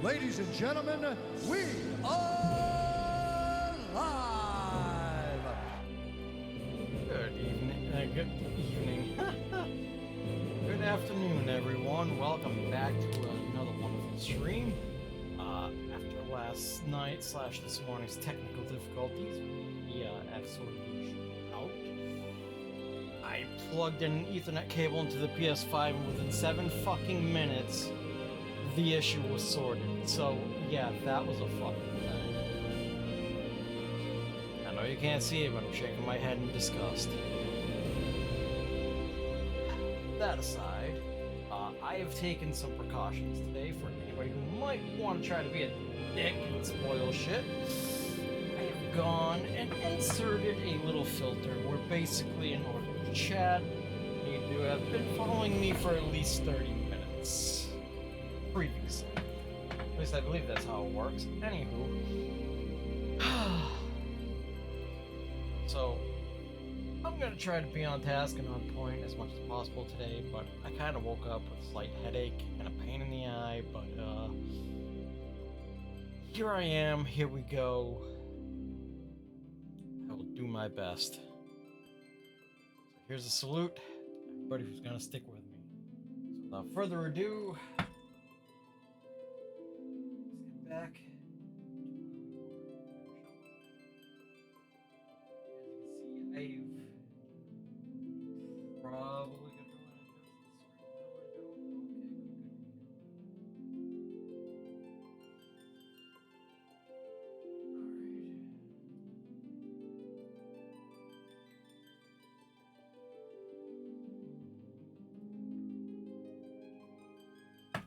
Ladies and gentlemen, we are live! Good evening. Good afternoon, everyone. Welcome back to another wonderful stream. After last night / this morning's technical difficulties, we have sort of been out. I plugged in an Ethernet cable into the PS5, and within 7 fucking minutes, the issue was sorted. So, yeah, that was a fucking thing. I know you can't see it, but I'm shaking my head in disgust. That aside, I have taken some precautions today for anybody who might want to try to be a dick and spoil shit. I have gone and inserted a little filter where basically in order to chat, you need to have been following me for at least 30 minutes. Previously. At least I believe that's how it works. Anywho. So, I'm gonna try to be on task and on point as much as possible today, but I kind of woke up with a slight headache and a pain in the eye, but here I am, here we go. I will do my best. So here's a salute to everybody who's gonna stick with me. So without further ado, let's get back. As you can see, I've probably gonna go ahead and adjust the screen. No, I don't. Okay, good.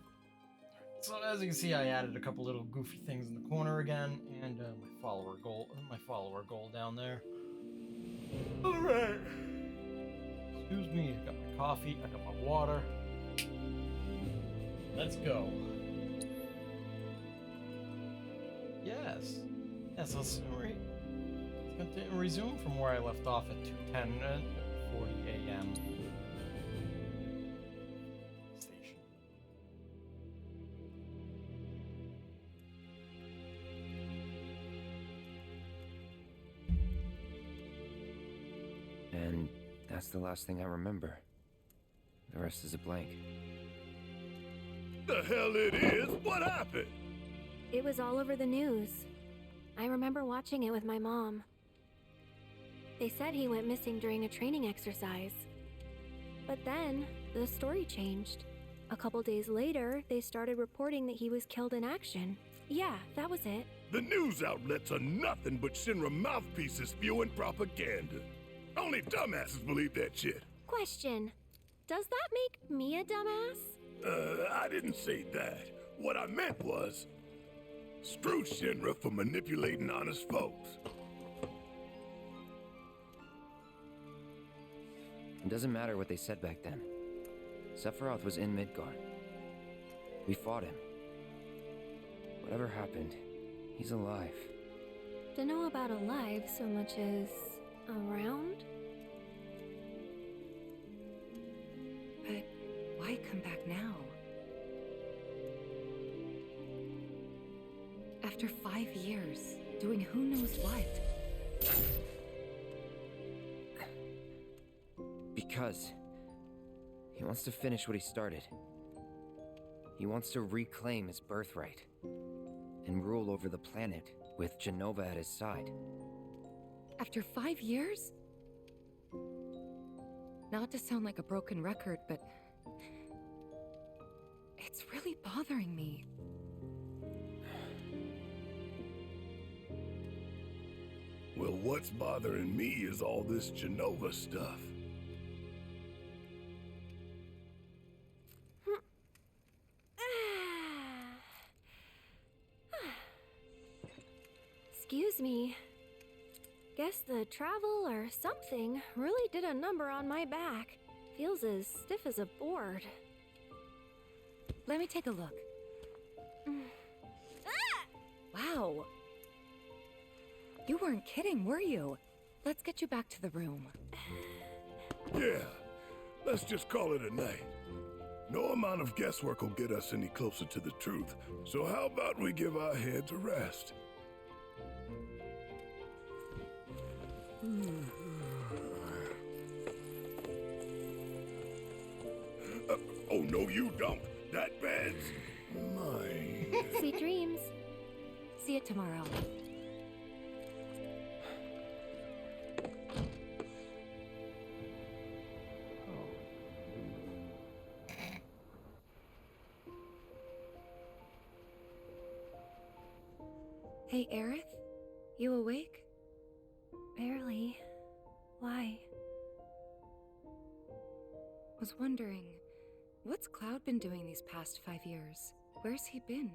So as you can see, I added a couple little goofy things in the corner again, and my follower goal down there. All right. Excuse me, I got my coffee, I got my water. Let's go. Yes, let's resume from where I left off at 2:40 a.m. Station. And that's the last thing I remember. The rest is a blank. The hell it is? What happened? It was all over the news. I remember watching it with my mom. They said he went missing during a training exercise. But then, the story changed. A couple days later, they started reporting that he was killed in action. Yeah, that was it. The news outlets are nothing but Shinra mouthpieces spewing propaganda. Only dumbasses believe that shit. Question. Does that make me a dumbass? I didn't say that. What I meant was, screw Shinra for manipulating honest folks. It doesn't matter what they said back then. Sephiroth was in Midgard. We fought him. Whatever happened, he's alive. Don't know about alive so much as around? But why come back now? After 5 years, doing who knows what? Because he wants to finish what he started. He wants to reclaim his birthright and rule over the planet with Jenova at his side. After 5 years? Not to sound like a broken record, but it's really bothering me. Well, what's bothering me is all this Jenova stuff. Excuse me. Guess the travel or something really did a number on my back. Feels as stiff as a board. Let me take a look. Wow. You weren't kidding, were you? Let's get you back to the room. Yeah, let's just call it a night. No amount of guesswork will get us any closer to the truth, so how about we give our heads a rest? Oh, no, you don't. That bed's mine. Sweet dreams. See you tomorrow. Hey, Aerith? You awake? Barely. Why? Was wondering, what's Cloud been doing these past 5 years? Where's he been?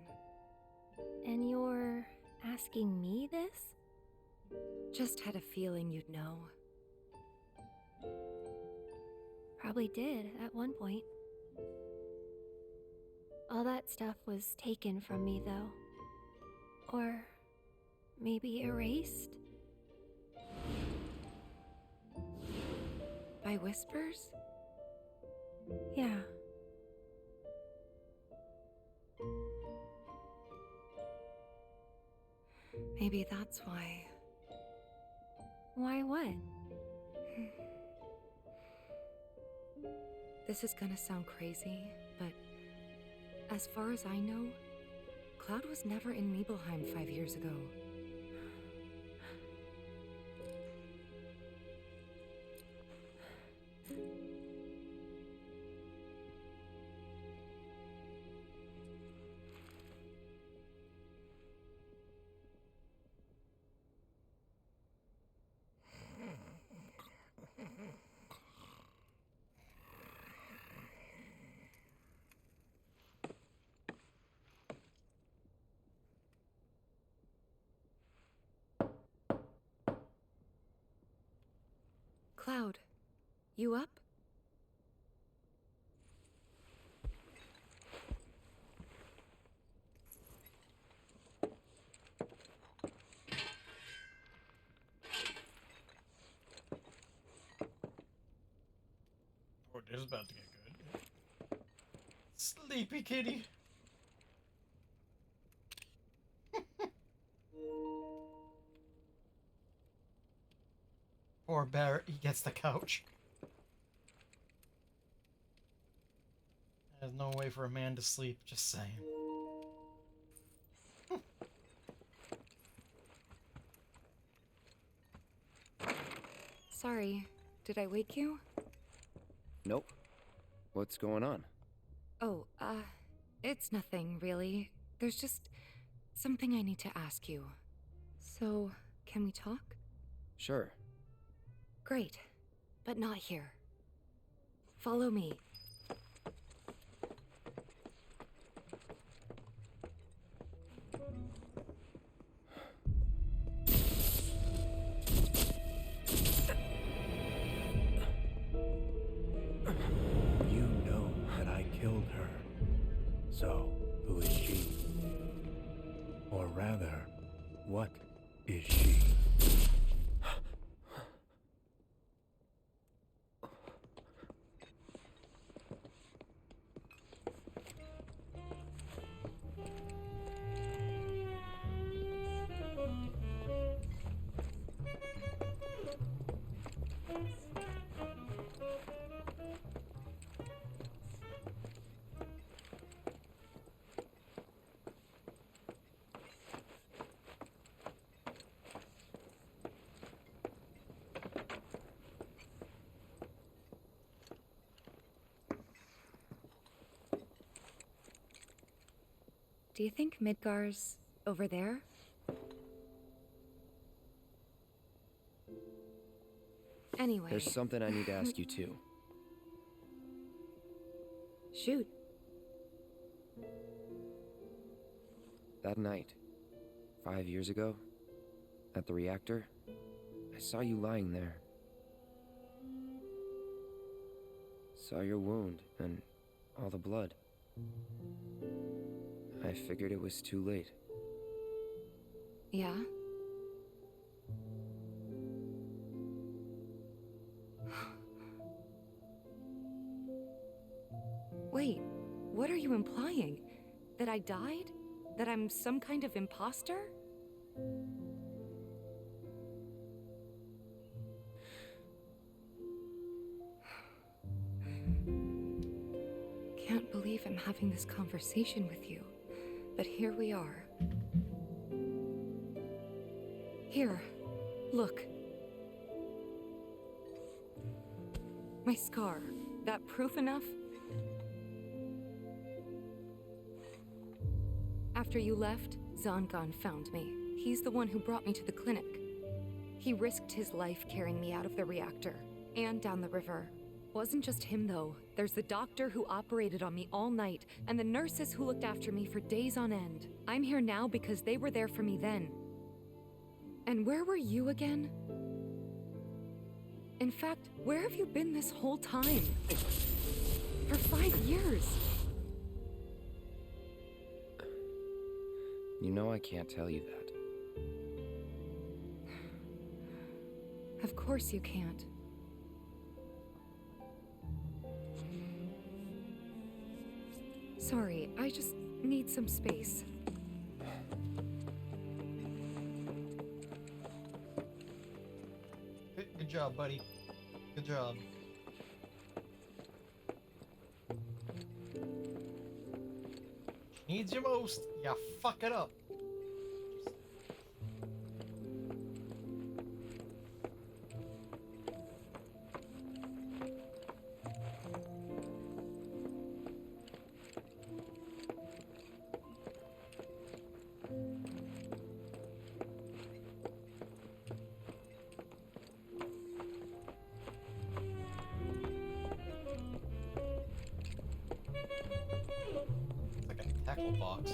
And you're asking me this? Just had a feeling you'd know. Probably did at one point. All that stuff was taken from me, though. Or maybe erased? By whispers? Yeah. Maybe that's why. Why what? This is gonna sound crazy, but as far as I know, Cloud was never in Nibelheim 5 years ago. Cloud, you up? Oh, this is about to get good. Sleepy kitty. Poor Barrett, he gets the couch. There's no way for a man to sleep, just saying. Sorry, did I wake you? Nope. What's going on? Oh, it's nothing, really. There's just something I need to ask you. So, can we talk? Sure. Great, but not here. Follow me. You know that I killed her. So, who is she? Or rather, what is she? Do you think Midgar's over there? Anyway, There's something I need to ask you too. shoot. That night, 5 years ago, at the reactor, I saw you lying there. Saw your wound and all the blood. I figured it was too late. Yeah? Wait, What are you implying? That I died? That I'm some kind of imposter? Can't believe I'm having this conversation with you, but here we are. Here, look. My scar. That proof enough? After you left, Zangan found me. He's the one who brought me to the clinic. He risked his life carrying me out of the reactor and down the river. Wasn't just him, though. There's the doctor who operated on me all night, and the nurses who looked after me for days on end. I'm here now because they were there for me then. And where were you again? In fact, where have you been this whole time? For 5 years. You know I can't tell you that. Of course you can't. Sorry, I just need some space. Good job, buddy. Good job. Needs you most. You fuck it up. Like a tackle box.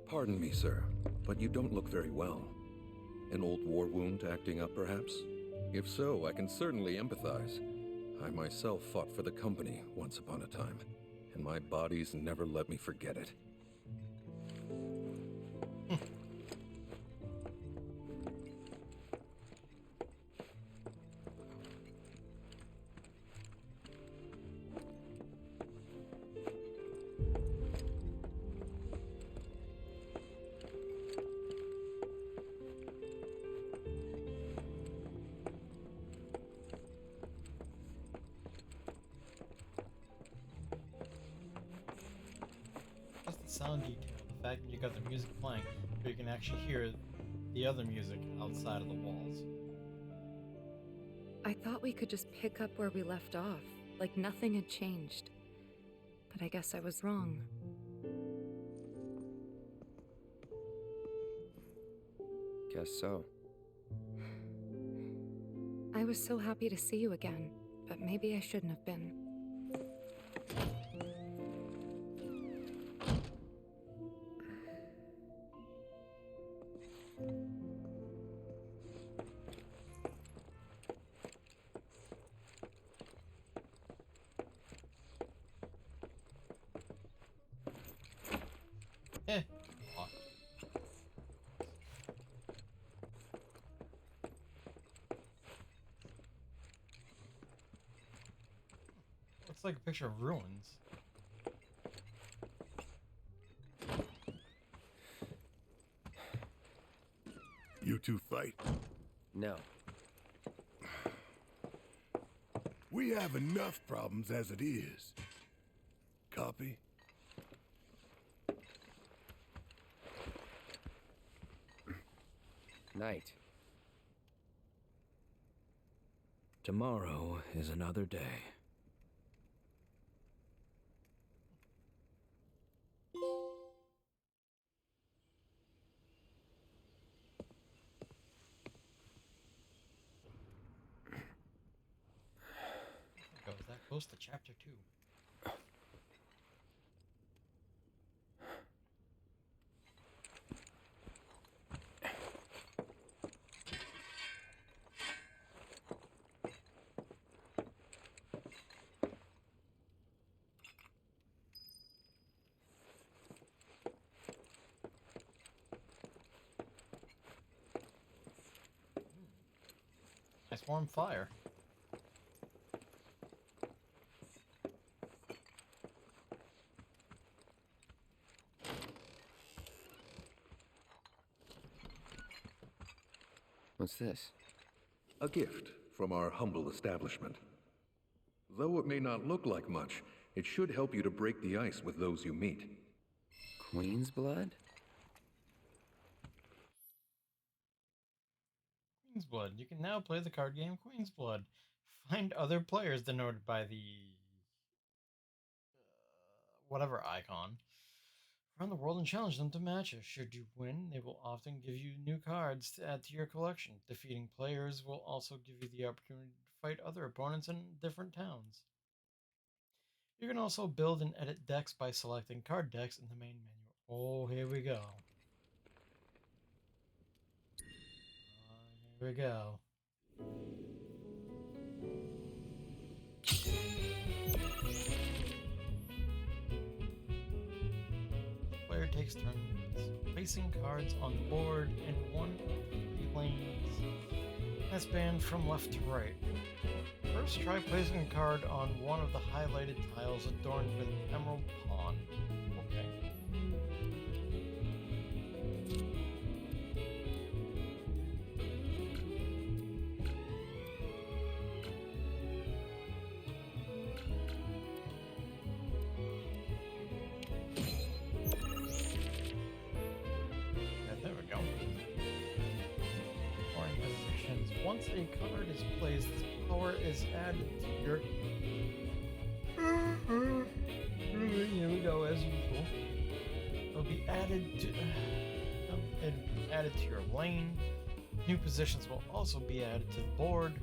Pardon me, sir, but you don't look very well. An old war wound acting up, perhaps? If so, I can certainly empathize. I myself fought for the company once upon a time, and my body's never let me forget it. Just the sound detail, the fact that you got the music playing, so you can actually hear the other music outside of the walls. I thought we could just pick up where we left off, like nothing had changed. But I guess I was wrong. Guess so. I was so happy to see you again, but maybe I shouldn't have been. Eh. Looks like a picture of ruins. You two fight. No. We have enough problems as it is. Copy? Night. Tomorrow is another day. Goes that close to chapter 2. Nice warm fire. What's this? A gift from our humble establishment. Though it may not look like much, it should help you to break the ice with those you meet. Queen's blood? Queen's Blood. You can now play the card game Queen's Blood. Find other players denoted by the whatever icon around the world and challenge them to matches. Should you win, they will often give you new cards to add to your collection. Defeating players will also give you the opportunity to fight other opponents in different towns. You can also build and edit decks by selecting card decks in the main menu. Oh, here we go. Here we go. Player takes turns placing cards on the board in one of 3 lanes that span from left to right. First, try placing a card on one of the highlighted tiles adorned with an emerald pawn. Okay. Once a card is placed, power is added to your... Here we go, as usual. It'll be added to your lane. New positions will also be added to the board.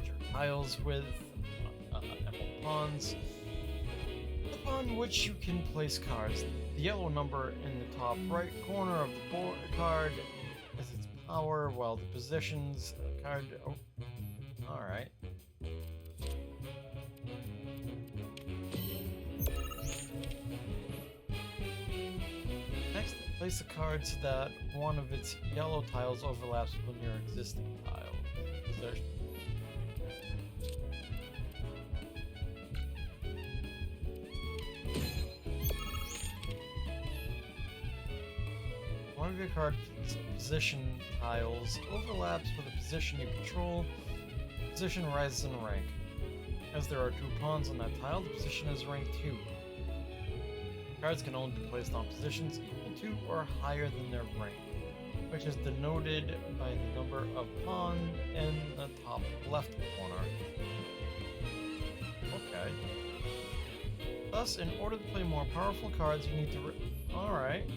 Your tiles with emerald pawns, upon which you can place cards. The yellow number in the top right corner of the board card is its power, while the positions card. Oh, all right. Next, place the card so that one of its yellow tiles overlaps with your existing tile. Position. One of your card's position tiles overlaps with a position you control. The position rises in rank. As there are 2 pawns on that tile, the position is rank 2. Cards can only be placed on positions equal to or higher than their rank, which is denoted by the number of pawn in the top left corner. Okay. Thus, in order to play more powerful cards, you need to... Alright.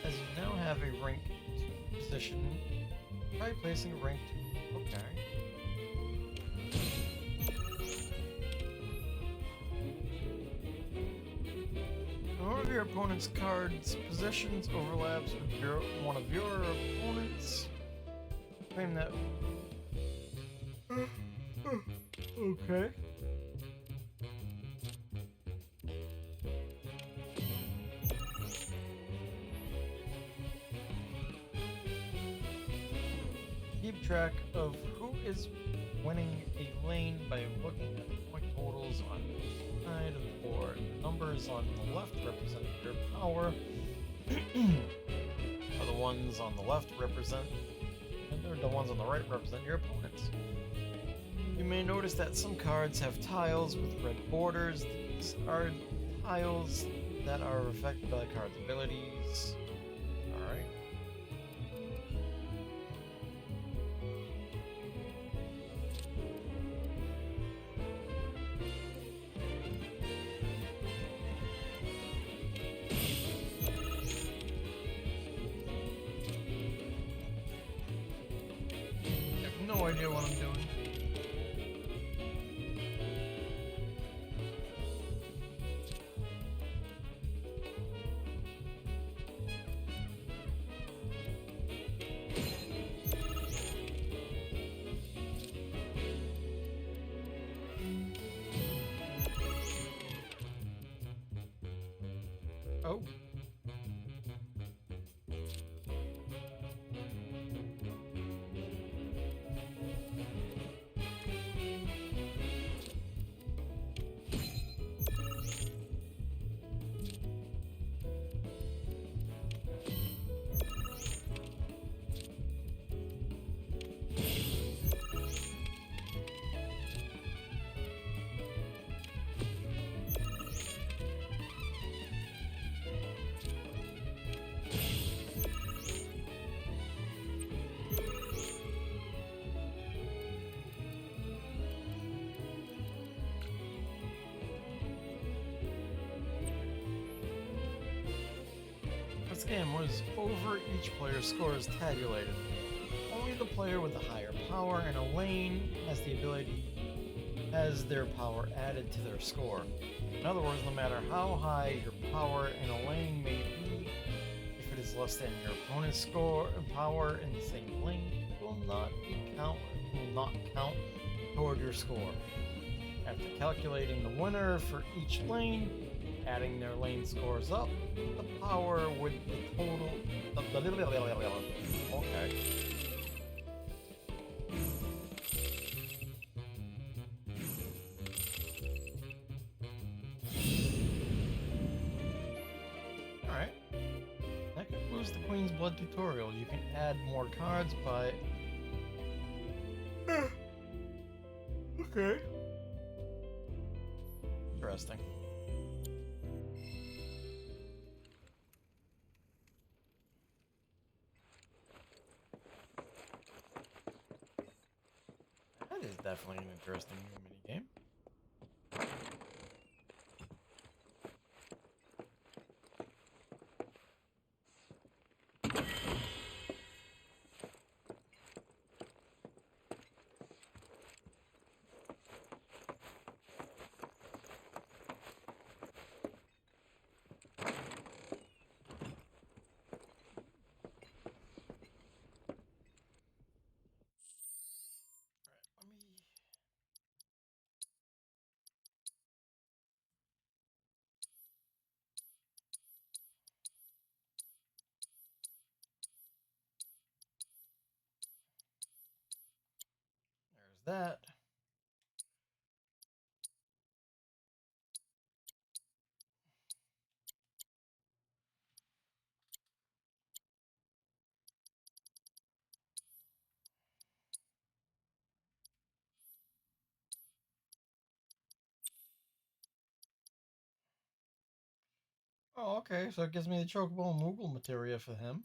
As you now have a rank 2 position, try placing a rank 2. Okay. One of your opponent's cards' positions overlaps with one of your opponent's. Claim that. Okay. Keep track of who is winning a lane by looking at the point totals on each side of the board. The numbers on the left represent your power, while the ones on the left represent, and the ones on the right represent your opponents. You may notice that some cards have tiles with red borders. These are tiles that are affected by the card's abilities. Alright. I have no idea what I'm doing. Oh. This game was over each player's score is tabulated. Only the player with the higher power in a lane has their power added to their score. In other words, no matter how high your power in a lane may be, if it is less than your opponent's score and power in the same lane, it will not count toward your score. After calculating the winner for each lane, adding their lane scores up, the power with the total. Okay. Alright. That concludes the Queen's Blood tutorial. You can add more cards by. Okay. Interesting. That is definitely an interesting new minigame. There's that. Oh, okay, so it gives me the Chocobo and Moogle materia for him.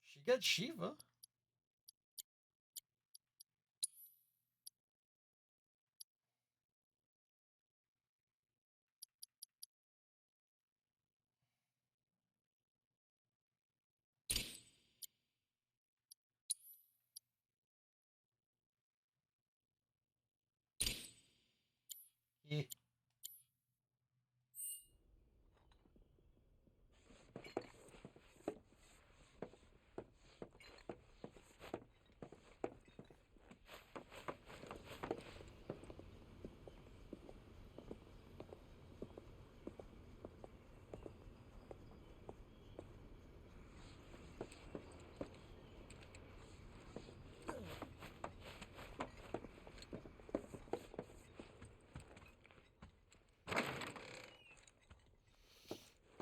She gets Shiva. Yeah.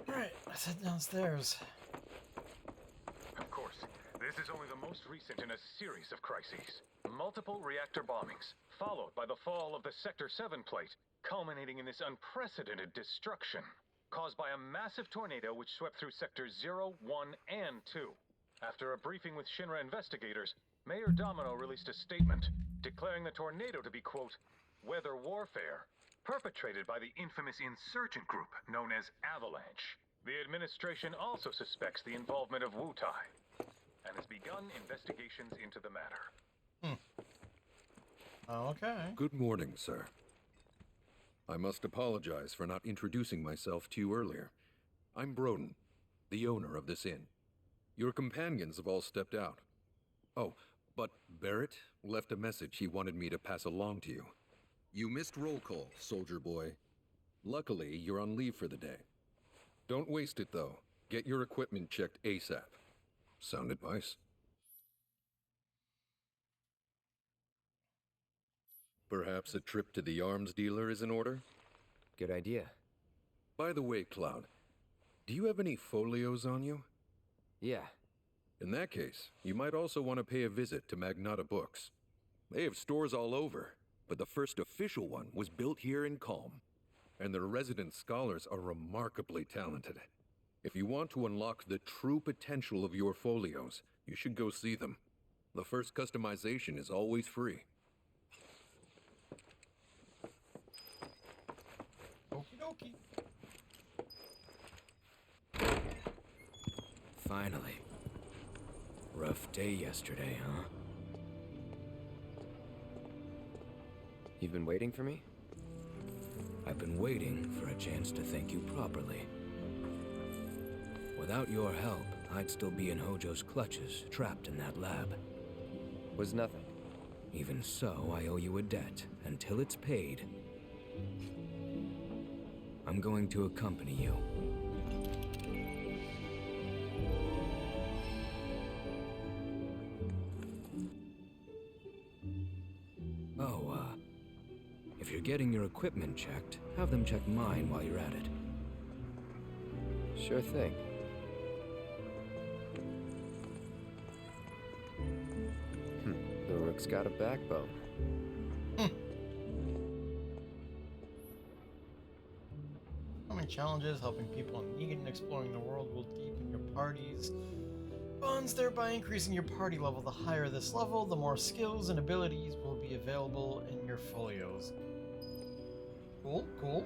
Alright, let's head downstairs. Of course, this is only the most recent in a series of crises. Multiple reactor bombings, followed by the fall of the Sector 7 plate, culminating in this unprecedented destruction, caused by a massive tornado which swept through Sectors 0, 1, and 2. After a briefing with Shinra investigators, Mayor Domino released a statement declaring the tornado to be, quote, weather warfare, perpetrated by the infamous insurgent group known as Avalanche. The administration also suspects the involvement of Wutai and has begun investigations into the matter. Okay. Good morning, sir. I must apologize for not introducing myself to you earlier. I'm Broden, the owner of this inn. Your companions have all stepped out. Oh, But Barrett left a message he wanted me to pass along to you. You missed roll call, soldier boy. Luckily, you're on leave for the day. Don't waste it, though. Get your equipment checked ASAP. Sound advice? Perhaps a trip to the arms dealer is in order? Good idea. By the way, Cloud, do you have any folios on you? Yeah. In that case, you might also want to pay a visit to Magnata Books. They have stores all over, but the first official one was built here in Calm, and their resident scholars are remarkably talented. If you want to unlock the true potential of your folios, you should go see them. The first customization is always free. Okie dokie. Finally. Rough day yesterday, huh? You've been waiting for me? I've been waiting for a chance to thank you properly. Without your help, I'd still be in Hojo's clutches, trapped in that lab. Was nothing. Even so, I owe you a debt. Until it's paid, I'm going to accompany you. If you're getting your equipment checked, have them check mine while you're at it. Sure thing. The Rook's got a backbone. Common challenges, helping people in need and exploring the world will deepen your party's bonds, thereby increasing your party level. The higher this level, the more skills and abilities will be available in your folios. Cool, cool.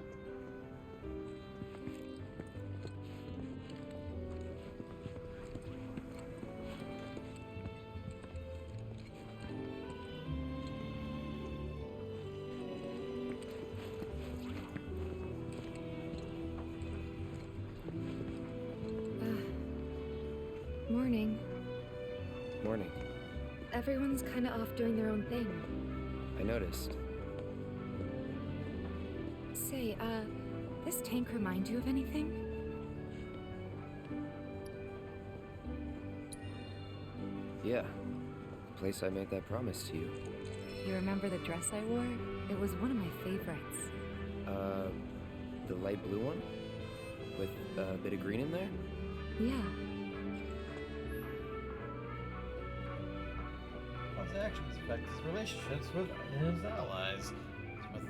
Morning. Morning. Everyone's kind of off doing their own thing. I noticed. Say, this tank remind you of anything? Yeah. The place I made that promise to you. You remember the dress I wore? It was one of my favorites. The light blue one? With a bit of green in there? Yeah. His actions affect his relationships with his allies.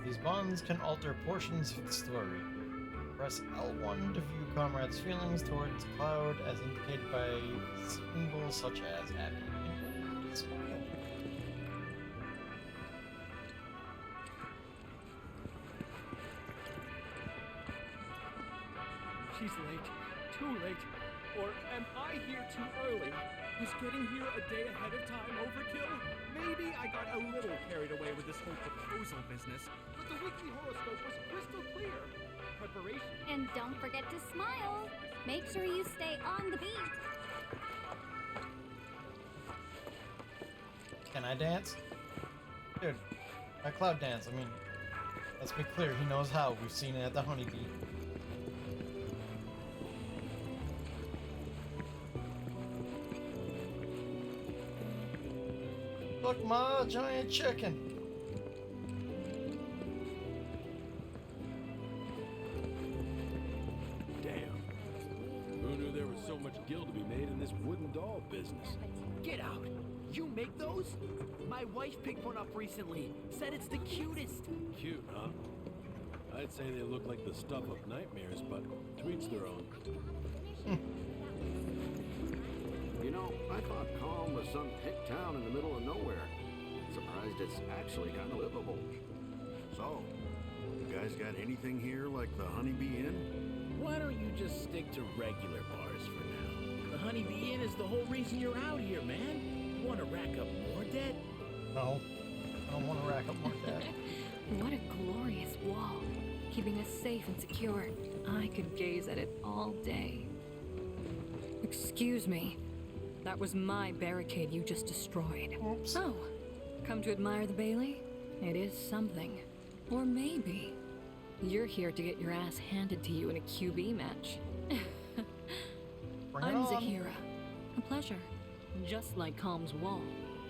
These bonds can alter portions of the story. Press L1 to view comrades' feelings towards Cloud as indicated by symbols such as happy and smile. She's late. Too late. Or am I here too early? Was getting here a day ahead of time overkill? Maybe I got a little carried away with this whole proposal business, but the weekly horoscope was crystal clear. Preparation. And don't forget to smile. Make sure you stay on the beat. Can I dance? Dude, I Cloud dance. I mean, let's be clear, he knows how. We've seen it at the Honeybee. Look, Ma, giant chicken. Damn. Who knew there was so much gil to be made in this wooden doll business? Get out! You make those? My wife picked one up recently. Said it's the cutest. Cute, huh? I'd say they look like the stuff of nightmares, but to each their own. You know, I thought Calm was some hick town in the middle of nowhere. Surprised it's actually kind of livable. So, you guys got anything here like the Honeybee Inn? Why don't you just stick to regular bars for now? The Honeybee Inn is the whole reason you're out here, man. You want to rack up more debt? No, I don't want to rack up more debt. What a glorious wall, keeping us safe and secure. I could gaze at it all day. Excuse me. That was my barricade you just destroyed. Oops. Oh, come to admire the Bailey? It is something. Or maybe you're here to get your ass handed to you in a QB match. Bring it I'm on. Zahira. A pleasure. Just like Calm's wall,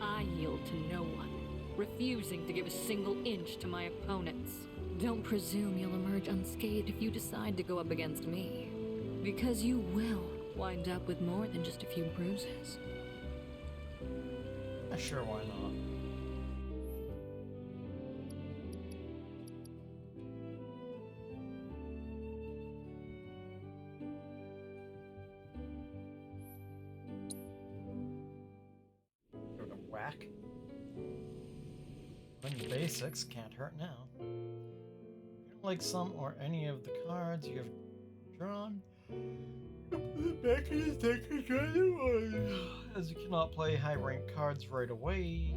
I yield to no one, refusing to give a single inch to my opponents. Don't presume you'll emerge unscathed if you decide to go up against me, because you will wind up with more than just a few bruises. Sure, why not? Go to whack. When basics can't hurt now. You don't like some or any of the cards you have drawn? Back in the deck again, as you cannot play high rank cards right away.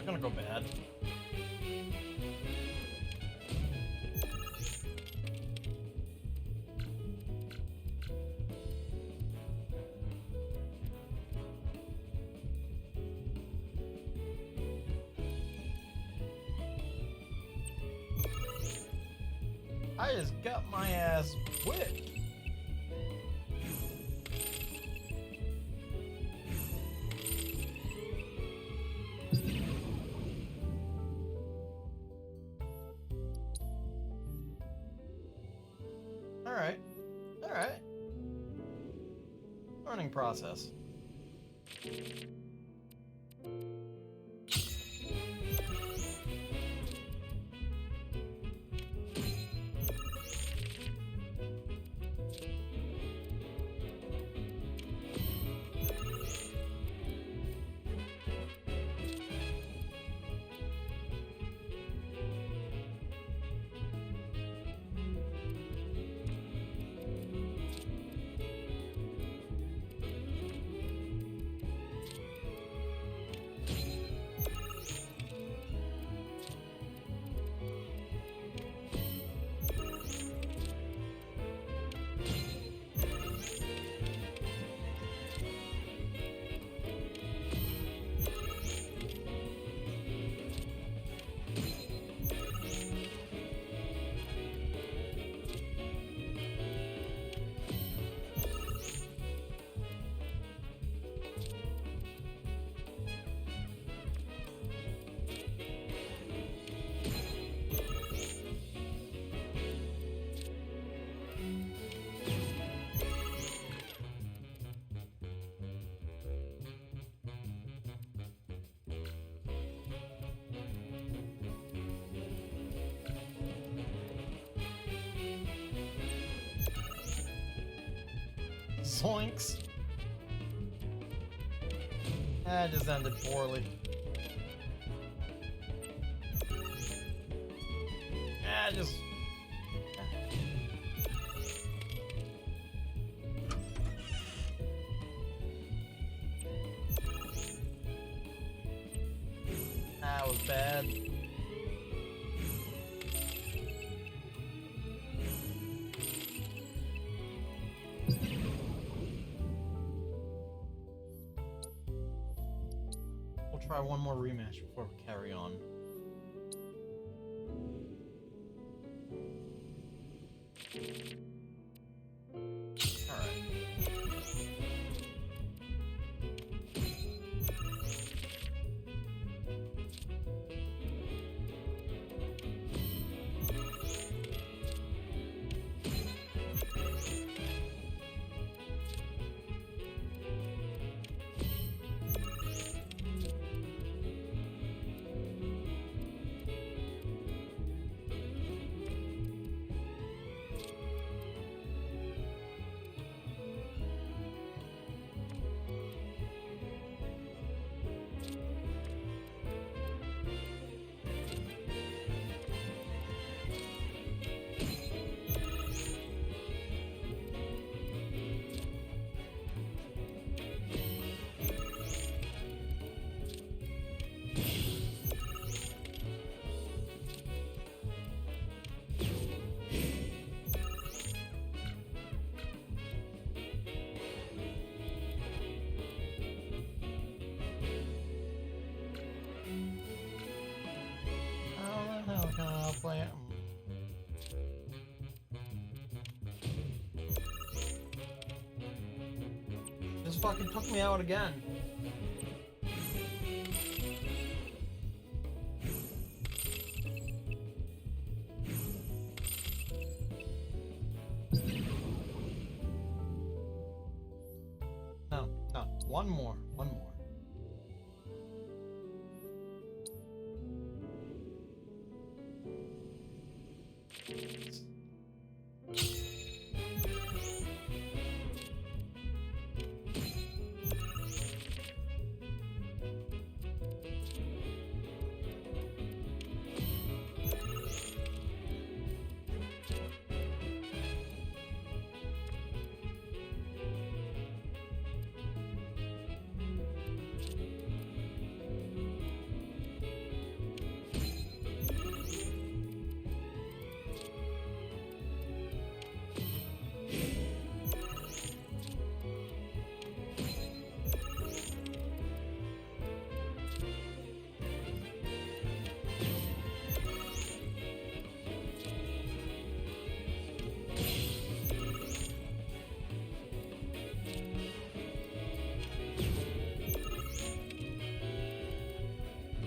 Gonna go bad. I just got my ass whipped. Alright. Learning process. Zoinks. That just ended poorly. Just... That was bad. try one more rematch before we carry on. Just fucking took me out again. No, one more.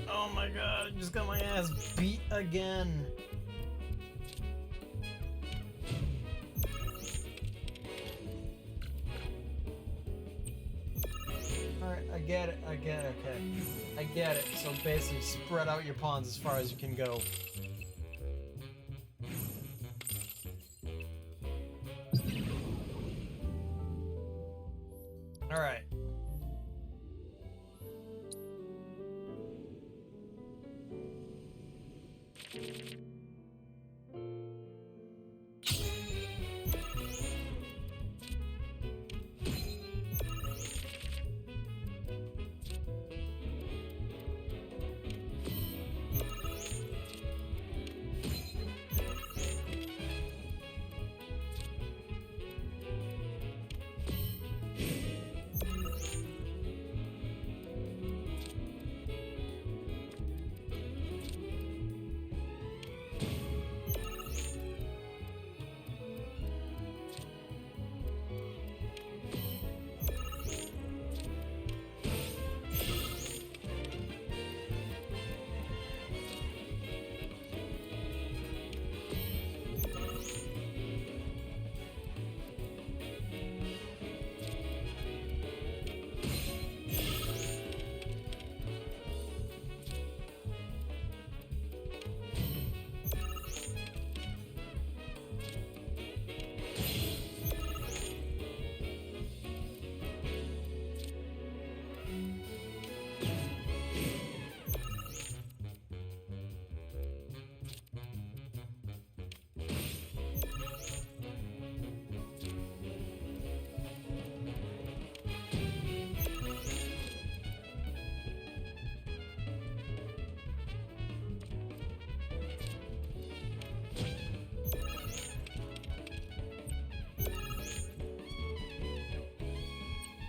Oh my god, I just got my ass beat again. Alright, I get it, okay. I get it. So basically, spread out your pawns as far as you can go. Alright.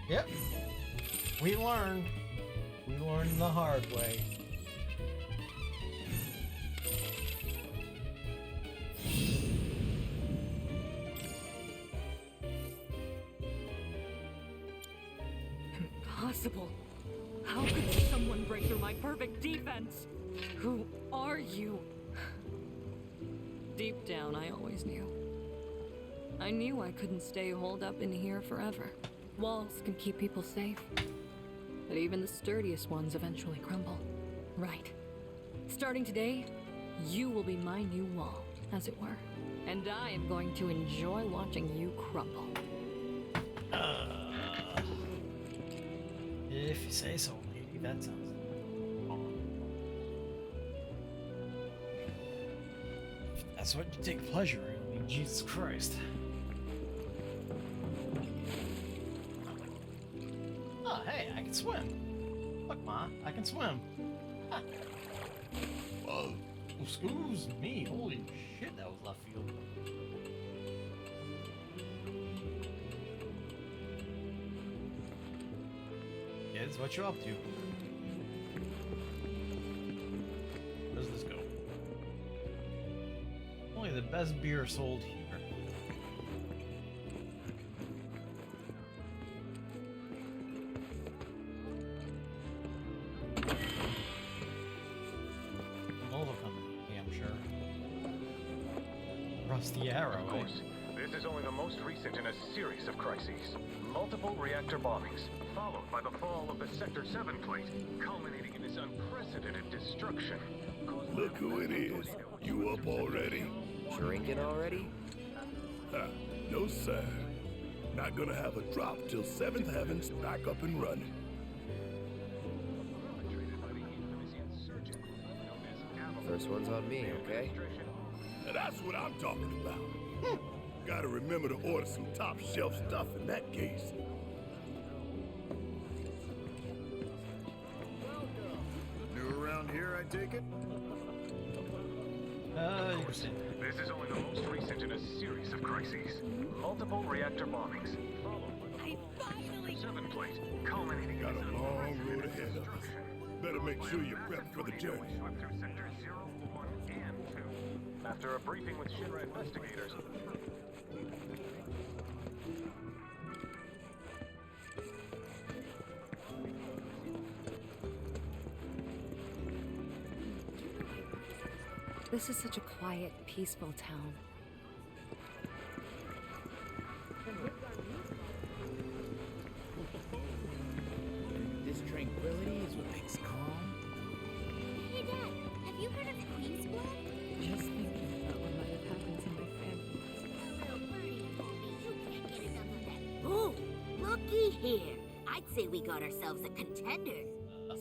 Yep. We learned. learn the hard way. Impossible. How could someone break through my perfect defense? Who are you? Deep down, I always knew. I knew I couldn't stay holed up in here forever. Walls can keep people safe, but even the sturdiest ones eventually crumble. Right. Starting today, you will be my new wall, as it were. And I am going to enjoy watching you crumble. If you say so, lady, that sounds wrong. If that's what you take pleasure in, I mean, Jesus Christ. Oh, hey, I can swim. Look, Ma, I can swim. Ha. Whoa. Excuse me, holy shit, that was left field. Kids, what you up to? Where does this go? Only the best beer sold here. Nova Company, I'm sure. Rusty Arrow, Of course, this is only the most recent in a series of crises. Multiple reactor bombings, followed by the fall of the Sector 7 plate, culminating in this unprecedented destruction. Look who it is. You up already? Drinking already? No, sir. Not gonna have a drop till 7th Heaven's back up and running. First one's on me, okay? Now that's what I'm talking about. Gotta remember to order some top shelf stuff in that case. New around here, I take it? Of course, this is only the most recent in a series of crises. Multiple reactor bombings, followed by the Sector 7 plate, culminating Got in a this long road unprecedented ahead of us. destruction. Better make sure you're prepped for the journey. Swept through Sectors 0, 1, and 2. After a briefing with Shinra investigators, This is such a quiet, peaceful town. This tranquility is what makes calm. Hey, Dad, have you heard of Queen's Blood? Just thinking about what might have happened to my family. Little birdie told me you can't get enough of that. Oh, looky here. I'd say we got ourselves a contender.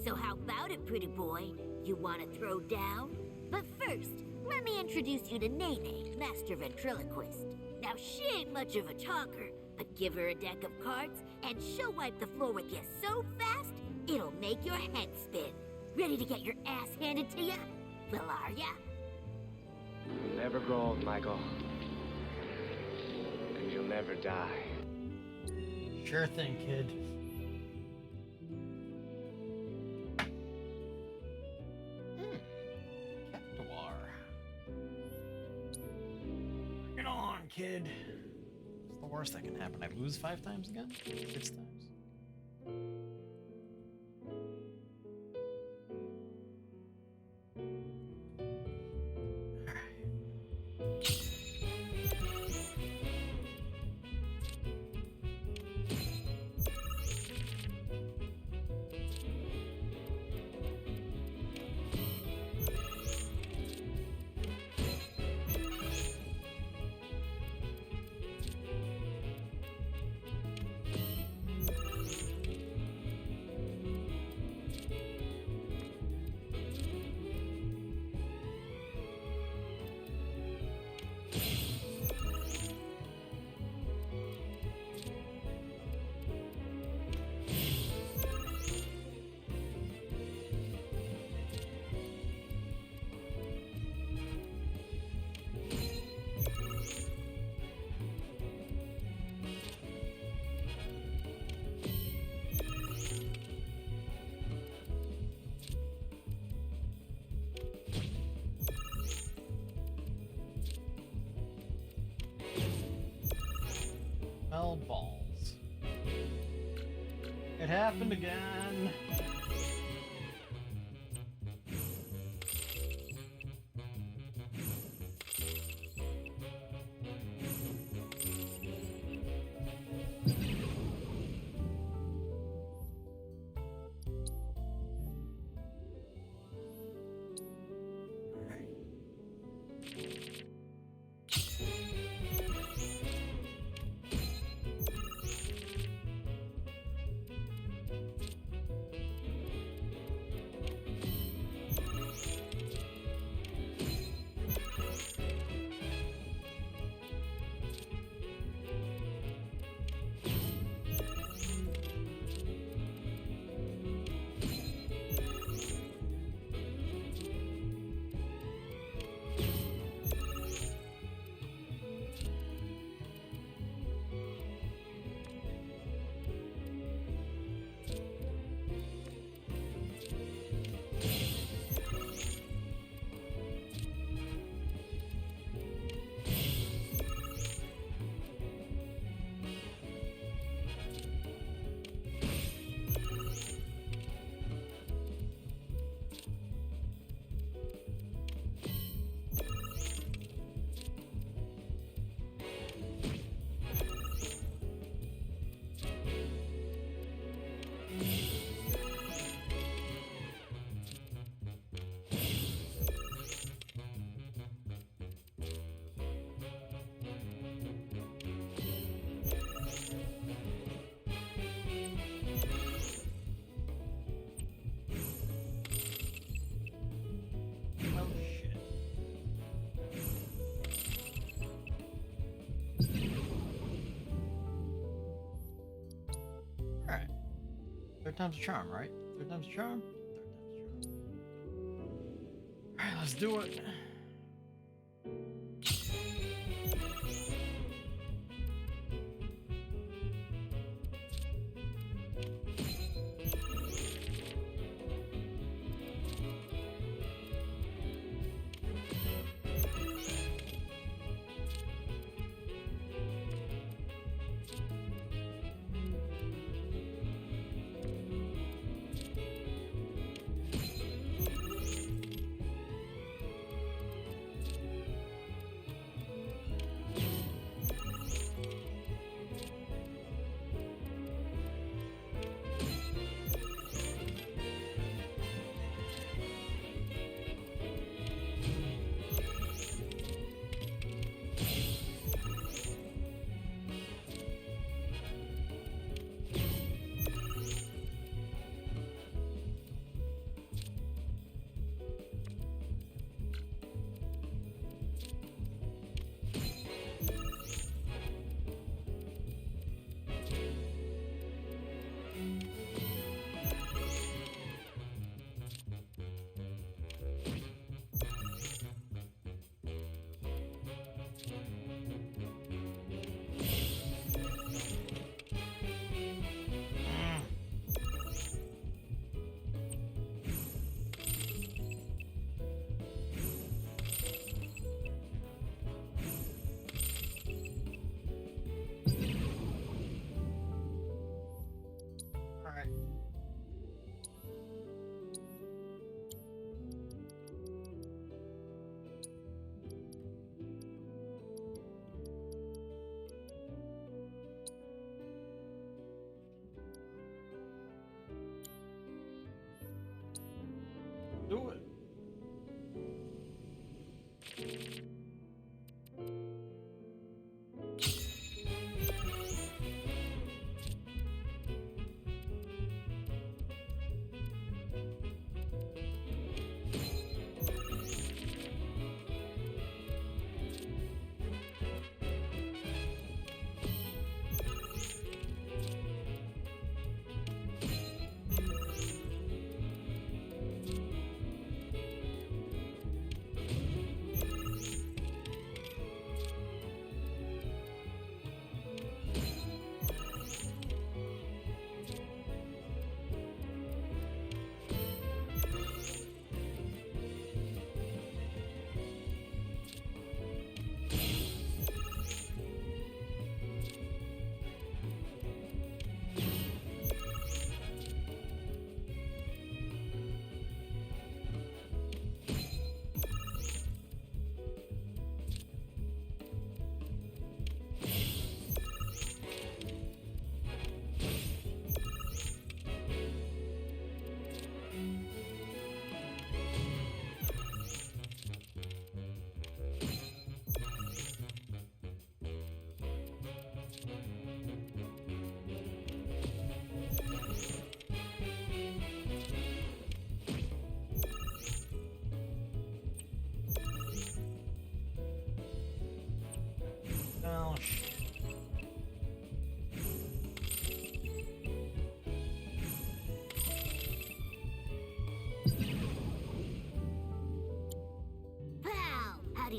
So how about it, pretty boy? You want to throw down? But first, let me introduce you to Nene, master ventriloquist. Now, she ain't much of a talker, but give her a deck of cards, and she'll wipe the floor with you so fast, it'll make your head spin. Ready to get your ass handed to ya? Well, are ya? You'll never grow old, Michael. And you'll never die. Sure thing, kid. Bring it on, kid. What's the worst that can happen? I lose 5 times again? 6 times? Well, balls. It happened again. Alright. Third time's a charm, right? Third time's a charm? Third time's a charm. Alright, let's do it.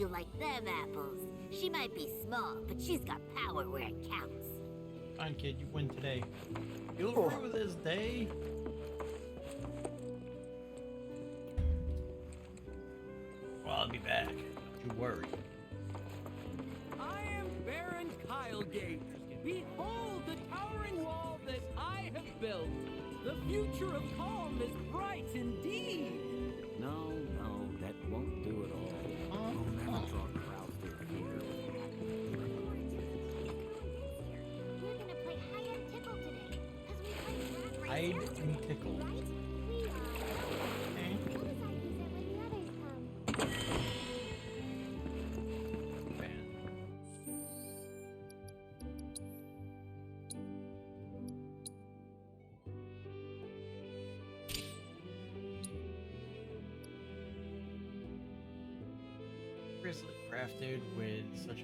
You'll like them apples. She might be small, but she's got power where it counts. Fine, kid, you win today. You'll rue this day. Well, I'll be back. Don't you worry. I am Baron Kylegate. Behold the towering wall that I have built. The future of calm is bright indeed. No, that won't do it all. We'll never draw crowds through here. We're gonna play hide and tickle today, because we played rat Hide race and yesterday, tickle. right? We Okay. What if I use it when the others come? Previously crafted with such a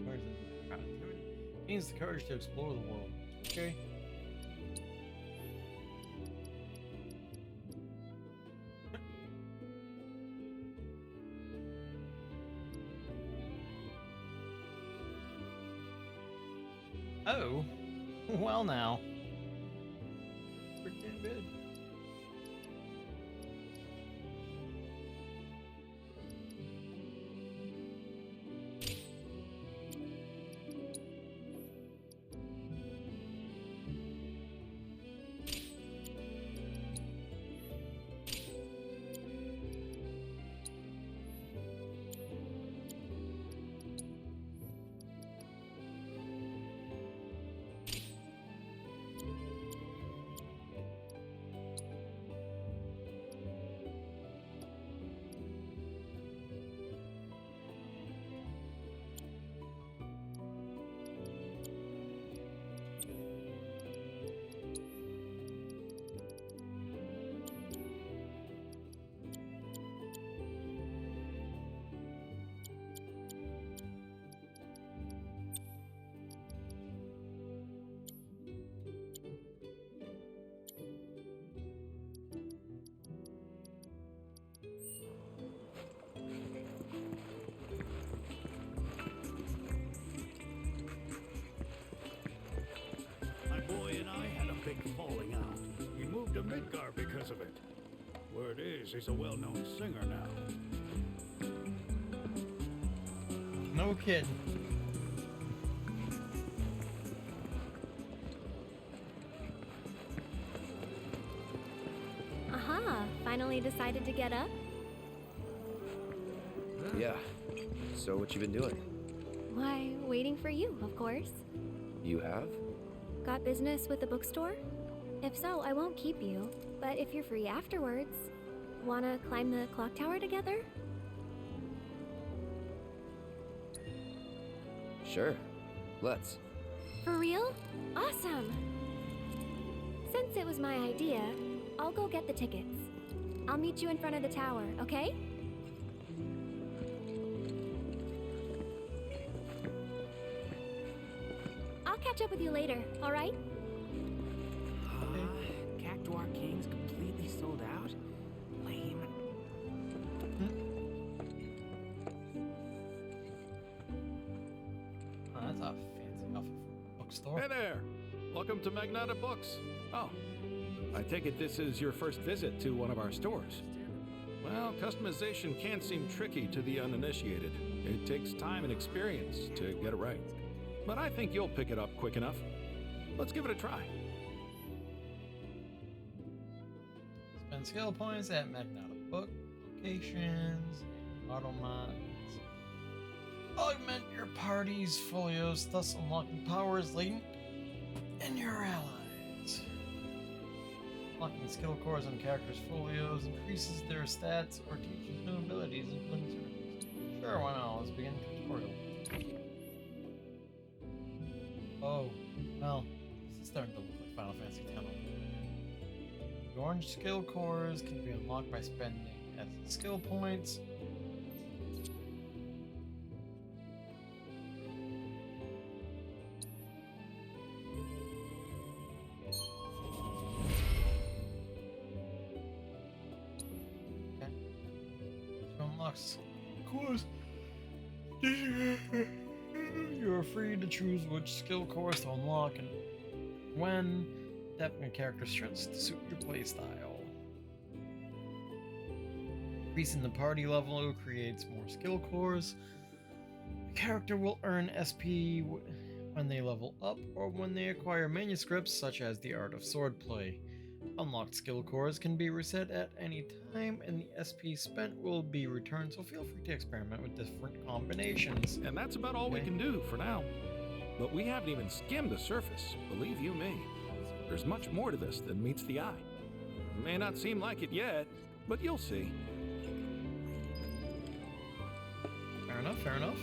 where is it? Creativity. Gains the courage to explore the world. Okay. Oh, well now. Pretty damn good. My boy and I had a big falling out. He moved to Midgar because of it. Word is, he's a well-known singer now. No kidding. Aha, finally decided to get up? Yeah. So what you been doing? Why, waiting for you, of course. You have? Got business with the bookstore? If so, I won't keep you. But if you're free afterwards, wanna climb the clock tower together? Sure. Let's. For real? Awesome! Since it was my idea, I'll go get the tickets. I'll meet you in front of the tower, okay? I'll catch up with you later, alright? Cactuar King's completely sold out? Lame. Oh, that's a fancy outfit for a bookstore. Hey there! Welcome to Magnata Books. Oh, I take it this is your first visit to one of our stores. Well, customization can seem tricky to the uninitiated. It takes time and experience to get it right. But I think you'll pick it up quick enough. Let's give it a try. Spend skill points at Magnata Book locations and automods. Augment your party's folios, thus unlocking powers latent in your allies. Unlocking skill cores on characters' folios increases their stats or teaches new abilities, including surgeries. Sure, why not? Let's begin the tutorial. Oh, well, this is starting to look like Final Fantasy X. The orange skill cores can be unlocked by spending as skill points. Okay. To unlock course, you are free to choose which skill course to unlock and when, adapting a character's strengths to suit your playstyle. Increasing the party level creates more skill cores. The character will earn SP when they level up or when they acquire manuscripts such as the Art of Swordplay. Unlocked skill cores can be reset at any time and the SP spent will be returned, so feel free to experiment with different combinations. And that's about all we can do for now. But we haven't even skimmed the surface, believe you me. There's much more to this than meets the eye. May not seem like it yet, but you'll see. Fair enough, fair enough.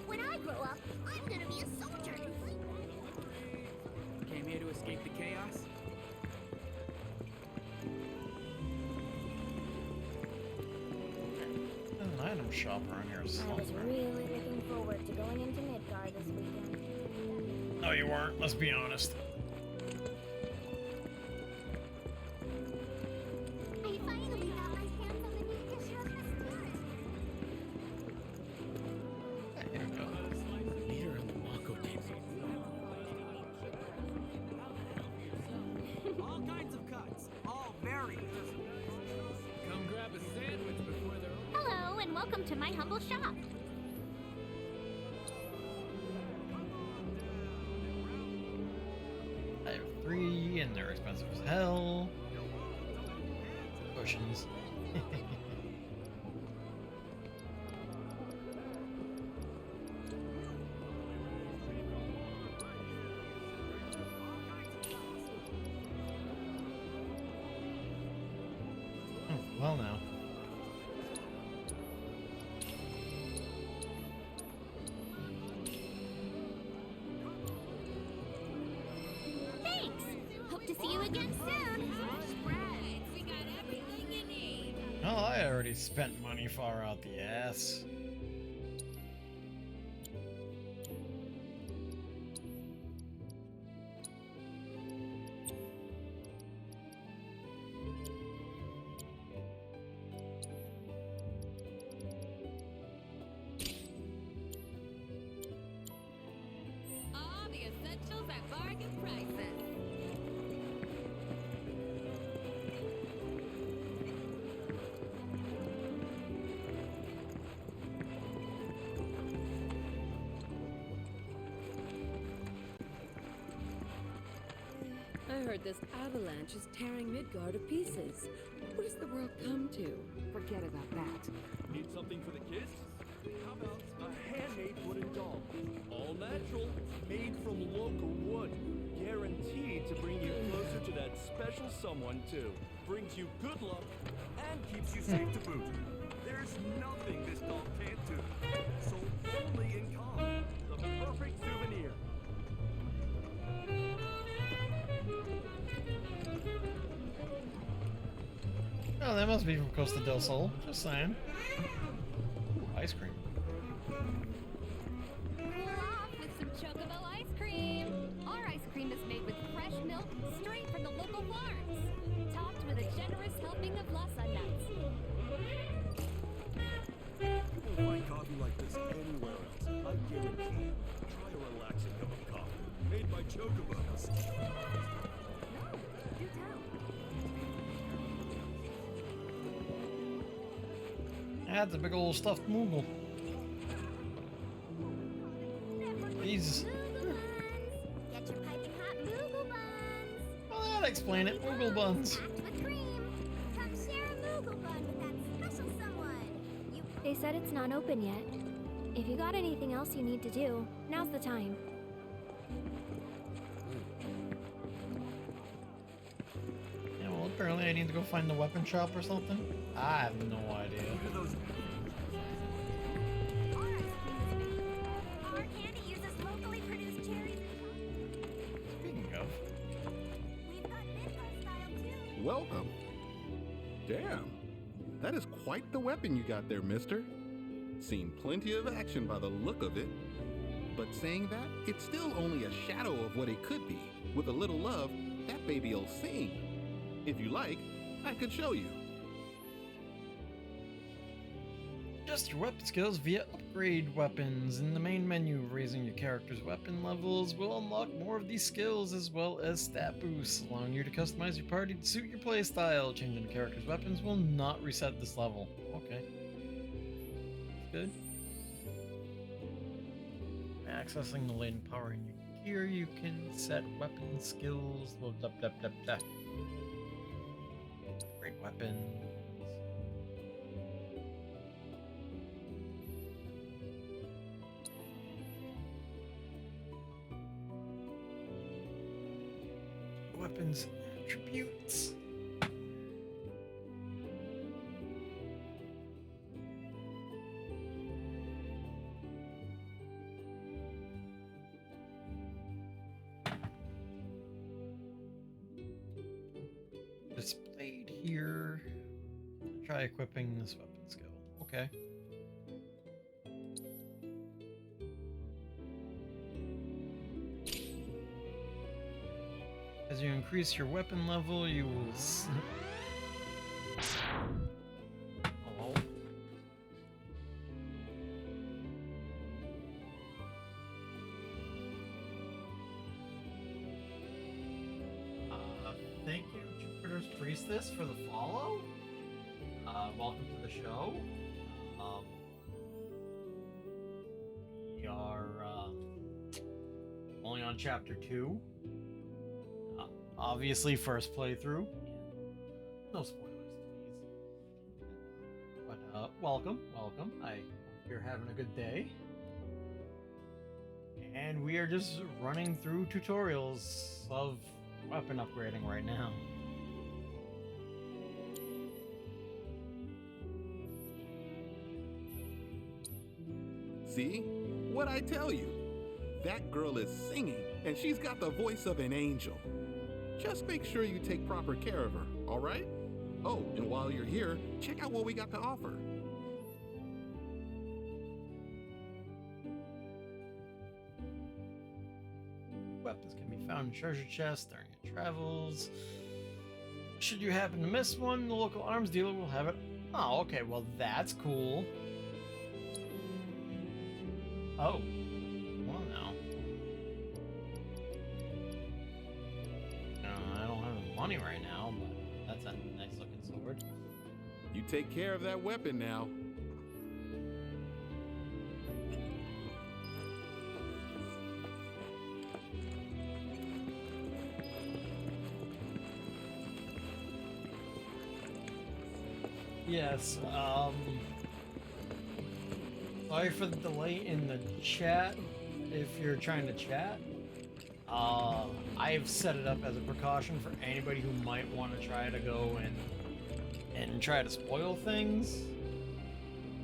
When I grow up, I'm gonna be a soldier. Came here to escape the chaos? There's an item shop around here I was somewhere. really looking forward to going into Midgard this weekend. No, you weren't, let's be honest. I finally got my hands on the new issue of There you go. Leader of the Mako team. All kinds of cuts, all very Come grab a sandwich before they're over. Hello, and welcome to my humble shop. I have 3 and they're expensive as hell. Cushions. Oh, well now. Thanks. Hope to see you again soon. We got everything you need. Oh, I already spent money far out the ass. All the essentials at bargain prices. I heard this avalanche is tearing Midgard to pieces. What has the world come to? Forget about that. Need something for the kids? How about a handmade wooden doll? All natural, made from local wood. Guaranteed to bring you closer to that special someone, too. Brings you good luck and keeps you safe to boot. There's nothing this doll can't do. Sold only in Com. The perfect souvenir. Oh, that must be from Costa del Sol. Just saying. Ooh, ice cream. Cool off with some chocobo ice cream. Our ice cream is made with fresh milk straight from the local farms, topped with a generous helping of lassa nuts. You won't find coffee like this anywhere else. I guarantee. Try a relaxing cup of coffee made by chocobos. Do tell. That's a big old stuffed Moogle. Jesus. Get your piping hot Moogle buns. Well, that'd explain it. Moogle buns. Packed with cream. Come share a Moogle bun with that special someone. They said it's not open yet. If you got anything else you need to do, now's the time. Yeah, well, apparently I need to go find the weapon shop or something. I have no idea. Our candy uses locally produced cherries. welcome. Damn, that is quite the weapon you got there, mister. Seen plenty of action by the look of it. But saying that, it's still only a shadow of what it could be. With a little love, that baby'll sing. If you like, I could show you. Adjust your weapon skills via upgrade weapons. In the main menu, raising your character's weapon levels will unlock more of these skills as well as stat boosts, allowing you to customize your party to suit your playstyle. Changing the character's weapons will not reset this level. Okay. Good. Accessing the latent power in your gear, you can set weapon skills. Blah, blah, blah, blah, blah. Great weapons. Weapons attributes. Displayed here. Try equipping this weapon skill. Okay. As you increase your weapon level, you will oh. Thank you, Jupiter's Priestess, for the follow. Welcome to the show. We are only on chapter 2. Obviously, first playthrough. No spoilers, please. But welcome. I hope you're having a good day. And we are just running through tutorials of weapon upgrading right now. See? What'd I tell you? That girl is singing, and she's got the voice of an angel. Just make sure you take proper care of her, all right? Oh, and while you're here, check out what we got to offer. Weapons can be found in treasure chests during your travels. Should you happen to miss one, the local arms dealer will have it. Oh, okay, well that's cool. Oh. Well, no. I don't have the money right now, but that's a nice looking sword. You take care of that weapon now. Yes, sorry for the delay in the chat, if you're trying to chat. I've set it up as a precaution for anybody who might want to try to go and try to spoil things.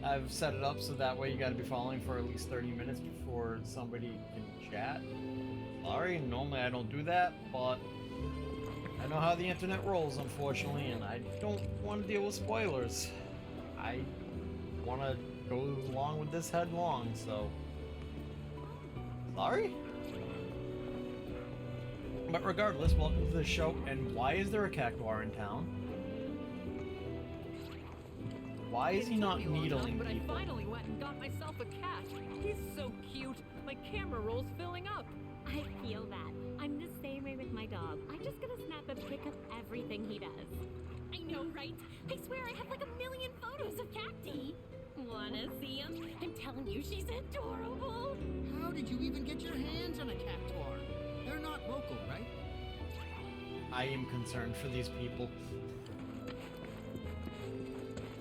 I've set it up so that way you gotta be following for at least 30 minutes before somebody can chat. Sorry, normally I don't do that, but I know how the internet rolls, unfortunately, and I don't want to deal with spoilers. I want to go along with this headlong, so... Sorry? But regardless, welcome to the show, and why is there a cactuar in town? Why is he not needling but people? I finally went and got myself a cat. He's so cute. My camera roll's filling up. I feel that. I'm the same way with my dog. I'm just gonna snap a pic of everything he does. I know, right? I swear I have like 1 million photos of Cacti. Wanna see him? I'm telling you, she's adorable. How did you even get your hands on a cactuar? They're not local, right? I am concerned for these people.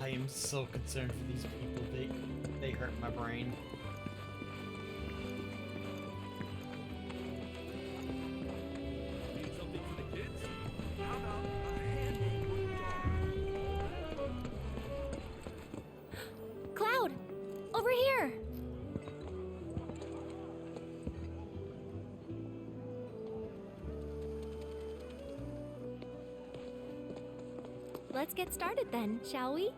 I am so concerned for these people. They hurt my brain. Need something for the kids? How about a handy dog? Cloud! Over here! Let's get started then, shall we?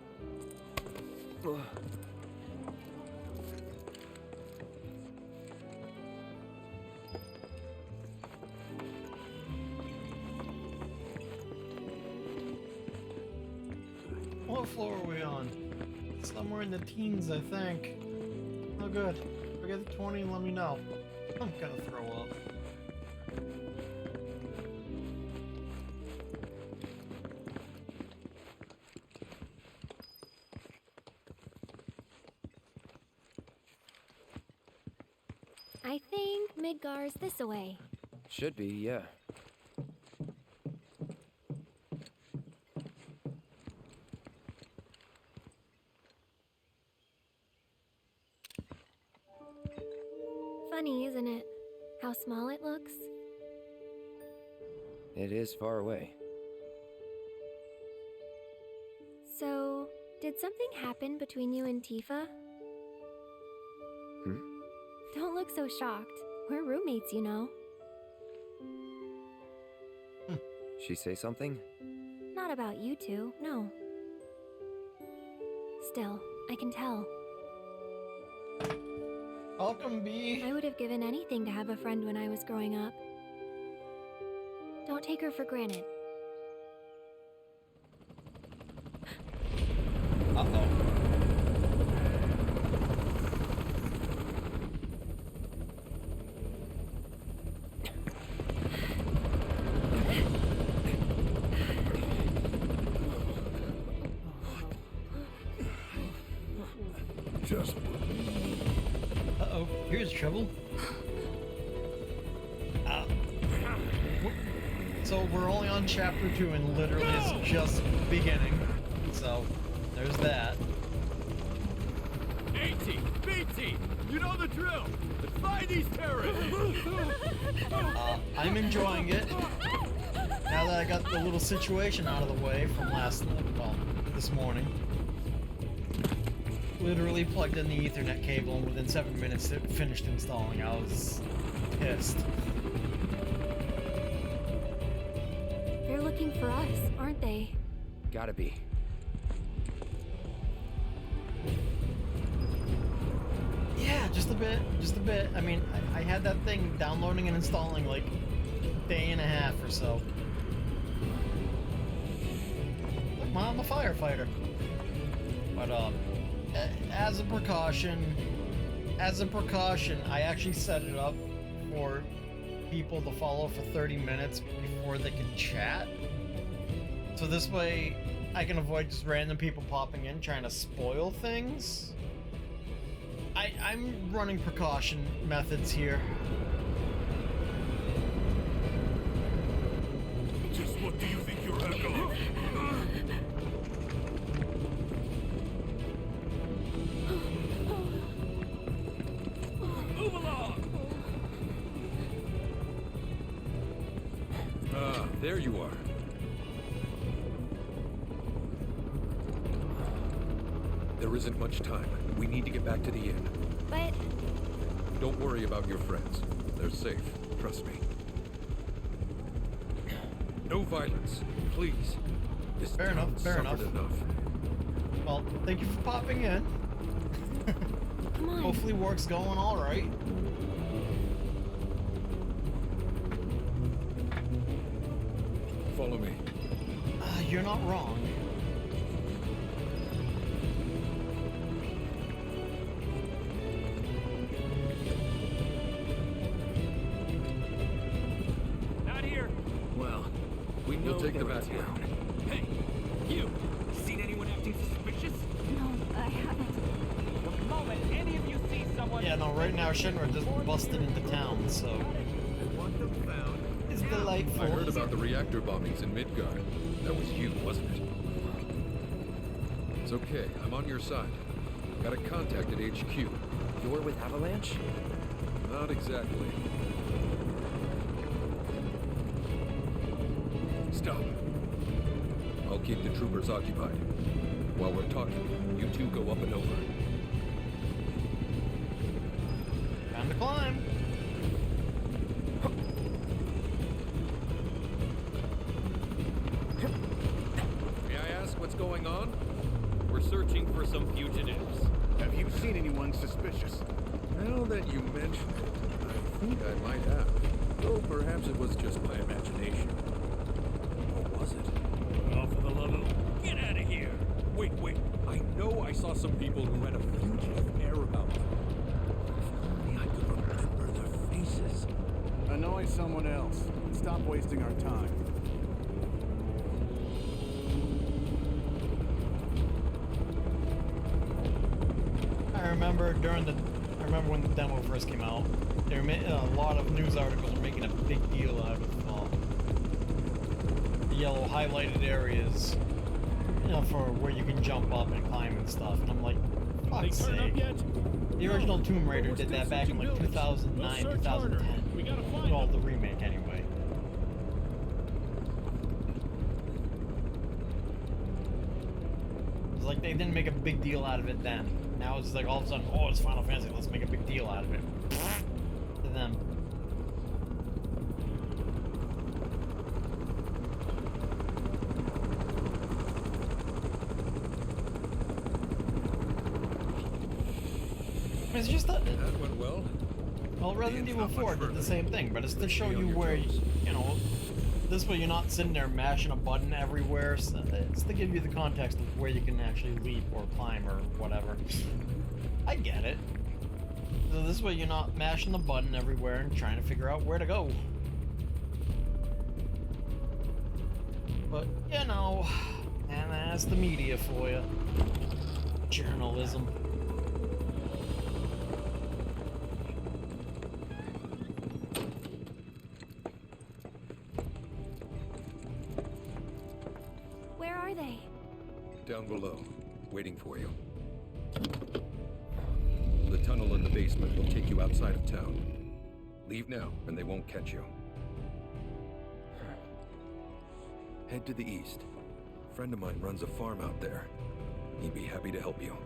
What floor are we on? Somewhere in the teens, I think. Oh, good. If I get to 20, let me know. I'm gonna throw up. I think Midgar's this away. Should be, yeah. Funny, isn't it? How small it looks? It is far away. So, did something happen between you and Tifa? Hmm? Don't look so shocked. We're roommates, you know. She say something? Not about you two, no. Still, I can tell. Welcome, B. I would have given anything to have a friend when I was growing up. Don't take her for granted. Uh-oh. Just Uh-oh, here's trouble. So we're only on chapter 2 and literally it's just beginning. So, there's that. A-Team, B-Team, you know the drill. Let's find these terrorists. I'm enjoying it. Now that I got the little situation out of the way from this morning. Literally plugged in the Ethernet cable and within 7 minutes it finished installing. I was pissed. They're looking for us, aren't they? Gotta be. Yeah, just a bit. I mean, I had that thing downloading and installing like a day and a half or so. Look, Mom, I'm a firefighter. But, as a precaution, I actually set it up for people to follow for 30 minutes before they can chat. So this way, I can avoid just random people popping in trying to spoil things. I'm running precaution methods here. Just what do you think you're echo? Move along. Ah, there you are. There isn't much time. We need to get back to the inn. But... Don't worry about your friends. They're safe. Trust me. No violence, please. This Fair enough, town's fair suffered enough. Well, thank you for popping in. Come on. Hopefully work's going alright. Follow me. You're not wrong. Not here. Well, we know We'll take the they're in back town. Hey, you. Seen anyone acting suspicious? No, I haven't. The moment any of you see someone... Yeah, no, right now Shinra just busted into town, so... It's delightful. I heard about the reactor bombings in Midgard. That was you, wasn't it? It's okay. I'm on your side. Got a contact at HQ. You're with Avalanche? Not exactly. Stop. I'll keep the troopers occupied. While we're talking, you two go up and over. Time to climb. May I ask, what's going on? We're searching for some fugitives. Have you seen anyone suspicious? Now that you mention it, I think I might have. Though perhaps it was just my imagination. Or was it? Oh, for the love of... Get out of here! Wait. I know I saw some people who had a fugitive air about them. If only I could remember their faces. Annoy someone else. Stop wasting our time. I remember when the demo first came out, they were a lot of news articles were making a big deal out of the yellow highlighted areas, you know, for where you can jump up and climb and stuff. And I'm like, fuck's sake. The original Tomb Raider did that back in like 2009, 2010. Well, the remake anyway. It's like they didn't make a big deal out of it then. Now it's like all of a sudden, oh, it's Final Fantasy, let's make a big deal out of it. To them. It's just that went well. Well, Resident Evil 4 did the same thing, but it's to show you where, you know, this way you're not sitting there mashing a button everywhere. So it's to give you the context of where you can actually leap or climb or whatever. I get it. So this way you're not mashing the button everywhere and trying to figure out where to go. But, you know, and that's the media for you. Journalism. Where are they? Down below, waiting for you. The tunnel in the basement will take you outside of town. Leave now, and they won't catch you. Head to the east. A friend of mine runs a farm out there. He'd be happy to help you.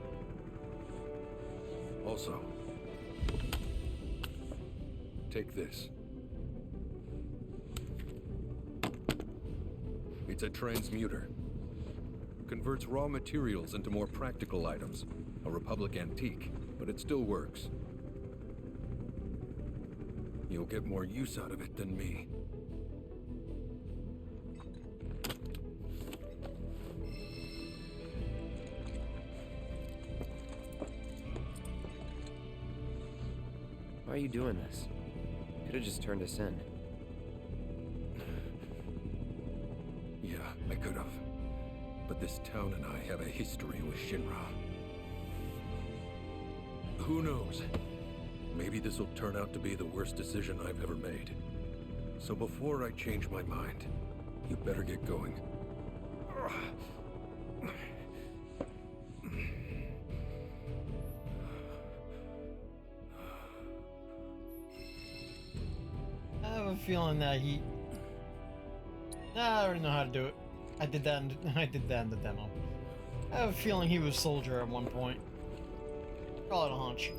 Also, take this. It's a transmuter. Converts raw materials into more practical items. A Republic antique, but it still works. You'll get more use out of it than me. Why are you doing this? Could have just turned us in. Yeah, I could have. But this town and I have a history with Shinra. Who knows? Maybe this will turn out to be the worst decision I've ever made. So before I change my mind, you better get going. I have a feeling that I already know how to do it. I did that in the demo. I have a feeling he was soldier at one point. Call it a hunch.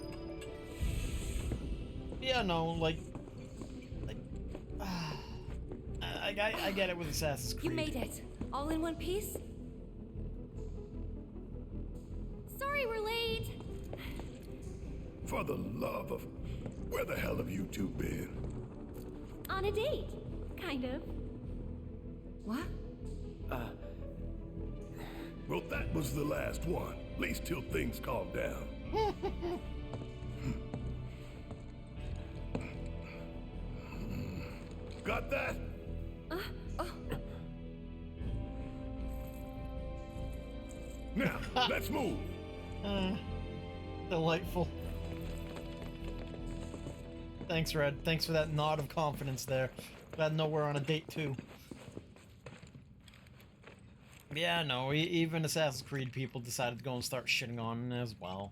Yeah, no, like I get it with Assassin's Creed. You made it. All in one piece? Sorry we're late. For the love of... Where the hell have you two been? On a date. Kind of. What? Well, that was the last one. At least till things calm down. Got that? Now, let's move. Delightful. Thanks, Red. Thanks for that nod of confidence there. Glad to know we're on a date too. Yeah, no, even Assassin's Creed people decided to go and start shitting on it as well.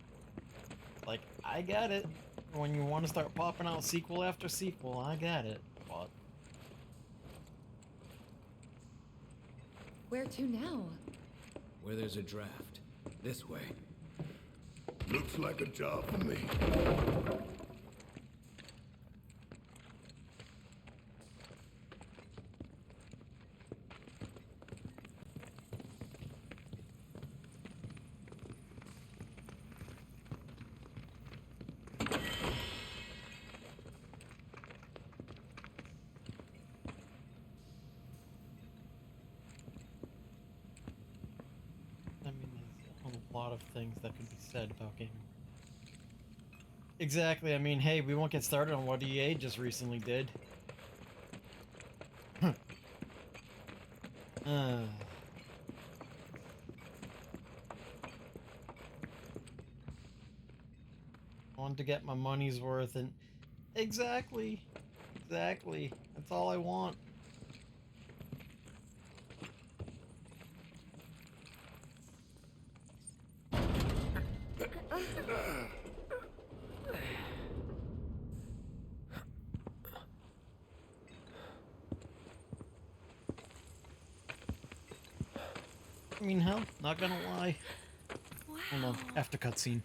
Like, I get it. When you want to start popping out sequel after sequel, I get it. But Where to now? Where there's a draft. This way. Looks like a job for me. A lot of things that could be said about gaming. Exactly. I mean, hey, we won't get started on what EA just recently did. I want to get my money's worth, and exactly. That's all I want. I mean, hell, not gonna lie. Wow. Hold on, after cutscene.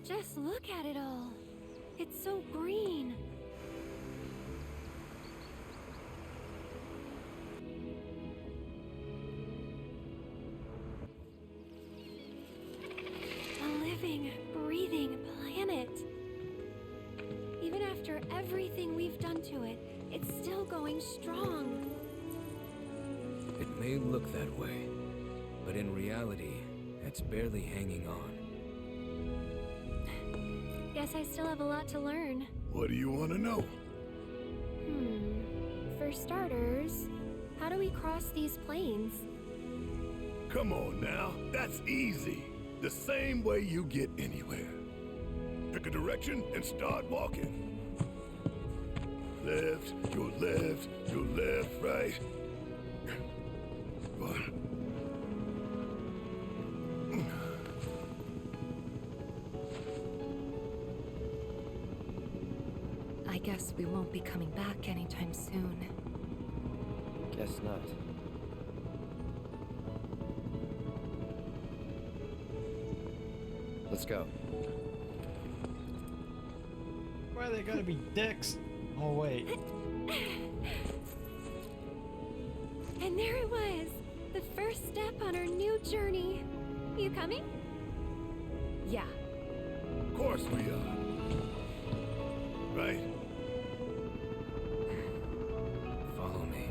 Just look at it all. It's so green. A living, breathing planet. Even after everything we've done to it, it's still going strong. It may look that way, but in reality, it's barely hanging on. Guess I still have a lot to learn. What do you want to know? For starters, how do we cross these plains? Come on now, that's easy. The same way you get anywhere. Pick a direction and start walking. Left, your left, your left, right. I guess we won't be coming back anytime soon. Guess not. Let's go. Why they gotta be dicks? Oh, wait. And there it was, the first step on our new journey. You coming? Yeah. Of course we are. Right? Follow me.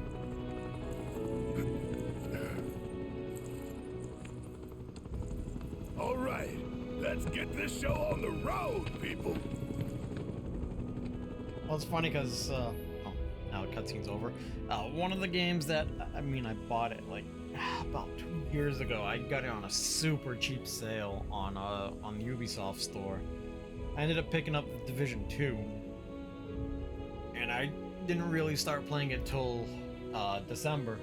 All right, let's get this show on the road, people. Well, it's funny because, oh, now the cutscene's over. One of the games that, I mean, I bought it like about 2 years ago. I got it on a super cheap sale on the Ubisoft store. I ended up picking up Division 2. And I didn't really start playing it till December.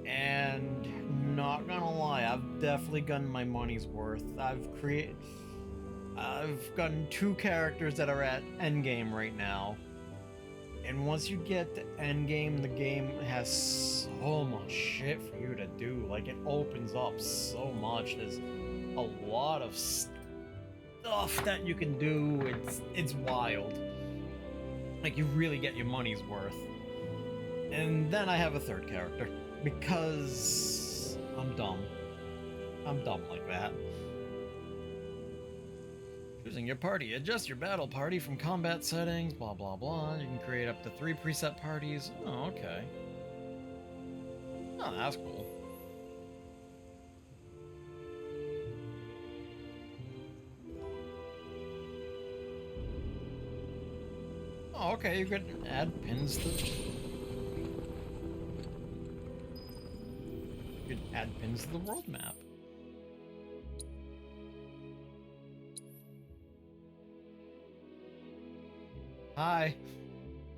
And not gonna lie, I've definitely gotten my money's worth. I've gotten 2 characters that are at endgame right now. And once you get to endgame, the game has so much shit for you to do. Like, it opens up so much. There's a lot of stuff that you can do. It's wild. Like, you really get your money's worth. And then I have a 3rd character. Because I'm dumb. I'm dumb like that. Choosing your party. Adjust your battle party from combat settings, blah blah blah. You can create up to 3 preset parties. Oh, okay. Oh, that's cool. Oh, okay, you can add pins to... You can add pins to the world map. Hi.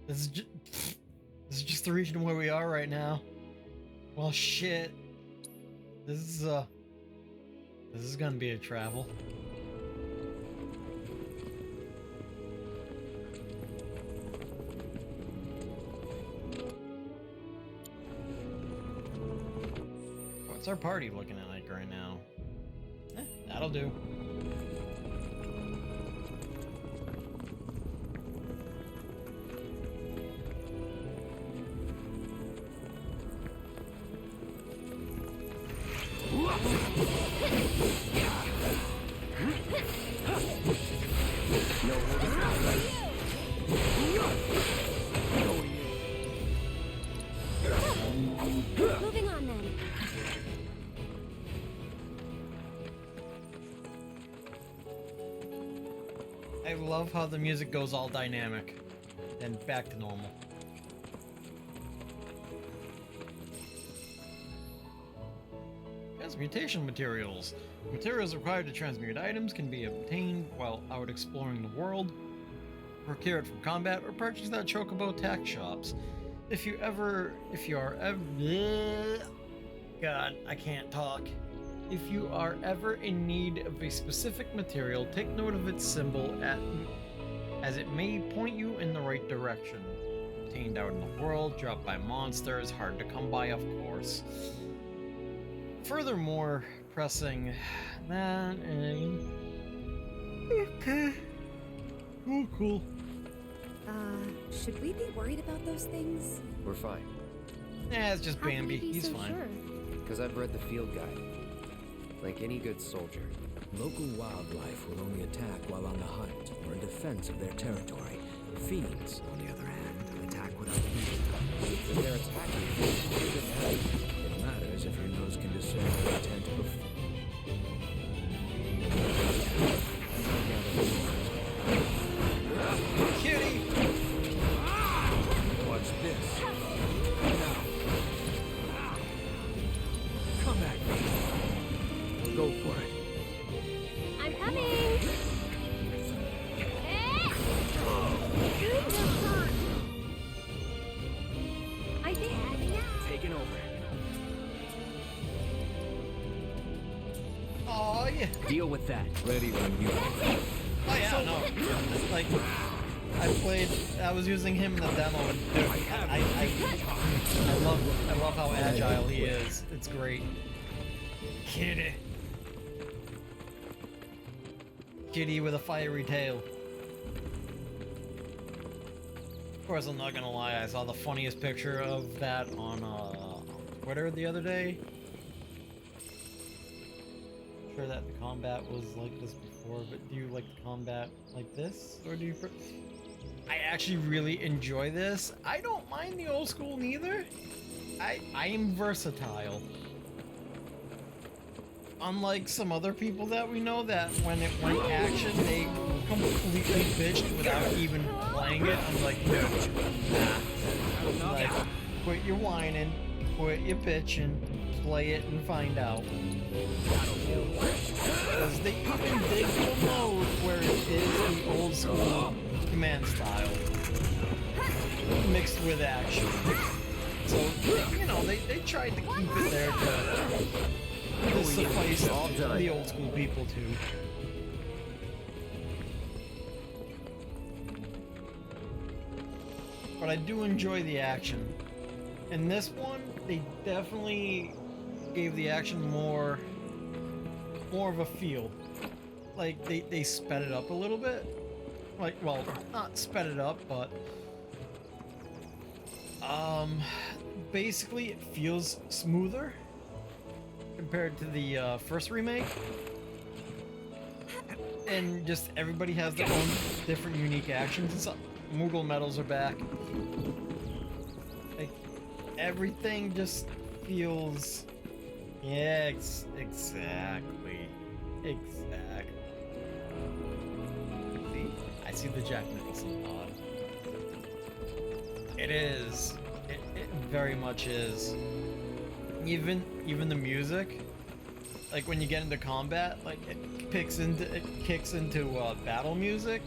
This is just the region where we are right now. Well, shit. This is gonna be a travel. What's our party looking at like right now? That'll do. love how the music goes all dynamic and back to normal. Transmutation materials. Materials required to transmute items can be obtained while out exploring the world, procured from combat, or purchased at Chocobo tack shops. If you are ever, God, I can't talk. If you are ever in need of a specific material, take note of its symbol as it may point you in the right direction. Obtained out in the world, dropped by monsters, hard to come by, of course. Furthermore, pressing that okay. Oh, cool. Should we be worried about those things? We're fine. Yeah, it's just How can Bambi. you be He's so fine. sure? Because I've read the field guide. Like any good soldier. Local wildlife will only attack while on the hunt or in defense of their territory. Fiends, on the other hand, attack without thinking. If they're attacking, it doesn't matter. It matters if your nose can discern their intent before. Kitty! Watch this. Now. Come at me. Go for it. I'm coming! I think Taking over. Oh yeah. Deal with that. Ready when you. Oh yeah, no. It's like I was using him in the demo, and dude, I love how agile he is. It's great. Kitty. Kitty with a fiery tail. Of course, I'm not gonna lie, I saw the funniest picture of that on Twitter the other day. I'm sure that the combat was like this before, but do you like the combat like this? Or do you I actually really enjoy this. I don't mind the old school neither. I am versatile. Unlike some other people that we know that when it went action, they completely bitched without even playing it. I'm like, no, nah. Like, quit your whining, quit your bitching, play it and find out. Because they even dig the mode where it is the old school command style mixed with action. So, you know, they tried to keep it there to suffice the old school people too. But I do enjoy the action. In this one, they definitely gave the action more of a feel. Like they sped it up a little bit. Like, well, not sped it up, but basically it feels smoother compared to the first remake. And just everybody has their own different unique actions and stuff. Moogle medals are back. Like, everything just feels... Yeah, exactly. Exactly. See, I see the Jack Nicholson nod. It is. It very much is. Even the music, like when you get into combat, like it kicks into battle music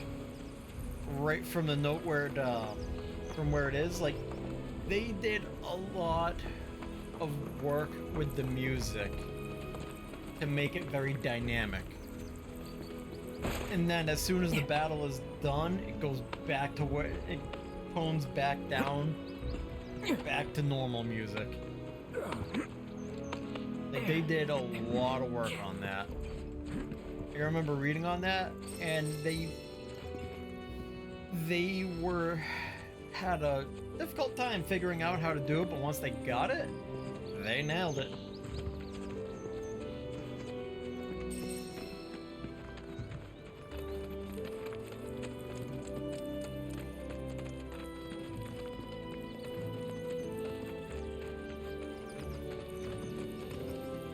right from the note where it from where it is. Like they did a lot of work with the music to make it very dynamic. And then as soon as the battle is done, it goes back to where it tones back down, back to normal music. Like they did a lot of work on that. I remember reading on that, and they had a difficult time figuring out how to do it, but once they got it, they nailed it.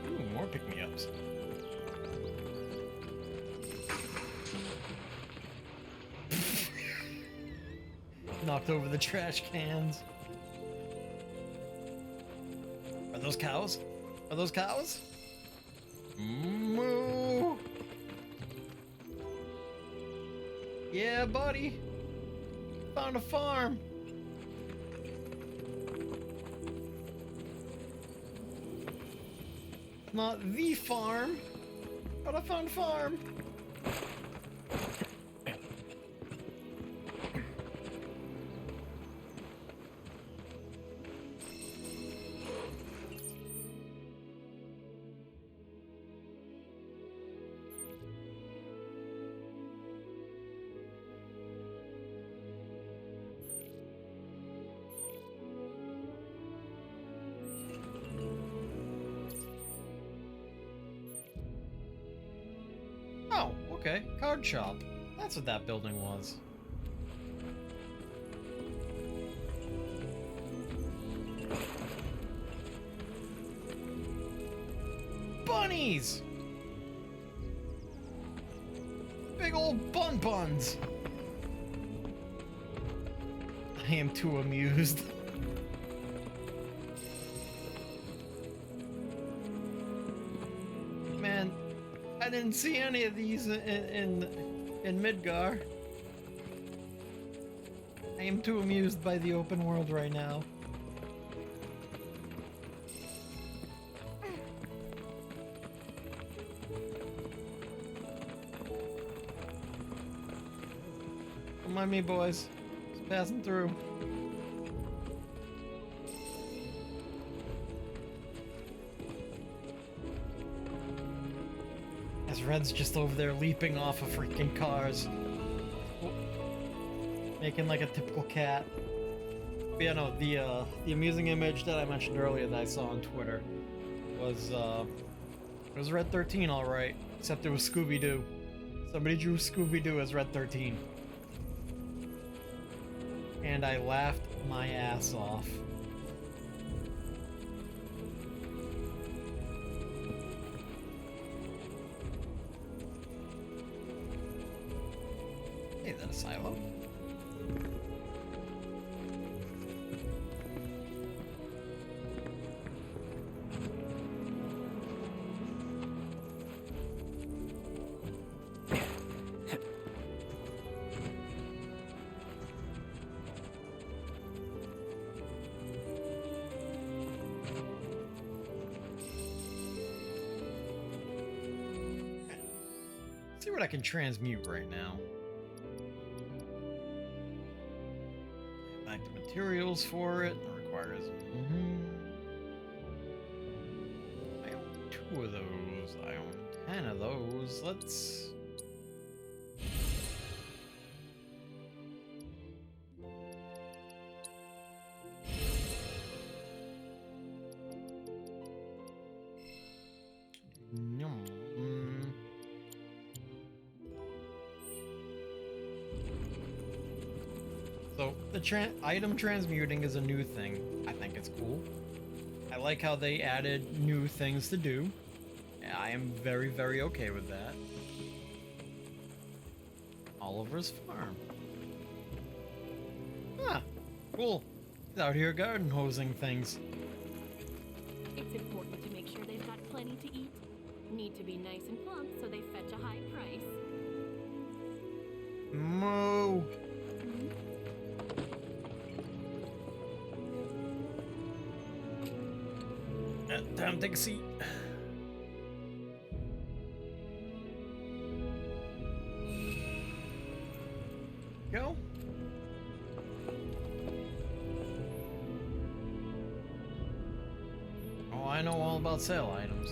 Ooh, more pick-me-ups. Knocked over the trash cans. Are those cows? Are those cows? Moo! Yeah, buddy. Found a farm. Not the farm, but I found a farm. Oh, okay. Card shop. That's what that building was. Bunnies! Big old buns. I am too amused. Man, I didn't see any of these in Midgar. I am too amused by the open world right now. Don't mind me, boys. Just passing through. Red's just over there leaping off of freaking cars. Making like a typical cat. But yeah, no, the amusing image that I mentioned earlier that I saw on Twitter was, it was Red 13, alright. Except it was Scooby-Doo. Somebody drew Scooby-Doo as Red 13. And I laughed my ass off. Hey, is that a silo? See what I can transmute right now. Back to materials for it. It requires. I own 2 of those. I own 10 of those. Let's. So, the item transmuting is a new thing. I think it's cool. I like how they added new things to do. I am very, very okay with that. Oliver's farm. Ah, cool. He's out here garden hosing things. It's important to make sure they've got plenty to eat. Need to be nice and plump so they fetch a high price. Moo. Time to take a seat. Go. Oh, I know all about sale items.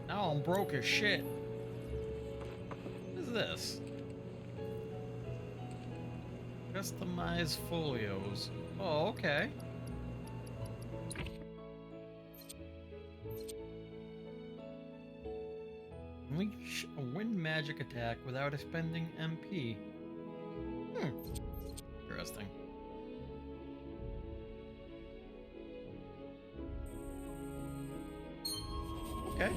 Now I'm broke as shit. What is this? Customize folios. Oh, okay. Unleash a wind magic attack without expending MP. Interesting. Okay.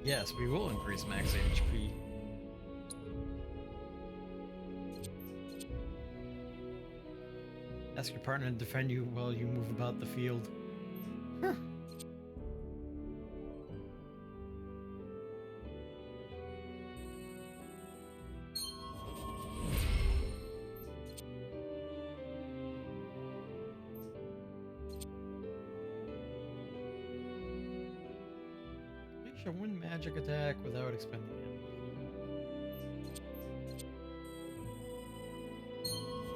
Yes, we will increase max HP. Ask your partner to defend you while you move about the field. Huh. One magic attack without expending it.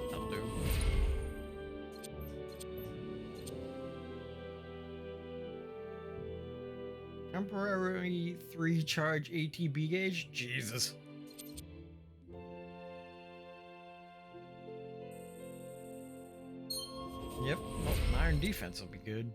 That'll do. Temporary 3 charge ATB gauge? Jesus. Yep. Oh, an iron defense will be good.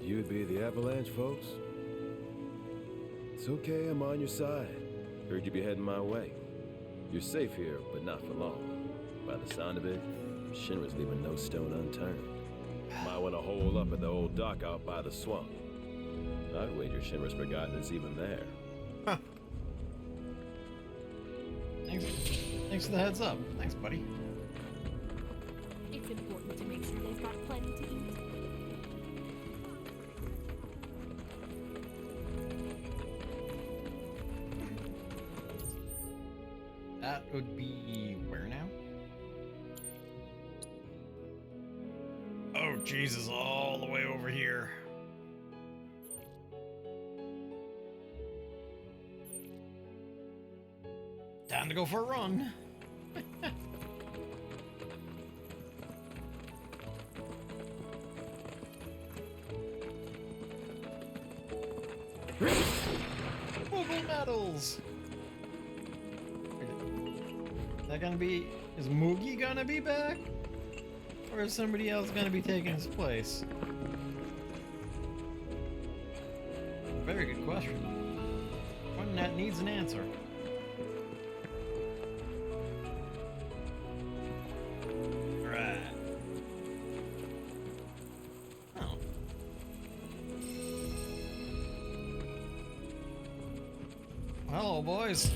You'd be the Avalanche, folks? It's okay, I'm on your side. Heard you'd be heading my way. You're safe here, but not for long. By the sound of it, Shinra's leaving no stone unturned. Might want to hole up at the old dock out by the swamp. I'd wager Shinra's forgotten it's even there. Huh. Thanks for the heads up. Thanks, buddy. It's important to make sure they've got plenty to eat. That would be where now? Oh, Jesus, all the way over here. Time to go for a run. Moogle medals. Is that gonna be? Is Moogie gonna be back, or is somebody else gonna be taking his place? Very good question. One that needs an answer. Right. Oh. Hello, boys.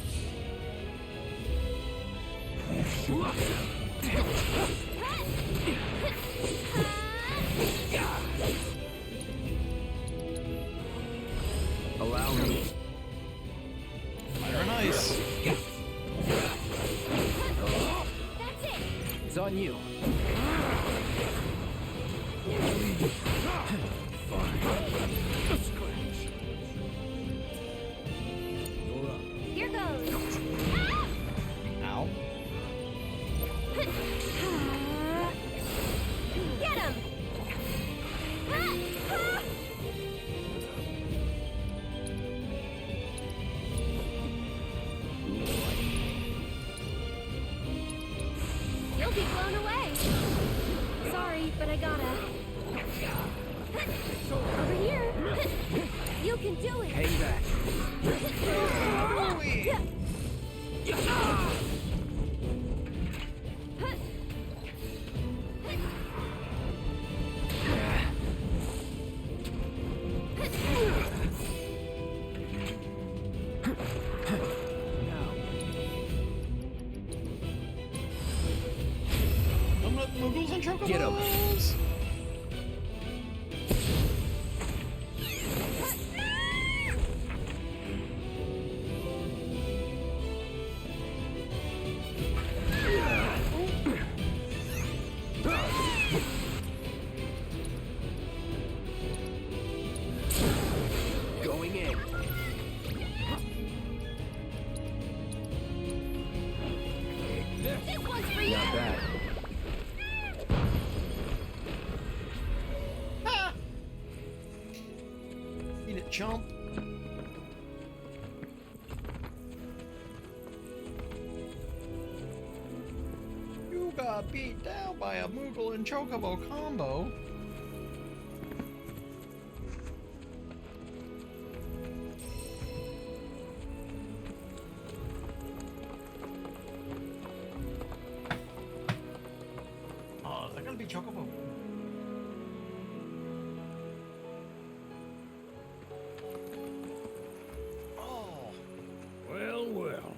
Allow me. Fire and ice. It's on you. Here goes. Ow. Get him. You'll be blown away. Sorry, but I gotta. Over here. You can do it. Hang back. Moogles and Chocobos! Get 'em. Going in. This one's for you! Not bad. Eat it, chump. You got beat down by a Moogle and Chocobo combo. Oh, is that gonna be Chocobo? Oh. Well, well.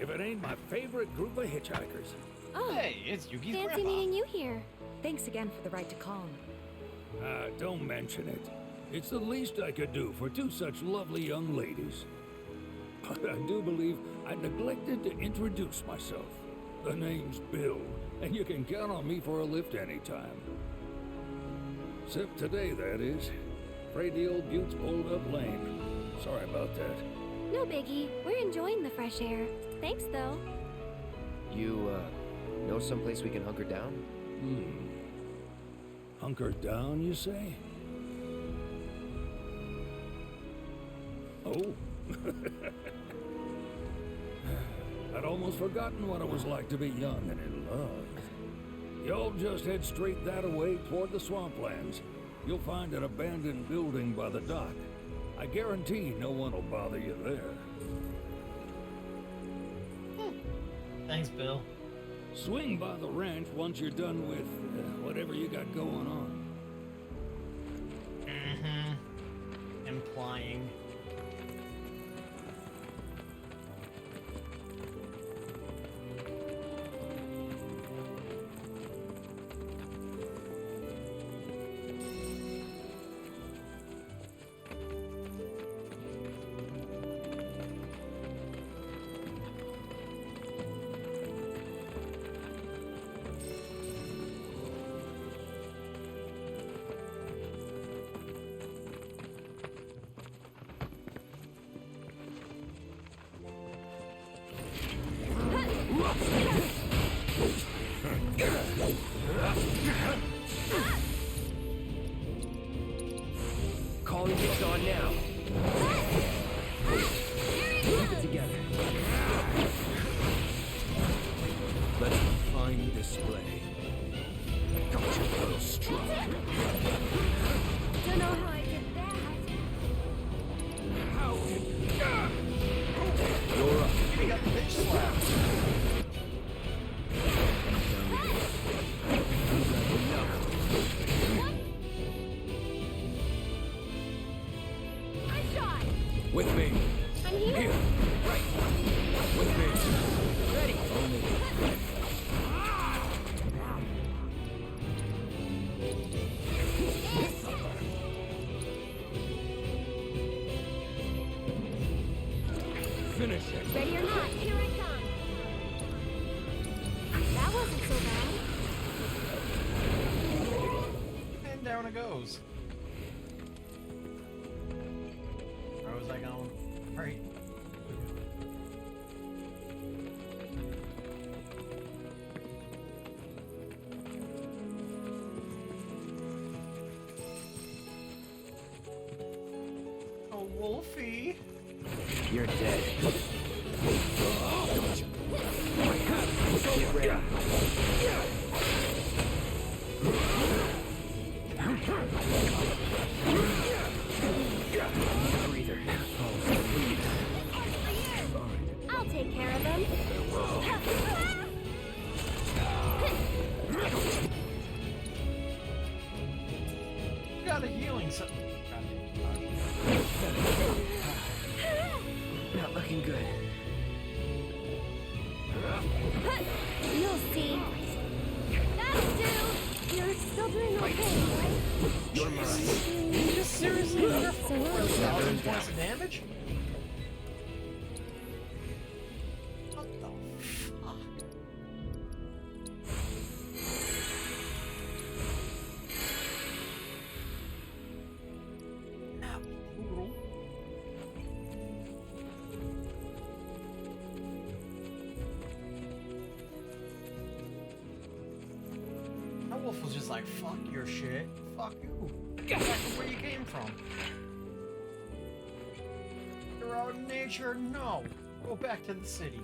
If it ain't my favorite group of hitchhikers. Oh, Hey, it's Yuki's Fancy grandpa. meeting you here. thanks again for the ride to Calm. Don't mention it. It's the least I could do for two such lovely young ladies. But I do believe I neglected to introduce myself. The name's Bill, and you can count on me for a lift anytime. Except today, that is. Afraid the old bute's pulled up lame. Sorry about that. No biggie. We're enjoying the fresh air. Thanks, though. You, know someplace we can hunker down? Hunker down, you say? Oh. I'd almost forgotten what it was like to be young and in love. Y'all just head straight that away toward the swamplands. You'll find an abandoned building by the dock. I guarantee no one will bother you there. Thanks, Bill. Swing by the ranch once you're done with whatever you got going on. Implying. Calling gets on now. Keep it together. Let's refine the display. Got you a little strong. Don't know how I did that. You're up. You got the bitch slapped. With me. I'm here. Here. Right. With me. Ready. Finish it. Ready or not, here I come. That wasn't so bad. And down it goes. Where was I going? Right. Oh, Wolfie. You're dead. Get ready. Breather. I'll take care of them. Got a healing so. Not looking good. You'll see. points of damage? What the fuck? That was brutal. That wolf was just like, fuck your shit. Fuck you. Get back to where you came from. You're out in nature? No. Go back to the city.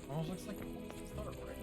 Almost looks like a place to start, right?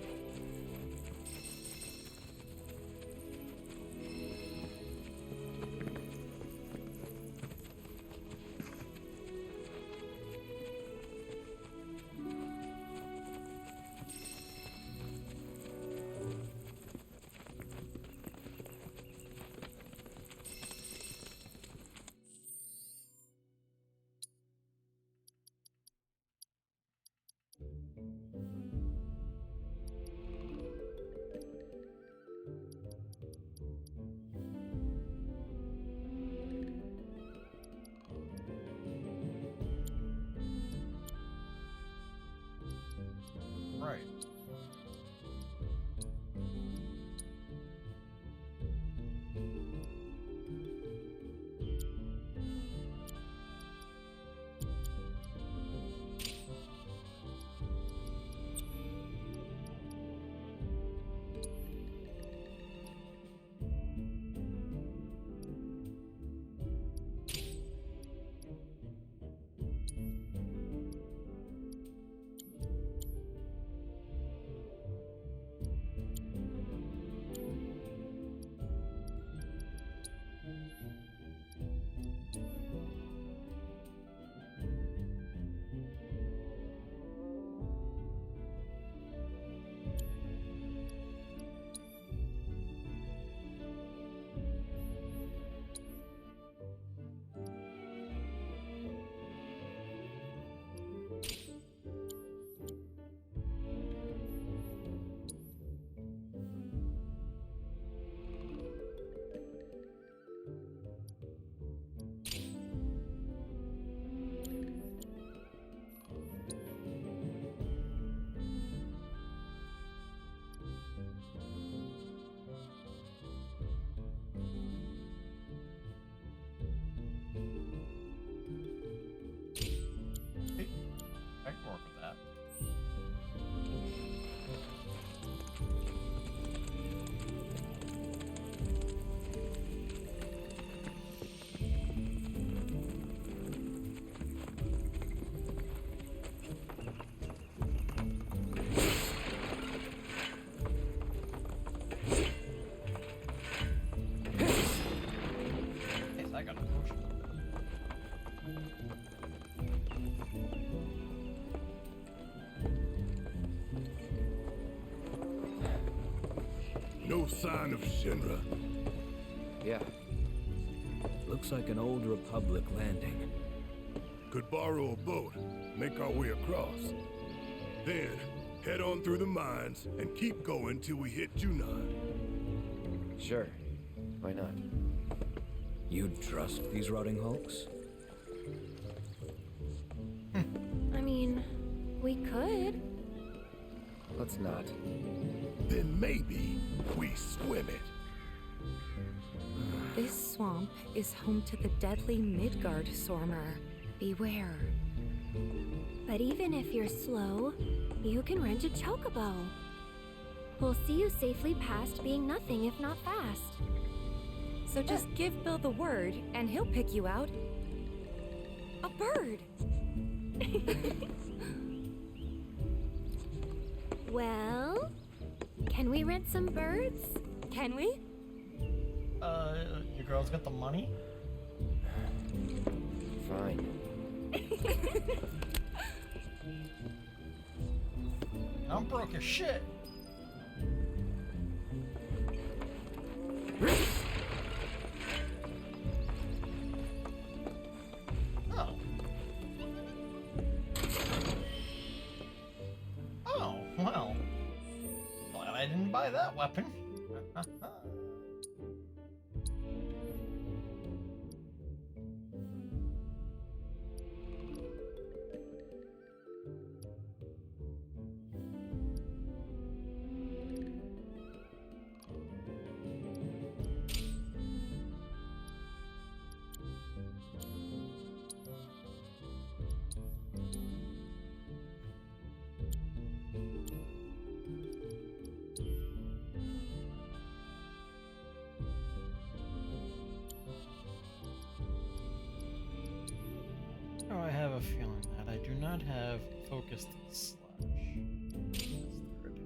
Right. I can work with that. Yes, I got a potion. No sign of Shinra. Yeah. Looks like an old Republic landing. Could borrow a boat, make our way across. Then, head on through the mines and keep going till we hit Junon. Sure. Why not? You'd trust these rotting hulks? I mean, we could. Let's not. Then maybe we swim it. This swamp is home to the deadly Midgard Sormer. Beware. But even if you're slow, you can rent a chocobo. We'll see you safely past being nothing if not fast. So just give Bill the word, and he'll pick you out. A bird! Well, can we rent some birds? Can we? Your girl's got the money? Fine. I'm broke as shit. Oh. Oh, well. Glad I didn't buy that weapon. Oh, I have a feeling that I do not have focused slash. That's third.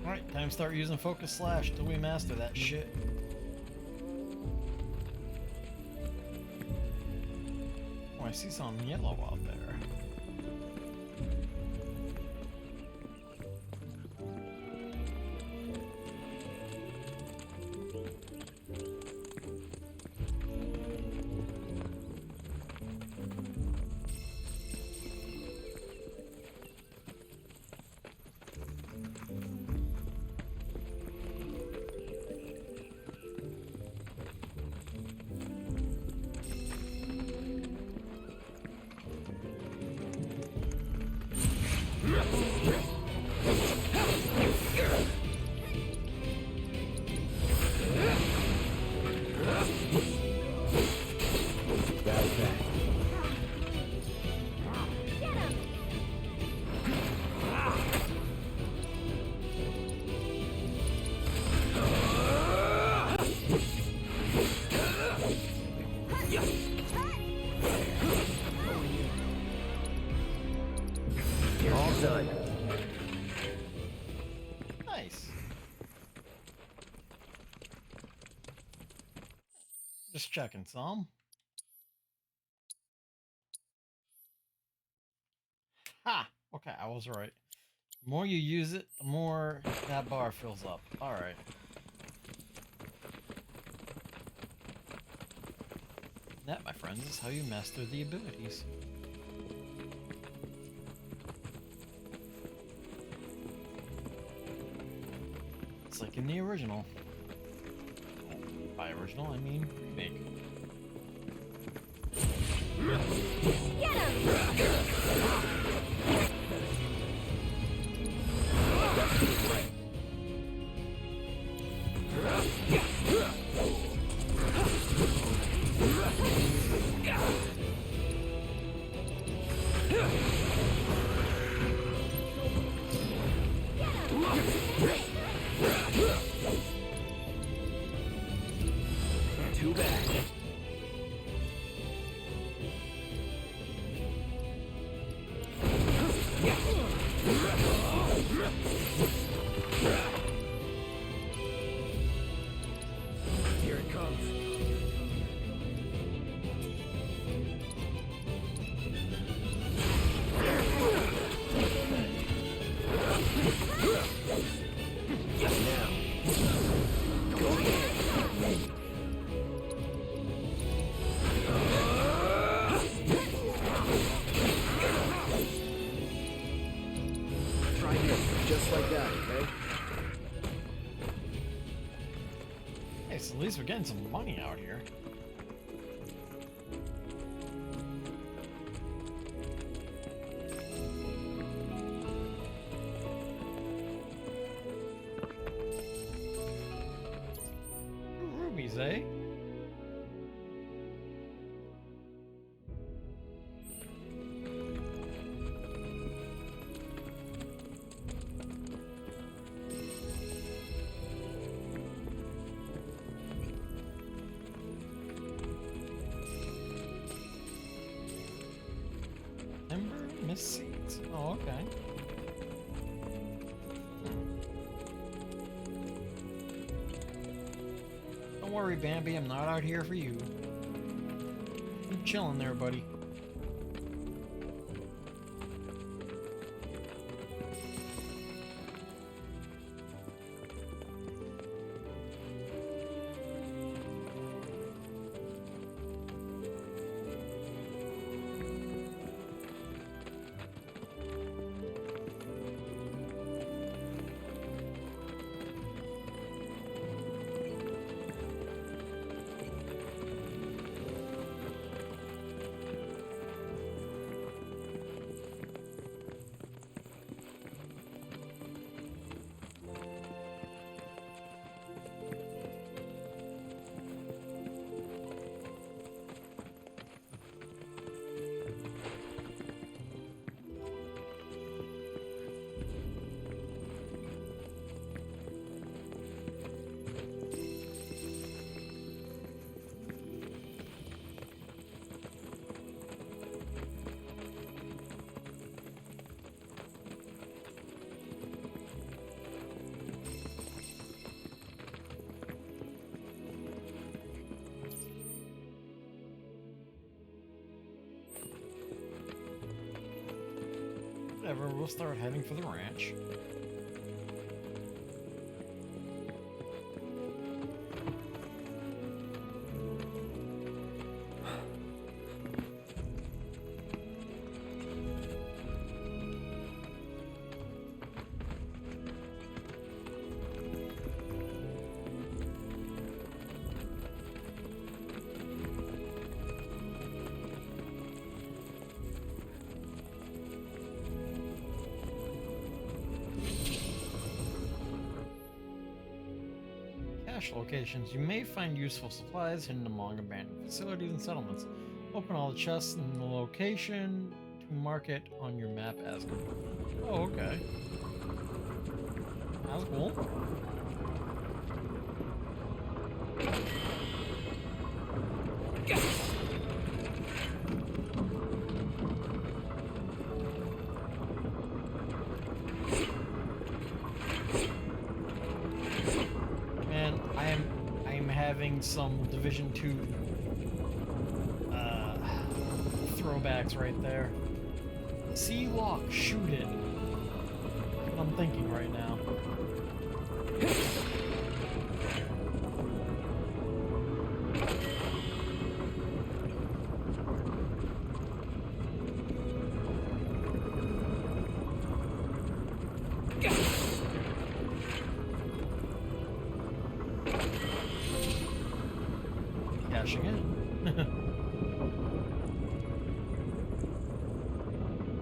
Alright, time to start using focus slash till we master that shit. I see some yellow out there. Done. Nice. Just checking some. Ha! Okay, I was right. The more you use it, the more that bar fills up. Alright. That, my friends, is how you master the abilities. It's like in the original. By original, I mean remake. Get him! Too bad. Here it comes. Just like that, okay? Hey, so at least we're getting some money out here. Trees, eh? Timber, miss seeds. Oh, okay. Don't worry, Bambi, I'm not out here for you. Keep chilling there, buddy. Whatever, we'll start heading for the ranch. Cache locations. You may find useful supplies hidden among abandoned facilities and settlements. Open all the chests in the location to mark it on your map as complete. Oh, okay. That's cool. Having some Division 2 throwbacks right there. Sea lock, shoot it. That's what I'm thinking right now. Cashing in.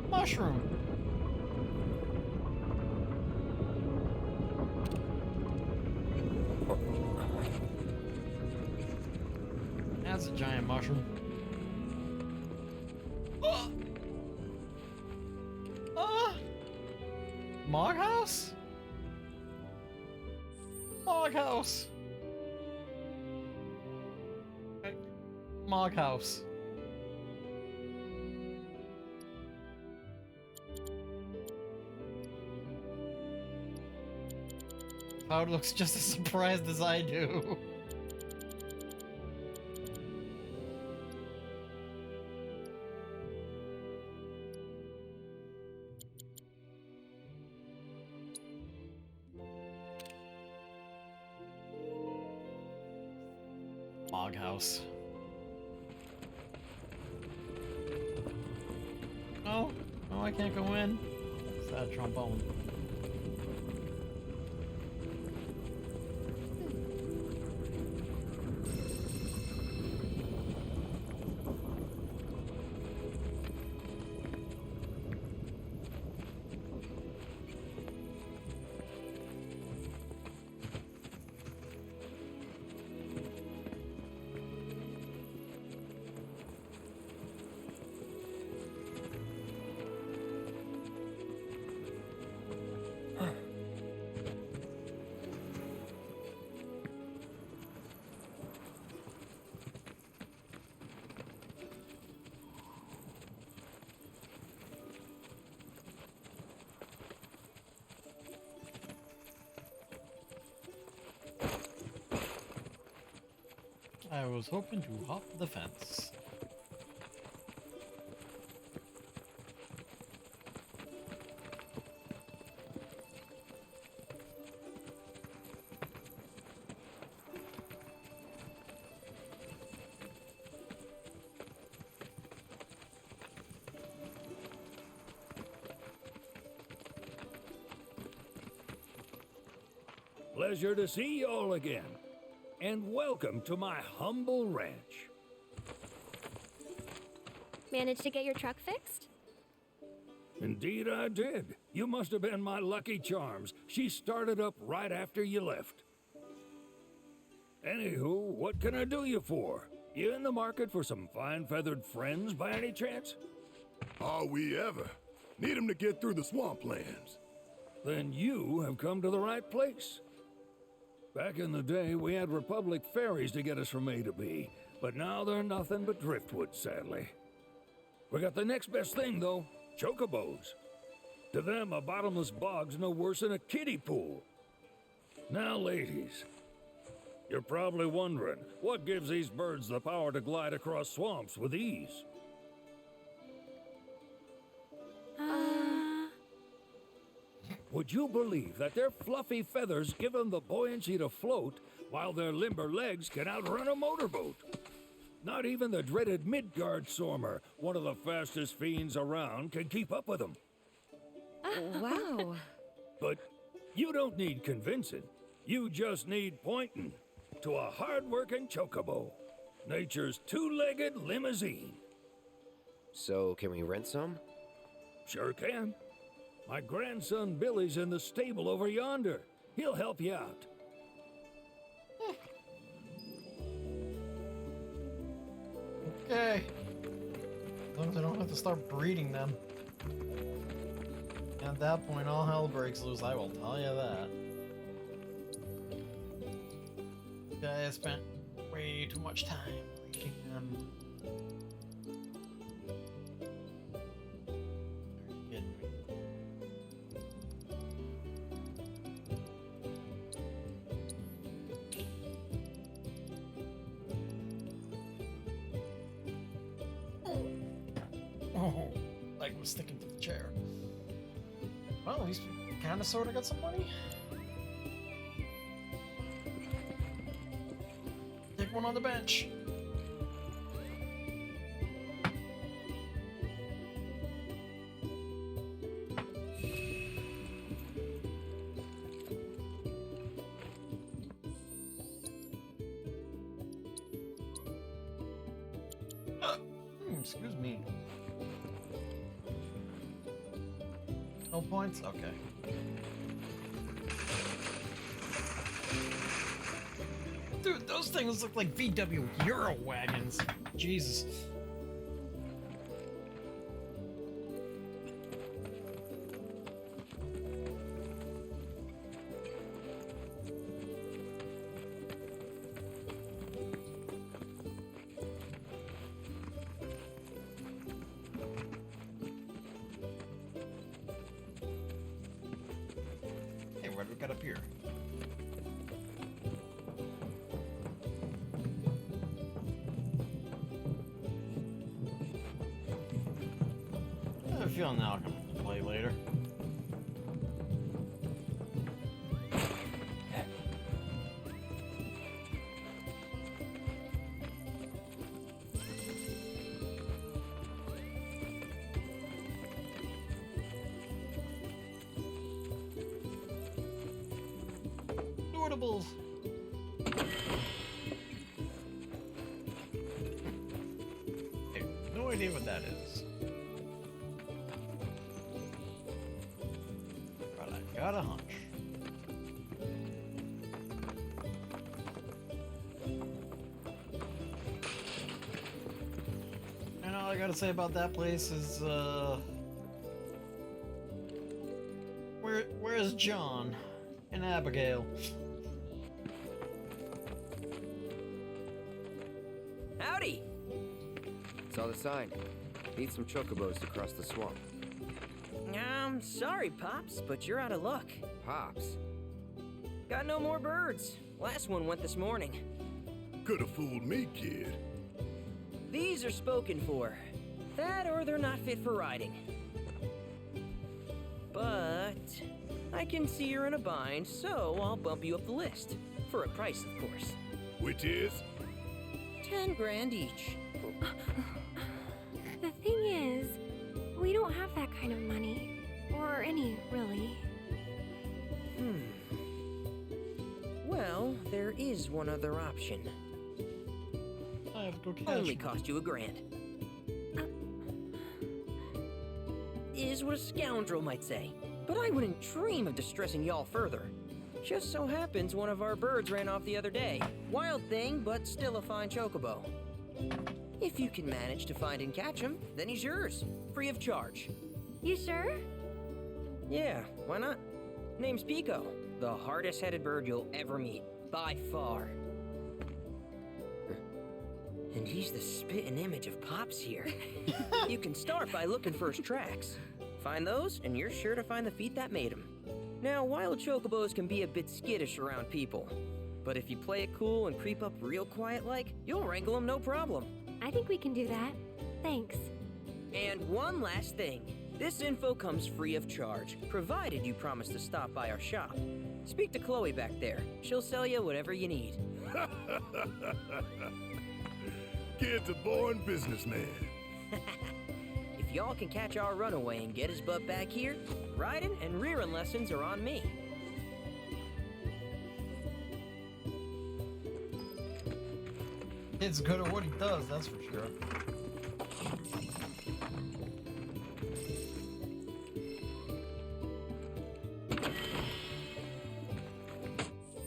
Mushroom. That's a giant mushroom. Mog house? Mog house. Mog house. Cloud looks just as surprised as I do. Mog house. Oh, no, I can't go in. It's that trombone. I was hoping to hop the fence. Pleasure to see y'all again. And welcome to my humble ranch. Managed to get your truck fixed? Indeed I did. You must have been my lucky charms. She started up right after you left. Anywho, what can I do you for? You in the market for some fine-feathered friends by any chance? Are we ever? Need 'em to get through the swamplands. Then you have come to the right place. Back in the day, we had Republic ferries to get us from A to B, but now they're nothing but driftwood, sadly. We got the next best thing, though, chocobos. To them, a bottomless bog's no worse than a kiddie pool. Now, ladies, you're probably wondering, what gives these birds the power to glide across swamps with ease? Would you believe that their fluffy feathers give them the buoyancy to float, while their limber legs can outrun a motorboat? Not even the dreaded Midgard Sormer, one of the fastest fiends around, can keep up with them. Wow. But you don't need convincing. You just need pointing to a hard-working chocobo. Nature's two-legged limousine. So, can we rent some? Sure can. My grandson Billy's in the stable over yonder. He'll help you out. Okay. As long as I don't have to start breeding them. And at that point, all hell breaks loose, I will tell you that. Okay, I spent way too much time breeding them. Oh, leg was sticking to the chair. Well, at least we kind of sort of got some money. Take one on the bench. Excuse me. No points? Okay. Dude, those things look like VW Euro wagons. Jesus. What do we got up here? I have a feeling now I can play later. Notables. I have no idea what that is. But I got a hunch. And all I gotta say about that place is, where's John and Abigail? Howdy! Saw the sign. Need some chocobos to cross the swamp. Sorry, Pops, but you're out of luck. Pops? Got no more birds. Last one went this morning. Could have fooled me, kid. These are spoken for. That or they're not fit for riding. But I can see you're in a bind, so I'll bump you up the list. For a price, of course. Which is? 10 grand each. The thing is, we don't have that kind of money. Or any, really. Well, there is one other option. I have to go cash. Only cost you $1,000. Is what a scoundrel might say. But I wouldn't dream of distressing y'all further. Just so happens one of our birds ran off the other day. Wild thing, but still a fine chocobo. If you can manage to find and catch him, then he's yours. Free of charge. You sure? Yeah, why not? Name's Pico. The hardest-headed bird you'll ever meet. By far. And he's the spitting image of Pops here. You can start by looking for his tracks. Find those, and you're sure to find the feet that made him. Now, wild chocobos can be a bit skittish around people. But if you play it cool and creep up real quiet-like, you'll wrangle them no problem. I think we can do that. Thanks. And one last thing. This info comes free of charge, provided you promise to stop by our shop. Speak to Chloe back there. She'll sell you whatever you need. Kid's a born businessman. If y'all can catch our runaway and get his butt back here, riding and rearing lessons are on me. Kid's good at what he does, that's for sure.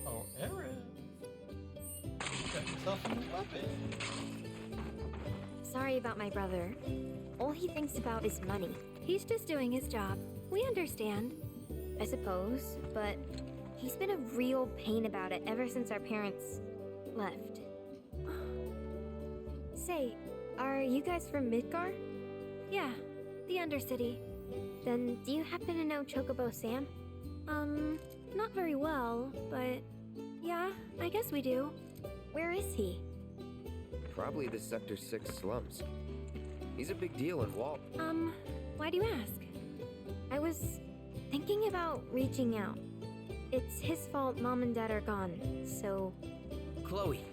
Oh, Aaron. Got yourself a new weapon. Sorry about my brother. All he thinks about is money. He's just doing his job. We understand, I suppose, but he's been a real pain about it ever since our parents left. Say, are you guys from Midgar? Yeah, the Undercity. Then do you happen to know Chocobo Sam? Not very well, but yeah, I guess we do. Where is he? Probably the Sector 6 slums. He's a big deal in Walt. Why do you ask? I was thinking about reaching out. It's his fault Mom and Dad are gone, so... Chloe,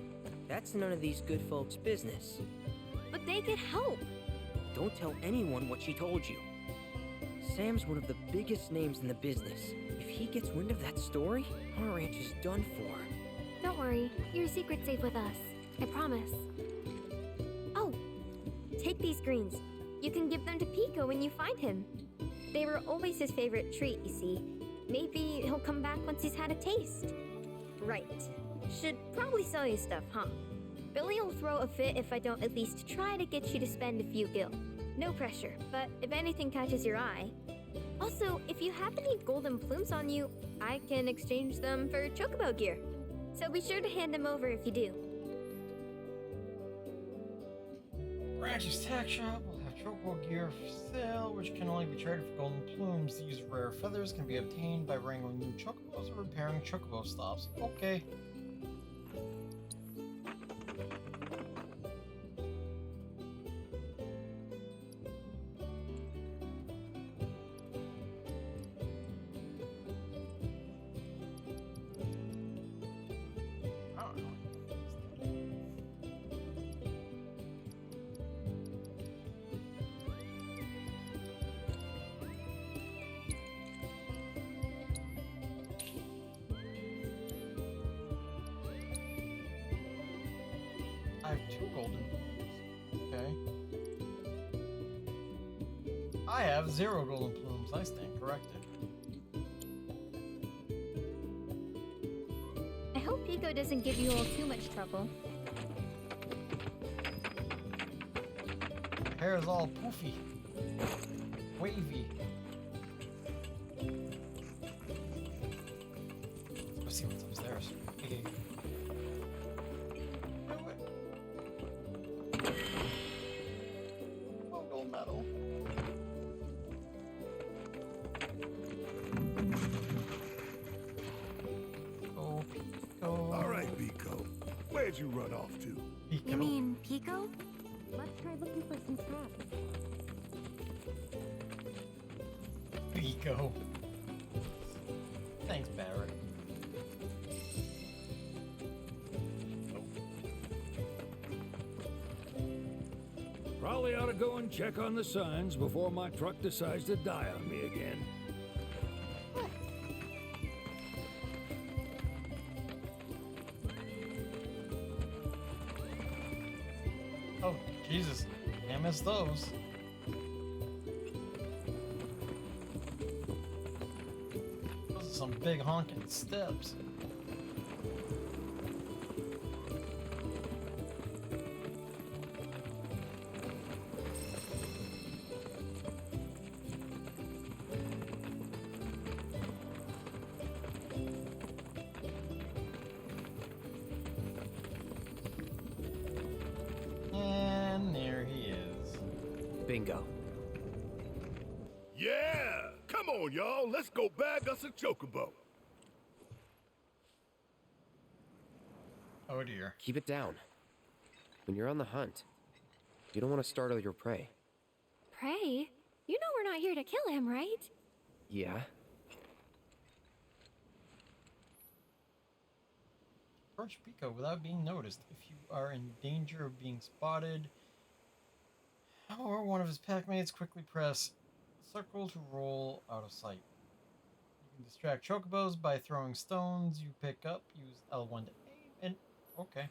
that's none of these good folks' business. But they could help. Don't tell anyone what she told you. Sam's one of the biggest names in the business. If he gets wind of that story, our ranch is done for. Don't worry, your secret's safe with us. I promise. Oh, take these greens. You can give them to Pico when you find him. They were always his favorite treat, you see. Maybe he'll come back once he's had a taste. Right. Should probably sell you stuff, huh? Billy will throw a fit if I don't at least try to get you to spend a few gil. No pressure, but if anything catches your eye. Also, if you have any golden plumes on you, I can exchange them for chocobo gear. So be sure to hand them over if you do. Ranch's Tack Shop will have chocobo gear for sale, which can only be traded for golden plumes. These rare feathers can be obtained by wrangling new chocobos or repairing chocobo stops. Okay. I have 2 golden plumes. Okay. I have 0 golden plumes. I stand corrected. I hope Pico doesn't give you all too much trouble. Hair is all poofy. Wavy. Let's see what's upstairs. Gold medal. All right, Pico. Where'd you run off to? You mean Pico? Let's try looking for some scraps. Pico. Thanks, Barrett. Probably ought to go and check on the signs before my truck decides to die on me again. Oh, Jesus. Can't miss those. Those are some big honking steps. And there he is. Bingo. Yeah! Come on, y'all. Let's go bag us a chocobo. Oh dear. Keep it down. When you're on the hunt, you don't want to startle your prey. Prey? You know we're not here to kill him, right? Yeah? Approach Pico without being noticed. If you are in danger of being spotted, or one of his packmates, quickly press circle to roll out of sight. You can distract chocobos by throwing stones you pick up. Use L1 to aim and... okay.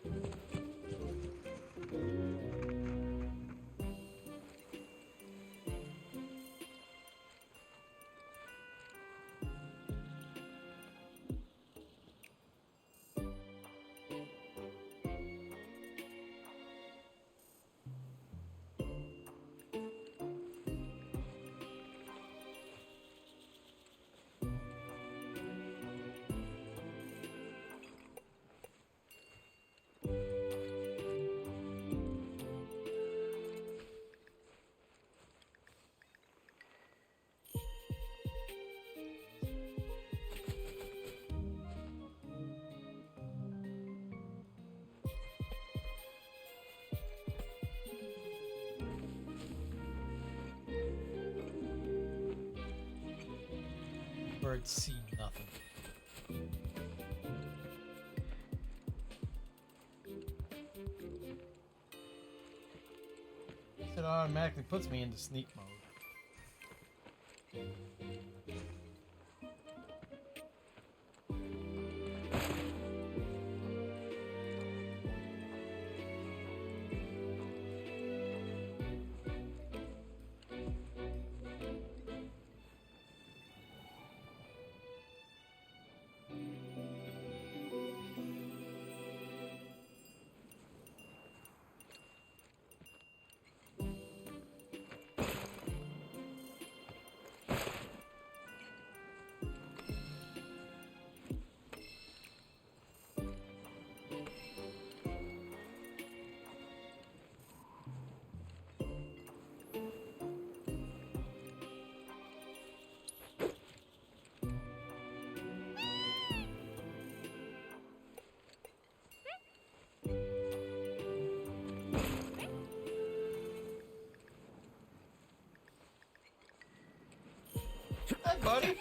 Birds see nothing. It automatically puts me into sneak mode. Hey, buddy!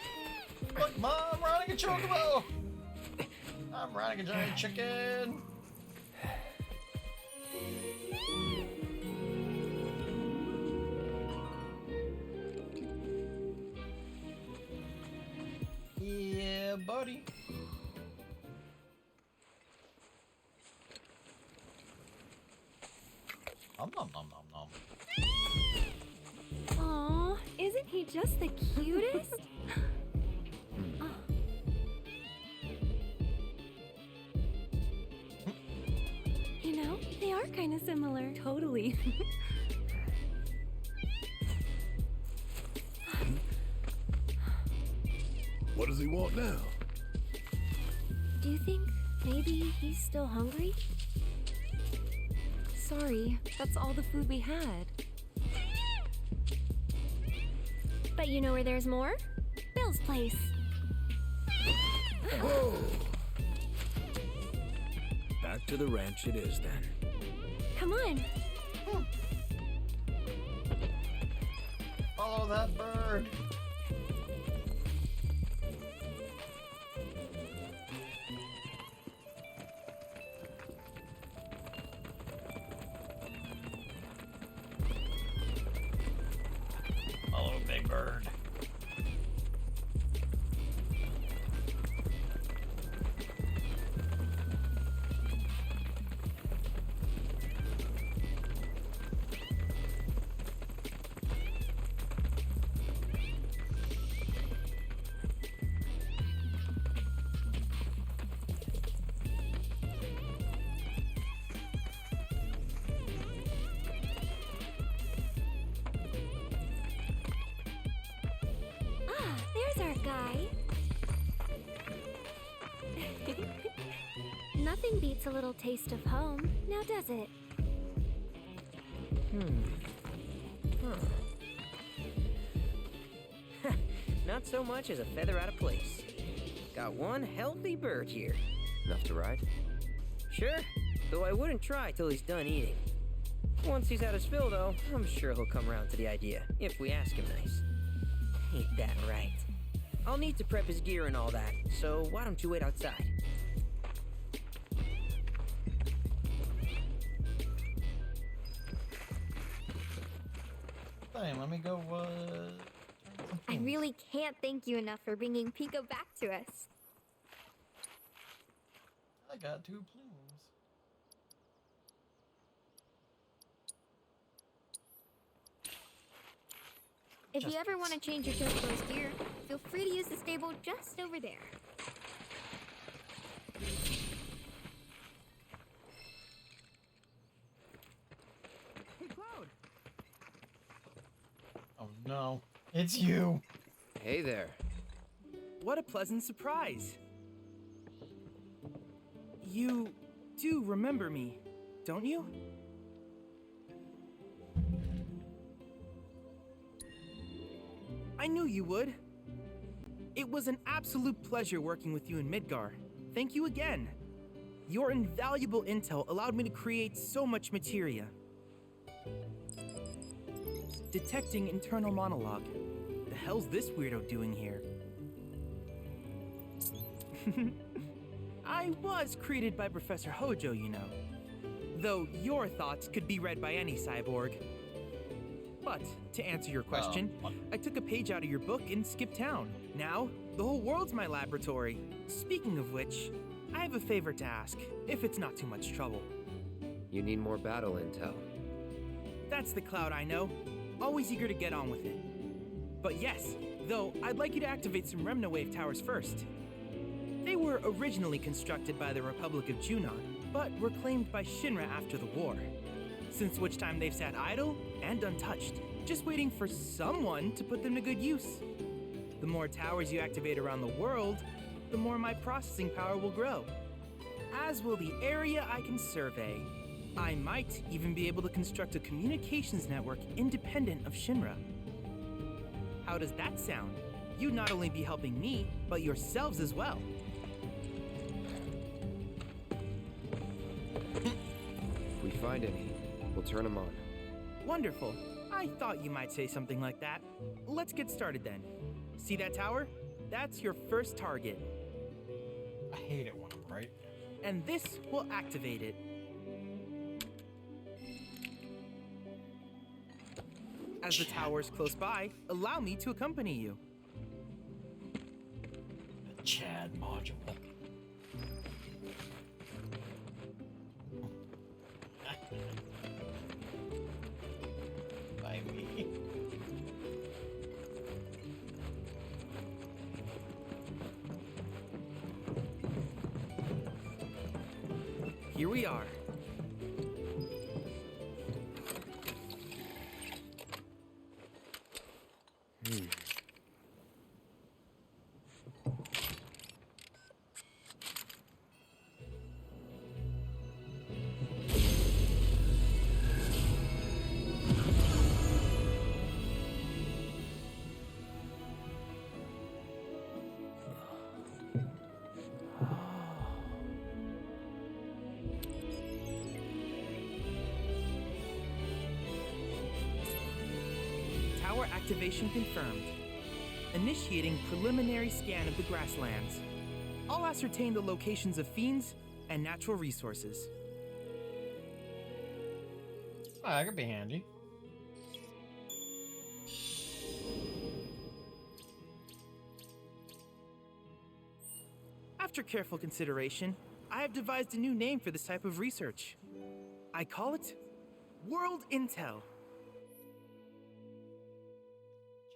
Look, Mom, I'm riding a chocobo! I'm riding a giant chicken! Yeah, buddy. Nom nom nom nom nom. Aw, isn't he just the cutest? Oh. You know, they are kind of similar. Totally. What does he want now? Do you think maybe he's still hungry? Sorry, that's all the food we had. But you know where there's more? Bill's place. Whoa! Back to the ranch it is then. Come on. Follow that bird. Follow Big Bird. Ah, there's our guy. Nothing beats a little taste of home, now does it? Not so much as a feather out of place. Got one healthy bird here. Enough to ride? Sure, though I wouldn't try till he's done eating. Once he's had his fill, though, I'm sure he'll come around to the idea, if we ask him nice. Ain't that right? I'll need to prep his gear and all that, so why don't you wait outside? Fine, let me go, I really can't thank you enough for bringing Pico back to us. I got 2 plumes. If you ever want to change your Chocobo's gear, feel free to use the stable just over there. Hey, Cloud. Oh no, it's you. Hey there. What a pleasant surprise. You do remember me, don't you? I knew you would. It was an absolute pleasure working with you in Midgar. Thank you again. Your invaluable intel allowed me to create so much materia. Detecting internal monologue. The hell's this weirdo doing here? I was created by Professor Hojo, you know. Though your thoughts could be read by any cyborg. But, to answer your question, I took a page out of your book and skipped town. Now, the whole world's my laboratory. Speaking of which, I have a favor to ask, if it's not too much trouble. You need more battle intel. That's the Cloud I know. Always eager to get on with it. But yes, though, I'd like you to activate some Remnawave towers first. They were originally constructed by the Republic of Junon, but were claimed by Shinra after the war. Since which time they've sat idle and untouched, just waiting for someone to put them to good use. The more towers you activate around the world, the more my processing power will grow. As will the area I can survey. I might even be able to construct a communications network independent of Shinra. How does that sound? You'd not only be helping me, but yourselves as well. If we find any, we'll turn them on. Wonderful. I thought you might say something like that. Let's get started then. See that tower? That's your first target. I hate it when I'm right. And this will activate it. As the tower's close by, allow me to accompany you. The Chad module. By me. Here we are. Tower activation confirmed. Initiating preliminary scan of the grasslands. I'll ascertain the locations of fiends and natural resources. Oh, that could be handy. After careful consideration, I have devised a new name for this type of research. I call it World Intel.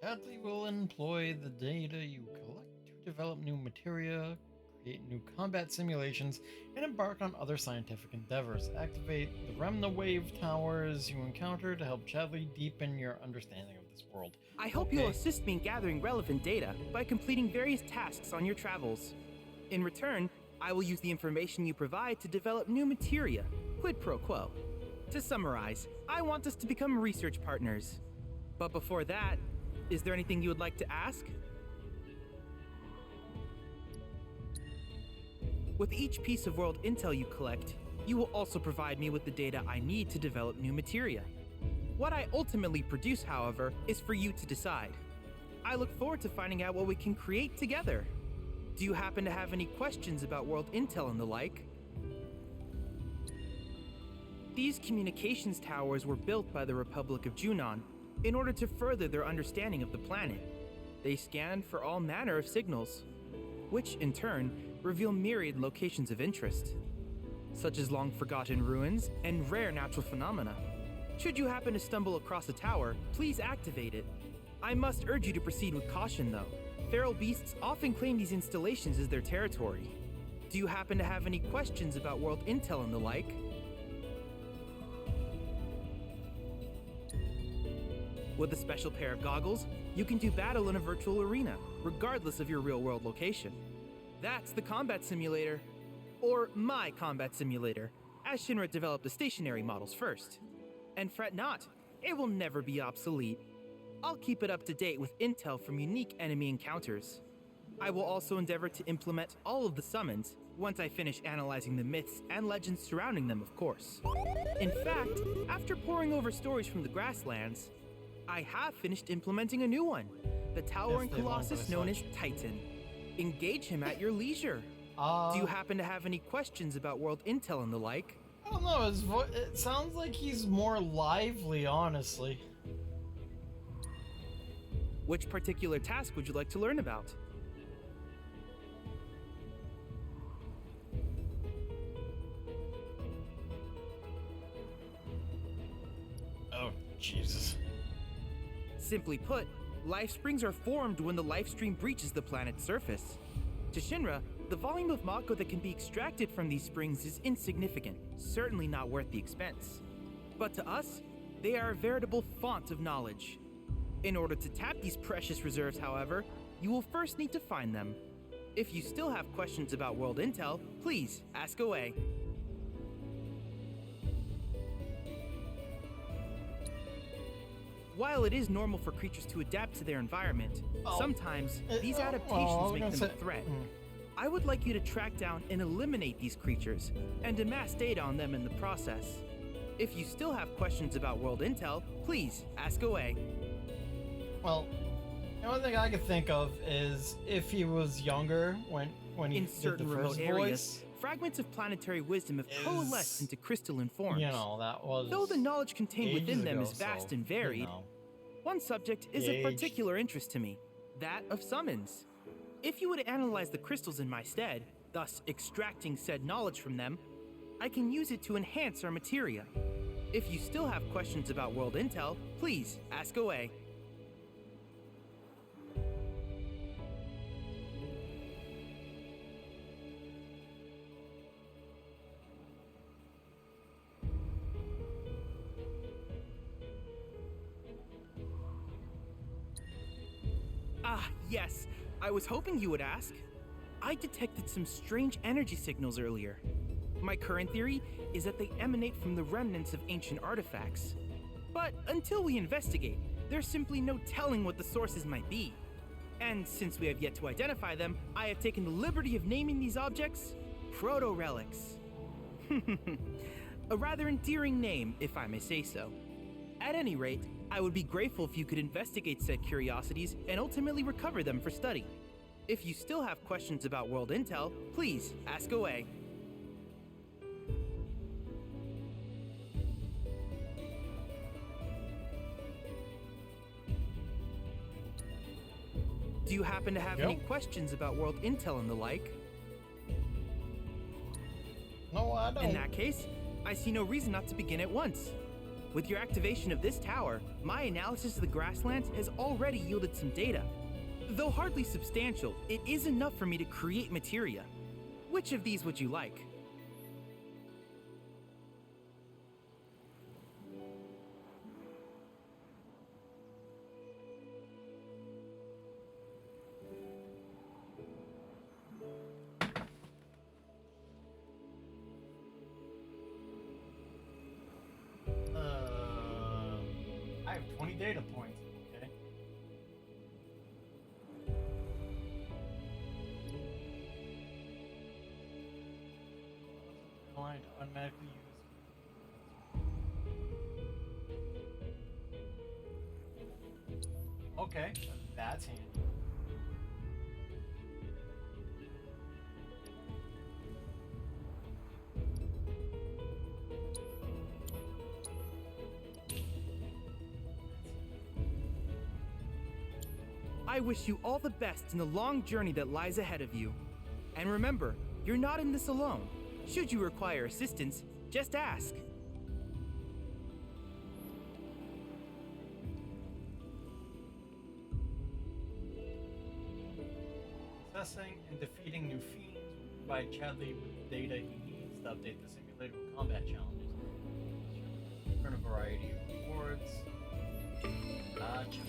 Chadley will employ the data you collect to develop new materia, create new combat simulations, and embark on other scientific endeavors. Activate the Remna Wave towers you encounter to help Chadley deepen your understanding of this world. I hope you'll assist me in gathering relevant data by completing various tasks on your travels. In return, I will use the information you provide to develop new materia, quid pro quo. To summarize, I want us to become research partners. But before that, is there anything you would like to ask? With each piece of world intel you collect, you will also provide me with the data I need to develop new materia. What I ultimately produce, however, is for you to decide. I look forward to finding out what we can create together. Do you happen to have any questions about world intel and the like? These communications towers were built by the Republic of Junon in order to further their understanding of the planet. They scan for all manner of signals, which in turn reveal myriad locations of interest, such as long-forgotten ruins and rare natural phenomena. Should you happen to stumble across a tower, please activate it. I must urge you to proceed with caution, though. Feral beasts often claim these installations as their territory. Do you happen to have any questions about world intel and the like? With a special pair of goggles, you can do battle in a virtual arena, regardless of your real-world location. That's the combat simulator. Or my combat simulator, as Shinra developed the stationary models first. And fret not, it will never be obsolete. I'll keep it up to date with intel from unique enemy encounters. I will also endeavor to implement all of the summons, once I finish analyzing the myths and legends surrounding them, of course. In fact, after poring over stories from the grasslands, I have finished implementing a new one, the towering colossus known as Titan. Engage him at your leisure. Do you happen to have any questions about world intel and the like? I don't know, it sounds like he's more lively, honestly. Which particular task would you like to learn about? Oh, Jesus. Simply put, life springs are formed when the life stream breaches the planet's surface. To Shinra, the volume of Mako that can be extracted from these springs is insignificant, certainly not worth the expense. But to us, they are a veritable font of knowledge. In order to tap these precious reserves, however, you will first need to find them. If you still have questions about world intel, please ask away. While it is normal for creatures to adapt to their environment, sometimes these adaptations make them a threat. I would like you to track down and eliminate these creatures, and amass data on them in the process. If you still have questions about world intel, please ask away. Well, the only thing I could think of is if he was younger when he in did certain the remote first areas, voice. fragments of planetary wisdom have coalesced into crystalline forms. You know, that was Though the knowledge contained within them ages is ago, vast so, and varied, you know. one subject is of Age. particular interest to me, that of summons. If you would analyze the crystals in my stead, thus extracting said knowledge from them, I can use it to enhance our materia. If you still have questions about world intel, please ask away. Ah, yes. I was hoping you would ask. I detected some strange energy signals earlier. My current theory is that they emanate from the remnants of ancient artifacts. But until we investigate, there's simply no telling what the sources might be. And since we have yet to identify them, I have taken the liberty of naming these objects proto-relics. A rather endearing name, if I may say so. At any rate, I would be grateful if you could investigate said curiosities and ultimately recover them for study. If you still have questions about world intel, please ask away. Do you happen to have any questions about world intel and the like? No, I don't. In that case, I see no reason not to begin at once. With your activation of this tower, my analysis of the grasslands has already yielded some data. Though hardly substantial, it is enough for me to create materia. Which of these would you like? I have 20 data points. Okay. Line to automatically use. Okay, that's handy. I wish you all the best in the long journey that lies ahead of you. And remember, you're not in this alone. Should you require assistance, just ask. Assessing and defeating new fiends will provide Chadley with the data he needs to update the simulator with combat challenges. Earn a variety of rewards. Gotcha.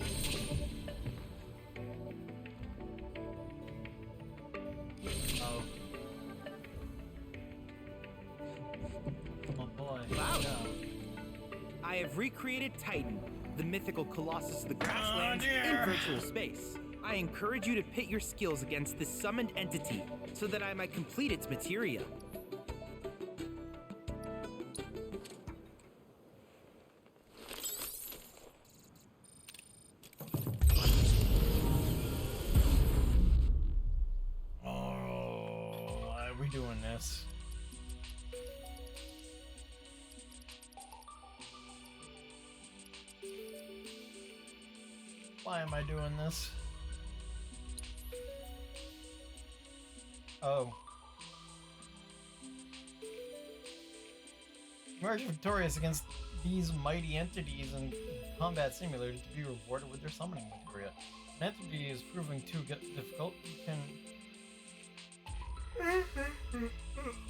Oh. Oh boy. Wow. I have recreated Titan, the mythical colossus of the grasslands, in virtual space. I encourage you to pit your skills against this summoned entity so that I might complete its materia. Oh, why are we doing this? Why am I doing this? Oh. Emerge victorious against these mighty entities in combat simulators to be rewarded with their summoning materia. An entity is proving too difficult, you can...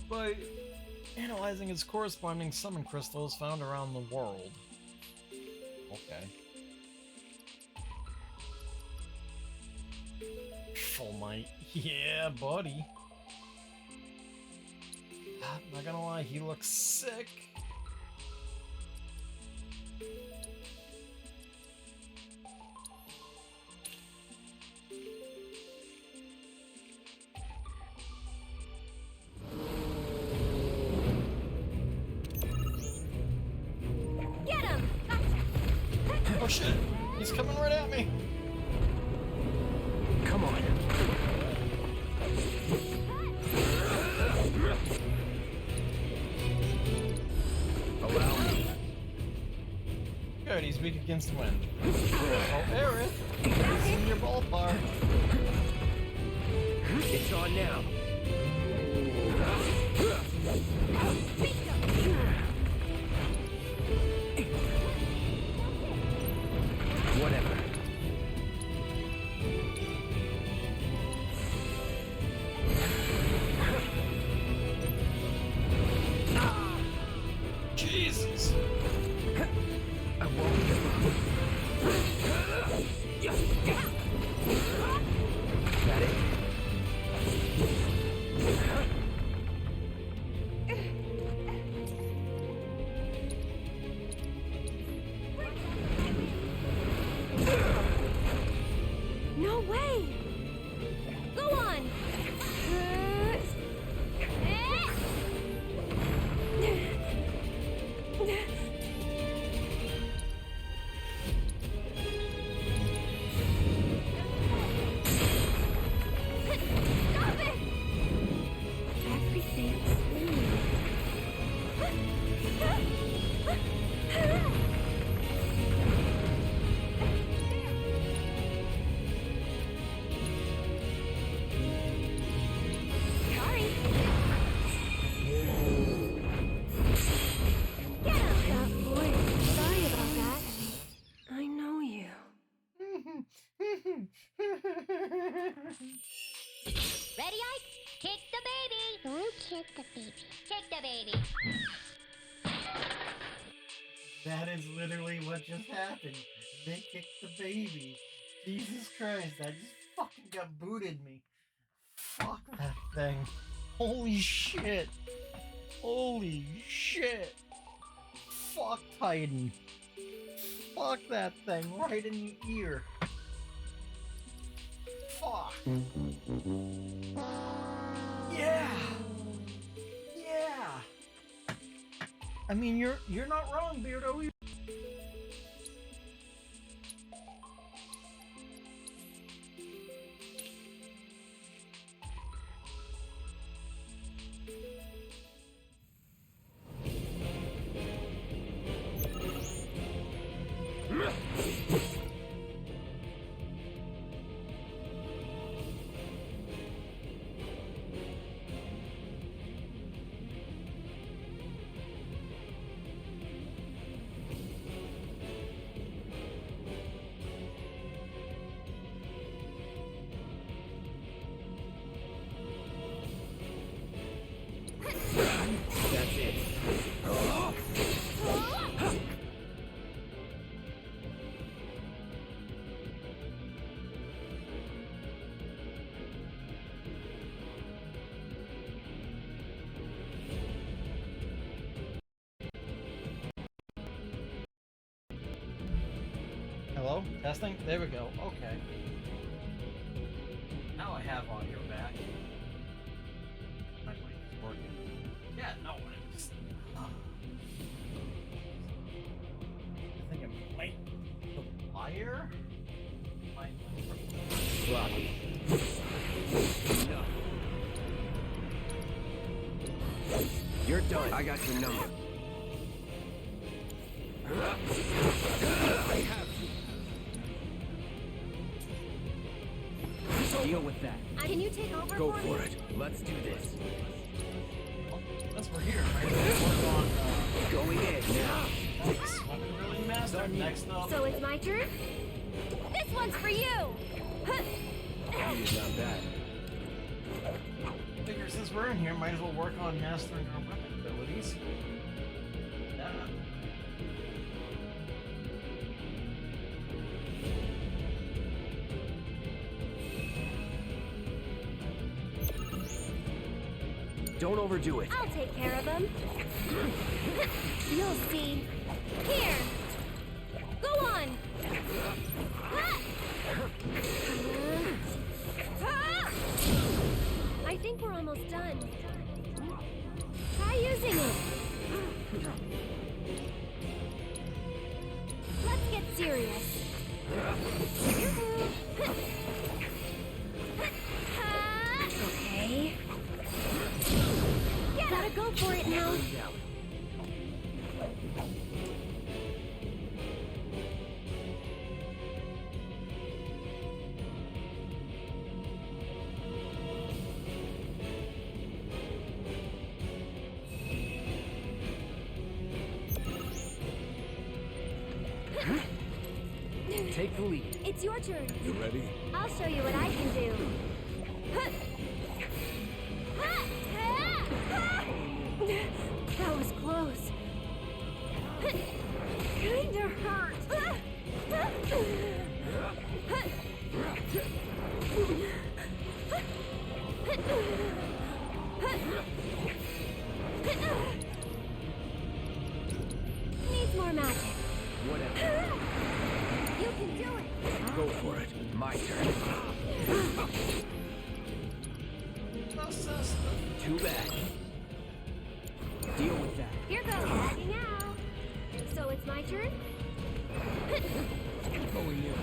by analyzing its corresponding summon crystals found around the world. Okay. Full might. Yeah, buddy. I'm not gonna lie, he looks sick. Get him! Oh shit! He's coming right at me! Come on. Allow me. Good, he's weak against wind. Oh, Aerith! He's in your ballpark. It's on now. Whatever. Jesus! I won't give up. That it? No way! Go on! Ready, Ike? Kick the baby! Don't kick the baby. Kick the baby. That is literally what just happened. They kicked the baby. Jesus Christ, that just fucking got booted me. Fuck that thing. Holy shit. Holy shit. Fuck Titan. Fuck that thing right in the ear. Fuck. Yeah. Yeah. I mean, you're not wrong, Beardo. That's it. Hello? Testing? There we go. Okay. Now I have audio back. My mic is working. Yeah, no, it's... I think it might... The wire? Sloppy. Enough. You're done. I got your number. I have you. Deal with that. Can you take over Go for for me? it. Let's do this. Since we're here, right? Let's work on, Going in now. Thanks. Weapon building master. Next up. So it's my turn? This one's for you! It's not bad. Figure since we're in here, might as well work on mastering our weapon abilities. Yeah. Don't overdo it. I'll take care of him. You'll see. Here! Go on! I think we're almost done. Try using it. Let's get serious. Okay. Gotta go for it now. Take the lead. It's your turn. You ready? I'll show you what I can do. That was close. Kinda hurt. Needs more magic. Whatever. You can do it. Go for it. My turn. Too bad. Deal with that. Here goes. Backing out. So it's my turn? Going in.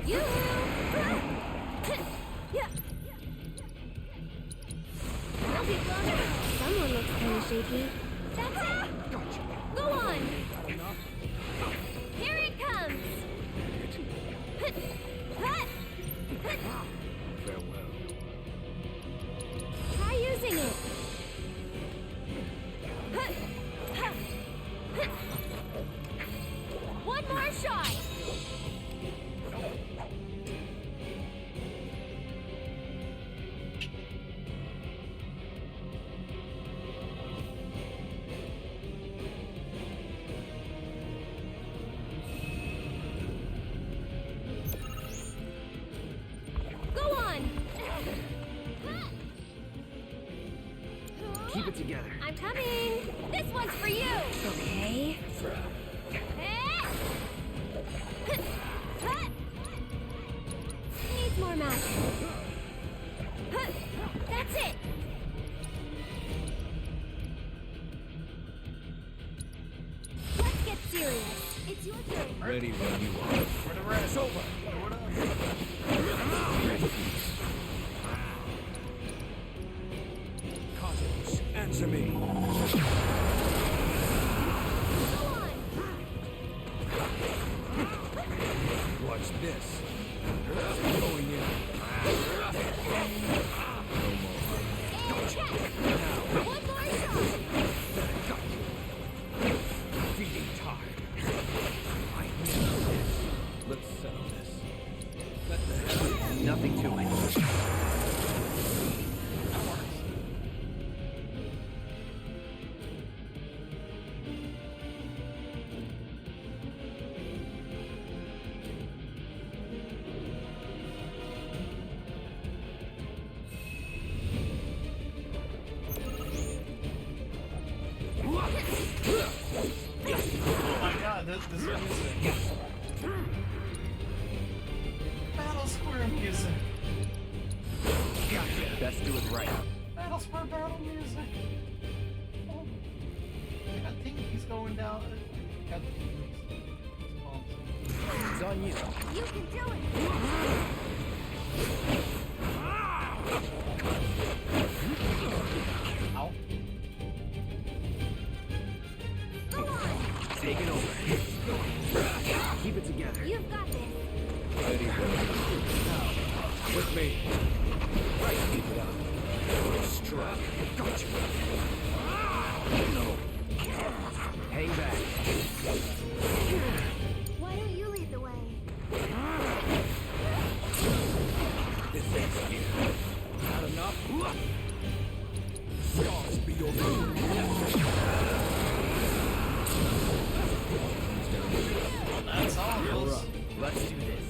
You! Yeah. I'll be closer. Someone looks kind of shaky. That's it! Go on! Here it comes! Farewell. Try using it. One more shot. Keep it together. I'm coming. This one's for you. Okay. Needs more magic. That's it. Let's get serious. It's your turn. Ready when you are. For the rest. It's over. Cosmos, answer me. What's this? Going in. No more. Gotcha. Now. One more shot. Got you. Feeding time. I know this. Let's settle this. Let the hell. Nothing to it. Oh my god, this music. Battle Square music. Gotcha. Best do it right. Battle Square battle music. Oh. I think he's going down. It's on you. You can do it. Ow. Take it over. Keep it together. You've got this. Ready when you are. With me. Right, keep it up. Strike. Gotcha. No. Hang back. Why don't you lead the way? This is it. Not enough. Scars be your doom. That's all, Bills. Let's do this.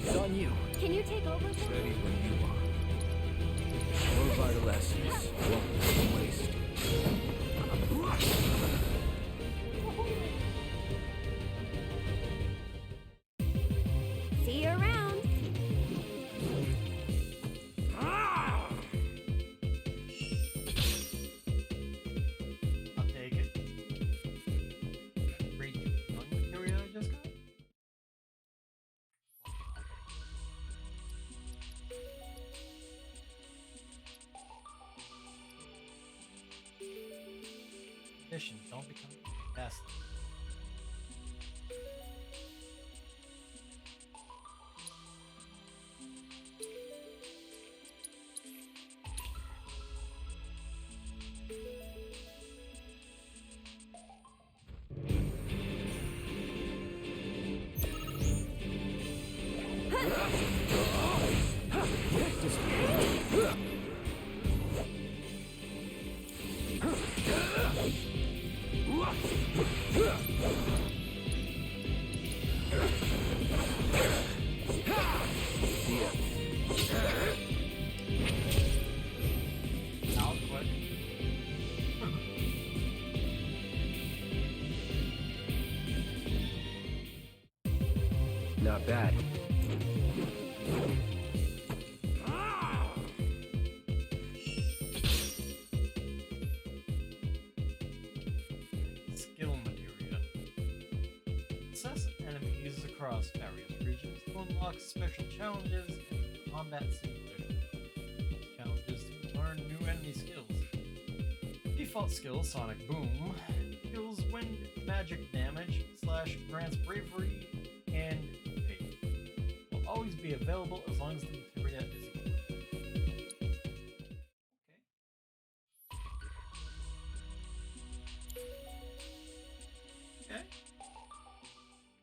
It's on you. Can you take over? Ready when you are. More vital essence won't be wasted. See you around. I'll take it. Great material I just got. Mission, don't become best. Out quick. Not bad. Skill materia. Assess enemies across various regions to unlock special challenges and combat simulation. Challenges to learn new enemy skills. Default skill Sonic Boom deals wind magic damage / grants bravery and faith. Will always be available as long as the materia is equipped. Okay.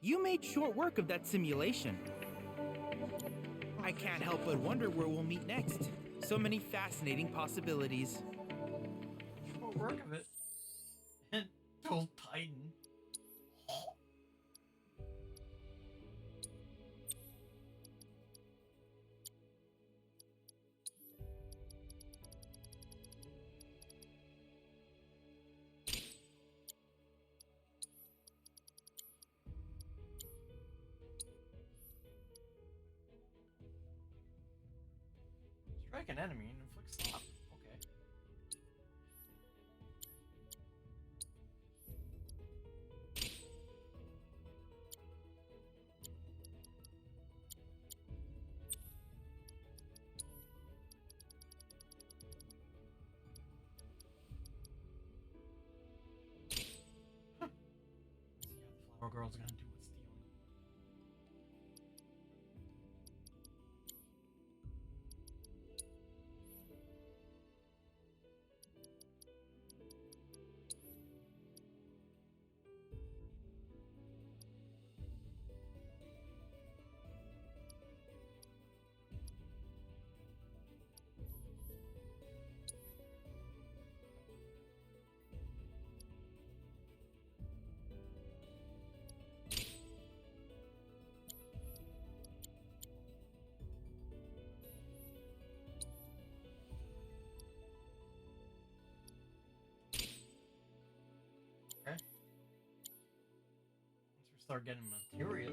You made short work of that simulation. I can't help but wonder where we'll meet next. So many fascinating possibilities. Short work of it. And Told Titan. Pick an enemy and inflict stop. Okay. Flower girl's gonna do with stealing. Okay. Once we start getting material.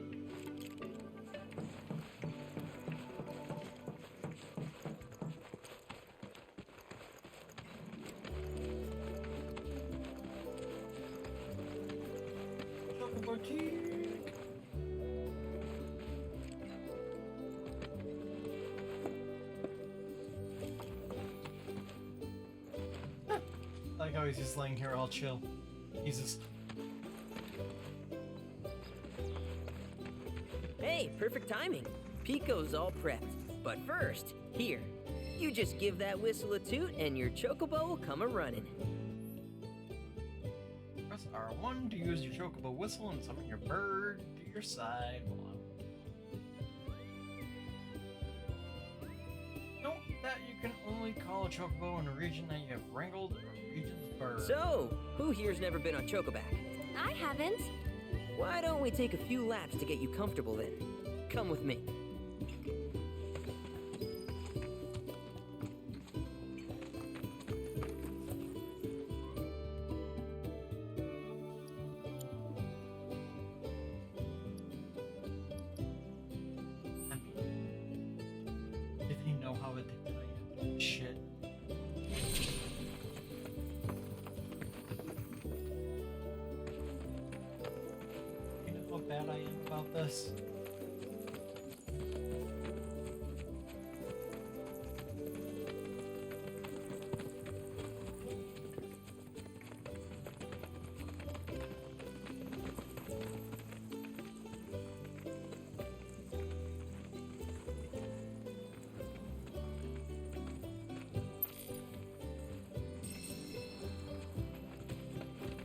Like how he's just laying here all chill. He's just... Hey, perfect timing. Pico's all prepped. But first, here, you just give that whistle a toot and your chocobo will come a-running. Press R1 to use your chocobo whistle and summon your bird to your side. Note that you can only call a chocobo in a region that you have wrangled a region's bird. So, who here's never been on Chocoback? I haven't. Why don't we take a few laps to get you comfortable then? Come with me. Did he know how it did shit? You know how bad I am about this?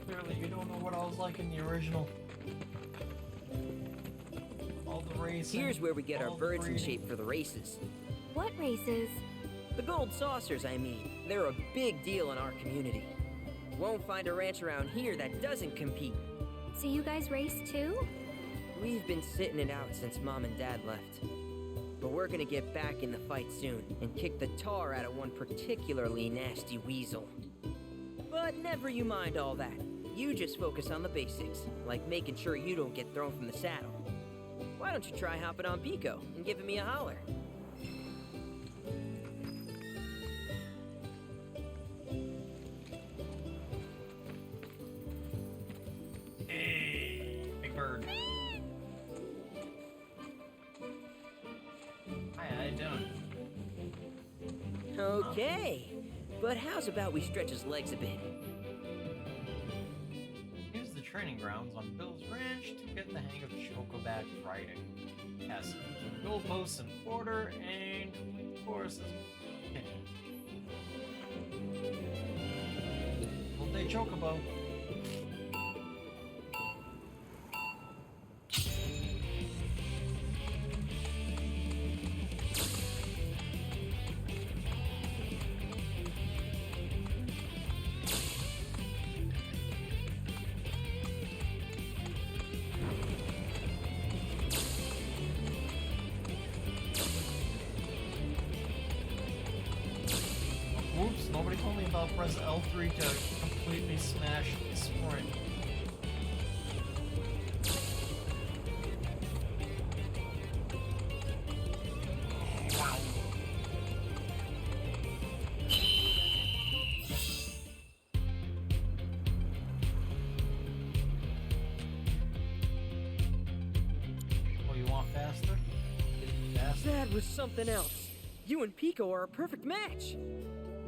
Clearly, you don't know what I was like in the original. All the racing. Here's where we get our all the birds in breeding. shape for the races. What races? The gold saucers, I mean. They're a big deal in our community. Won't find a ranch around here that doesn't compete. So you guys race too? We've been sitting it out since Mom and Dad left. But we're gonna get back in the fight soon and kick the tar out of one particularly nasty weasel. But never you mind all that. You just focus on the basics, like making sure you don't get thrown from the saddle. Why don't you try hopping on Pico and giving me a holler? Hey, big bird. Hi, how you doing? Okay, but how's about we stretch his legs a bit? Use the training grounds on Bill's Ranch to get the hang of Chocoback riding. Yes, goalposts in order and horses. Full day Chocobo. Whoops, nobody told me about press L3 to completely smash the sprint. Wow. faster. Faster. That was something else. You and Pico are a perfect match.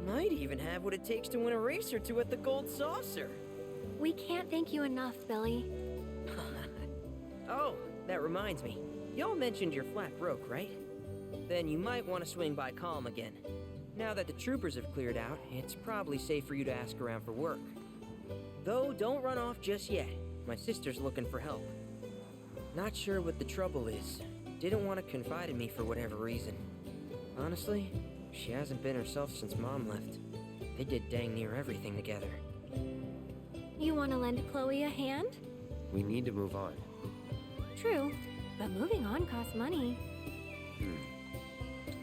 Might even have what it takes to win a race or two at the Gold Saucer. We can't thank you enough, Billy. Oh, that reminds me. Y'all mentioned you're flat broke, right? Then you might want to swing by Calm again. Now that the troopers have cleared out, it's probably safe for you to ask around for work. Though, don't run off just yet. My sister's looking for help. Not sure what the trouble is. Didn't want to confide in me for whatever reason. Honestly, she hasn't been herself since Mom left. They did dang near everything together. You want to lend Chloe a hand? We need to move on. True, but moving on costs money.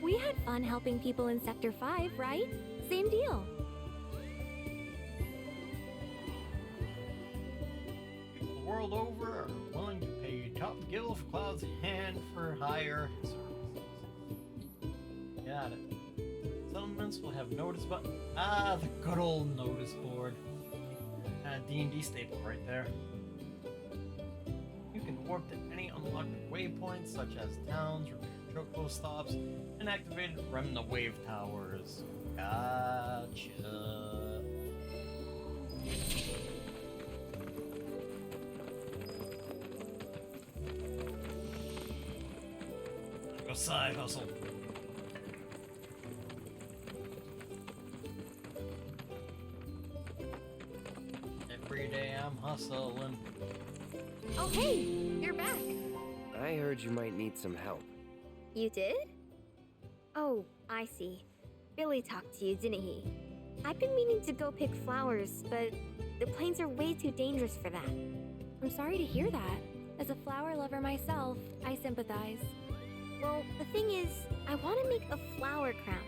We had fun helping people in Sector 5, right? Same deal. People the world over are willing to pay top gil for Cloud's hand for hire services. Got it. Settlements will have notice button. Ah, the good old notice board. D&D staple right there. You can warp to any unlocked waypoints such as towns, repair chocobo stops, and activate Remna wave towers. Gotcha. Go side hustle. Every day I'm hustling. Oh, hey! You're back. I heard you might need some help. You did? Oh, I see. Billy talked to you, didn't he? I've been meaning to go pick flowers, but the plains are way too dangerous for that. I'm sorry to hear that. As a flower lover myself, I sympathize. Well, the thing is, I want to make a flower crown.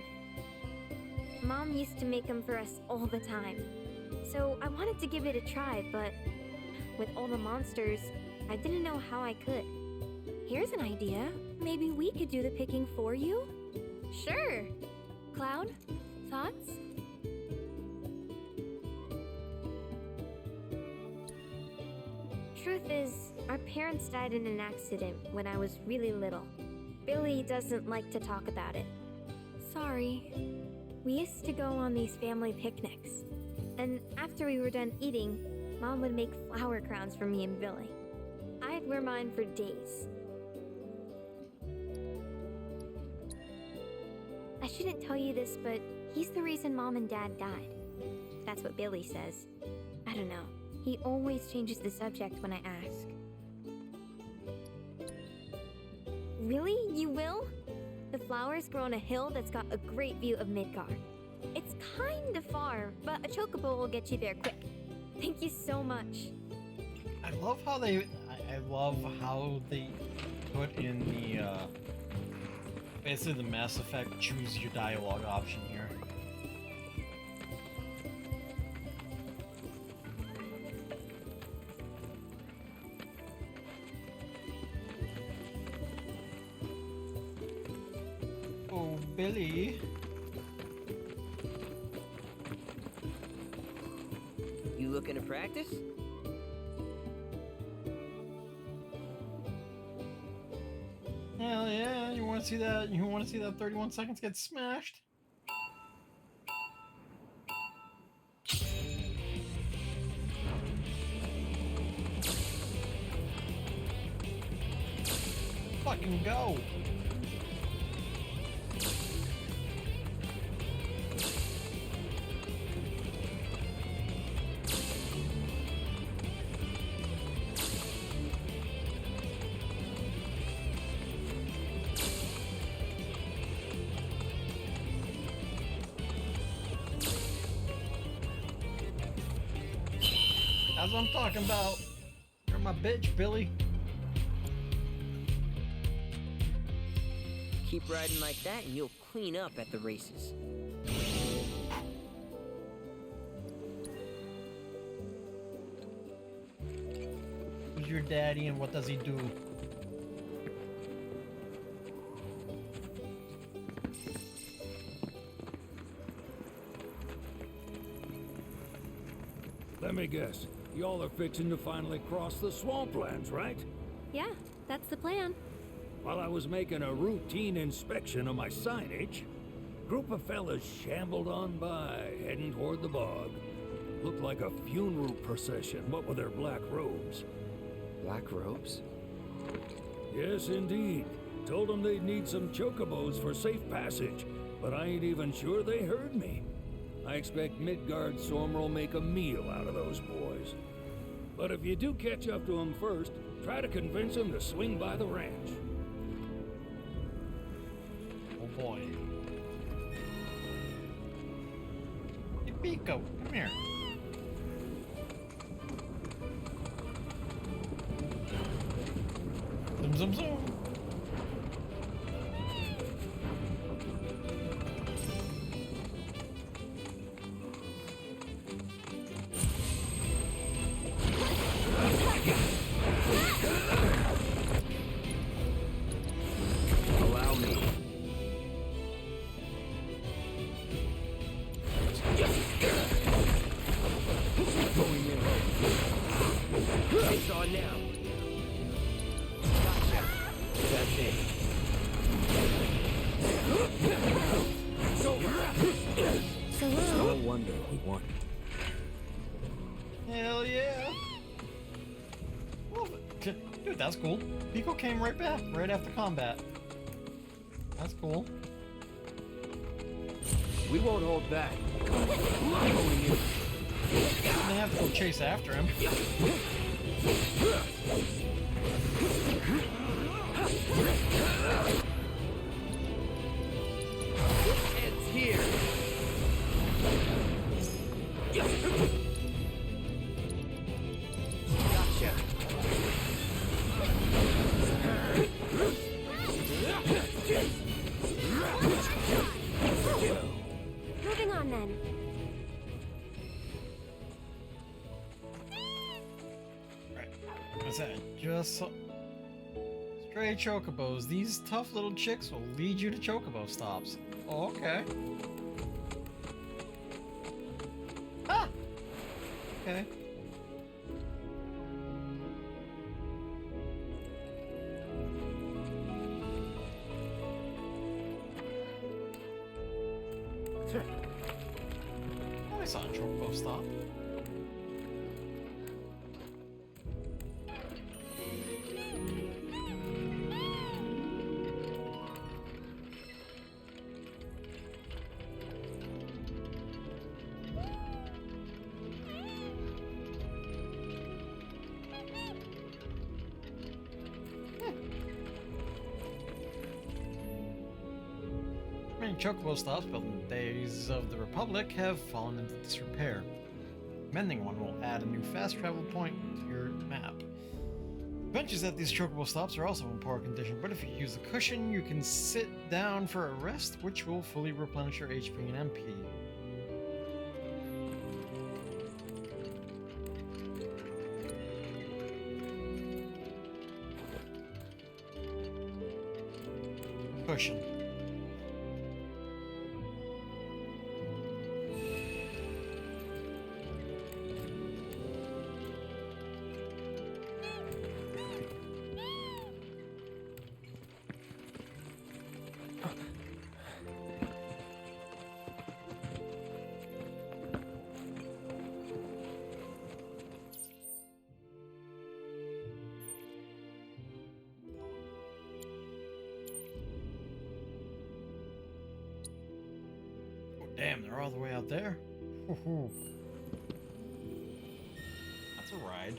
Mom used to make them for us all the time. So I wanted to give it a try, but with all the monsters, I didn't know how I could. Here's an idea. Maybe we could do the picking for you? Sure. Cloud, thoughts? Truth is, our parents died in an accident when I was really little. Billy doesn't like to talk about it. Sorry. We used to go on these family picnics. And after we were done eating, Mom would make flower crowns for me and Billy. I'd wear mine for days. I shouldn't tell you this, but he's the reason Mom and Dad died. That's what Billy says. I don't know. He always changes the subject when I ask. Really? You will? The flowers grow on a hill that's got a great view of Midgard. It's kind of far, but a chocobo will get you there quick. Thank you so much. I love how they put in the basically the Mass Effect choose your dialogue option here. Oh, Billy. You looking to practice? Hell yeah, you wanna see that? You wanna see that 31 seconds get smashed? Fucking go! That's what I'm talking about. You're my bitch, Billy. Keep riding like that and you'll clean up at the races. Who's your daddy and what does he do? Let me guess. Y'all are fixing to finally cross the swamplands, right? Yeah, that's the plan. while I was making a routine inspection of my signage, a group of fellas shambled on by, heading toward the bog. Looked like a funeral procession, what with their black robes. Black robes? Yes, indeed. Told them they'd need some chocobos for safe passage, but I ain't even sure they heard me. I expect Midgard Sormer will make a meal out of those boys. But if you do catch up to them first, try to convince them to swing by the ranch. Oh boy. Hey, Pico, come here. Zoom, zoom, zoom. Allow me. Going in. It's on now. Gotcha. That's it. It's over. No wonder we won. Hell yeah. Well, dude, that's cool. Pico came right back, right after combat. That's cool. We won't hold back. They have to go chase after him. It's here. Gotcha. Moving on then. What's that? Just stray chocobos. These tough little chicks will lead you to chocobo stops. Oh, okay. Ah! Okay. I saw a chocobo stop. Many chocobo stops built in the days of the Republic have fallen into disrepair. Mending one will add a new fast travel point to your map. Benches at these chocobo stops are also in poor condition, but if you use the cushion, you can sit down for a rest, which will fully replenish your HP and MP. Cushion. Damn, they're all the way out there. Woo-hoo. That's a ride.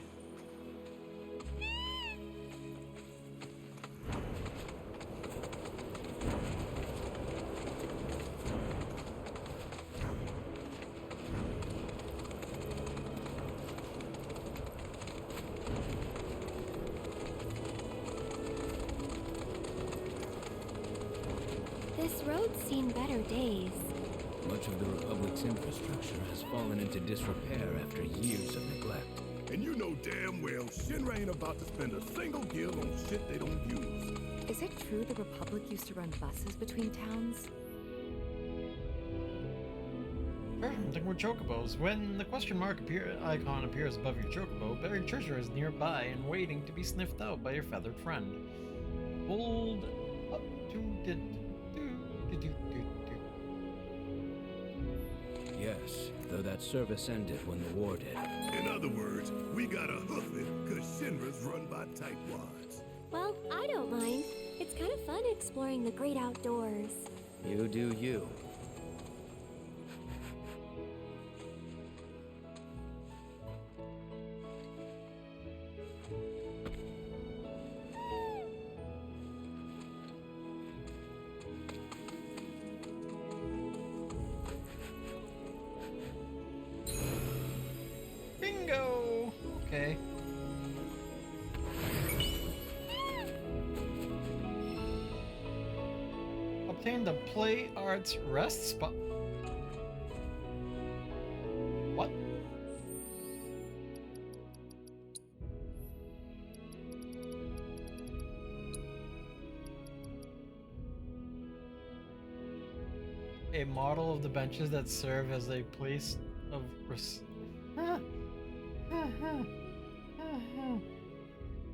This road's seen better days. Much of the Republic's infrastructure has fallen into disrepair after years of neglect. And you know damn well Shinra ain't about to spend a single gil on shit they don't use. Is it true the Republic used to run buses between towns? Think with chocobos. When the question mark icon appears above your chocobo, buried treasure is nearby and waiting to be sniffed out by your feathered friend. Hold up to the Yes, though that service ended when the war did. In other words, we gotta hoof it, cause Shinra's run by tightwads. Well, I don't mind. It's kind of fun exploring the great outdoors. You do you. Bingo! Okay. Obtain the Play Arts rest spot. What? A model of the benches that serve as a place of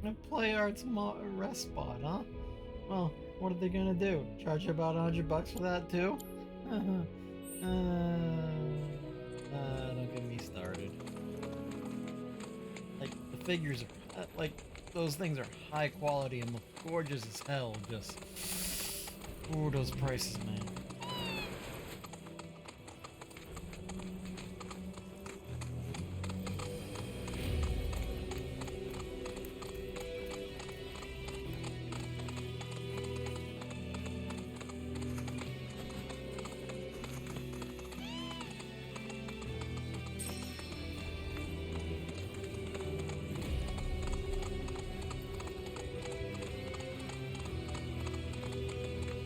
a Play Arts rest spot, huh? Well, what are they gonna do? Charge you about $100 for that too? Don't get me started. Like the figures, like those things are high quality and look gorgeous as hell. Just, ooh, those prices, man.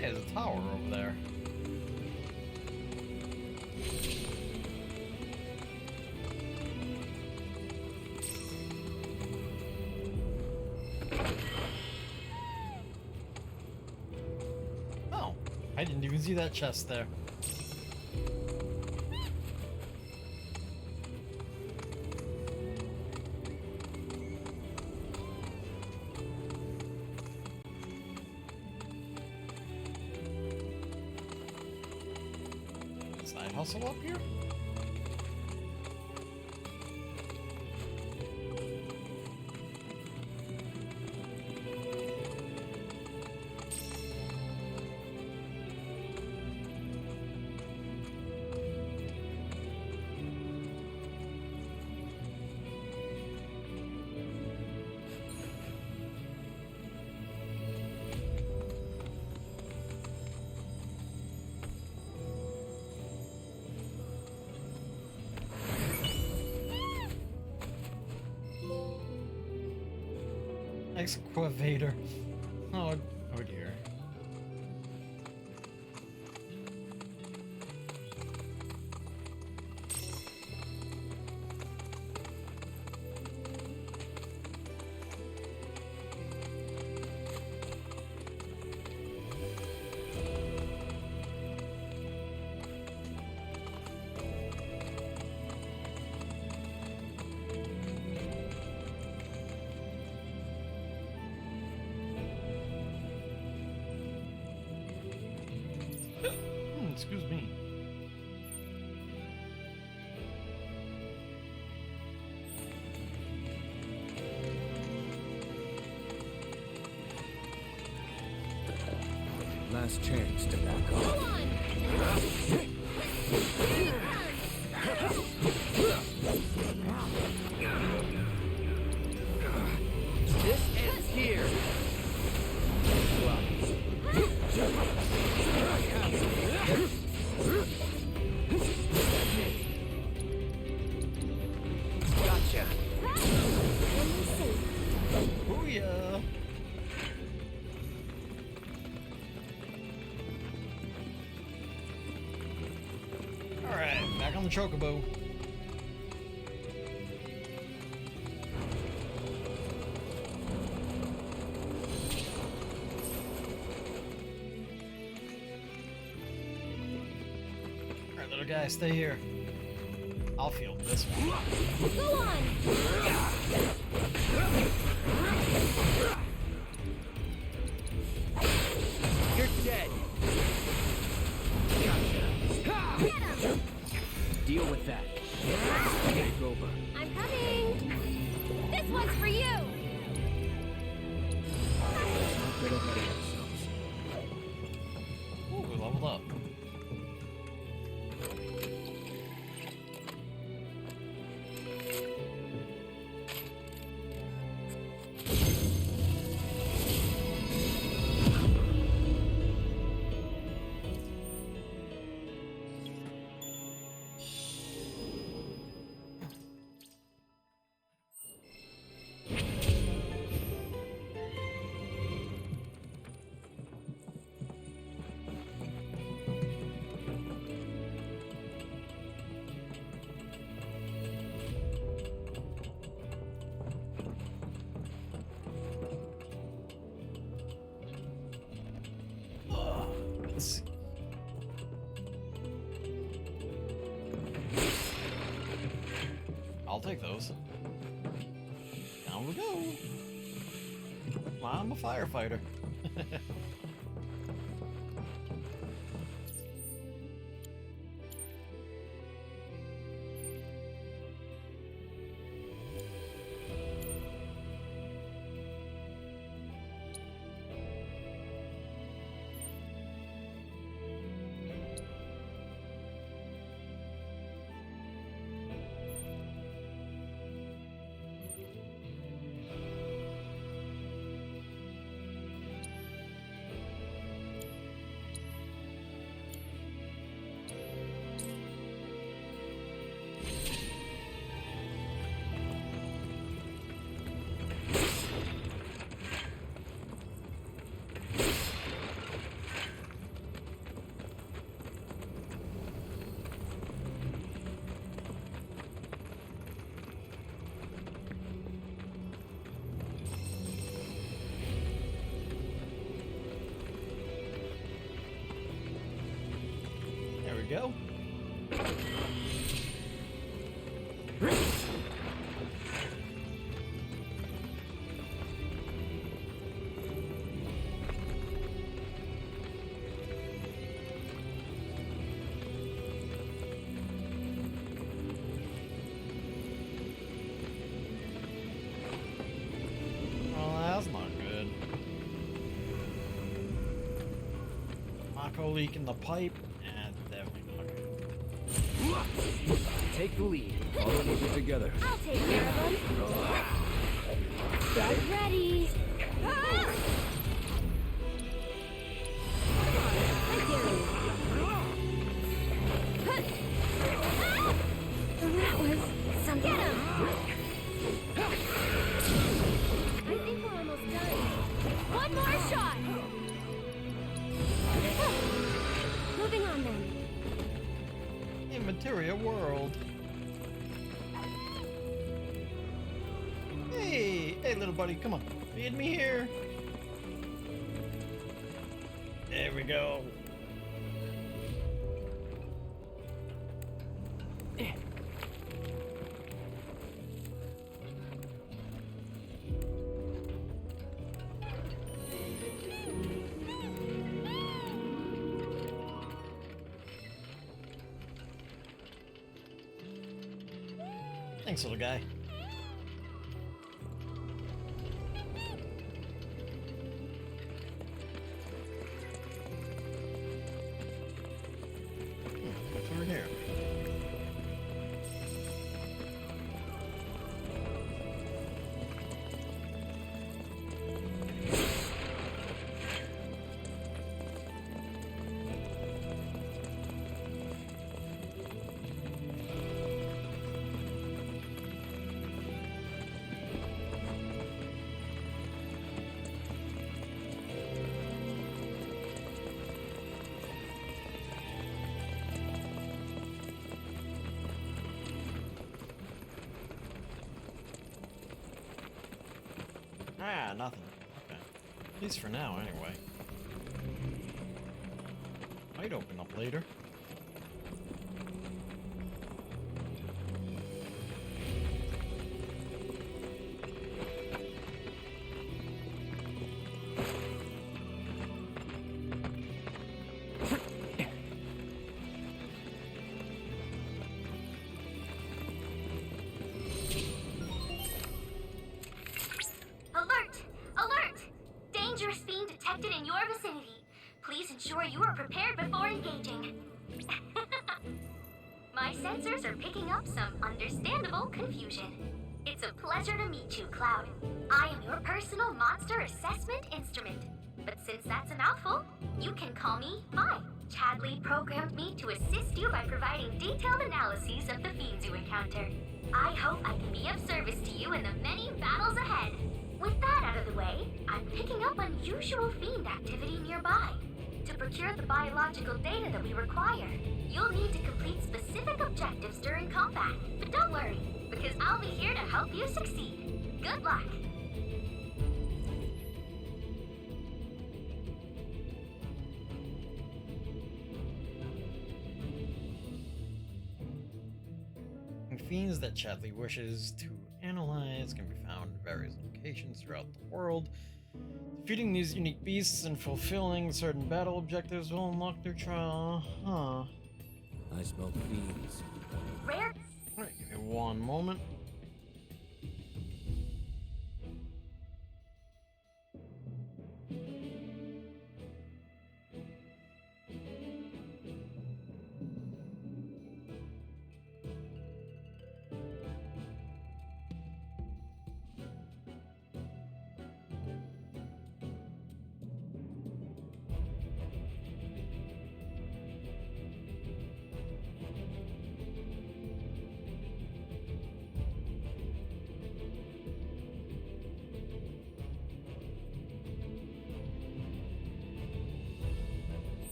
There's a tower over there. Oh, I didn't even see that chest there. Side hustle up here? Excavator. Oh dear. Excuse me. Last chance to back off. This ends here. Gotcha. Booyah. Alright, back on the chocobo. Alright, little guy, stay here. I'll field this one. Go on! I'll take those. Down we go. I'm a firefighter. Go. Well, that's not good. Mako leak in the pipe. Take the lead. All right, we'll get together. I'll take care of them. Get ready. Ah! That was some. Get him! I think we're almost done. One more shot. Moving on then. Materia world. Hey, little buddy, come on, feed me here. There we go. Thanks, little guy. What's over here? Ah, nothing. Okay. At least for now, anyway. Might open up later. Ensure you are prepared before engaging. My sensors are picking up some understandable confusion. It's a pleasure to meet you, Cloud. I am your personal monster assessment instrument. But since that's a mouthful, you can call me Vi. Chadley programmed me to assist you by providing detailed analyses of the fiends you encounter. I hope I can be of service to you in the many battles ahead. With that out of the way, I'm picking up unusual fiend activity nearby. To procure the biological data that we require, you'll need to complete specific objectives during combat. But don't worry, because I'll be here to help you succeed. Good luck! fiends that Chadley wishes to analyze can be found in various locations throughout the world. Defeating these unique beasts and fulfilling certain battle objectives will unlock their trial. I smell fiends. Rare. Alright, give me one moment.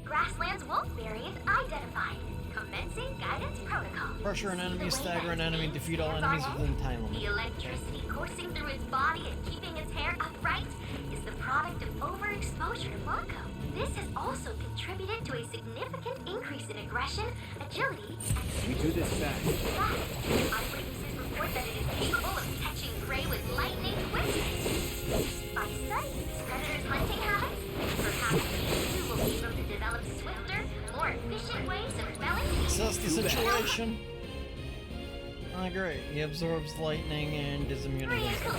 Grasslands wolf variant identified. Commencing guidance protocol. Pressure an enemy, stagger an enemy, defeat all enemies within time limit. The electricity coursing through its body and keeping its hair upright is the product of overexposure to Blanco. This has also contributed to a significant increase in aggression, agility, and We do this fast. eyewitnesses report that it is capable of catching prey with lightning quickness. By studying its predators' hunting habits, perhaps you will be able to develop swifter, more efficient ways of repelling Assess the situation. Ah, great. He absorbs lightning and is immune against it.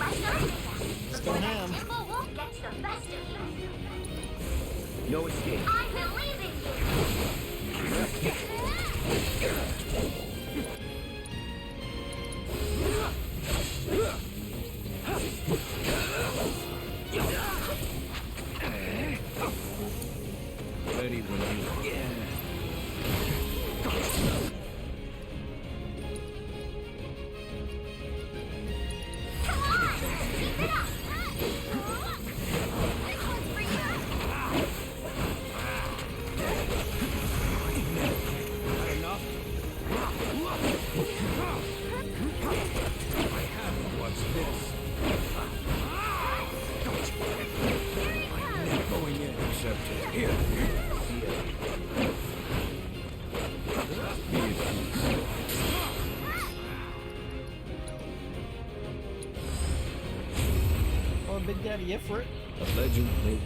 Let's go ham. Timbo won't get to the best of you. No escape. I believe in you. Ready when you are. Come on, keep it up. This one's for you. Not enough? I have what's this. Going in, accepted. Here. Be at peace. Oh, Big Daddy Ifrit. A legend made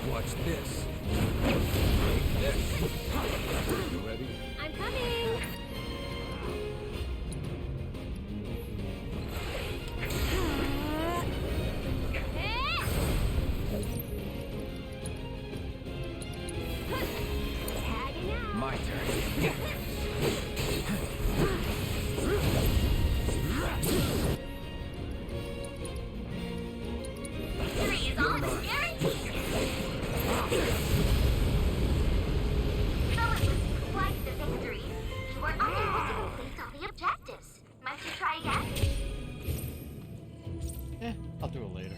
Watch this. Take this. You ready? I'm coming! Tagging out! My turn. Victory is almost guaranteed. Though it was quite the victory, you were unable to complete all the objectives. Might you try again? I'll do it later.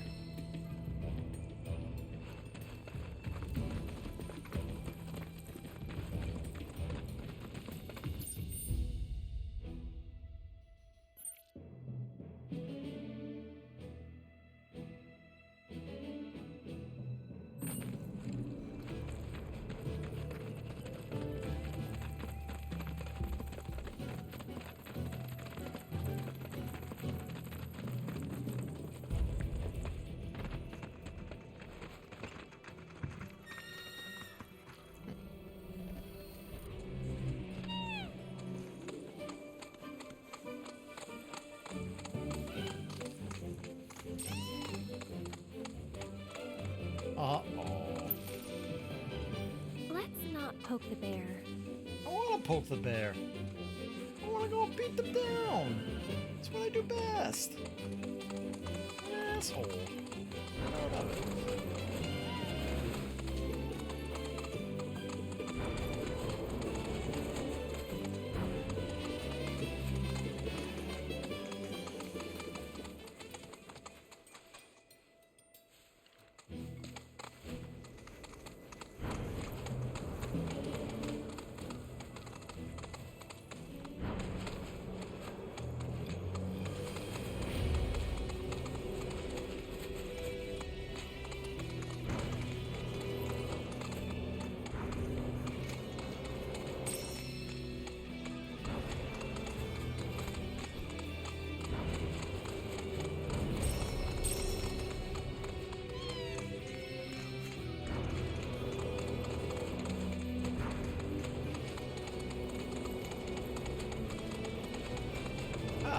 Uh-oh. Let's not poke the bear. I want to poke the bear. I want to go beat them down. That's what I do best. Asshole. Get out of it.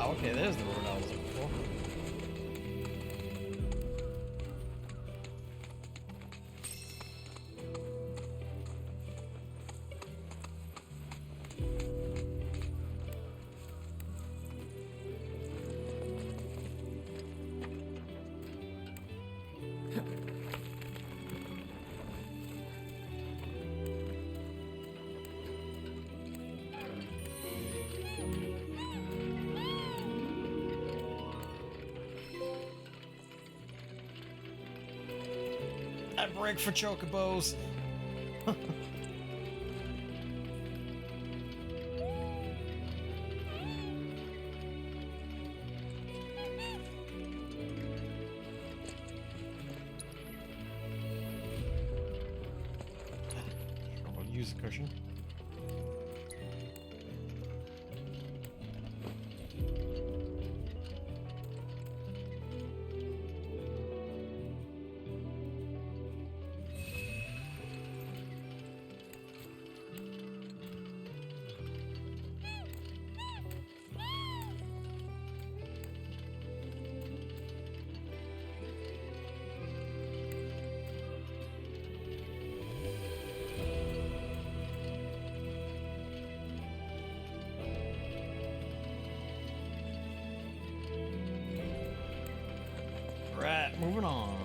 Ah, okay, there's the road I was looking for. I break for chocobos. I'll use the cushion. Right, moving on.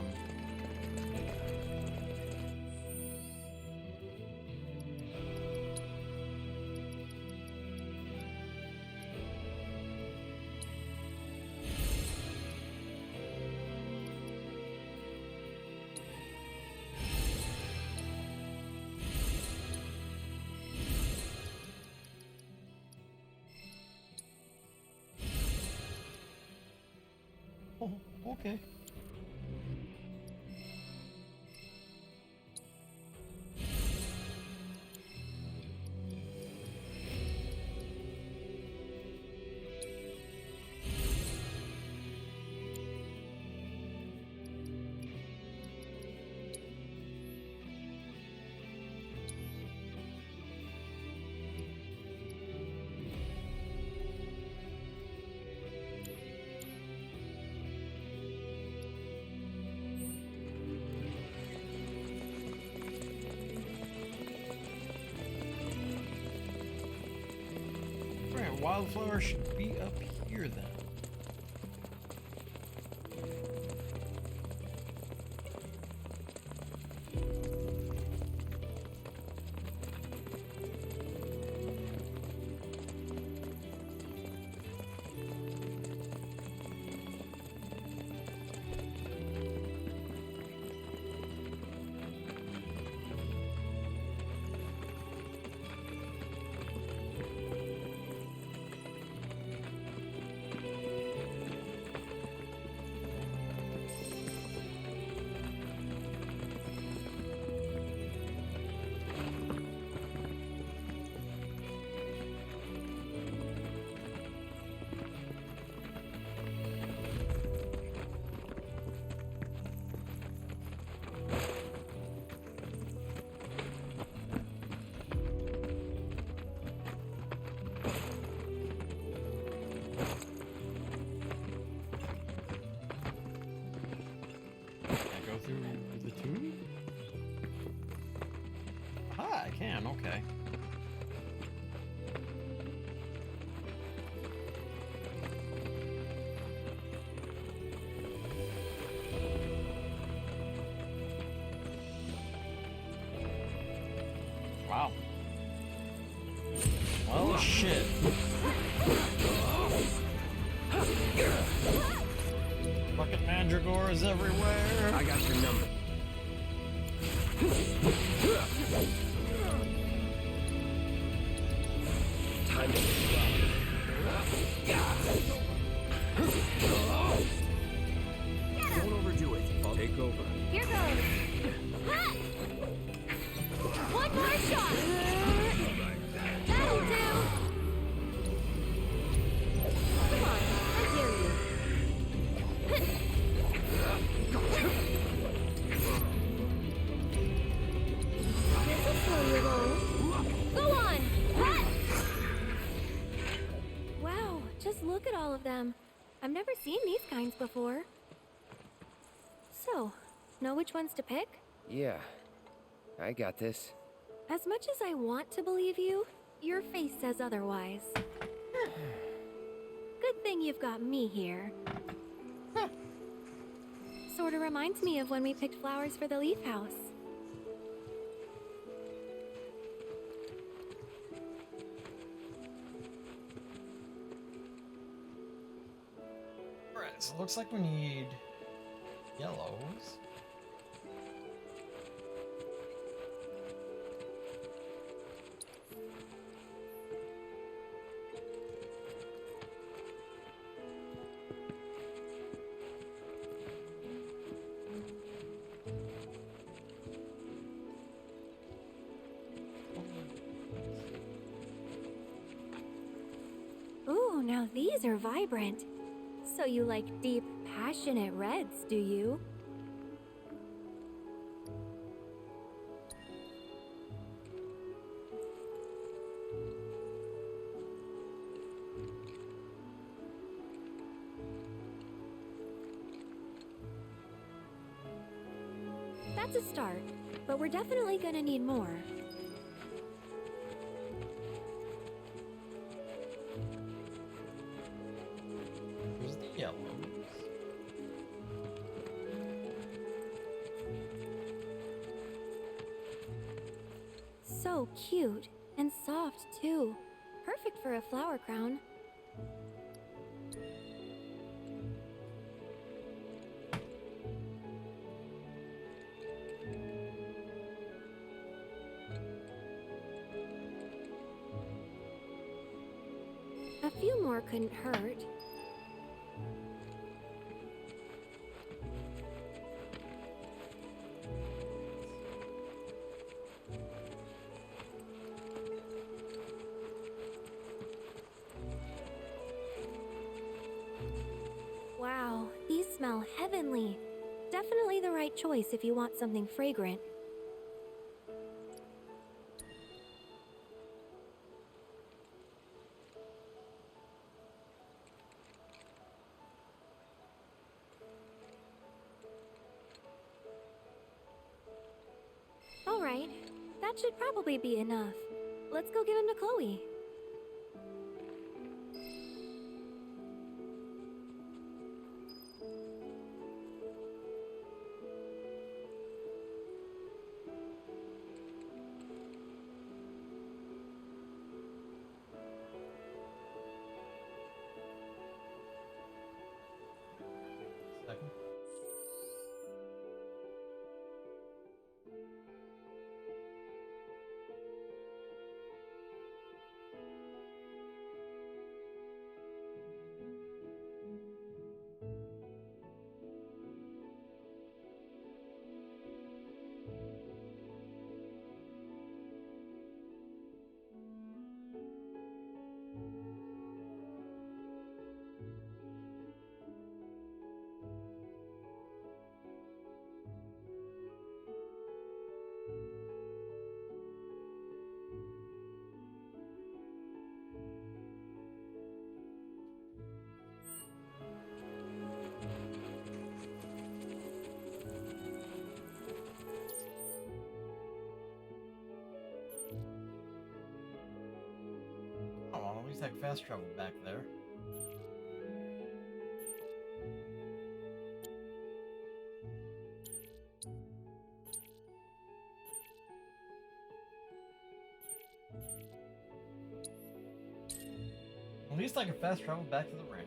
Oh, okay. Right, wildflower should be up here then. Through the tomb? Ah, I can, okay. Wow. Well, shit. Fucking mandragores everywhere. I got your number. Time to don't overdo it. I'll take over. Here goes. One more shot. That'll do. Come on, I dare you. This'll slow you along. Go on. Run. look at all of them. I've never seen these kinds before. So, know which ones to pick? Yeah, I got this. As much as I want to believe you, your face says otherwise. Good thing you've got me here. Sorta reminds me of when we picked flowers for the leaf house. Alright, so it looks like we need yellows. Ooh, now these are vibrant. So you like deep, passionate reds, do you? That's a start, but we're definitely gonna need more. Here's the yellows. So cute and soft too. Perfect for a flower crown. A few more couldn't hurt. Wow, these smell heavenly. Definitely the right choice if you want something fragrant. All right, that should probably be enough. Let's go give him to Chloe. Second. Oh, at least I can fast travel back there. At least I can fast travel back to the ranch.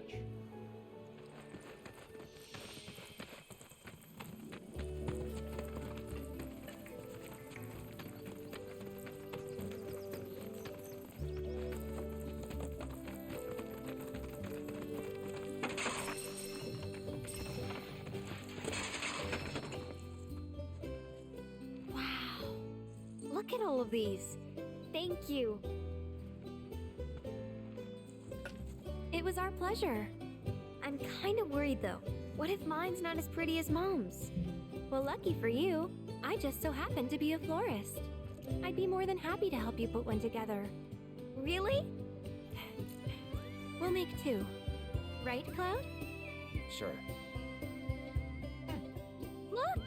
Wow. Look at all of these. Thank you. It was our pleasure. I'm kind of worried though. What if mine's not as pretty as Mom's? Well, lucky for you, I just so happen to be a florist. I'd be more than happy to help you put one together. Really? We'll make two. Right, Cloud? Sure. Look!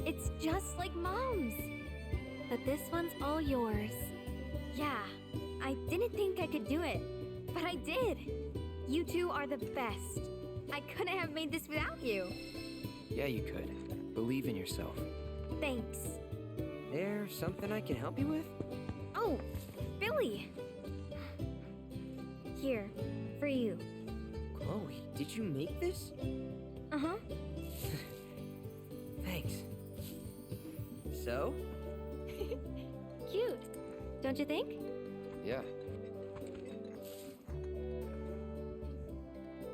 It's just like Mom's. But this one's all yours. Yeah, I didn't think I could do it, but I did. You two are the best. I couldn't have made this without you. Yeah, you could. Believe in yourself. Thanks. There something I can help you with? Oh, Billy! Here, for you. Chloe, did you make this? Uh-huh. Thanks. So? Cute, don't you think? Yeah.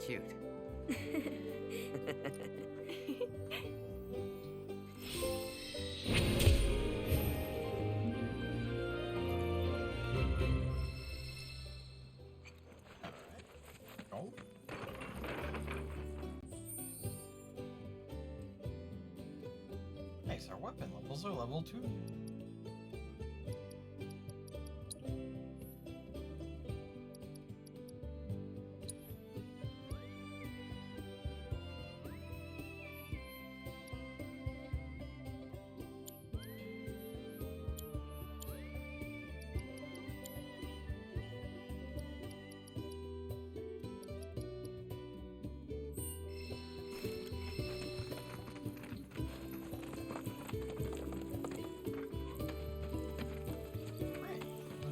Cute. Oh. Nice, our weapon levels are level 2.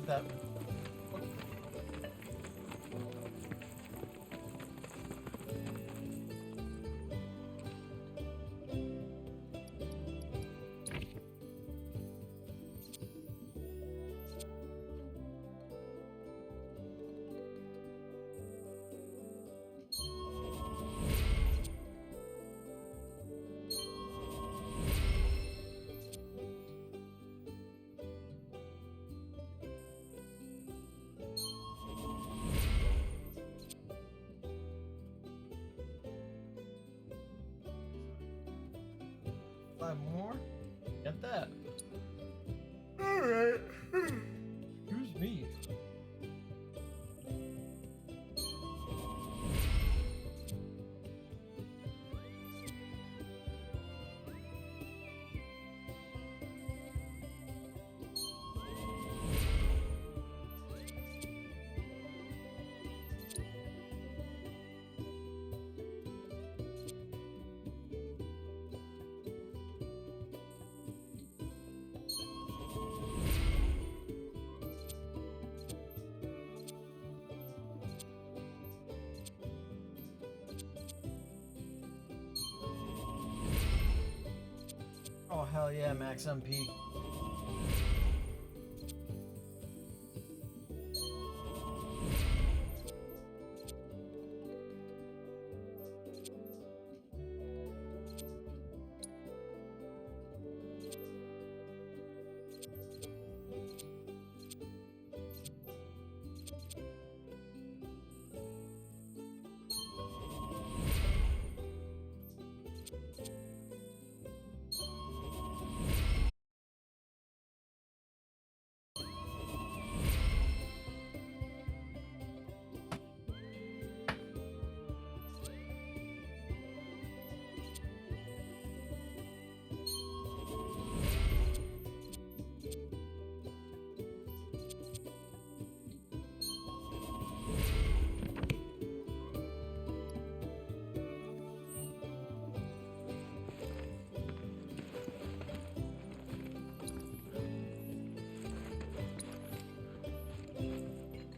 That five more. Get that. Alright. Excuse me. Oh, hell yeah, Max MP.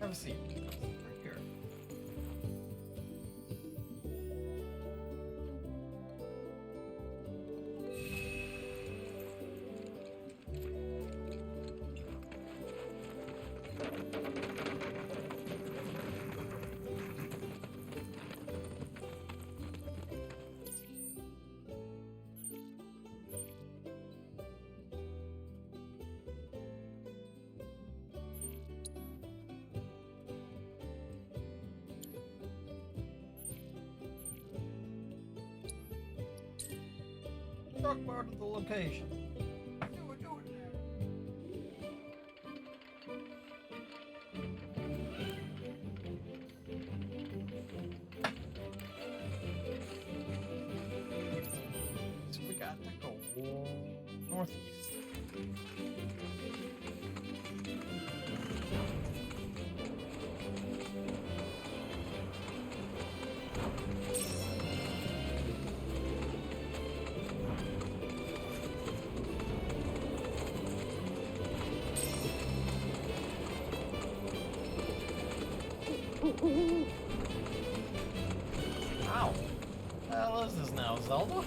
Have a seat. Right here. Truck part of the location. northeast. Ow! What the hell is this now, Zelda?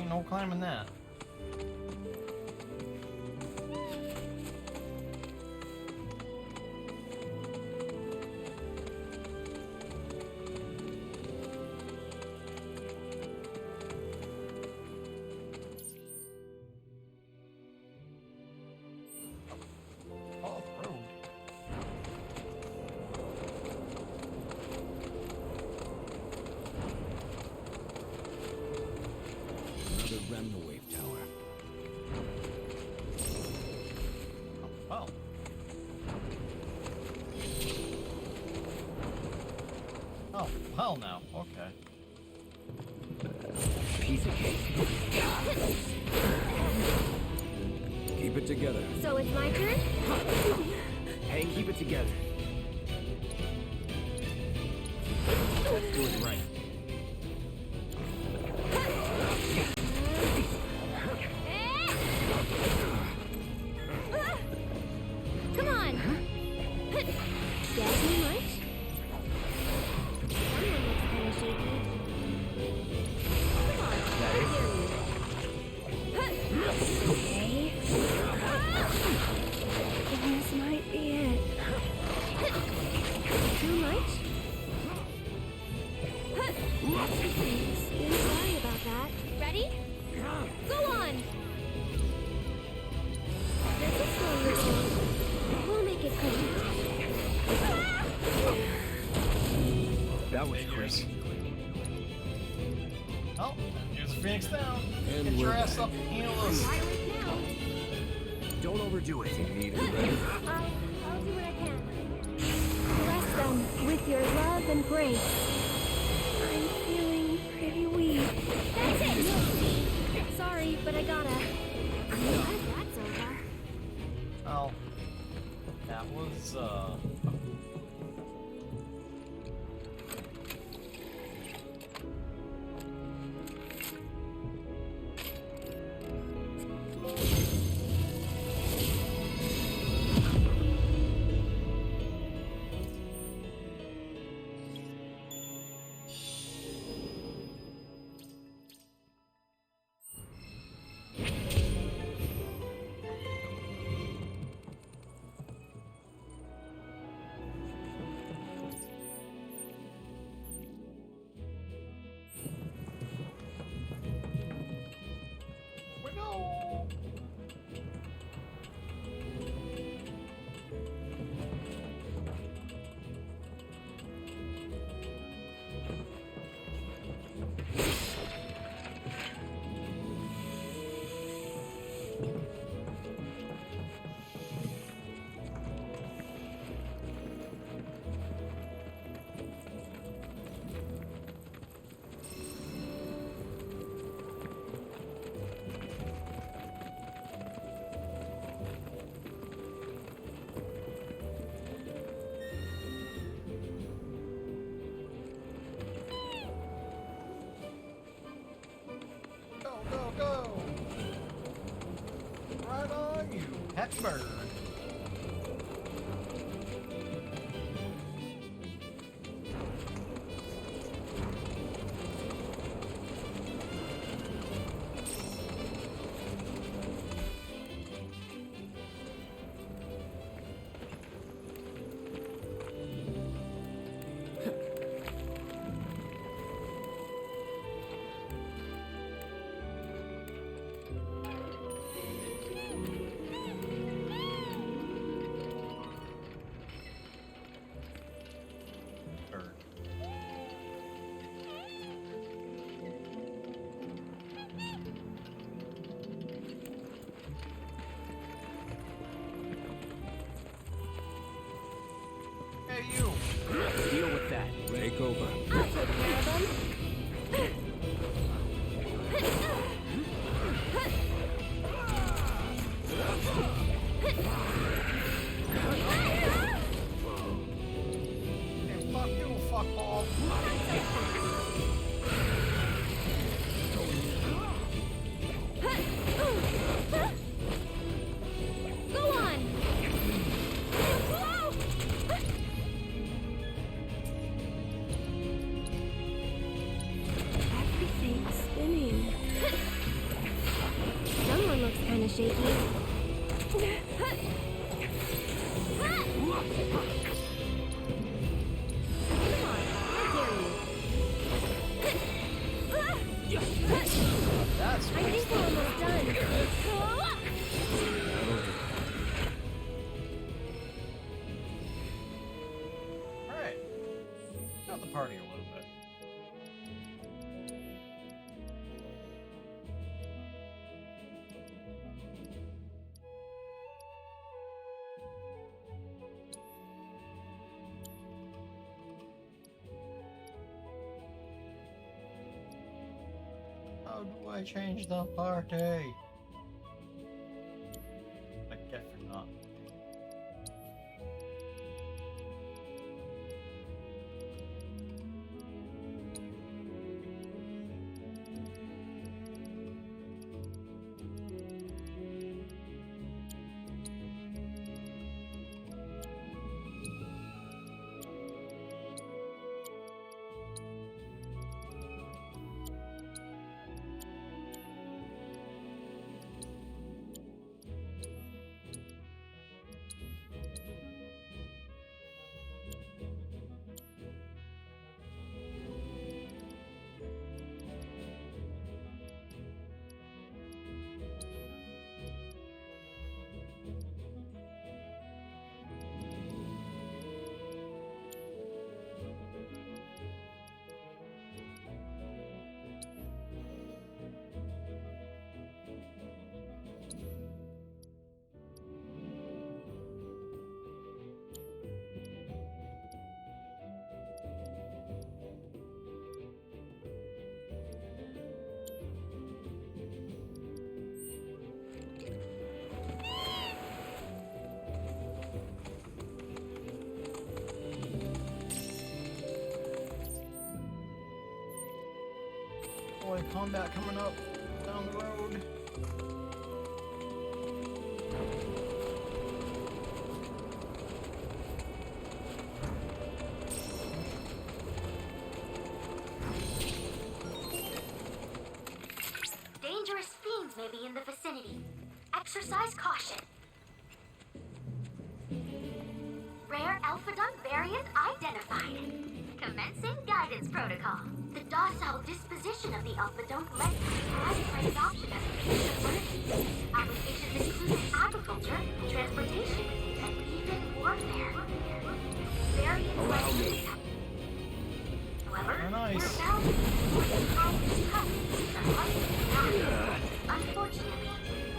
No climbing that. Hell no. Okay. Piece of cake. Keep it together. So it's my turn? Hey, keep it together. Let's do it right. Come on! Get too much? Okay. This might be it. Too much? Sorry about that. Ready? Go on! This is slow you down. We'll make it quick. That was quick. Oh, here's Phoenix down. And Get your we're ass back. up and heal us. don't overdo it. You need it ready. I'll do what I can. Bless them with your love and grace. I'm feeling pretty weak. That's it! Sorry, but I gotta. I'm glad that's over. Well, that was, go! Right on you, Hepburn. Hey, you! Deal with that. Take over. I'll take care of them. Hey, fuck you, fuck off. Go on! Everything's spinning. Someone looks kind of shaky. Come on, I dare you. That's I think we're almost done. Alright. Got the party a little bit. How do I change the party? I guess not. boy, combat coming up down the road. Dangerous fiends may be in the vicinity. Exercise caution. Rare alphadunk variant identified. Commencing guidance protocol. The docile disposition of the alphadunk led to widespread adoption as a means of learning. Applications including agriculture, transportation, and even warfare. Variants Allow me. However, Nice. we're bound to be more than highly trusted. Unfortunately,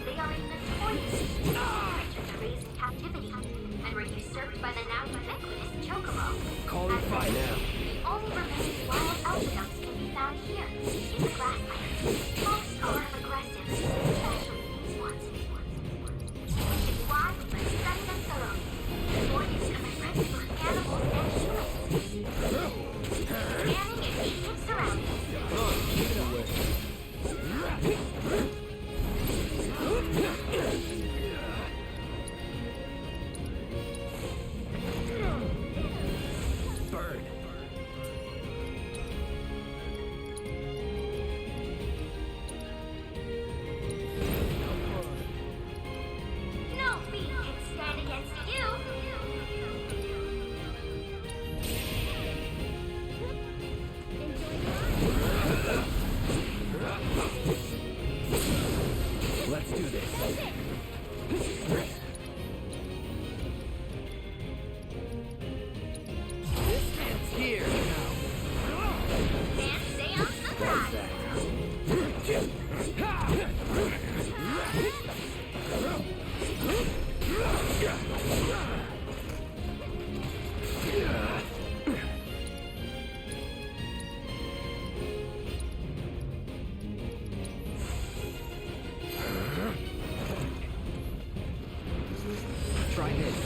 they are a notorious creature to raise in captivity, and were usurped by the now ubiquitous Chocobo. Call it by now. The only remaining wild alphadunks can be found here, in the grasslands. Most are aggressive, especially these ones. Which is why we must study them thoroughly, before they become a threat to both animals and humans. Scanning immediate surroundings. Bird. No beat can stand against you. Let's do this. This man's here now. And stay on the side. Try this.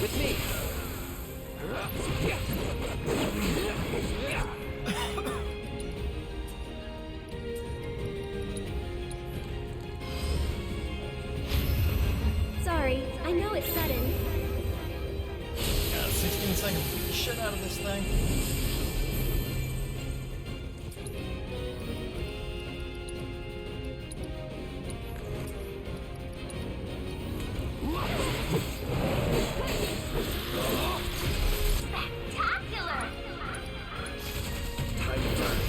With me. Sorry, I know it's sudden. Got 16 seconds to beat the shit out of this thing. Spectacular! Time to burn.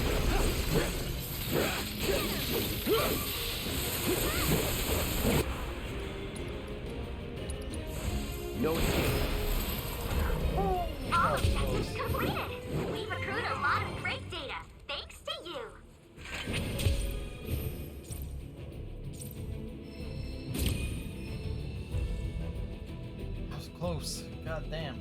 No escape. All objectives completed! We've accrued a lot of great data, thanks to you. That was close. God damn.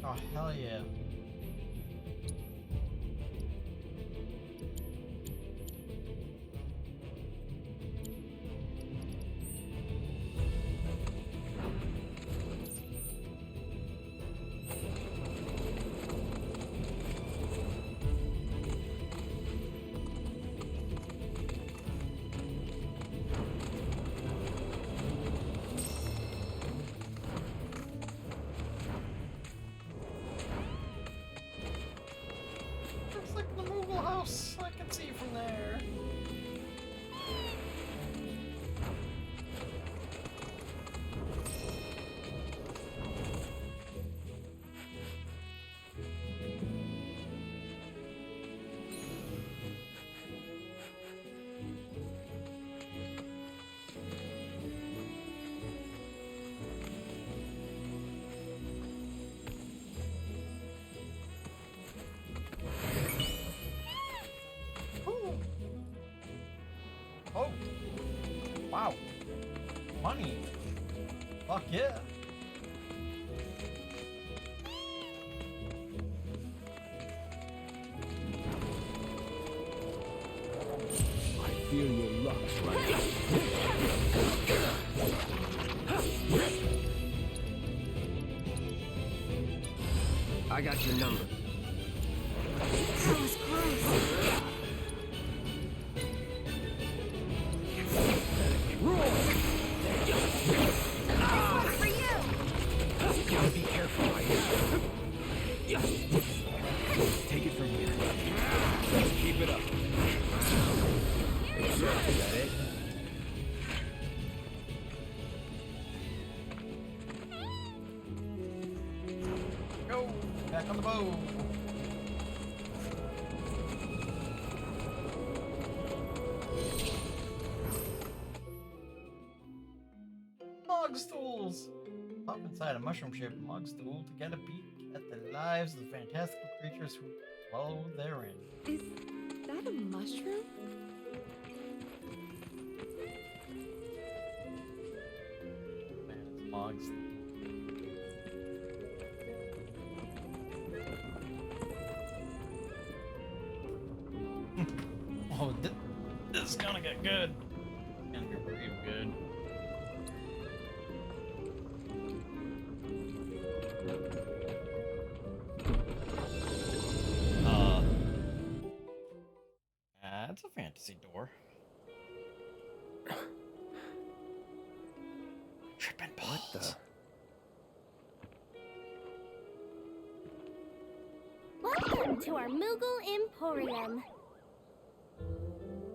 Oh, hell yeah. Oh! Wow. Money. Fuck yeah. I feel your locks right now. I got your number. That was close. This for you! Gotta be careful. Take it from here. Just keep it up. Is that it? Go! Back on the boat! Mog stools! Pop inside a mushroom-shaped mog stool to get a peek at the lives of the fantastical creatures who dwell therein. Is that a mushroom? Man, it's mog stool. Oh, this is gonna get good. It's gonna get real good. That's a fantasy door. Tripping balls. What the? Welcome to our Moogle Emporium.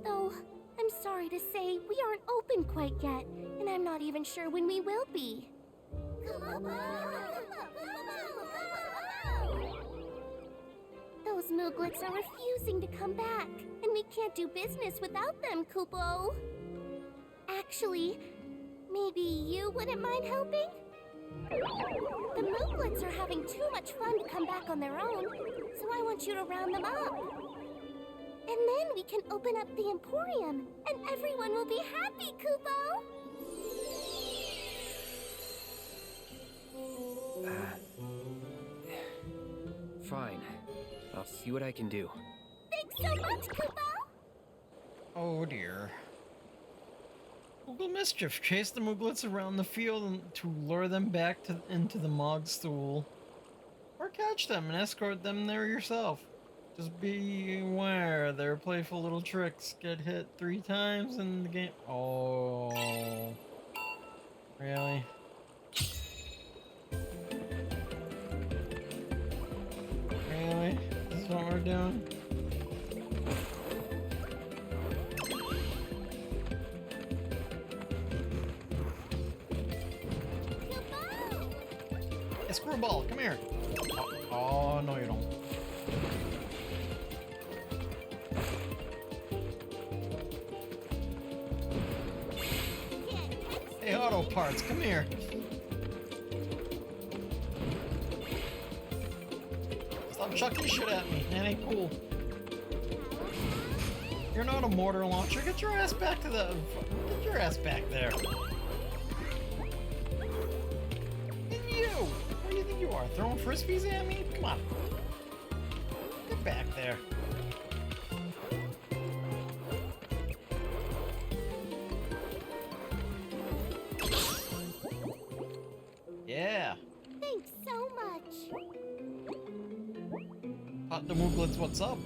Though, I'm sorry to say, we aren't open quite yet, and I'm not even sure when we will be. Those Mooglets are refusing to come back, and we can't do business without them, Kupo. Actually, maybe you wouldn't mind helping? The Mooglets are having too much fun to come back on their own, so I want you to round them up. And then we can open up the Emporium, and everyone will be happy, Kupo! Fine. I'll see what I can do. Thanks so much, Kupo! Oh dear. Moogle mischief. Chase the Mooglets around the field to lure them back into the Mog stool. Or catch them and escort them there yourself. Just be aware their playful little tricks get hit 3 times in the game. Oh. Really? Really? This is what we're doing? Hey, Screwball, come here. Oh, no you don't. Hey, Auto Parts, come here. Stop chucking shit at me. That ain't cool. You're not a mortar launcher. Get your ass back to the... Get your ass back there. And you! What do you think you are? Throwing frisbees at me? Come on. Get back there. Yeah. Thanks so much. Hot the Mooglets, what's up?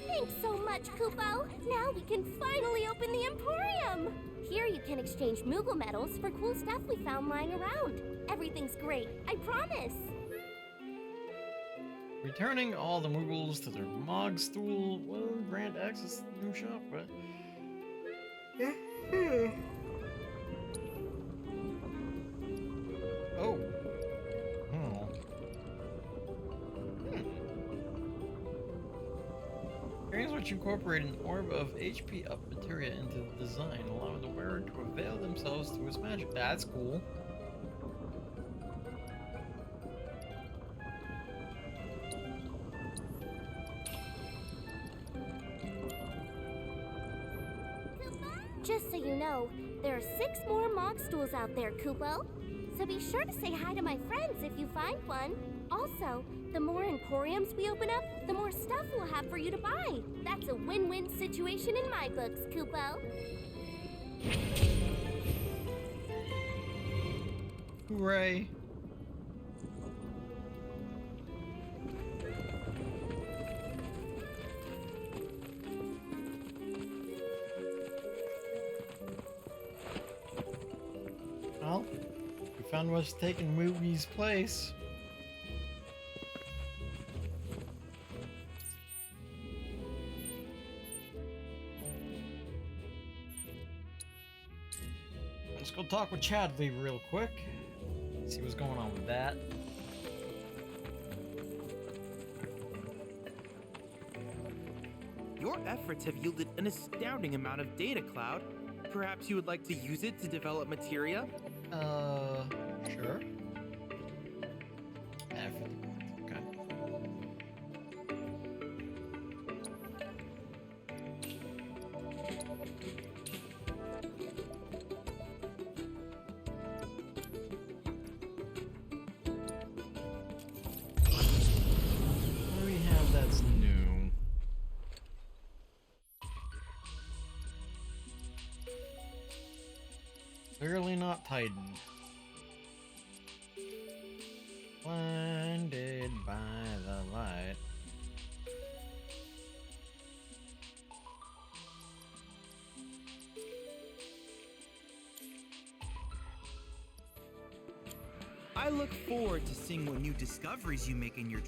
Thanks so much, Kupo. Now we can finally open the Emporium. Here you can exchange Moogle medals for cool stuff we found lying around. Everything's great, I promise. Returning all the Moogles to their Mog stool will grant access to the new shop, but... Oh. Oh. Here's which incorporate an orb of HP up materia into the design, allowing the wearer to avail themselves through its magic. That's cool. Just so you know, there are 6 more Mog stools out there, Kupo. So be sure to say hi to my friends if you find one. Also, the more emporiums we open up, the more stuff we'll have for you to buy. That's a win-win situation in my books, Kupo. Hooray. Well, we found what's taking Moogie's place. Let's go talk with Chadley real quick. See what's going on with that. Your efforts have yielded an astounding amount of data, Cloud. Perhaps you would like to use it to develop materia? Sure. Yeah, 50 points, okay. What do we have that's new? Clearly not Titan. Blinded by the light. I look forward to seeing what new discoveries you make in your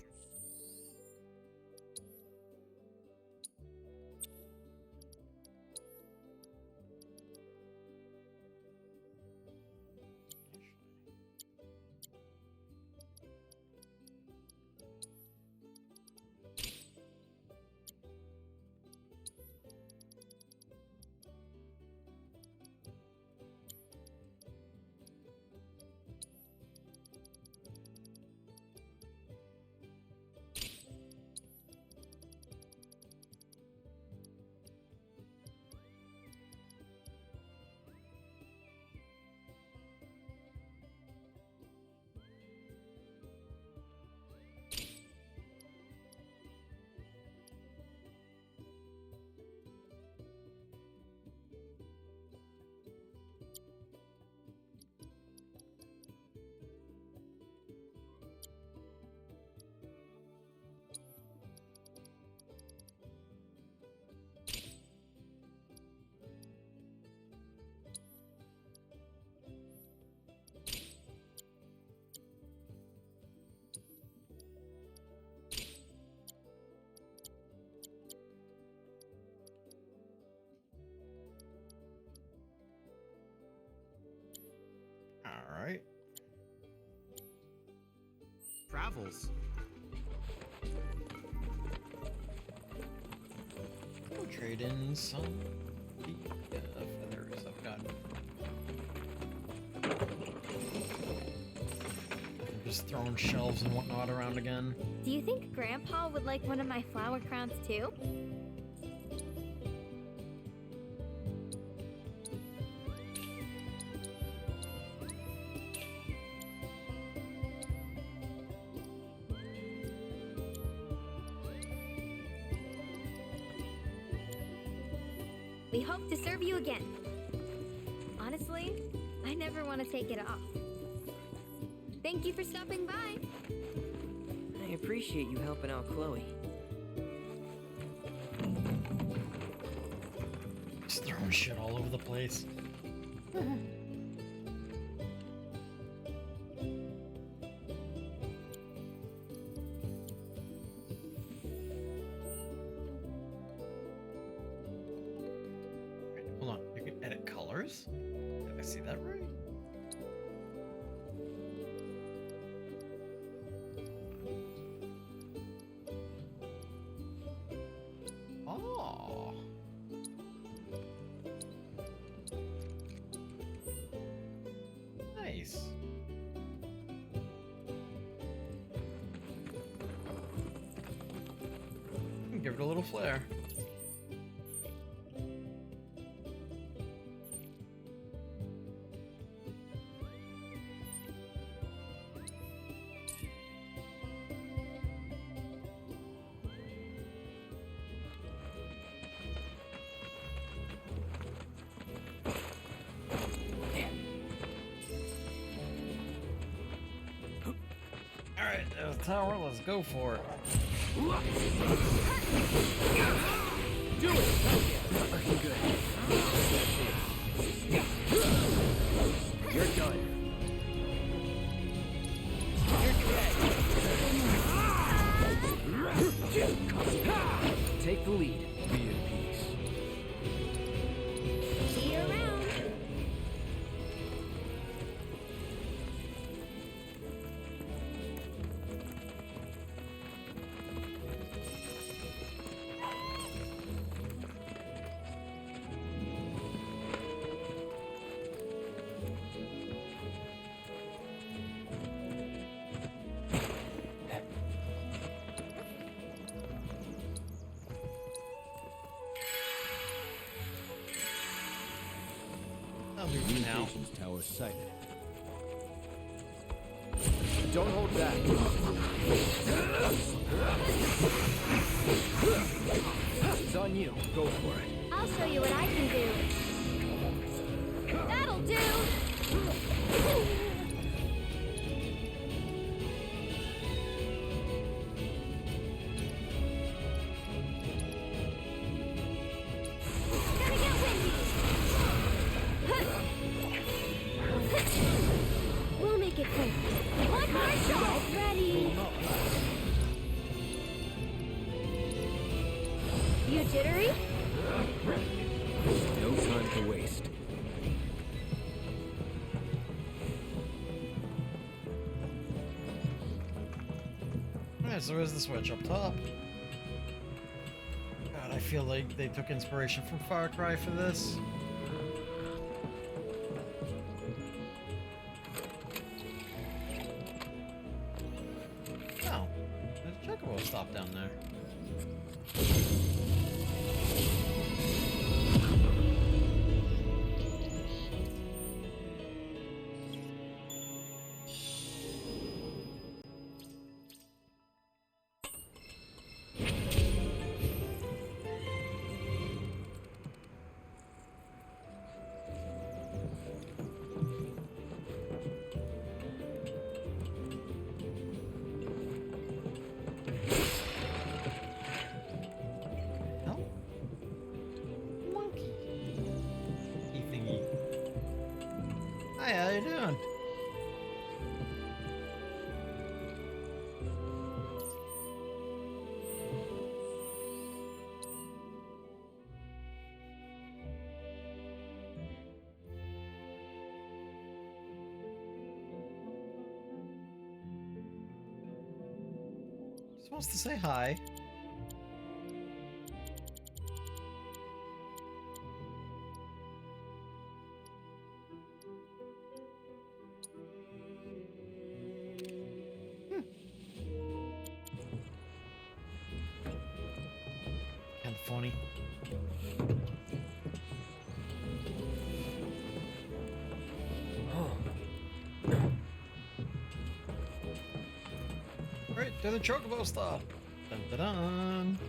Alright. travels. We'll trade in some feathers. Oh god. I'm just throwing shelves and whatnot around again. Do you think Grandpa would like one of my flower crowns too? We hope to serve you again. Honestly, I never want to take it off. Thank you for stopping by. I appreciate you helping out Chloe. Just throwing shit all over the place. Hold on, you can edit colors? Did I see that right? Oh. Nice. Give it a little flair. tower, let's go for it. Do it! Not looking good. You're done. You're dead. Take the lead. Be at peace. See you around. Communications tower sighted. Don't hold back. It's on you. Go for it. I'll show you what I can do. That'll do. We'll make it quick. One more shot. Ready. You jittery? No time to waste. Alright, so where's the switch? Up top? God, I feel like they took inspiration from Far Cry for this. Oh, there's a chocobo stop down there. Hi, how you doing? Just wants to say hi. Funny. Right to the chocobo stop. Dun dun dun.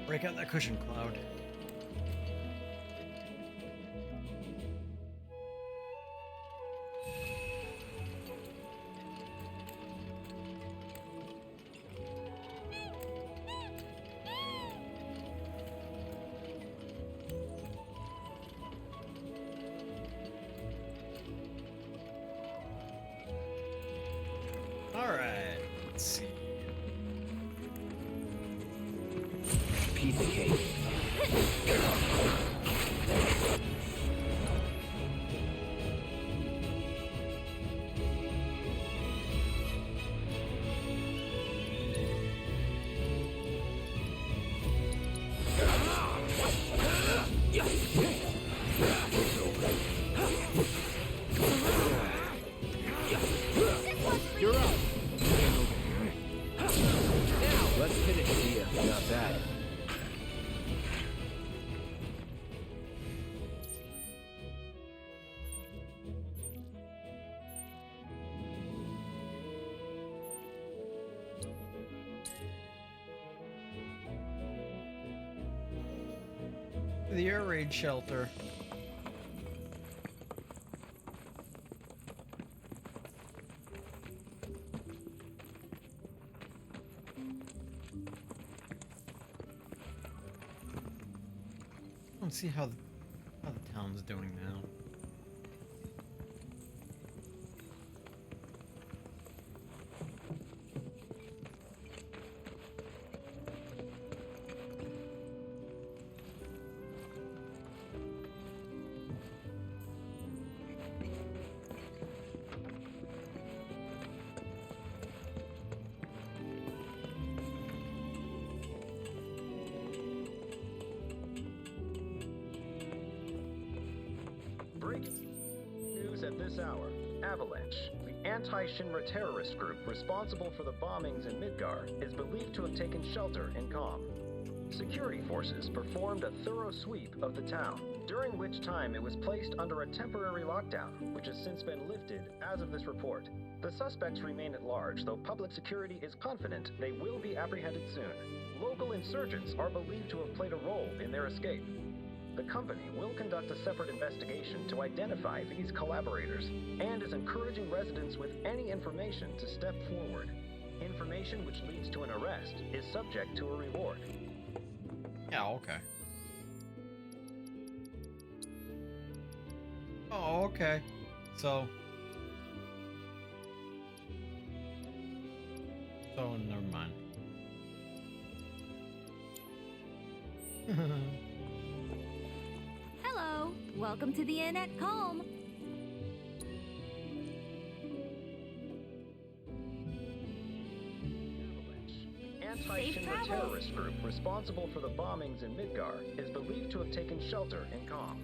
Break out that cushion, Cloud. Alright, let's see. Piece of cake. The air raid shelter. Let's see how the town's doing now. News at this hour. Avalanche, the anti-Shinra terrorist group responsible for the bombings in Midgar, is believed to have taken shelter in Calm. Security forces performed a thorough sweep of the town, during which time it was placed under a temporary lockdown, which has since been lifted as of this report. The suspects remain at large, though public security is confident they will be apprehended soon. Local insurgents are believed to have played a role in their escape. The company will conduct a separate investigation to identify these collaborators and is encouraging residents with any information to step forward. Information which leads to an arrest is subject to a reward. Yeah, okay. Oh, okay. So never mind. Hello, welcome to the inn at Calm. Anti-Shinra terrorist group responsible for the bombings in Midgar is believed to have taken shelter in Calm.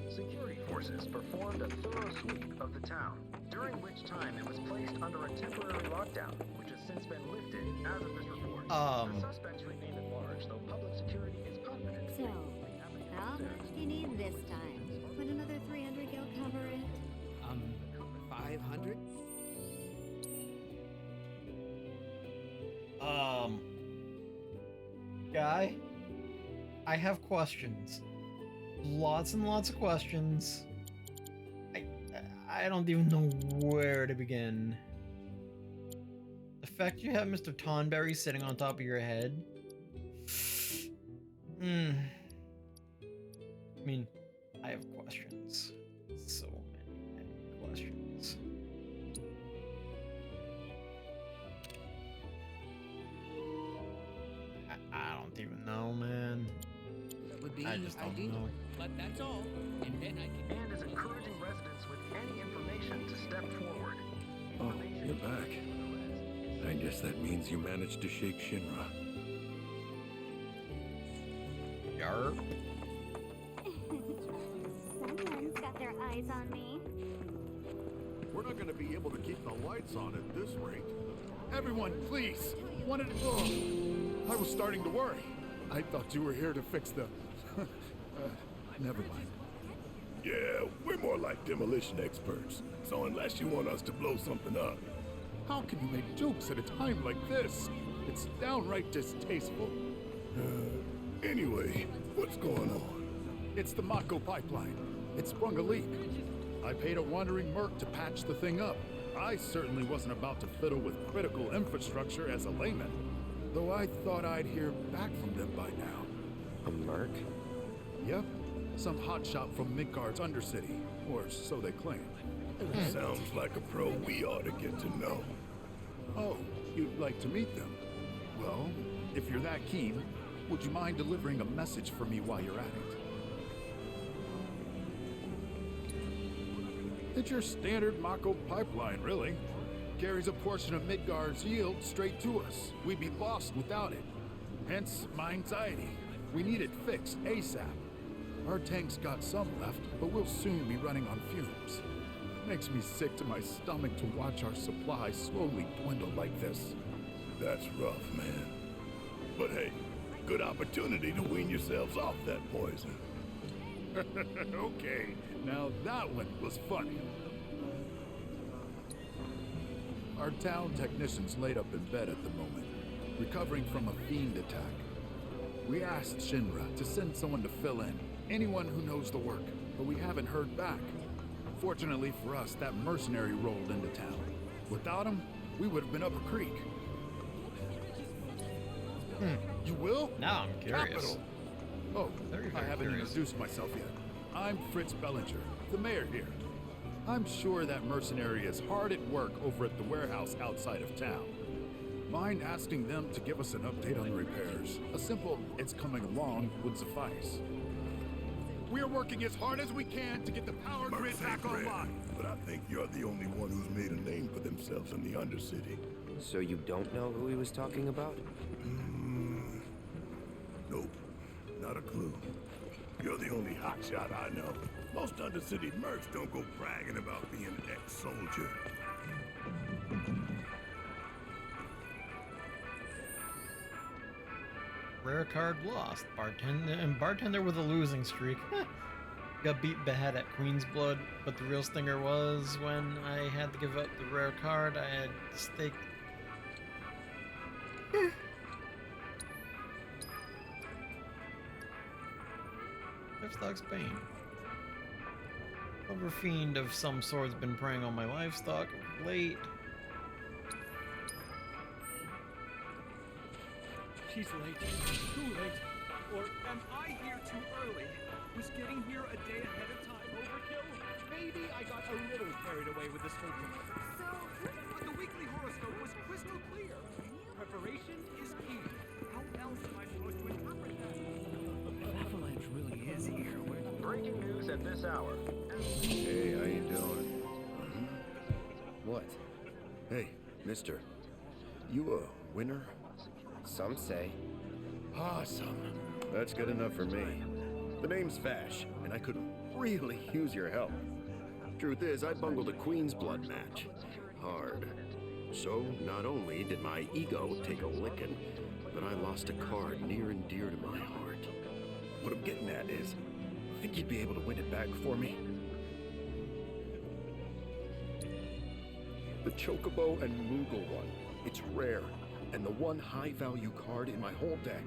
Security forces performed a thorough sweep of the town, during which time it was placed under a temporary lockdown, which has since been lifted as of this report. The suspects remain at large, though public security is confident. So, how much do you need this time? Would another 300 go cover it? 500? Guy, I have questions. Lots and lots of questions. I don't even know where to begin. The fact you have Mr. Tonberry sitting on top of your head. I mean, I have questions. So many questions. I don't even know, man. That would be I just don't ideal. know. But that's all. And then I can... And is encouraging residents with any information to step forward. Oh, you're back. I guess that means you managed to shake Shinra. Yarp. Someone's got their eyes on me. We're not going to be able to keep the lights on at this rate. Everyone, please. I was starting to worry. I thought you were here to fix the... never mind. Yeah, we're more like demolition experts. So unless you want us to blow something up... How can you make jokes at a time like this? It's downright distasteful. Anyway, what's going on? It's the Mako pipeline. It sprung a leak. I paid a wandering merc to patch the thing up. I certainly wasn't about to fiddle with critical infrastructure as a layman. Though I thought I'd hear back from them by now. A merc? Yep. Some hotshot from Midgard's Undercity. Or so they claim. Sounds like a pro we ought to get to know. Oh, you'd like to meet them? Well, if you're that keen, would you mind delivering a message for me while you're at it? It's your standard Mako pipeline, really. Carries a portion of Midgard's yield straight to us. We'd be lost without it. Hence my anxiety. We need it fixed ASAP. Our tank's got some left, but we'll soon be running on fumes. Makes me sick to my stomach to watch our supply slowly dwindle like this. That's rough, man. But hey, good opportunity to wean yourselves off that poison. Okay, now that one was funny. Our town technician's laid up in bed at the moment, recovering from a fiend attack. We asked Shinra to send someone to fill in, anyone who knows the work, but we haven't heard back. Fortunately for us, that mercenary rolled into town. Without him, we would have been up a creek. You will? Now I'm curious. Capital. Oh, Very, I very haven't curious. introduced myself yet. I'm Fritz Bellinger, the mayor here. I'm sure that mercenary is hard at work over at the warehouse outside of town. Mind asking them to give us an update on the repairs? A simple, it's coming along, would suffice. We're working as hard as we can to get the power grid back online. But I think you're the only one who's made a name for themselves in the Undercity. So you don't know who he was talking about? Nope, not a clue. You're the only hotshot I know. Most Undercity mercs don't go bragging about being an ex-soldier. Rare card lost. Bartender with a losing streak. Got beat bad at Queen's Blood, but the real stinger was when I had to give up the rare card. I had staked. Livestock's Bane. Over fiend of some sort's been preying on my livestock of late. She's late. Too late. Or am I here too early? Was getting here a day ahead of time overkill? Maybe I got a little carried away with this whole thing. But the weekly horoscope was crystal clear. Preparation is key. How else am I supposed to interpret that? Avalanche really is here. Breaking news at this hour. Hey, how you doing? What? Hey, mister. You a winner? Some say. Awesome. That's good enough for me. The name's Vash, and I could really use your help. Truth is, I bungled a Queen's Blood match. Hard. So, not only did my ego take a licking, but I lost a card near and dear to my heart. What I'm getting at is, I think you'd be able to win it back for me. The Chocobo and Moogle one. It's rare, and the one high-value card in my whole deck.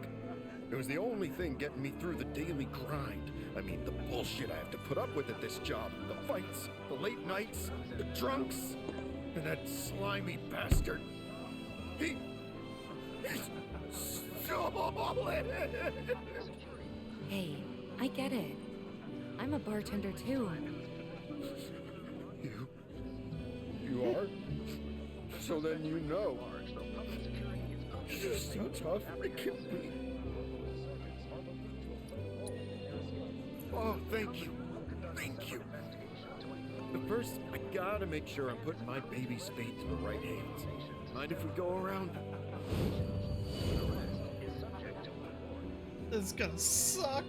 It was the only thing getting me through the daily grind. I mean, the bullshit I have to put up with at this job. The fights, the late nights, the drunks, and that slimy bastard. He's solid. Hey, I get it. I'm a bartender too. You are? So then you know. Just how tough it can be. Oh, thank you. Thank you. But first, I gotta make sure I'm putting my baby spade to the right hands. Mind if we go around? This is gonna suck.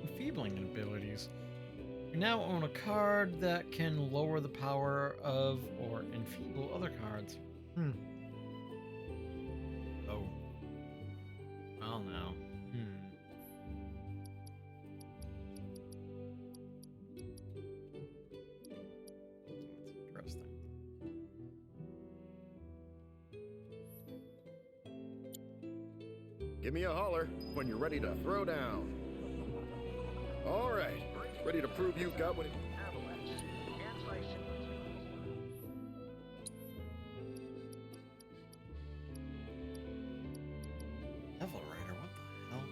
Enfeebling abilities. You now own a card that can lower the power of or enfeeble other cards. Oh. Well, now. That's interesting. Give me a holler when you're ready to throw down. All right. Ready to prove you got what it... Devil Rider, what the hell?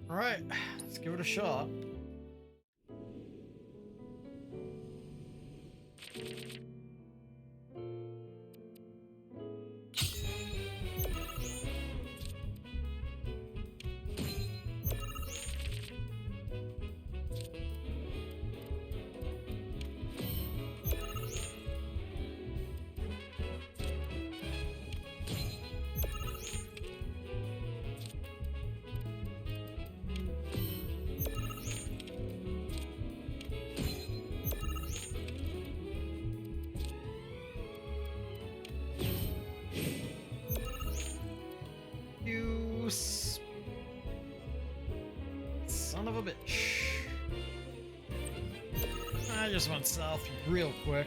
All right, let's give it a shot. I just went south real quick.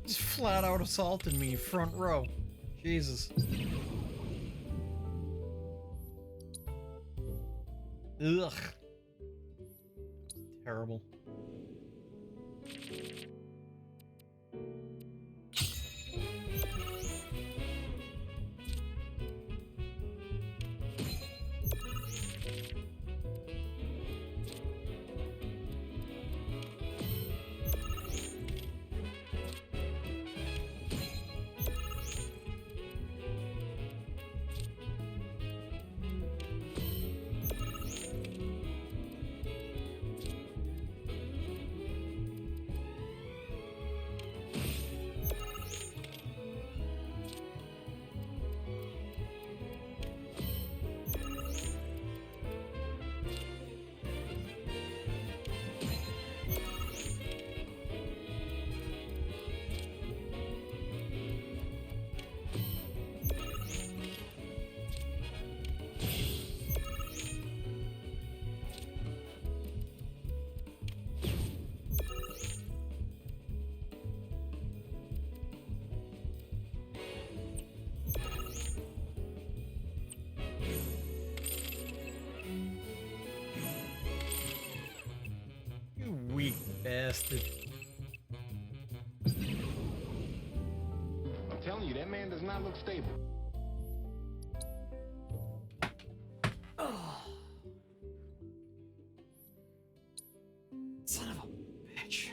Just flat out assaulted me front row. Jesus. Ugh. Terrible. You weak bastard. I'm telling you, that man does not look stable. Oh. Son of a bitch.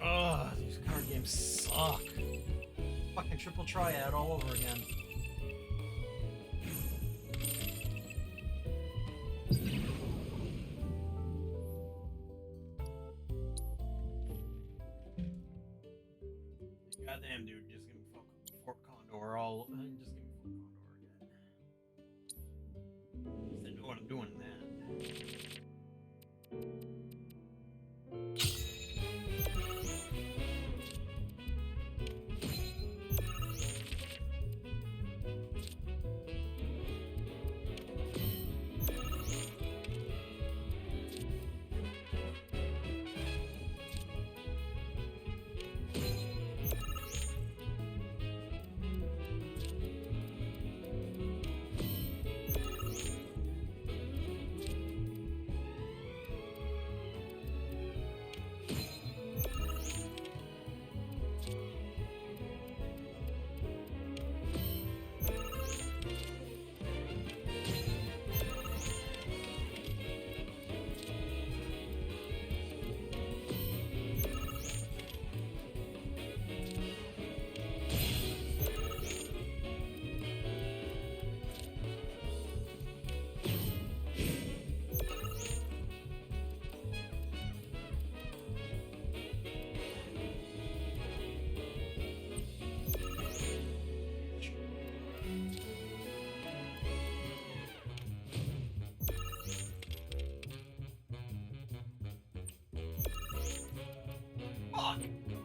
Ugh, these card games suck. Fucking triple triad all over again. Goddamn, dude, just give me Fort Condor all. Just give me Fort Condor again. They know what I'm doing in that. Fuck!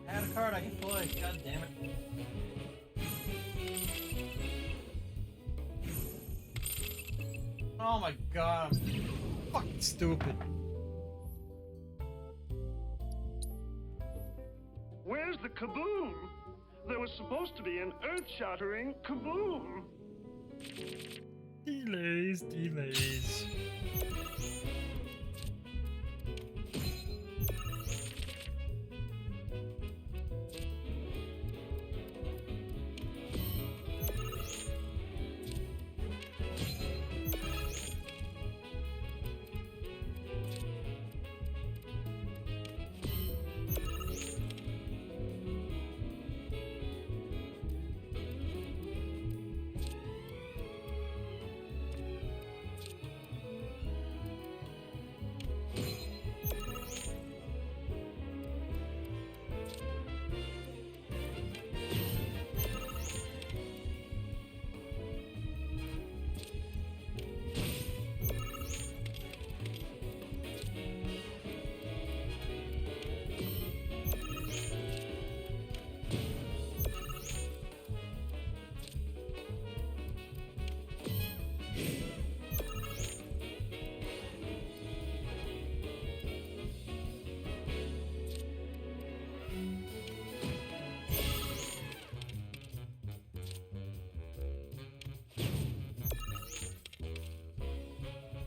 I had a card I can play. God damn it. Oh my god, I'm fucking stupid. Where's the kaboom? There was supposed to be an earth-shattering kaboom. Delays.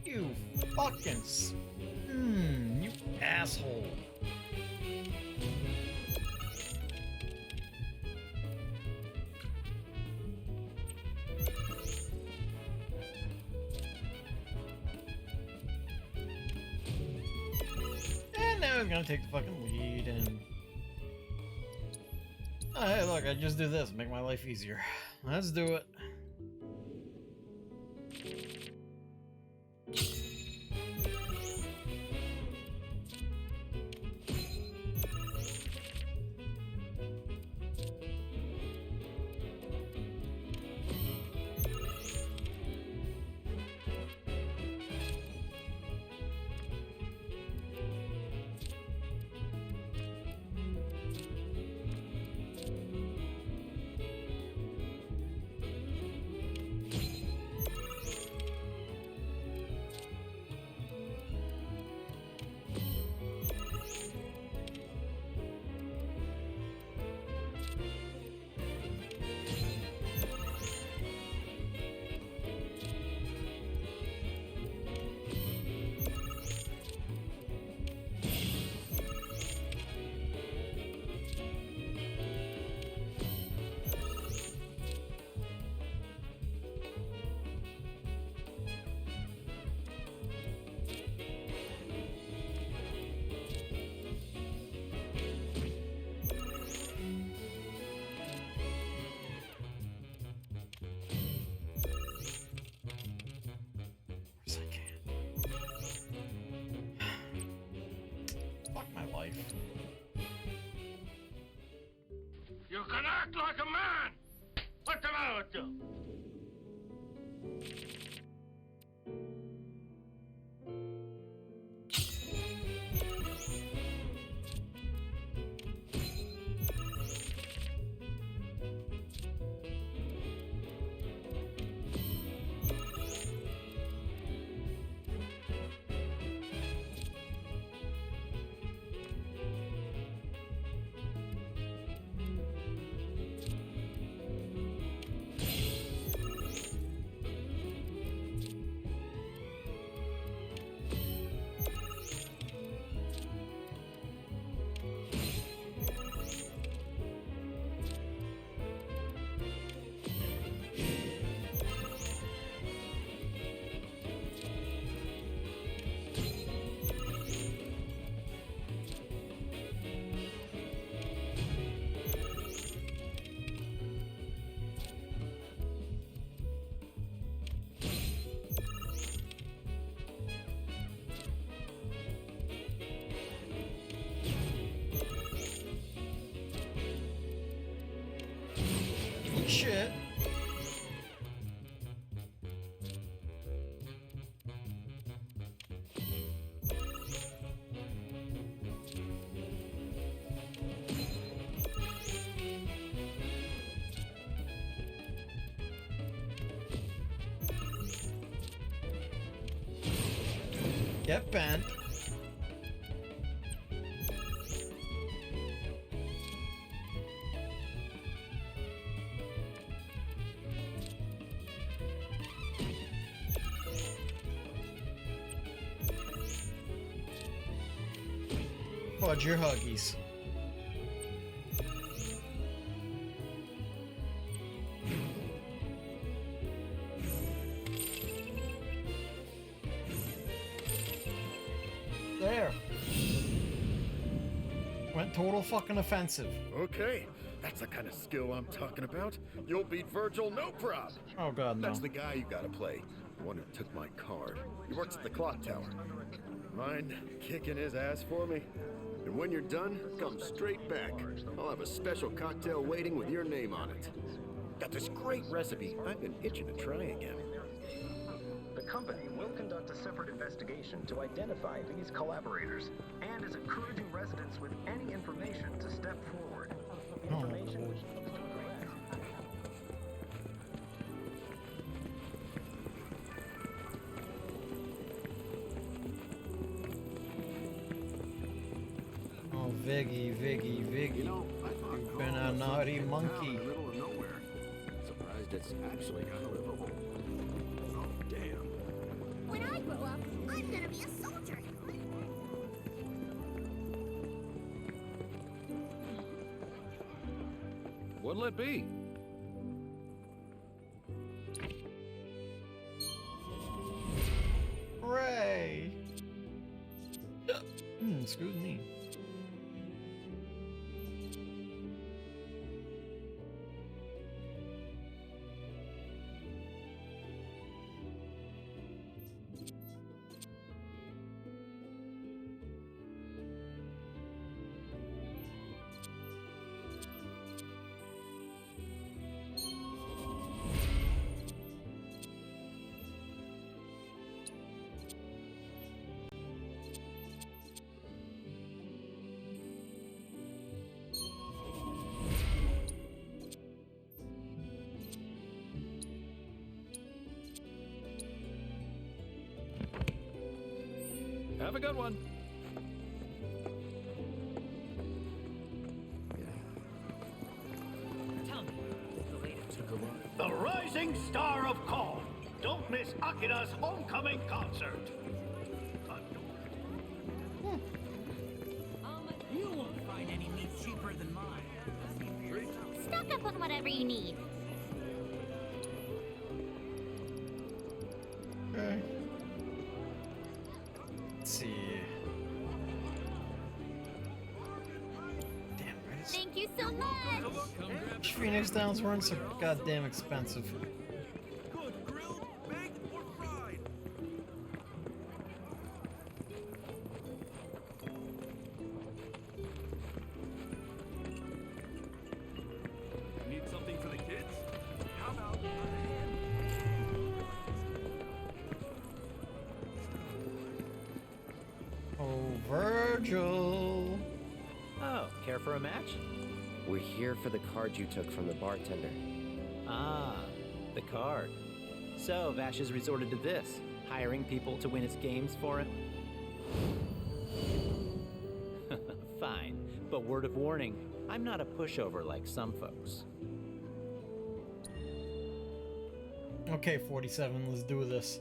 You fucking you asshole. And now he's gonna take the fucking lead and... Oh, hey, look, I just do this, make my life easier. Let's do it. You can act like a man! What's the matter with you? Shit. Get bent. Fudge your huggies. There. Went total fucking offensive. Okay, that's the kind of skill I'm talking about. You'll beat Virgil, no prob. Oh god, no. That's the guy you gotta play. The one who took my card. He works at the clock tower. Mind kicking his ass for me? And when you're done, come straight back. I'll have a special cocktail waiting with your name on it. Got this great recipe I've been itching to try again. The company will conduct a separate investigation to identify these collaborators and is encouraging residents with any information to step forward. Information which leads to correct. Oh, Viggy. You've been a naughty monkey. In the middle of nowhere. Surprised it's actually livable. Oh, damn. When I grow up, I'm gonna be a soldier. What'll it be? Hooray! Excuse me. Have a good one. The rising star of Kong. Don't miss Akira's homecoming concert. You won't find any meat cheaper than mine. Stock up on whatever you need. Okay. Let's see. Damn, right. Thank you so much. Phoenix Downs weren't so goddamn expensive. Good grilled, baked, or fried. Need something for the kids? How about Oh, Virgil. Oh, care for a match? We're here for the card you took from the bartender. Ah, the card. So, Vash has resorted to this, hiring people to win his games for him? Fine, but word of warning, I'm not a pushover like some folks. Okay, 47, let's do this.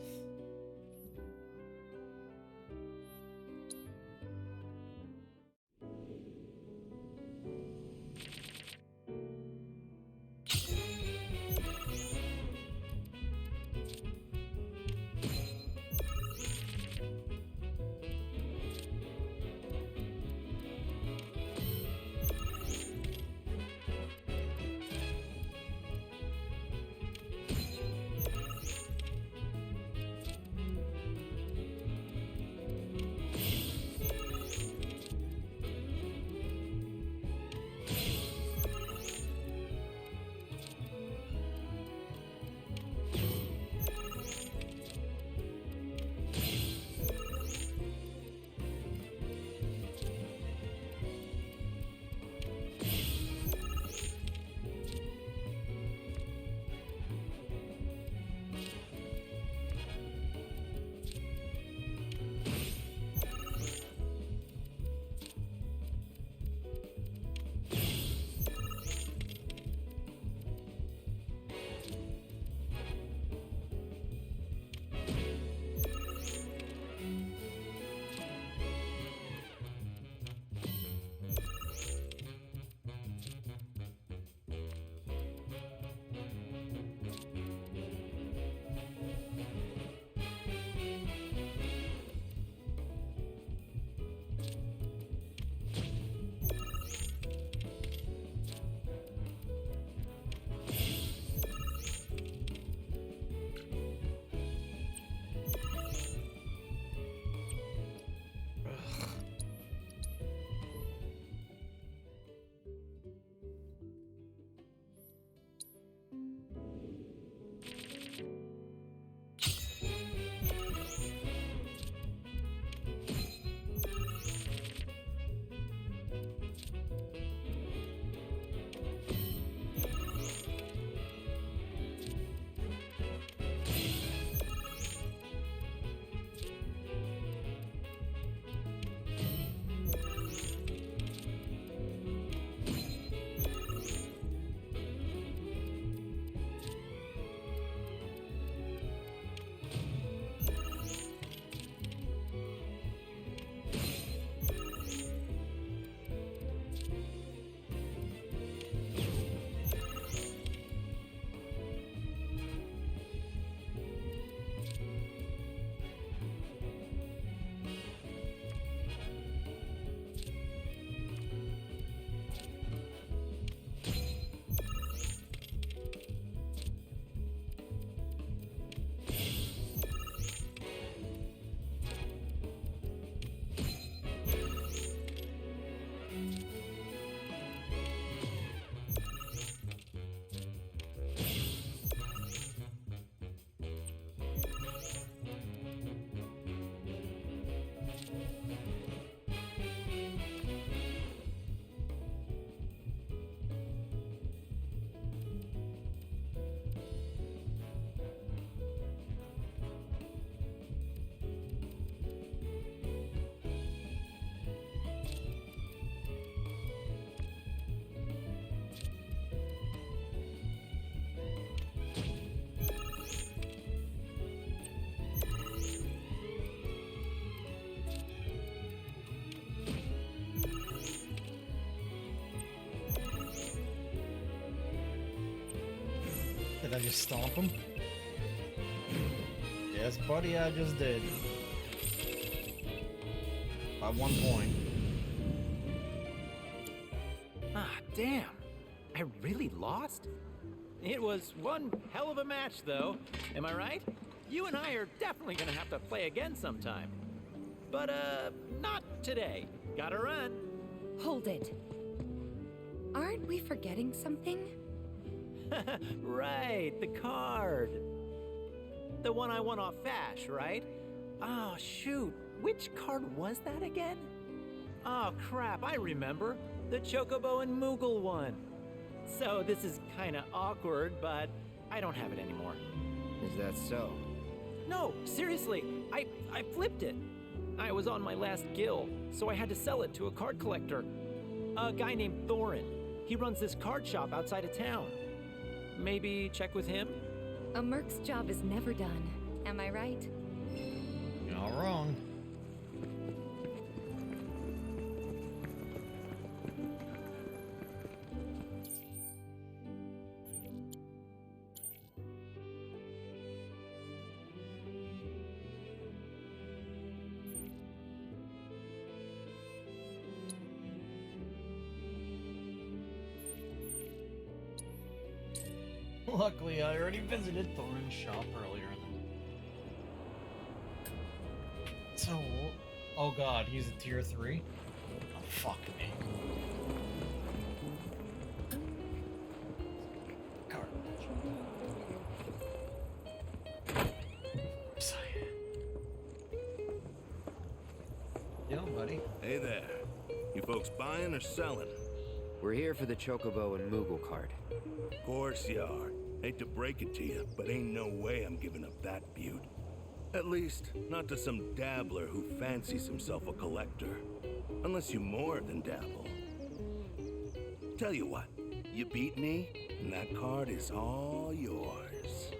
I just stomp him? Yes, buddy, I just did. By 1 point. Ah, damn. I really lost? It was one hell of a match, though. Am I right? You and I are definitely gonna have to play again sometime. But, not today. Gotta run. Hold it. Aren't we forgetting something? Right, the card. The one I won off Vash, right? Oh, shoot. Which card was that again? Oh, crap, I remember. The Chocobo and Moogle one. So this is kinda awkward, but I don't have it anymore. Is that so? No, seriously, I flipped it. I was on my last gill, so I had to sell it to a card collector. A guy named Thorin. He runs this card shop outside of town. Maybe check with him? A merc's job is never done. Am I right? You're not wrong. Luckily, I already visited Thorin's shop earlier. So, oh god, he's a tier 3? Oh, fuck me. Garbage. Yo, buddy. Hey there. You folks buying or selling? We're here for the Chocobo and Moogle card. Of course you are. Hate to break it to you, but ain't no way I'm giving up that beaut. At least, not to some dabbler who fancies himself a collector. Unless you more than dabble. Tell you what, you beat me, and that card is all yours.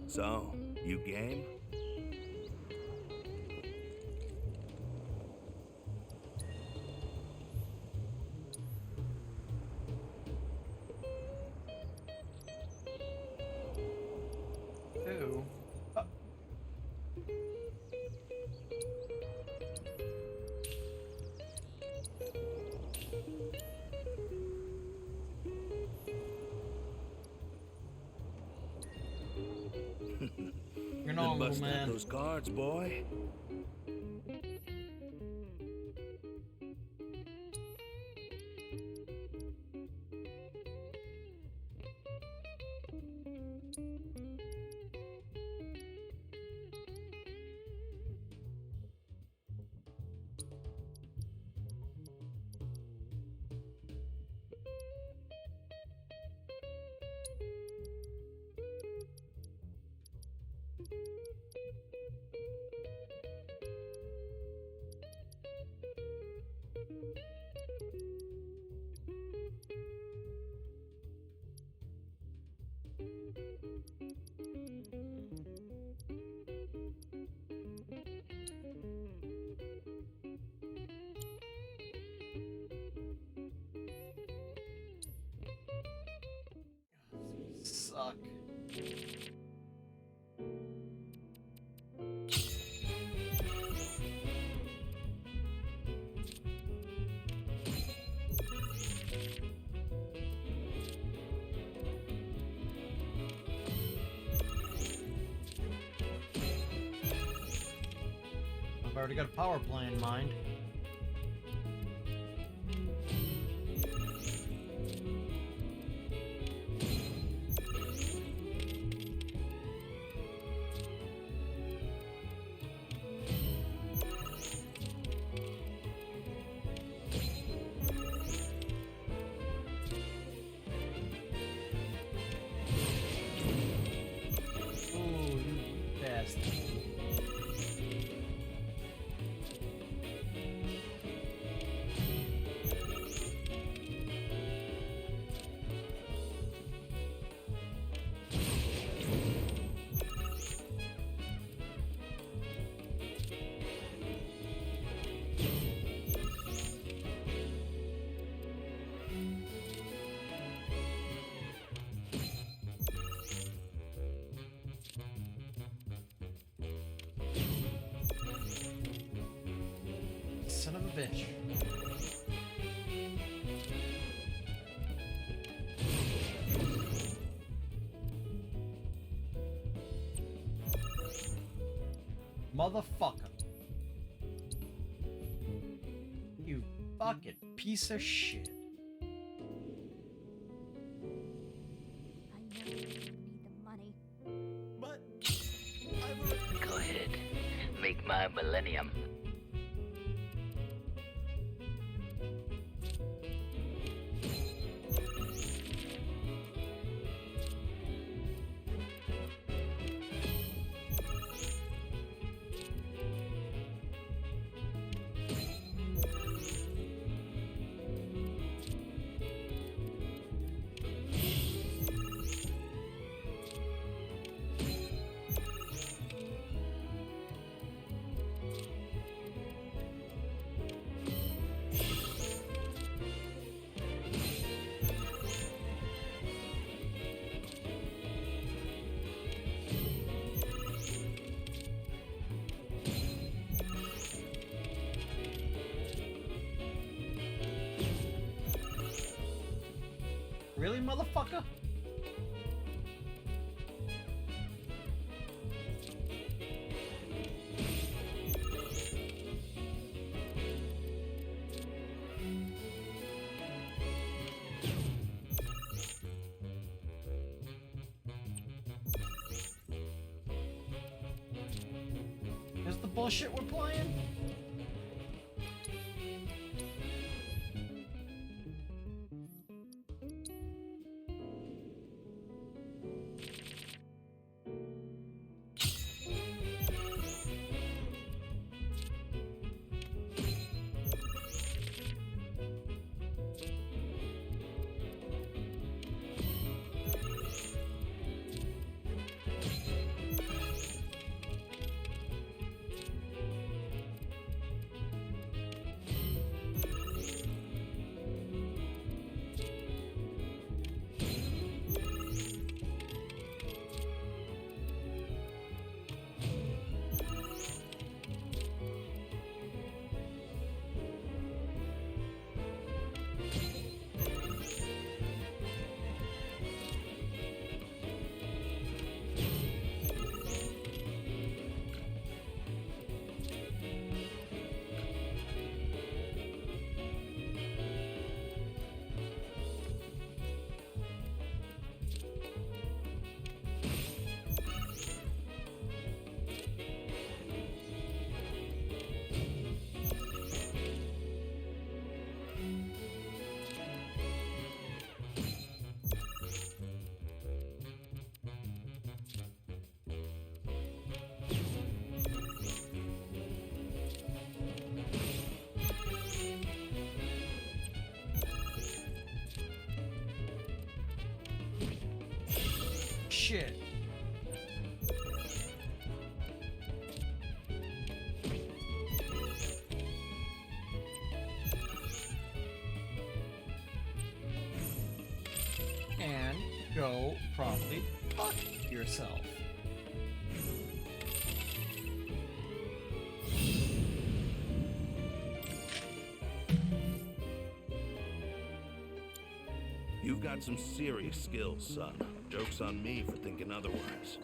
So, you game? You're not, little bust out man. those cards, boy. Suck. I've already got a power play in mind. bitch. Motherfucker. You fucking piece of shit. I know you need the money. But Go ahead. Make my millennium. Really, motherfucker? Is the bullshit we're playing? Shit. And go properly fuck yourself. You've got some serious skills, son. Joke's on me for thinking otherwise.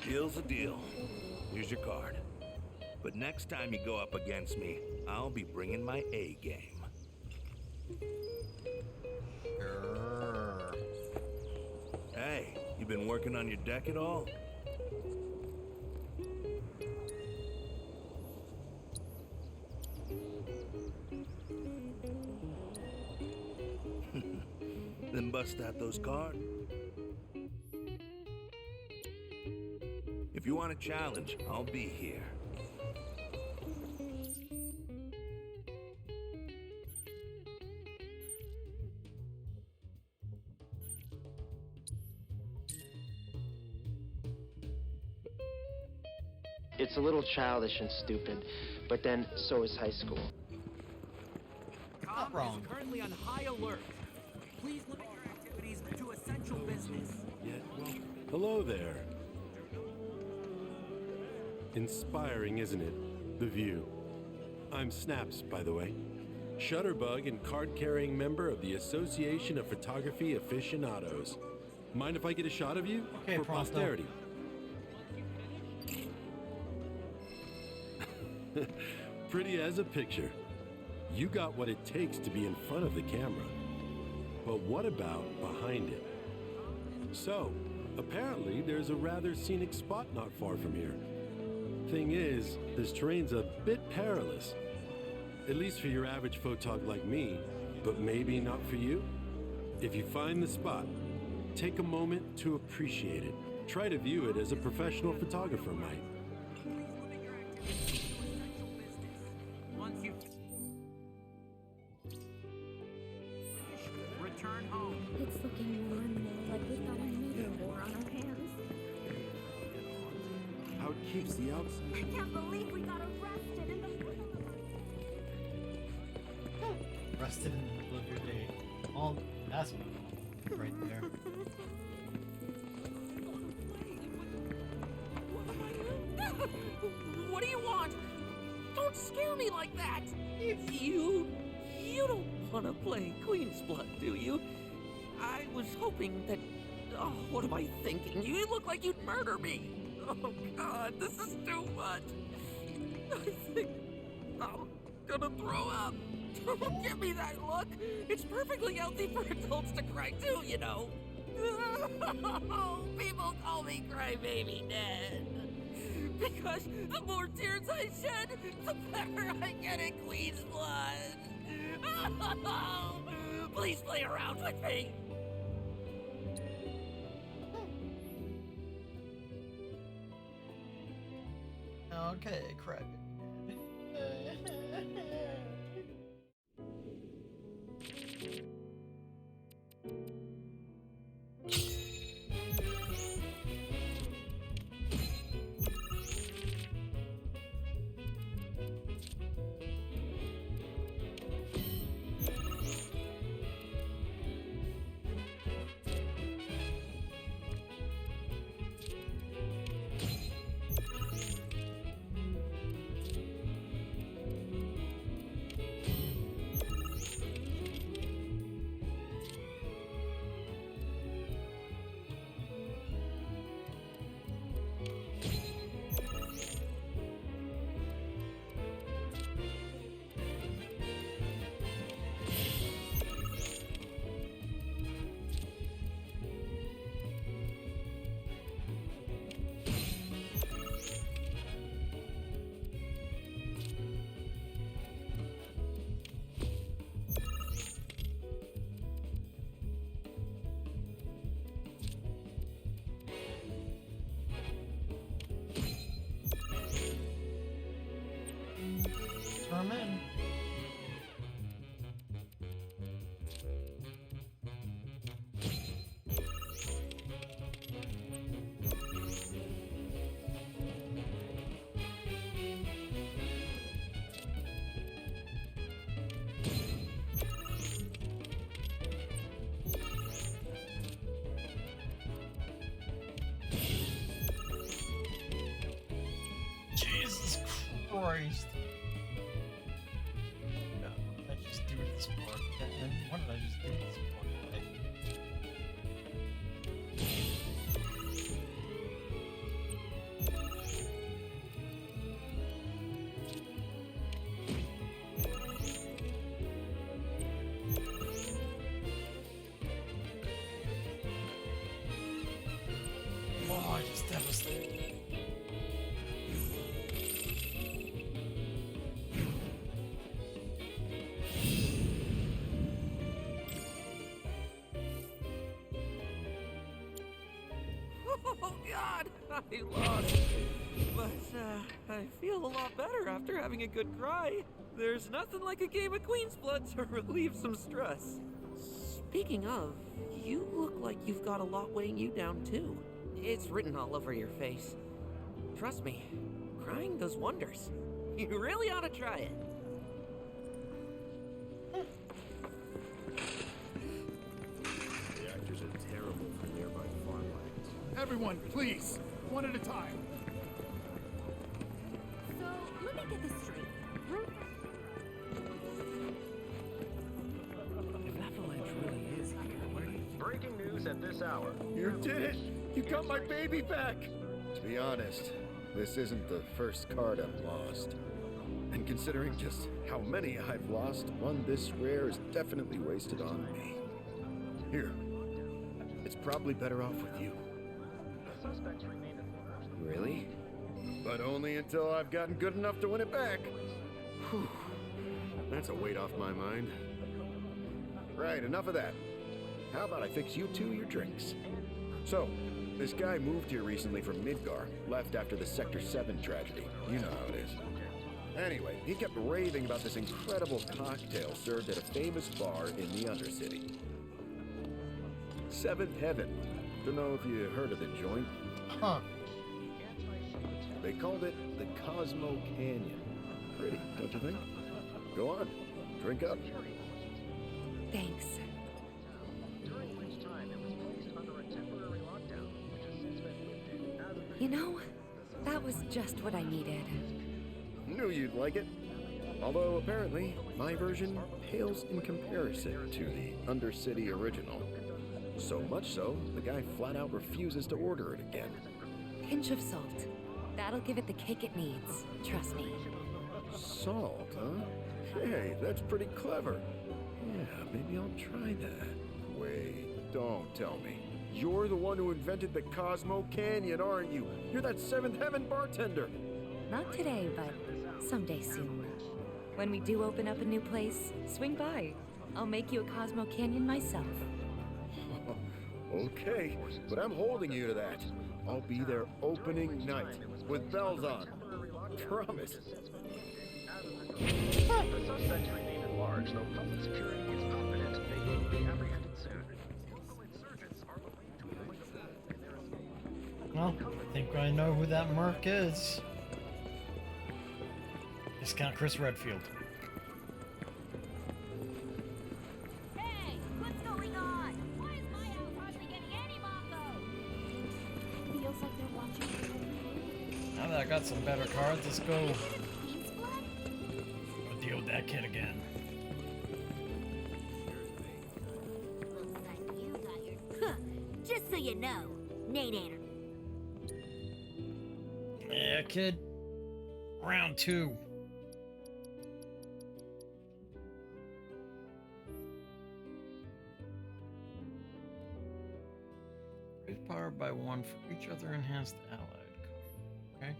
Deal's a deal. Here's your card. But next time you go up against me, I'll be bringing my A game. Hey, you been working on your deck at all? Then bust out those cards. If you want a challenge, I'll be here. It's a little childish and stupid, but then so is high school. Not wrong. Is currently on high alert. Please limit your activities to essential business. Hello there. Inspiring, isn't it? The view. I'm Snaps, by the way. Shutterbug and card-carrying member of the Association of Photography Aficionados. Mind if I get a shot of you? Okay, for Pronto. posterity. Pretty as a picture. You got what it takes to be in front of the camera. But what about behind it? So, apparently there's a rather scenic spot not far from here. Thing is, this terrain's a bit perilous. At least for your average photog like me, but maybe not for you. If you find the spot, take a moment to appreciate it. Try to view it as a professional photographer might. Return home. It's looking more and more like we've got another war on our hands. How it keeps the outside. I can't believe we got arrested in the middle of Rested in the middle of your day. Oh, that's right there. What do you want? Don't scare me like that! You don't want to play Queen's Blood, do you? I was hoping that... Oh, what am I thinking? You look like you'd murder me! Oh God, this is too much! I think I'm gonna throw up! Don't give me that look! It's perfectly healthy for adults to cry too, you know! People call me Crybaby Dad! Because the more tears I shed, the better I get in Queen's Blood! Please play around with me! Okay, crap. I'm in. Jesus Christ. What did I just do with this part? What did I just do with this part? Oh, I just devastated. Oh God, I lost. But I feel a lot better after having a good cry. There's nothing like a game of Queen's Blood to relieve some stress. Speaking of, you look like you've got a lot weighing you down too. It's written all over your face. Trust me, crying does wonders. You really ought to try it. Reactors are terrible for nearby farmlands. Everyone, please, one at a time. So, let me get this straight. Breaking news at this hour. You did it! You got my baby back! To be honest, this isn't the first card I've lost. And considering just how many I've lost, one this rare is definitely wasted on me. Here. It's probably better off with you. The suspects remain at large. Really? But only until I've gotten good enough to win it back. Whew. That's a weight off my mind. Right, enough of that. How about I fix you two your drinks? So, this guy moved here recently from Midgar, left after the Sector 7 tragedy. You know how it is. Anyway, he kept raving about this incredible cocktail served at a famous bar in the Undercity. Seventh Heaven. Don't know if you heard of the joint. Huh. They called it the Cosmo Canyon. Pretty, don't you think? Go on, drink up. Thanks. During which time it was placed under a temporary lockdown, which has since been lifted as of You know, that was just what I needed. Knew you'd like it. Although apparently, my version pales in comparison to the Undercity original. So much so, the guy flat out refuses to order it again. Pinch of salt. That'll give it the kick it needs. Trust me. Salt, huh? Hey, that's pretty clever. Yeah, maybe I'll try that. Wait, don't tell me. You're the one who invented the Cosmo Canyon, aren't you? You're that Seventh Heaven bartender. Not today, but someday soon. When we do open up a new place, swing by. I'll make you a Cosmo Canyon myself. Okay, but I'm holding you to that. I'll be there opening night, with bells on. Promise. The suspects remain at large, though public security is confident they will be apprehended soon. Local insurgents are believed to avoid the bullet in their escape. Well, I think I know who that merc is. Discount Chris Redfield. Hey, what's going on? Why is my house hardly getting any Mako? Feels like they're watching. Now that I got some better cards, let's go. Go deal with that kid again. Looks like you got your. Huh. Just so you know, Nate ain't. Yeah, kid. Round 2. Raise power by 1 for each other enhanced allied card. Okay.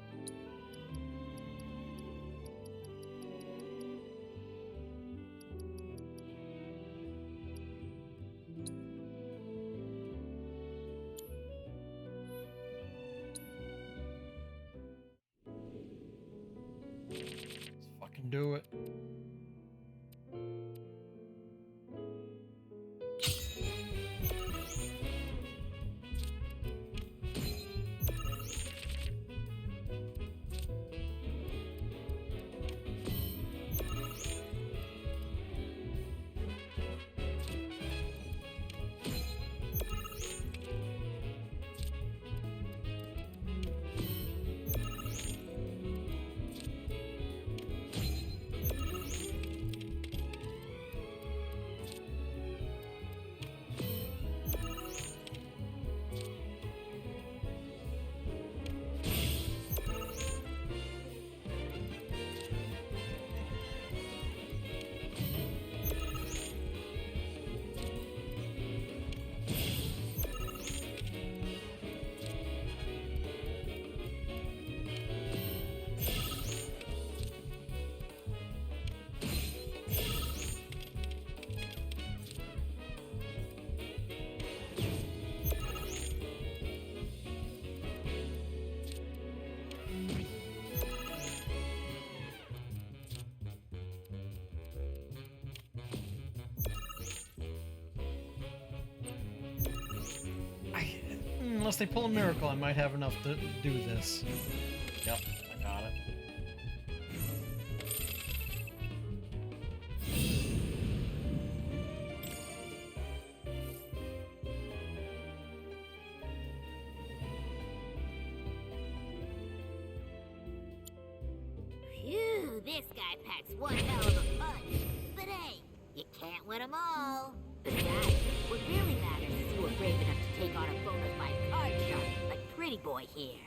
Let's fucking do it. Unless they pull a miracle, I might have enough to do this. Yep, I got it. Phew, this guy packs one hell of a punch. But hey, you can't win them all. Besides, what really matters is who brave enough to take on a bona fide card shark like Pretty Boy here.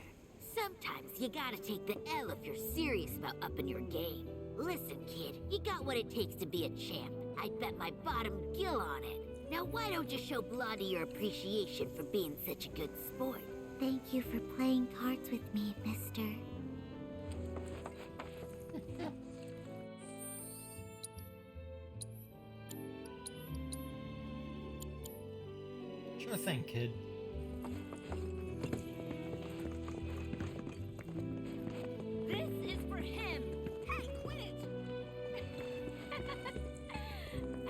Sometimes you gotta take the L if you're serious about upping your game. Listen, kid, you got what it takes to be a champ. I'd bet my bottom gill on it. Now why don't you show Blondie your appreciation for being such a good sport? Thank you for playing cards with me, mister. Sure thing, kid. This is for him. Hey, quit it!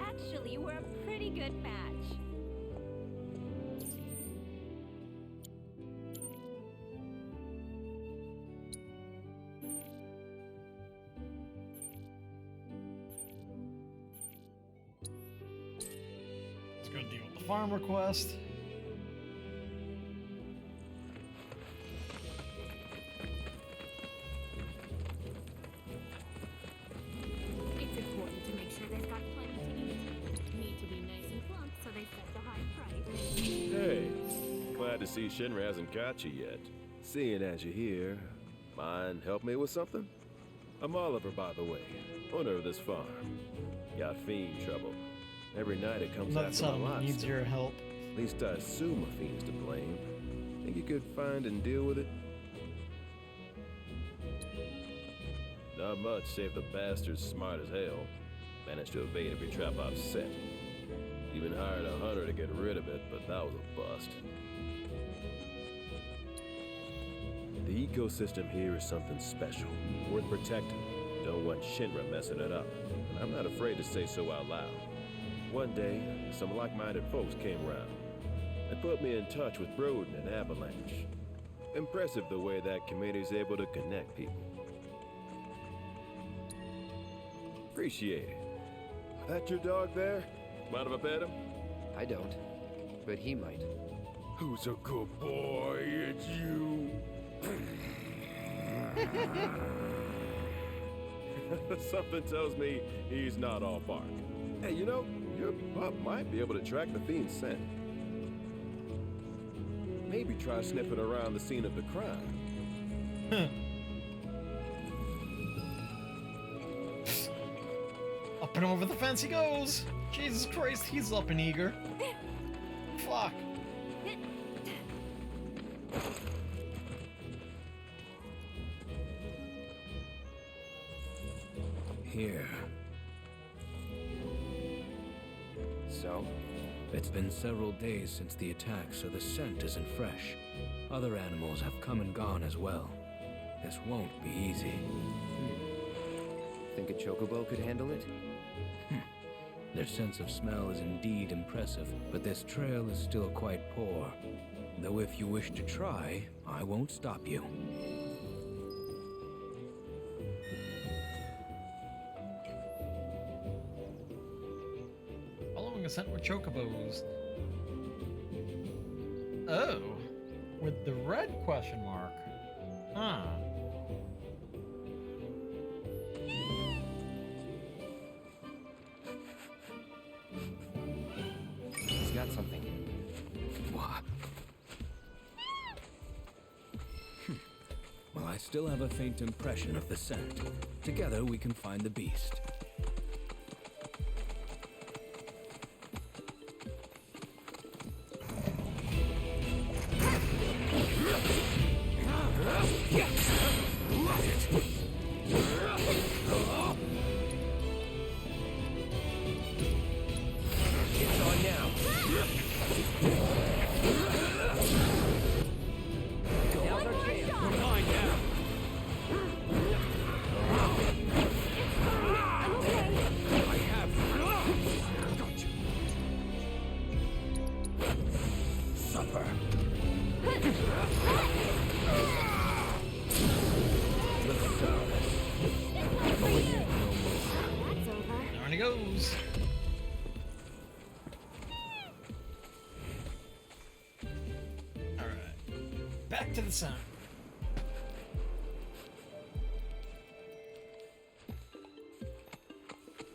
Actually, we're a pretty good match. Let's go deal with the farm request. It's important to make sure they've got plenty to eat. Need to be nice and plump, so they set the high price. Hey, glad to see Shinra hasn't got you yet. Seeing as you're here, mind help me with something? I'm Oliver, by the way, owner of this farm. Got fiend trouble. Every night it comes That after my someone needs livestock. your help. At least I assume a fiend's to blame. Think you could find and deal with it? Not much, save the bastard's smart as hell. Managed to evade every trap I've set. Even hired a hunter to get rid of it, but that was a bust. The ecosystem here is something special, worth protecting. Don't want Shinra messing it up, and I'm not afraid to say so out loud. One day, some like-minded folks came around. They put me in touch with Broden and Avalanche. Impressive the way that committee's able to connect people. Appreciate it. That your dog there? Mind if I pet him? I don't, but he might. Who's a good boy? It's you. Something tells me he's not all bark. Hey, you know, your pup might be able to track the fiend's scent. Maybe try sniffing around the scene of the crime. Up and over the fence he goes! Jesus Christ, he's up and eager. Fuck. Here. So? It's been several days since the attack, so the scent isn't fresh. Other animals have come and gone as well. This won't be easy. Think a chocobo could handle it? Their sense of smell is indeed impressive, but this trail is still quite poor. Though if you wish to try, I won't stop you. Following a scent with chocobos. Oh, with the red question mark. Huh. He's got something. What? Well, I still have a faint impression of the scent. Together we can find the beast. It's on now. Now's our chance. We're mine now. I have you. Gotcha. Supper. There he goes. Alright. Back to the sun.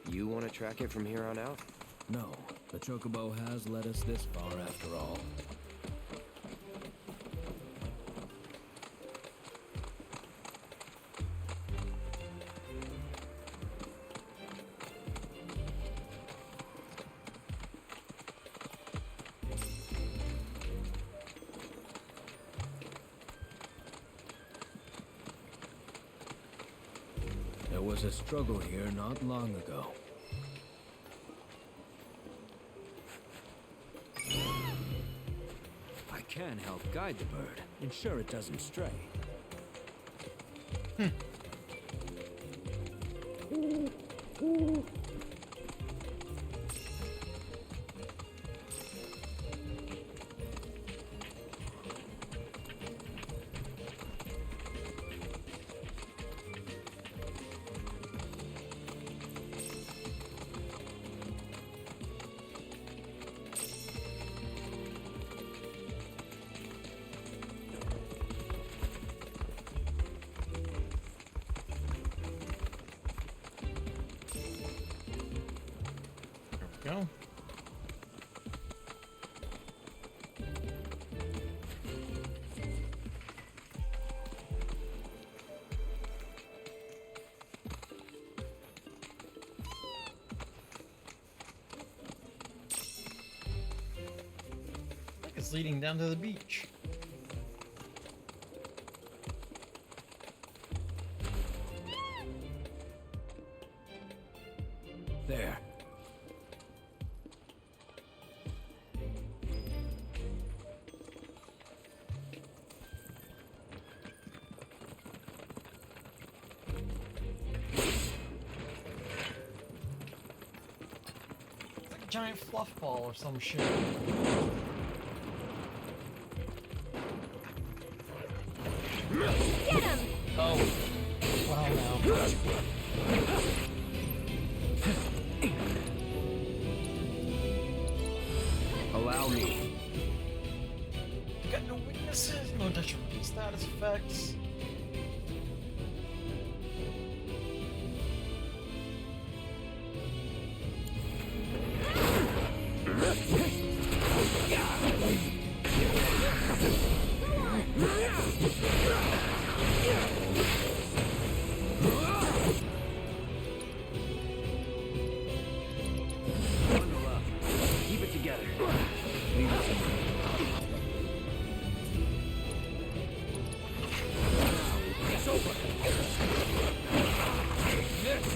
You want to track it from here on out? No, the Chocobo has led us this far after all. There was a struggle here not long ago. I can help guide the bird, ensure it doesn't stray. Go. I think it's leading down to the beach. There. Giant fluff ball or some shit. Get him! Oh. Wow, now. Allow me. Got no weaknesses, no detrimental status effects. Bundle up. Keep it together. Leave it to me. It's over. Yes.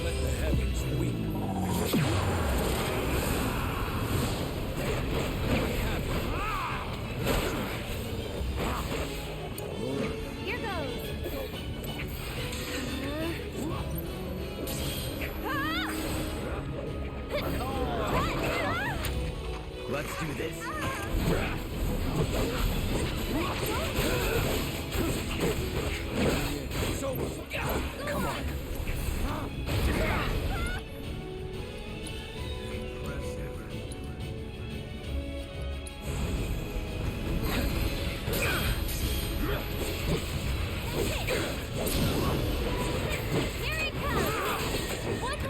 Let the heavens weep. Here goes. Let's do this. It's over. Come on.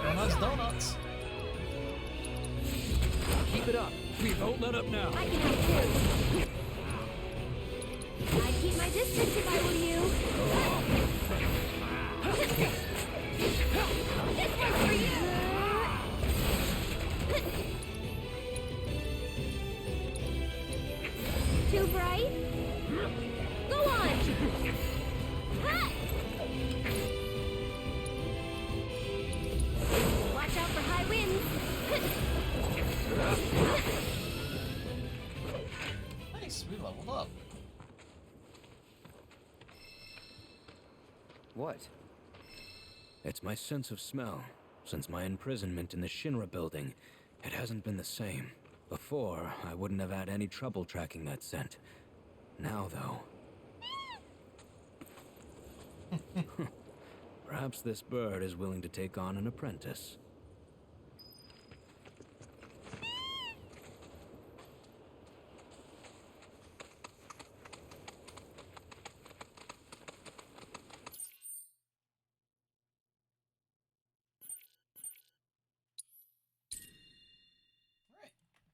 Donuts, donuts. Keep it up. We won't let up now. I can help too. I'd keep my distance if I were you. This one's for you. Too bright? Go on. Ha! Watch out for high winds. Nice, we leveled up. What? It's my sense of smell. Since my imprisonment in the Shinra building, it hasn't been the same. Before, I wouldn't have had any trouble tracking that scent. Now, though... Perhaps this bird is willing to take on an apprentice.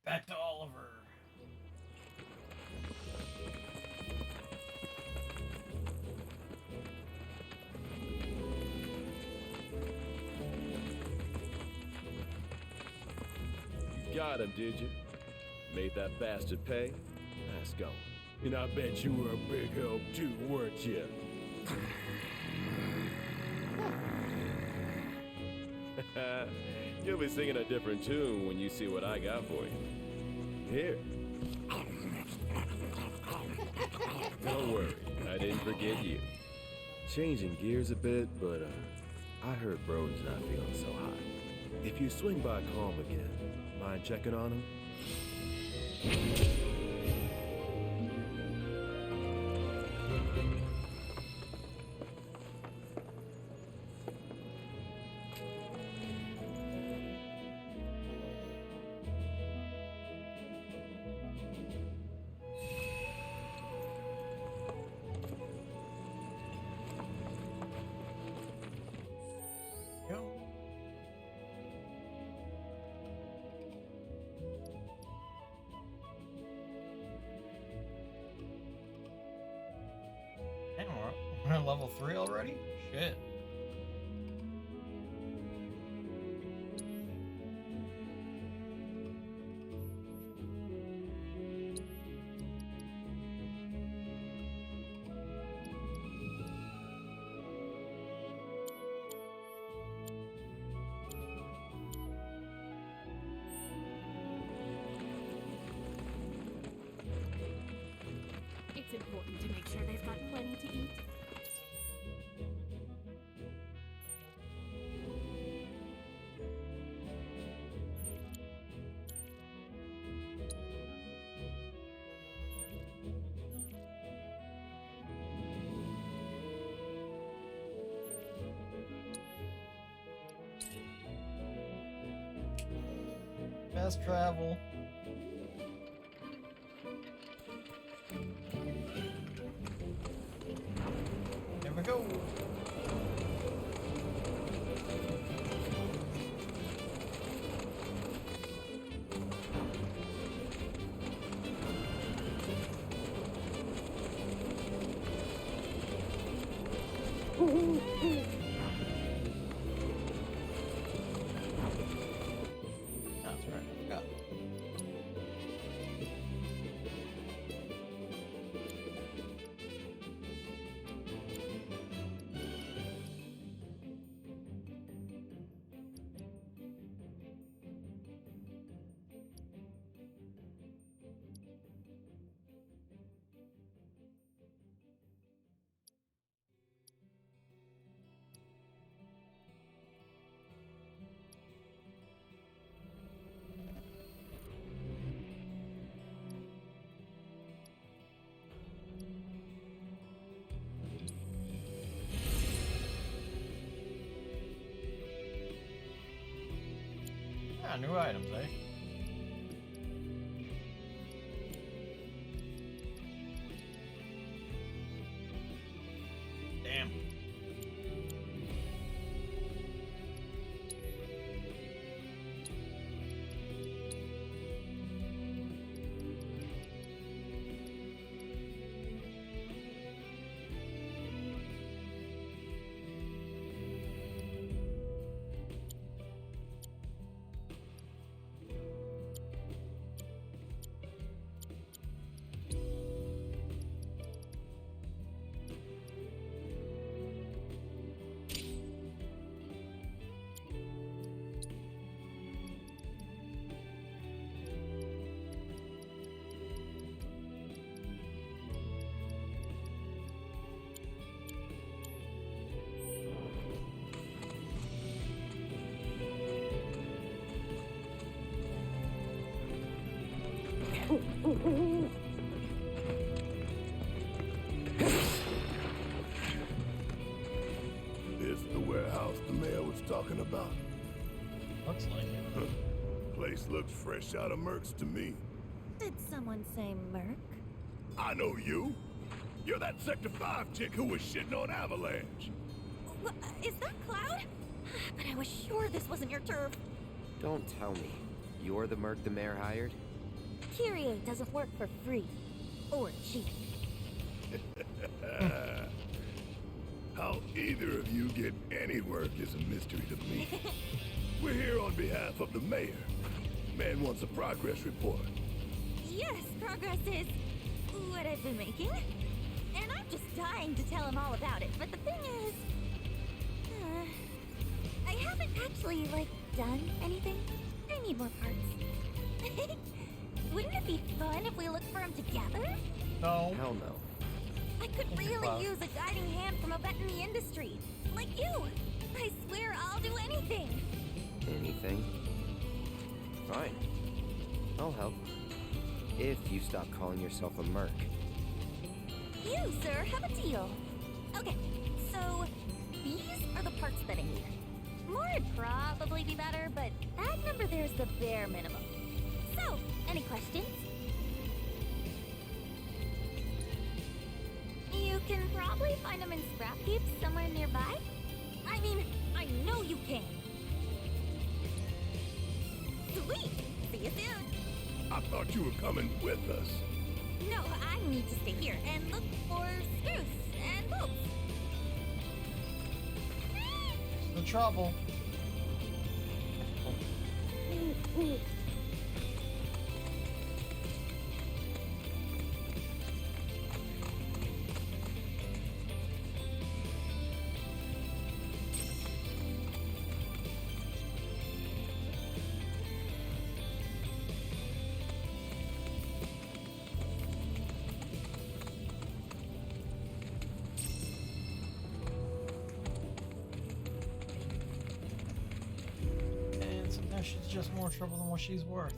Back to Oliver. You got him, did you? Made that bastard pay? Nice going. And I bet you were a big help too, weren't you? You'll be singing a different tune when you see what I got for you. Here. Don't worry, I didn't forget you. Changing gears a bit, but I heard Broden's not feeling so hot. If you swing by Calm again, mind checking on him? Damn, we're on level 3 already? Shit. It's important to make sure they've got plenty to eat. Fast travel. Here we go. That's right, I forgot. Ah, new items, eh? Damn. This the warehouse the mayor was talking about. Looks like it. Place looks fresh out of Merc's to me. Did someone say Merc? I know you. You're that Sector 5 chick who was shitting on Avalanche. Is that Cloud? But I was sure this wasn't your turf. Don't tell me. You're the merc the mayor hired? Kyrie doesn't work for free. Or cheap. How either of you get any work is a mystery to me. We're here on behalf of the mayor. Man wants a progress report. Yes, progress is what I've been making. And I'm just dying to tell him all about it. But the thing is, I haven't actually, done anything. I need more parts. Wouldn't it be fun if we looked for him together? No. Hell no. I could really use a guiding hand from a vet in the industry. Like you. I swear I'll do anything. Anything? Fine. I'll help. If you stop calling yourself a merc. You, sir, have a deal. Okay, so these are the parts that I need. More would probably be better, but that number there's the bare minimum. So, any questions? You can probably find them in scrap heaps somewhere nearby. I mean, I know you can. Sweet! See you soon! I thought you were coming with us. No, I need to stay here and look for screws and bolts. The trouble. And sometimes she's just more trouble than what she's worth.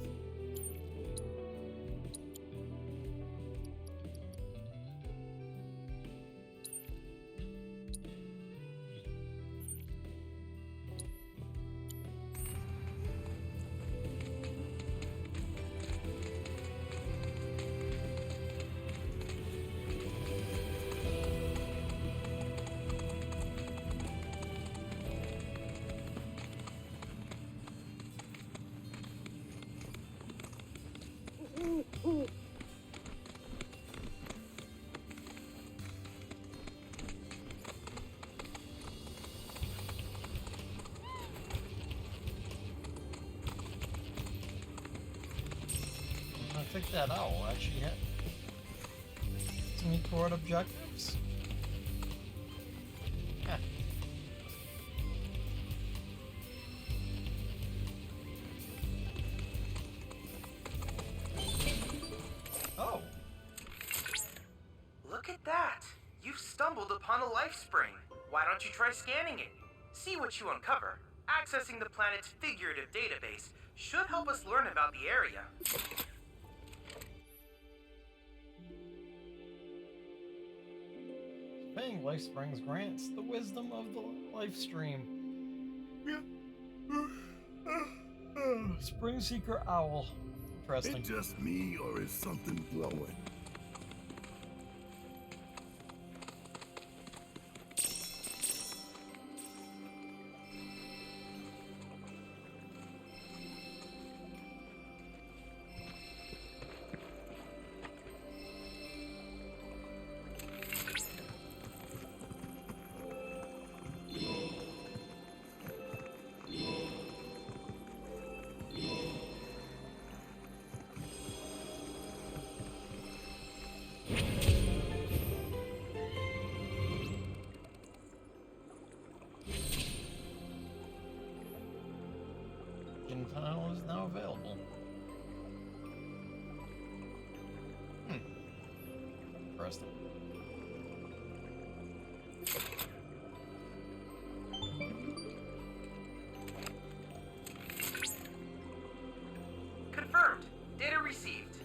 I think that owl actually hit to meet toward objectives. Yeah. Oh. Look at that! You've stumbled upon a life spring. Why don't you try scanning it? See what you uncover. Accessing the planet's figurative database should help us learn about the area. Paying life springs grants the wisdom of the life stream. Spring Seeker Owl. Interesting. It just me, or is something glowing? Tile is now available. Interesting. Confirmed. Data received.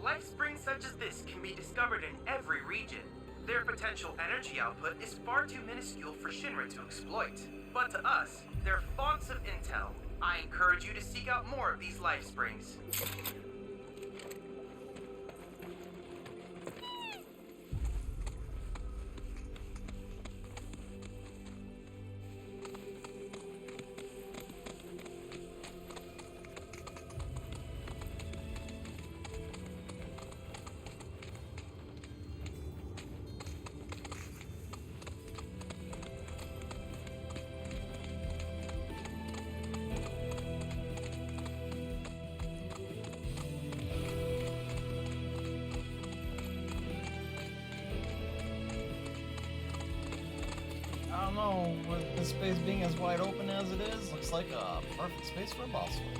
Life springs such as this can be discovered in every region. Their potential energy output is far too minuscule for Shinra to exploit. But to us, they're fonts of intel. I encourage you to seek out more of these life springs. now, with the space being as wide open as it is, looks like a perfect space for a boss fight.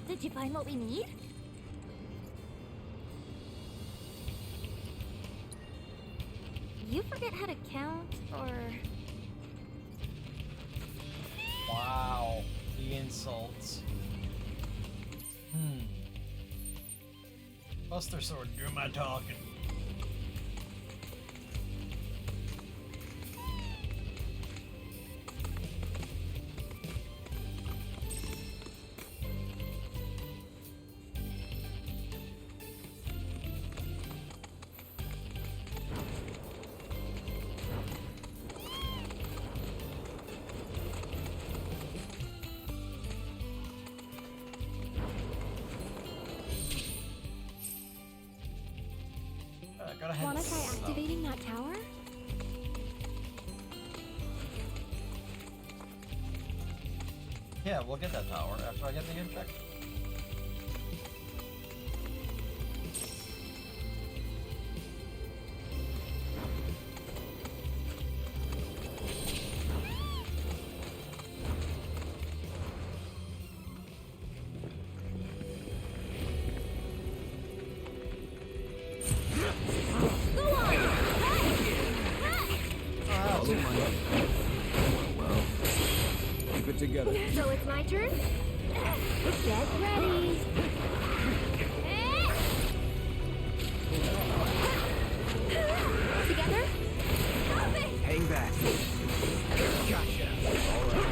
Did you find what we need? You forget how to count, or... Wow, the insults. Buster Sword, do my talking. Wanna try activating that tower? Yeah, we'll get that tower after I get the objective. Together. So it's my turn? Get ready! Together? Hang back. Gotcha. All right.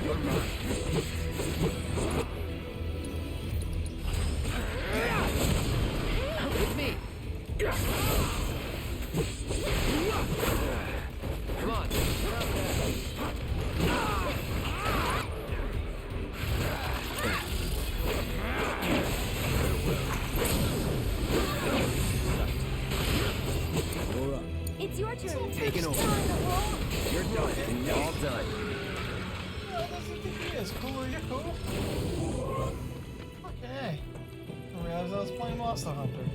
You're mine. With me. Come on. It's your turn. Taking over. You're done. And all done. Well, that's what it is. Cool, you're cool. Okay. I realized I was playing Monster Hunter.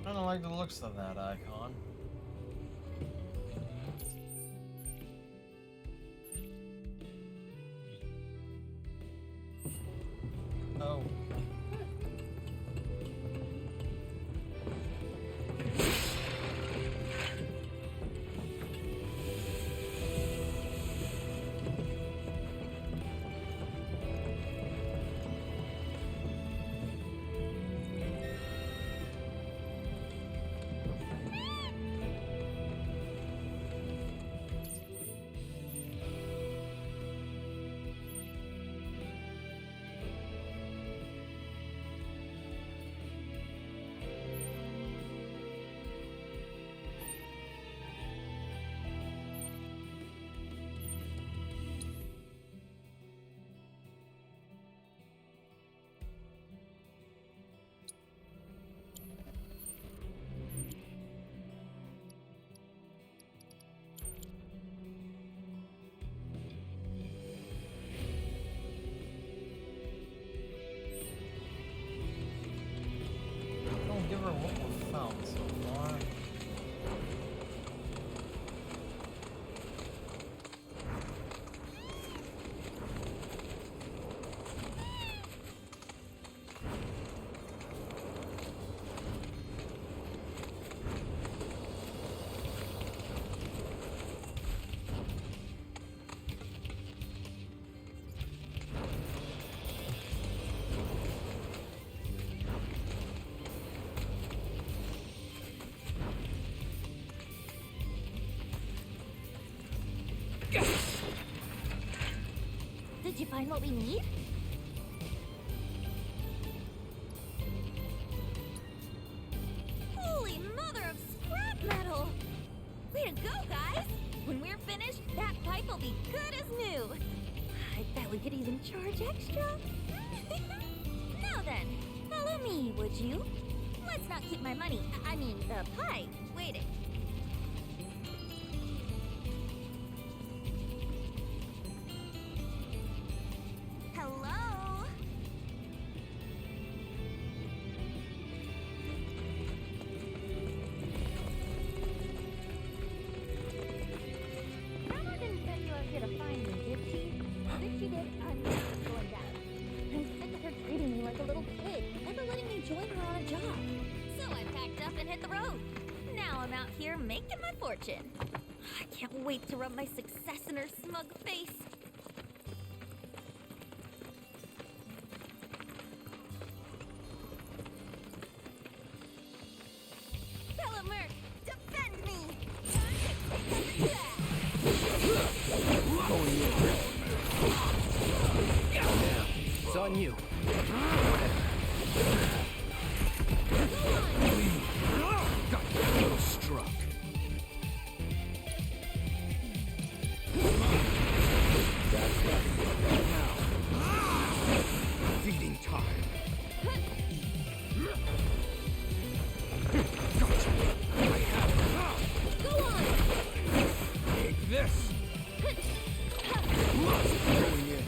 I don't like the looks of that icon. Oh. Don't give her what we found so far. you find what we need? Holy mother of scrap metal! Way to go, guys! When we're finished, that pipe will be good as new. I bet we could even charge extra. Now then, follow me, would you? Let's not keep my money, I mean, the pipe, waiting. Hello? Grandma didn't send you out here to find me, did she? If she did, I'm not going down. I'm sick of her treating me like a little kid, never letting me join her on a job. So I packed up and hit the road. Now I'm out here making my fortune. I can't wait to rub my success in her smug face. Fellow Merc, defend me! Now, it's on you. Got a little struck. That's right. Now, feeding time. Gotcha. I have it. Go on! Take this. Going in.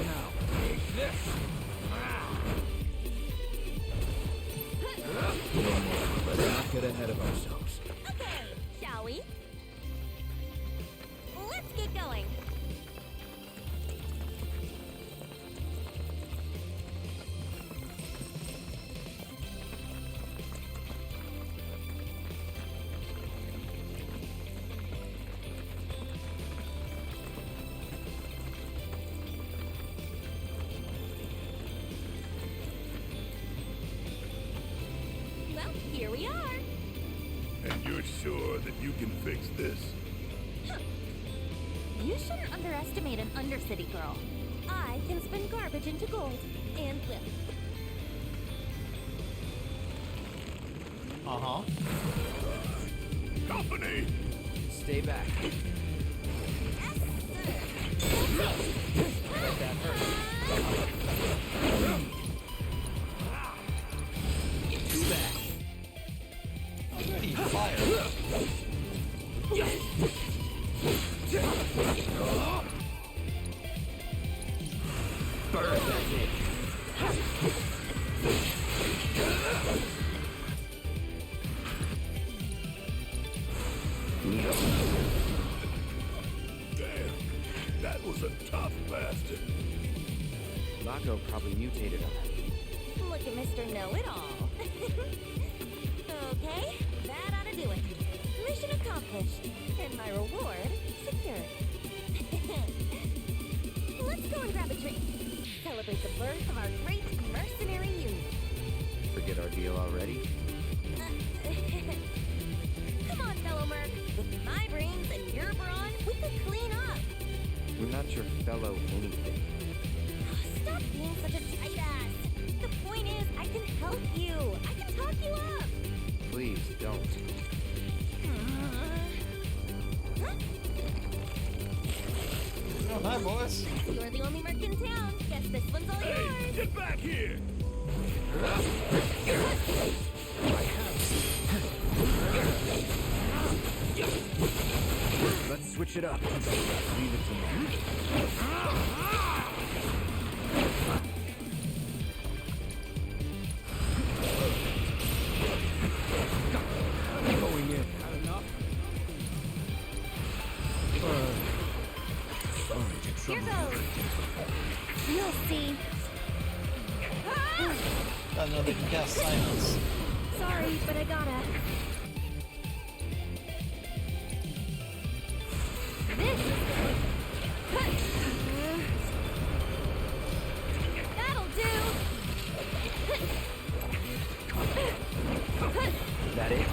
Now, take this. Let's not get ahead of ourselves. Okay, shall we? Let's get going. Well, here we are. And you're sure that you can fix this? You shouldn't underestimate an Undercity girl. I can spin garbage into gold and flip. Uh-huh. Company! Stay back. That hurt. Too bad. Already fired. Burn, that's it. Damn, that was a tough bastard. Mako probably mutated him. Look at Mr. Know-It-All. Okay, that ought to do it. Mission accomplished, and my reward secured. Let's go and grab a drink. Celebrate the birth of our great mercenary unit. Forget our deal already? Come on, fellow Merc. With my brains and your brawn, we could clean up. We're not your fellow anything. Stop being such a tight ass. The point is, I can help you. I can talk you up. Please don't. Oh, hi, boys. You're the only Merc in town. Guess this one's all yours. Get back here! Let's switch it up. Leave it to me. Going in. Had enough? Sorry to Here trouble goes. You'll see. I know they can cast silence. Sorry, but I gotta. This is that'll do. That it?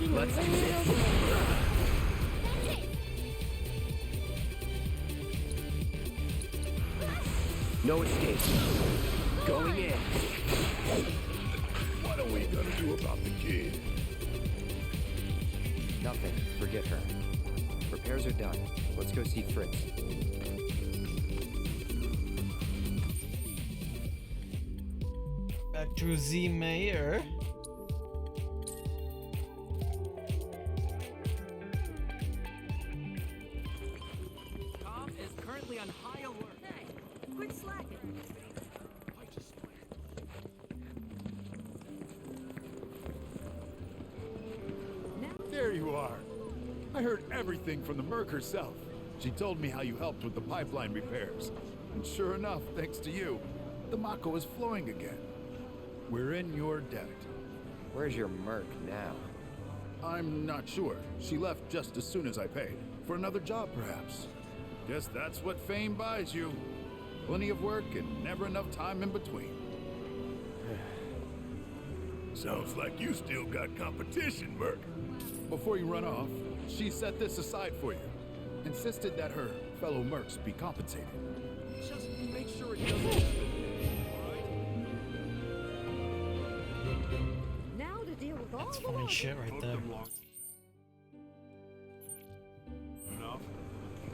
looking Let's a do little this. No escape. Going in. What are we gonna do about the kid? Nothing. Forget her. Repairs are done. Let's go see Fritz. Back to the mayor. Com is currently on high alert. Hey, quit slacking. There you are. I heard everything from the Merc herself. She told me how you helped with the pipeline repairs. And sure enough, thanks to you, the Mako is flowing again. We're in your debt. Where's your Merc now? I'm not sure. She left just as soon as I paid. For another job, perhaps. Guess that's what fame buys you. Plenty of work and never enough time in between. Sounds like you still got competition, Merc. Before you run off, she set this aside for you. Insisted that her fellow Mercs be compensated. Just make sure it doesn't happen. Now to deal with all That's the funny losses. shit right there. Enough.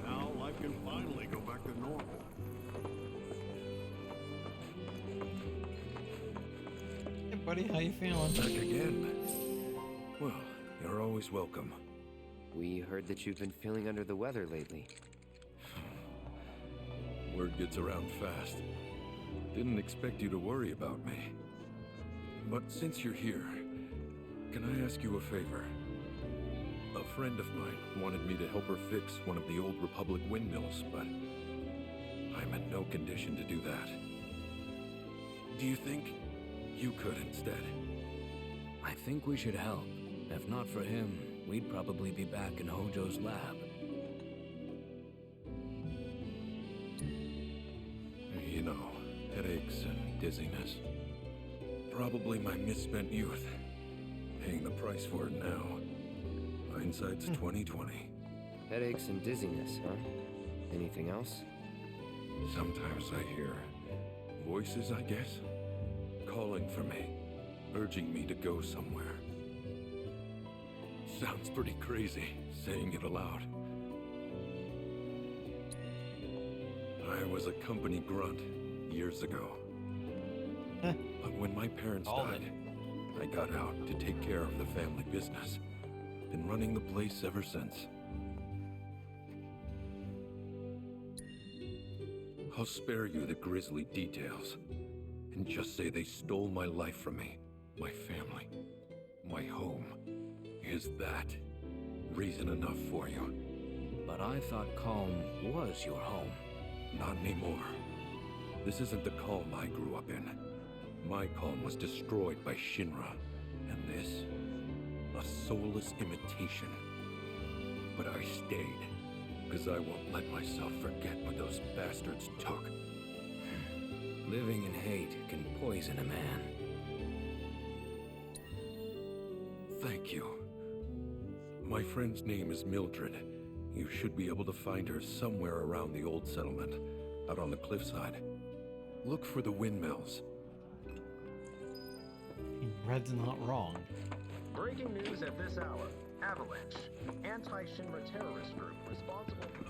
Now life can finally go back to normal. Hey buddy, how you feeling? Back again. Well, you're always welcome. We heard that you've been feeling under the weather lately. Word gets around fast. Didn't expect you to worry about me. But since you're here, can I ask you a favor? A friend of mine wanted me to help her fix one of the old Republic windmills, but I'm in no condition to do that. Do you think you could instead? I think we should help. If not for him, we'd probably be back in Hojo's lab. You know, headaches and dizziness. Probably my misspent youth. Paying the price for it now. Hindsight's 20/20. Headaches and dizziness, huh? Anything else? Sometimes I hear voices, I guess, calling for me, urging me to go somewhere. Sounds pretty crazy, saying it aloud. I was a company grunt years ago. But when my parents died, I got out to take care of the family business. Been running the place ever since. I'll spare you the grisly details, and just say they stole my life from me, my family, my home. Is that reason enough for you? But I thought Calm was your home. Not anymore. This isn't the Calm I grew up in. My Calm was destroyed by Shinra, and this, a soulless imitation. But I stayed, because I won't let myself forget what those bastards took. Living in hate can poison a man. Thank you. My friend's name is Mildred. You should be able to find her somewhere around the old settlement, out on the cliffside. Look for the windmills. Red's not wrong. Breaking news at this hour. Avalanche, anti-Shinra terrorist group responsible for...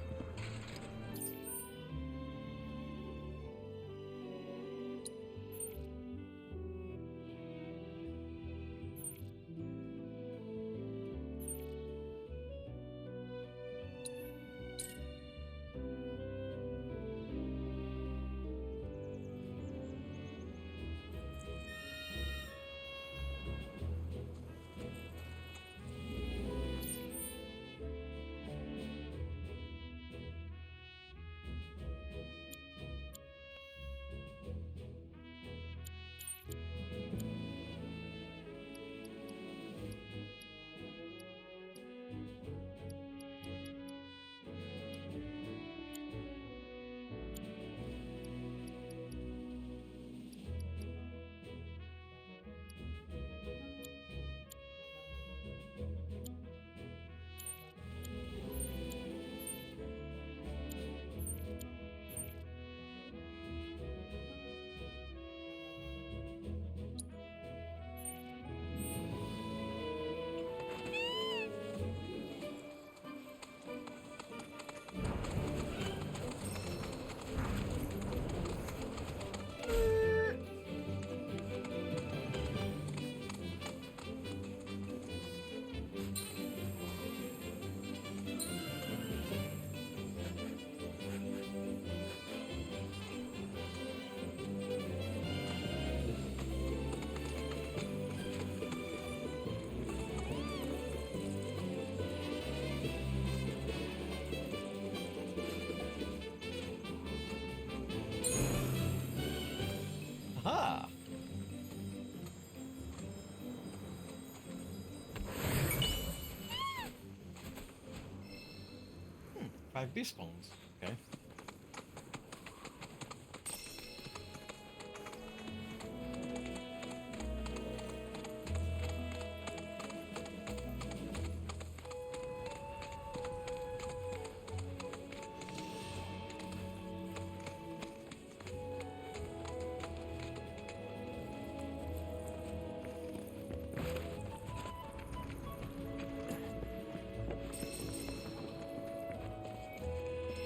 5 beast bones. Okay.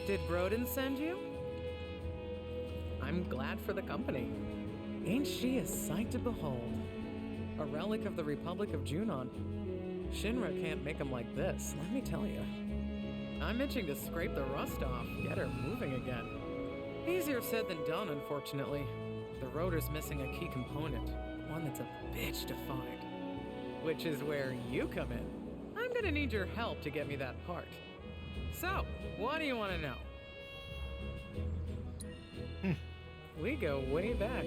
Did Broden send you? I'm glad for the company. Ain't she a sight to behold? A relic of the Republic of Junon. Shinra can't make 'em like this, let me tell you. I'm itching to scrape the rust off, get her moving again. Easier said than done, unfortunately. The rotor's missing a key component, one that's a bitch to find. Which is where you come in. I'm gonna need your help to get me that part. So, what do you want to know? We go way back.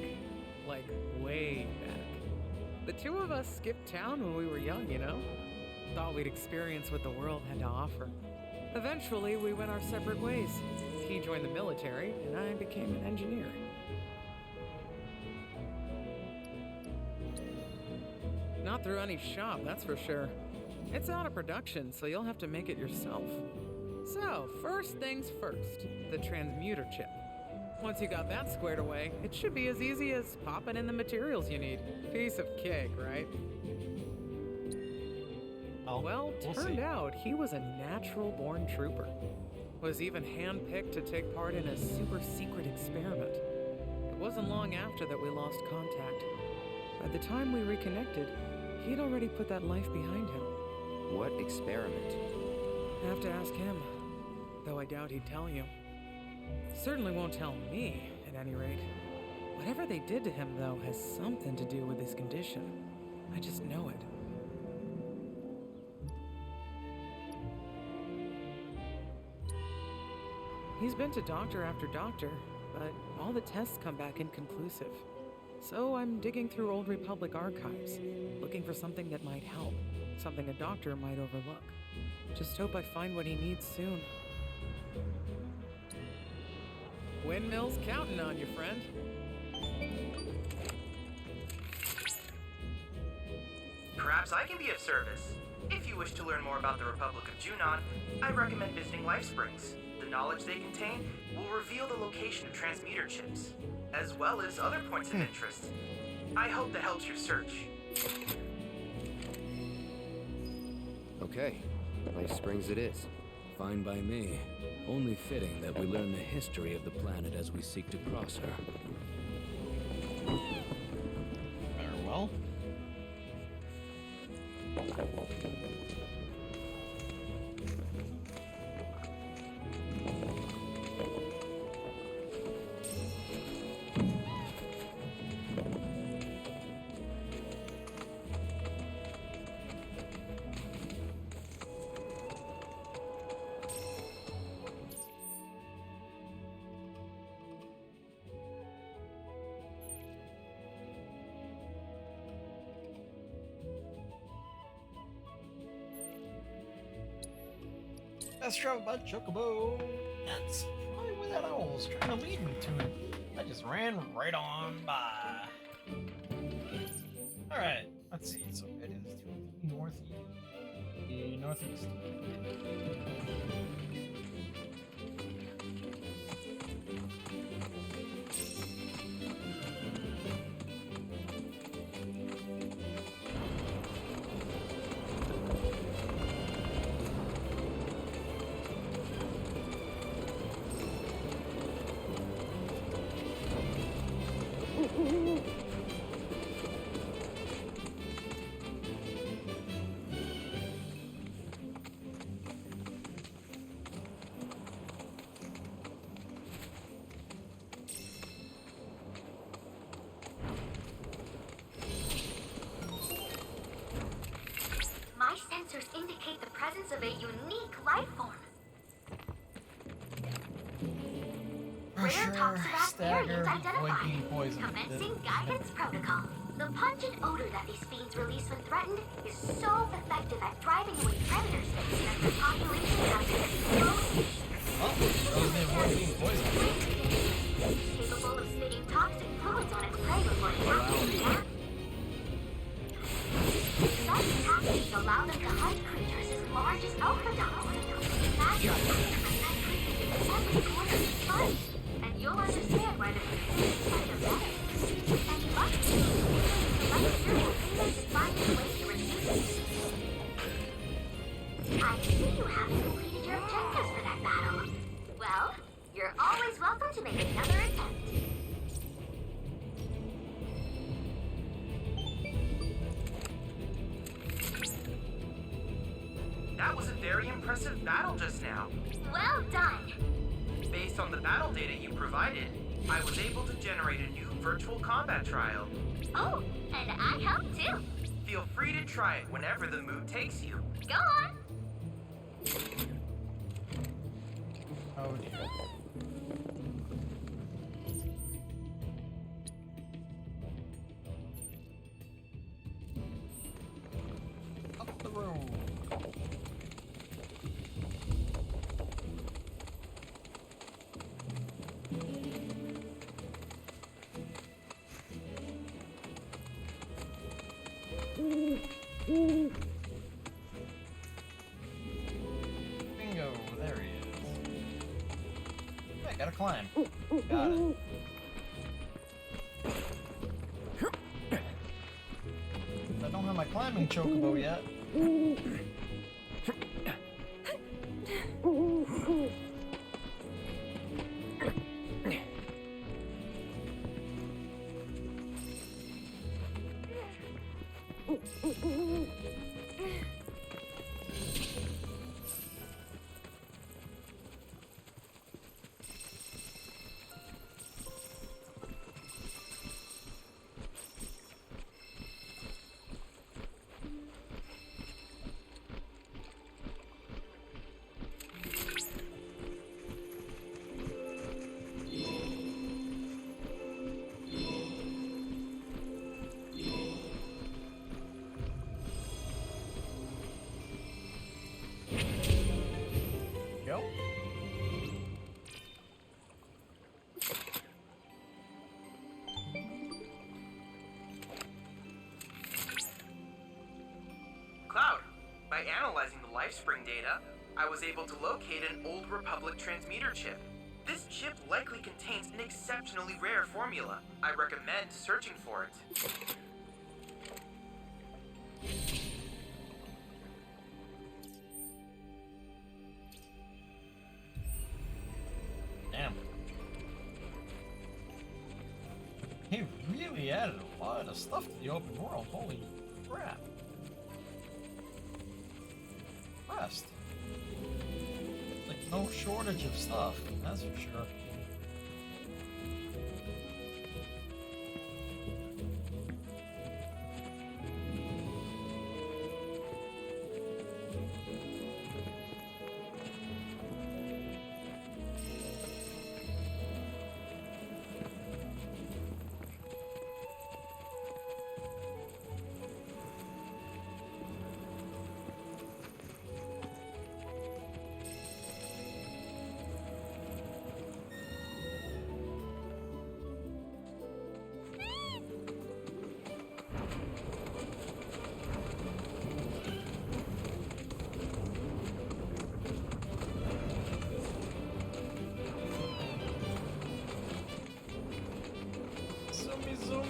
Like, way back. The two of us skipped town when we were young, you know? Thought we'd experience what the world had to offer. Eventually, we went our separate ways. He joined the military, and I became an engineer. Not through any shop, that's for sure. It's out of production, so you'll have to make it yourself. So, first things first, the transmuter chip. Once you got that squared away, it should be as easy as popping in the materials you need. Piece of cake, right? Well, turned out he was a natural-born trooper. Was even handpicked to take part in a super-secret experiment. It wasn't long after that we lost contact. By the time we reconnected, he'd already put that life behind him. What experiment? Have to ask him, though I doubt he'd tell you. Certainly won't tell me, at any rate. Whatever they did to him, though, has something to do with his condition. I just know it. He's been to doctor after doctor, but all the tests come back inconclusive. So I'm digging through old Republic archives, looking for something that might help, something a doctor might overlook. Just hope I find what he needs soon. Windmill's counting on you, friend. Perhaps I can be of service. If you wish to learn more about the Republic of Junon, I recommend visiting Life Springs. The knowledge they contain will reveal the location of transmuter chips, as well as other points of interest. I hope that helps your search. Okay, Life Springs it is. Fine by me. Only fitting that we learn the history of the planet as we seek to cross her. Very well. Let's travel by Chocobo. That's probably where that owl was trying to lead me to it. I just ran right on by. Alright, let's see. So it is to the northeast. My sensors indicate the presence of a unique life form. Rare toxic variants identified. Commencing guidance protocol. The pungent odor that these fiends release when threatened is so effective at driving away predators that the population has exploded. allow them to hunt creatures as large as Elfridons. Imagine that creature in every corner of the fight, and you'll understand why the creatures fight are better. And luckily, the Lightyear will manage to find a way to reduce it. I see you haven't completed your objectives for that battle. Well, you're always welcome to make another attempt. That was a very impressive battle just now. Well done. Based on the battle data you provided, I was able to generate a new virtual combat trial. Oh, and I helped too. Feel free to try it whenever the mood takes you. Go on. Oh dear. Up the road. Bingo, there he is. Hey, gotta climb. Got it. I don't have my climbing chocobo yet. Go. Cloud, by analyzing the LifeSpring data, I was able to locate an Old Republic transmitter chip. This chip likely contains an exceptionally rare formula. I recommend searching for it. Damn. He really added a lot of stuff to the open world. Holy crap. Impressed. Like no shortage of stuff, that's for sure. Zoom.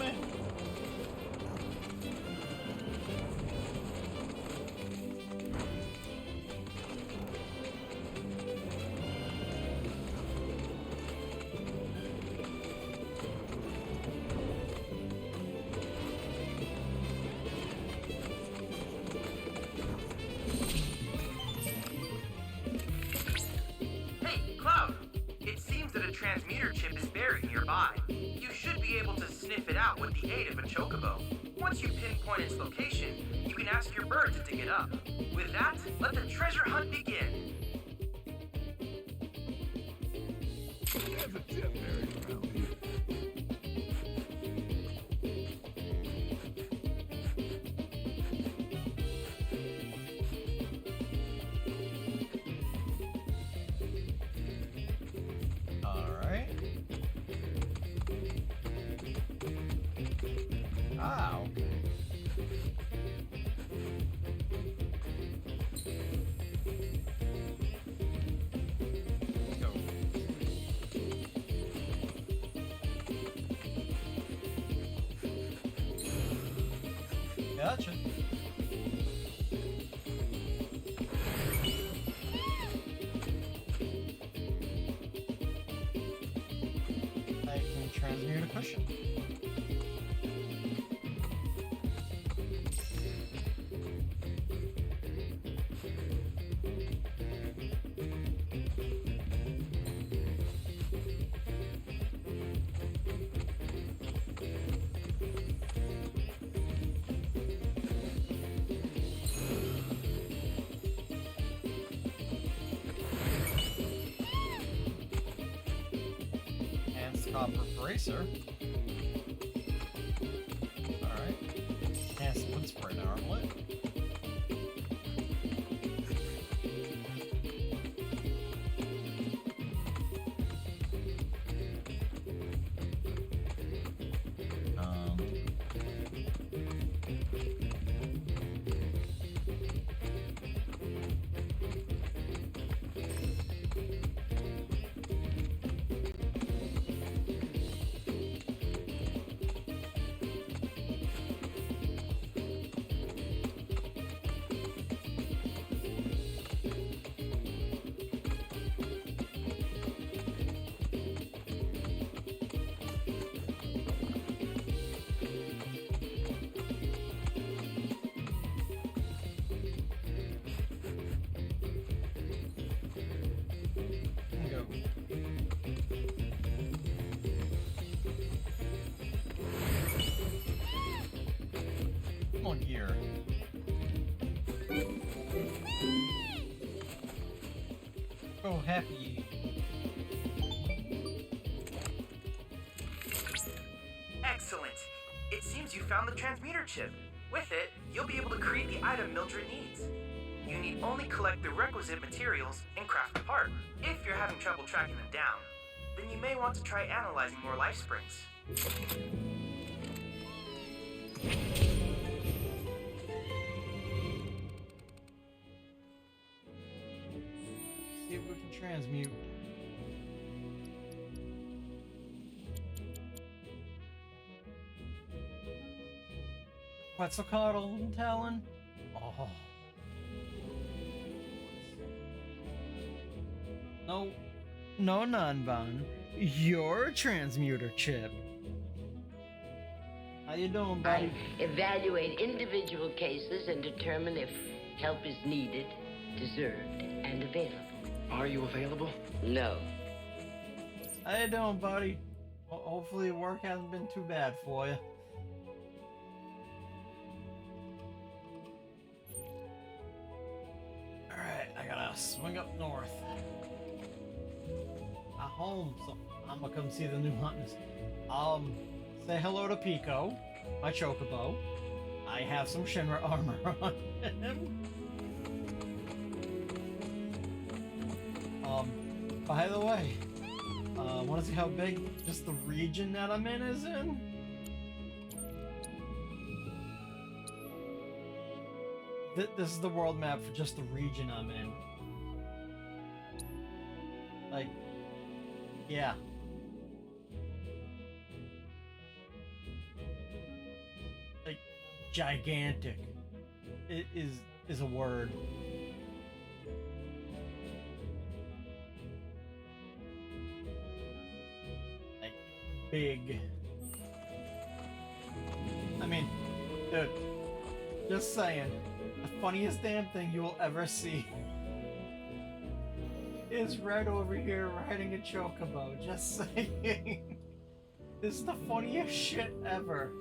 Hey, Cloud! It seems that a transmitter chip is buried nearby. You should be able to sniff it out with the aid of a chocobo. Once you pinpoint its location, you can ask your bird to dig it up. With that, let the treasure hunt begin. There's a chip buried around here. Alright. Ah, okay. mission. Copper bracer. Alright. Enhanced wood spray armlet. Gear. Oh, happy. Excellent. It seems you found the transmuter chip. With it, you'll be able to create the item Mildred needs. You need only collect the requisite materials and craft the part. If you're having trouble tracking them down, then you may want to try analyzing more life springs. See if we can transmute. Quetzalcoatl and Talon. Oh. No, Nanban. You're a transmuter chip. How you doing, buddy? I evaluate individual cases and determine if help is needed, deserved, and available. Are you available? No. How you doing, buddy? Well, hopefully work hasn't been too bad for you. Alright, I gotta swing up north. I'm home, so I'm gonna come see the new hunters. Say hello to Pico, my chocobo. I have some Shinra armor on him. By the way, wanna see how big just the region that I'm in is in? This is the world map for just the region I'm in. Like, yeah. Like, gigantic. It is a word. Like, big. I mean, dude, just saying, the funniest damn thing you will ever see is right over here riding a chocobo. Just saying. This is the funniest shit ever.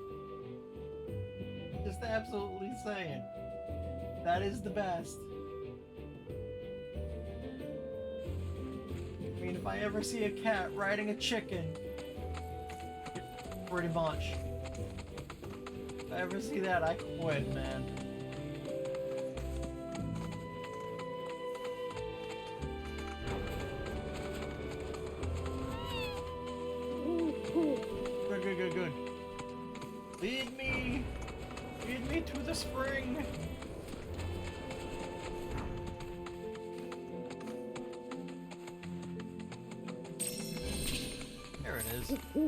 Just absolutely saying. That is the best. I mean, if I ever see a cat riding a chicken, pretty much. If I ever see that, I quit, man. Good. Lead me to the spring. There it is. I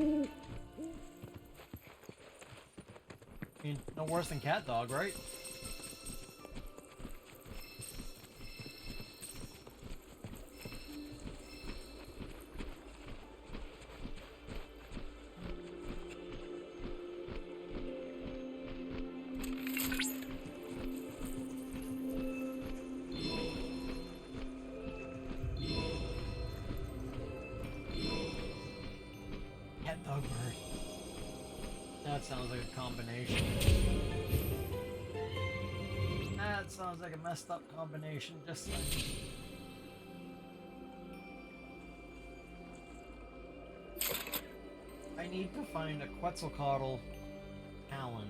mean, no worse than cat dog, right? That sounds like a combination. That sounds like a messed up combination, just like. I need to find a Quetzalcoatl Talon.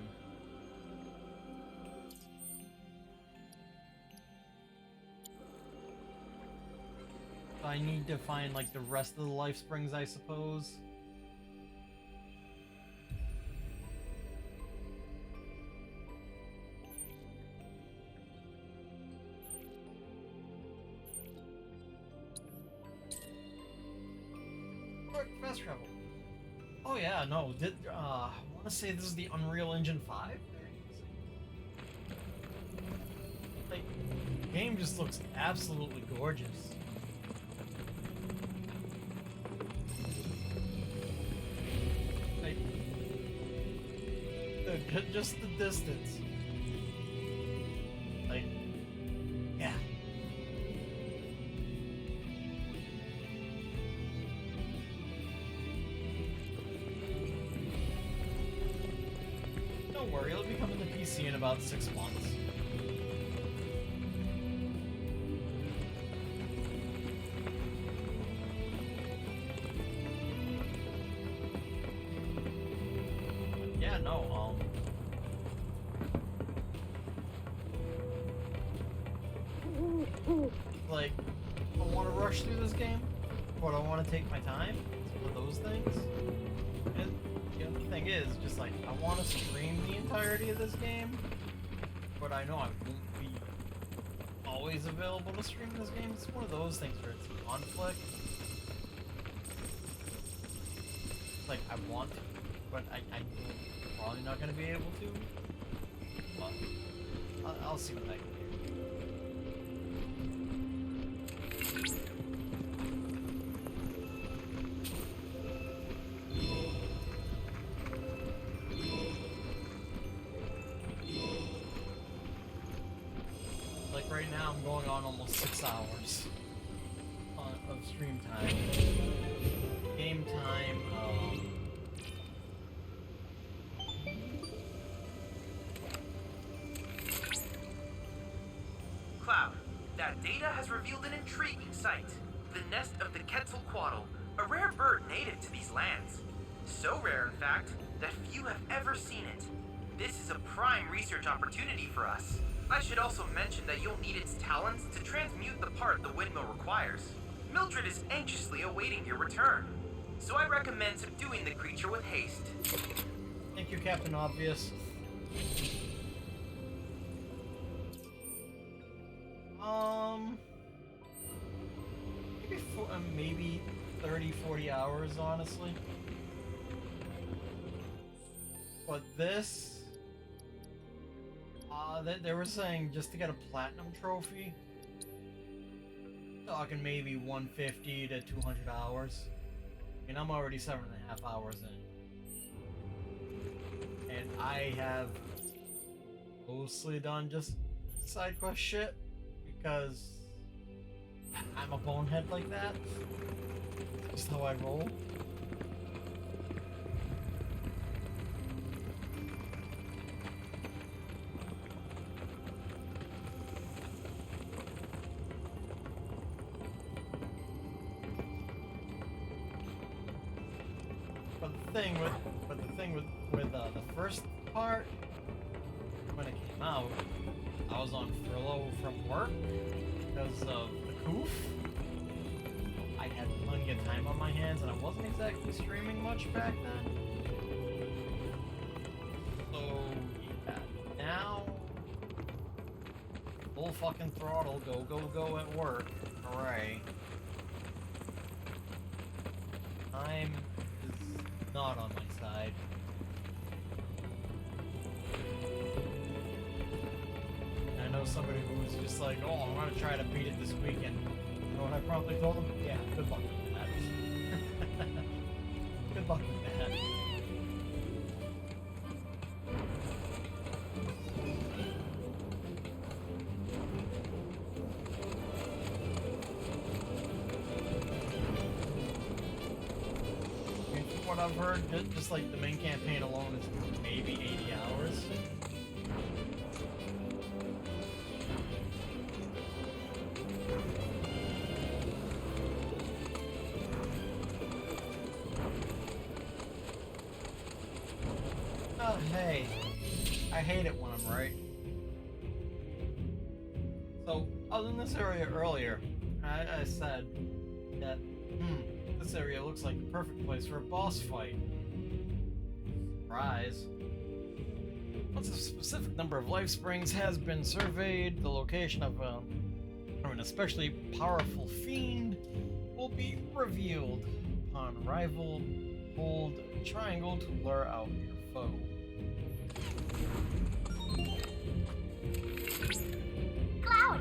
So I need to find like the rest of the life springs, I suppose. Fast travel. Oh yeah, no. I want to say this is the Unreal Engine 5. Like, the game just looks absolutely gorgeous. Like, just the distance. Like, yeah. Don't worry, it'll be coming to PC in about 6 months. Yeah, no, like, I want to rush through this game, but I want to take my time. It's one of those things. And the other thing is, just like, I want to stream the entirety of this game, but I know I won't be always available to stream this game. It's one of those things where it's a conflict. Like, I want to, but I'm probably not going to be able to. But I'll see what I can do. Like right now, I'm going on almost 6 hours of stream time. Game time, Cloud, that data has revealed an intriguing sight. The nest of the Quetzalcoatl, a rare bird native to these lands. So rare, in fact, that few have ever seen it. This is a prime research opportunity for us. I should also mention that you'll need its talons to transmute the part the windmill requires. Mildred is anxiously awaiting your return, so I recommend subduing the creature with haste. Thank you, Captain Obvious. Maybe 30-40 hours, honestly. But this, they were saying just to get a platinum trophy, talking maybe 150 to 200 hours. I mean, I'm already 7.5 hours in, and I have mostly done just side quest shit because I'm a bonehead like that. Just how I roll. But the thing with the first part, when it came out, I was on furlough from work because of the coof. I had plenty of time on my hands and I wasn't exactly streaming much back then. So, yeah, now, full fucking throttle, go at work. Hooray. Time is not on my side. I know somebody who's just like, oh, I'm gonna try to beat it this weekend. You know what I promptly told them? Yeah, good luck with that. Good luck with that. what I've heard, just like the main campaign alone is maybe 80 hours. Oh, hey. I hate it when I'm right. So, I was in this area earlier. I said that, this area looks like the perfect place for a boss fight. Surprise. Once a specific number of life springs has been surveyed, the location of an especially powerful fiend will be revealed. Upon arrival, hold triangle to lure out your foe. Cloud,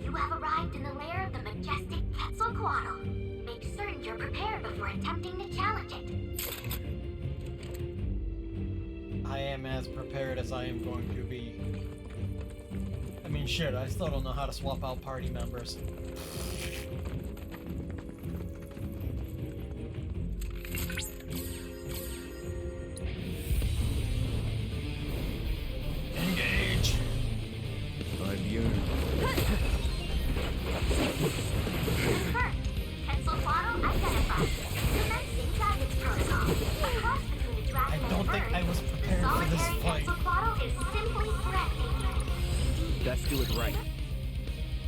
you have arrived in the lair of the majestic Quetzalcoatl. Make certain you're prepared before attempting to challenge it. I am as prepared as I am going to be. I mean, shit, I still don't know how to swap out party members. Engage! Confirmed. Quetzalcoatl identified. Commencing guidance protocol. A cross between a dragon I don't think I was prepared for this solitary fight. Quetzalcoatl is simply breathtaking. Best do it right.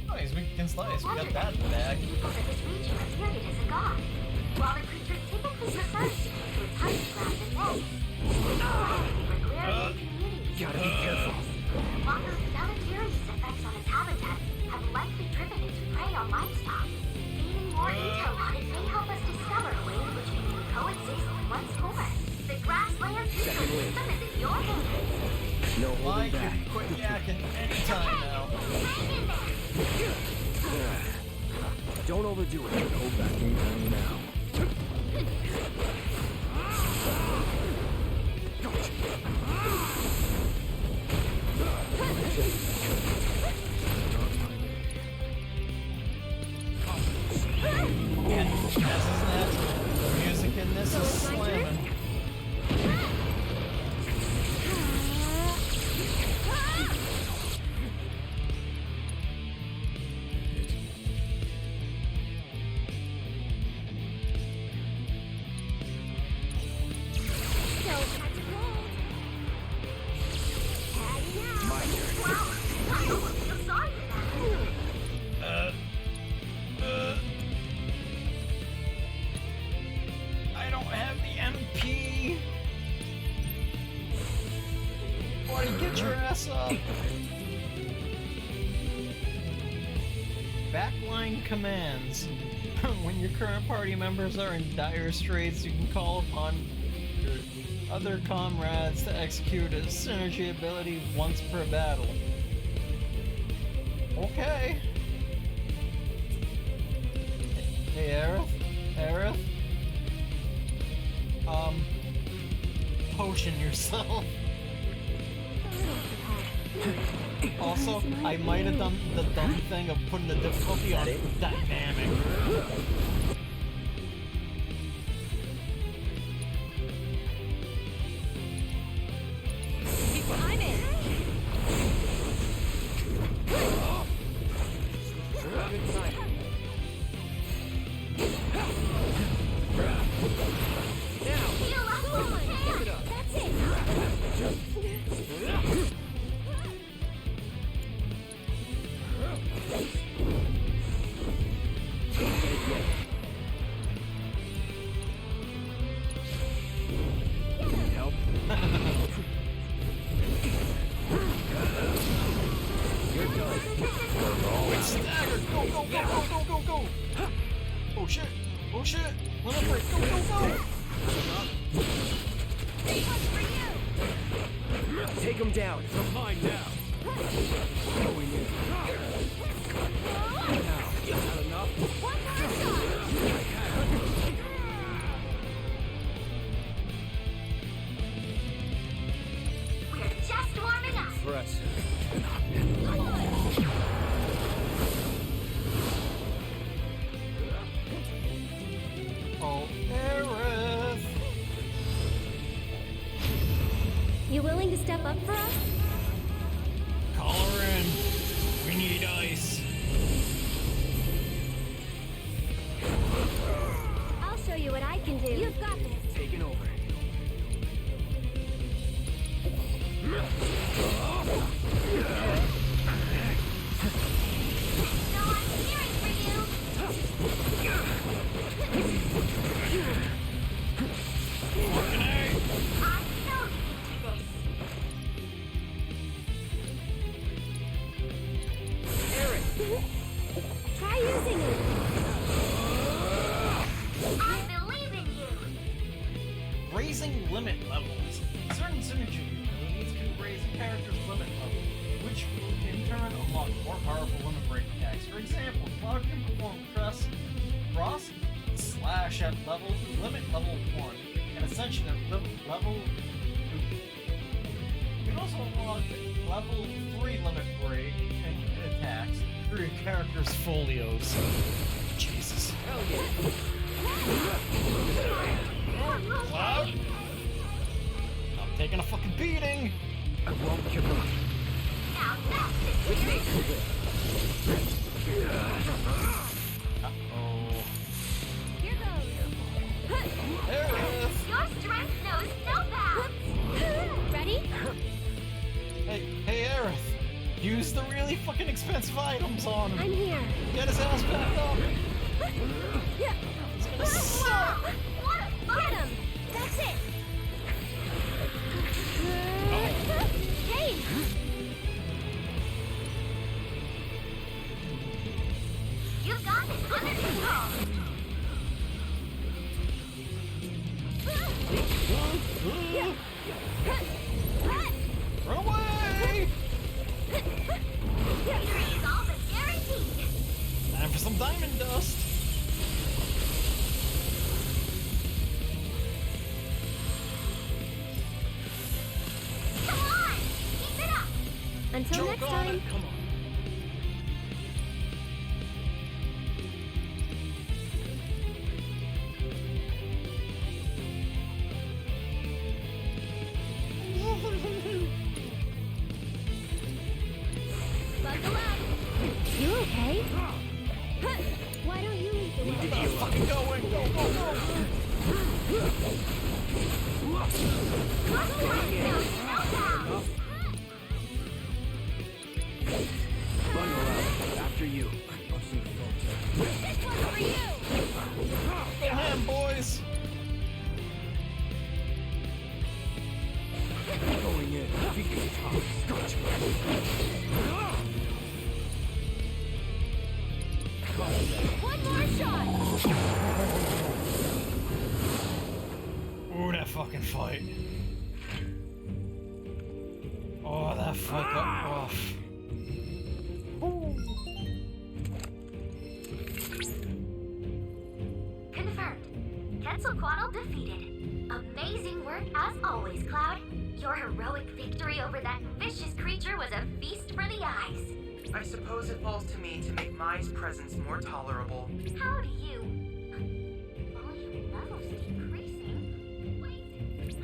Nice, we can slice. We got that in the bag. People that this region revered it as a god. While the creature typically prefers to stick to its hunting grounds and beds, Gotta be careful. Walker's deleterious effects on its habitat have likely driven it to prey on livestock. Gaining more intel on it may help us discover a way in which we can coexist once more. The grassland ecosystem is in your hands. No holding I back. can quit yakking anytime now. Don't overdo it. No backing down now. And as is natural, the music in this is slamming. I don't have the MP. Boy, get your ass up. Backline commands. When your current party members are in dire straits, you can call upon your other comrades to execute a synergy ability once per battle. Okay. Hey, Aerith? Aerith? Potion yourself. Also, I might have done the dumb thing of putting the difficulty on dynamic. Keep climbing. Oh shit! Oh shit! Let it break! Go, go, go! Take him down. You're mine now. Going in. Now, is that enough? We're just warming up. Press. Oh, Aerith! up for us? Call her in. We need ice. I'll show you what I can do. You've got this. Taking over. Try using it. I believe in you. Raising limit levels. Certain synergy abilities can raise a character's limit level, which will in turn unlock more powerful limit break attacks. For example, Cloud can perform cross slash at limit level 1, and Ascension at level 2. You can also unlock level 3 limit break and attacks through your character's folios. Jesus. Hell yeah. Cloud? I'm taking a fucking beating! I won't give up. Now that's With me. Uh-oh. Here goes. There it is! your strength knows no bounds. Ready? Hey, Aerith! Use the really fucking expensive items on him! I'm here. Get his ass back up! Yeah. It's gonna suck! What a Get him. That's it. Hey. You've got this under control. Run away! Victory is all but guaranteed. Time for some diamond dust! Come on, keep it up. Until Choke next on time. it! Come on. Buckle up. You okay? Why don't you lead the way? Need to heal up. Fucking going! Go, go, go! Your strength knows no bounds. Bundle up. After you. This one's for you. Get him, boys! Going in. Gotcha. One more shot. Ooh, that fucking fight. Oh, that fight got rough. Confirmed. Quetzalcoatl defeated. Amazing work as always, Cloud. Your heroic victory over that vicious creature was a feast for the eyes. I suppose it falls to me to make Mai's presence more tolerable. How do you... Volume levels decreasing? Wait.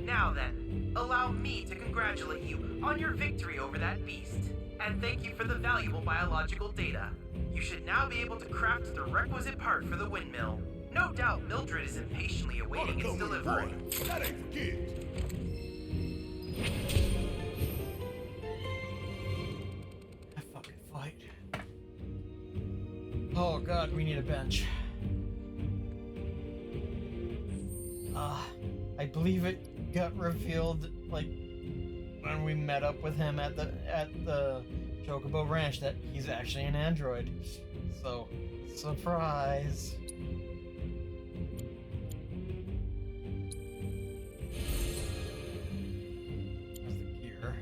Now then, allow me to congratulate you on your victory over that beast. And thank you for the valuable biological data. You should now be able to craft the requisite part for the windmill. No doubt Mildred is impatiently awaiting its delivery. That ain't forget. That fucking fight. Oh god, we need a bench. I believe it got revealed like when we met up with him at the Chocobo Ranch that he's actually an android. So, surprise. There's the gear.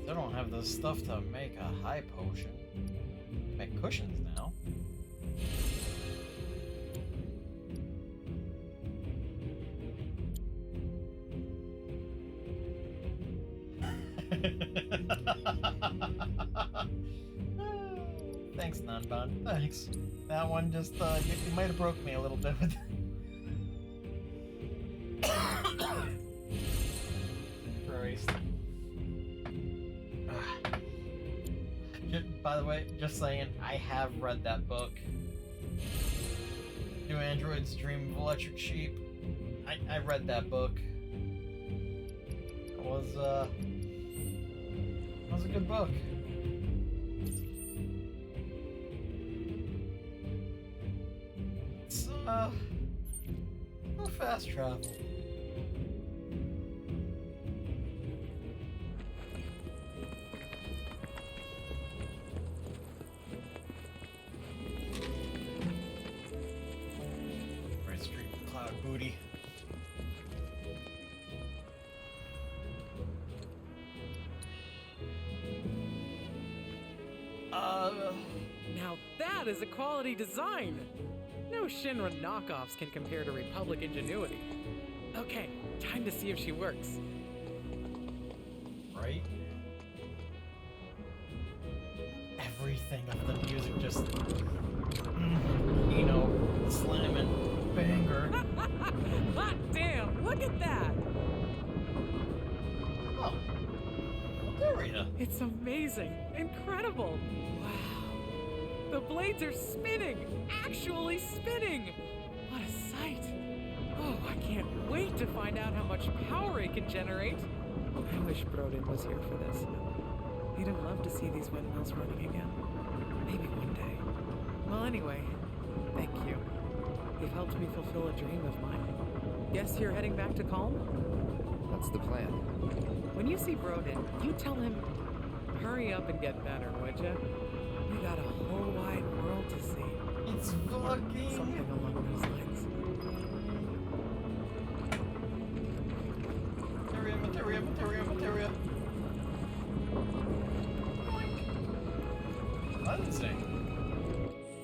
Still don't have the stuff to make a high potion. Make cushions now. Thanks, Nanban. Thanks. That one just, you might have broke me a little bit with By the way, just saying, I have read that book. Do Androids Dream of Electric Sheep? I read that book. It was a good book. It's no fast travel. Booty. Now that is a quality design! No Shinra knockoffs can compare to Republic ingenuity. Okay, time to see if she works. Right? Everything of the music just... you know, slamming. Banger. Hot damn, look at that! Oh. Materia. It's amazing. Incredible. Wow. The blades are spinning. Actually spinning. What a sight. Oh, I can't wait to find out how much power it can generate. I wish Brodin was here for this. He'd have loved to see these windmills running again. Maybe one day. Well, anyway, thank you. You've helped me fulfill a dream of mine. Guess you're heading back to Calm? What's the plan? When you see Brodin, you tell him, hurry up and get better, would ya? We got a whole wide world to see. It's fucking... something along those lines. Materia. Cleansing.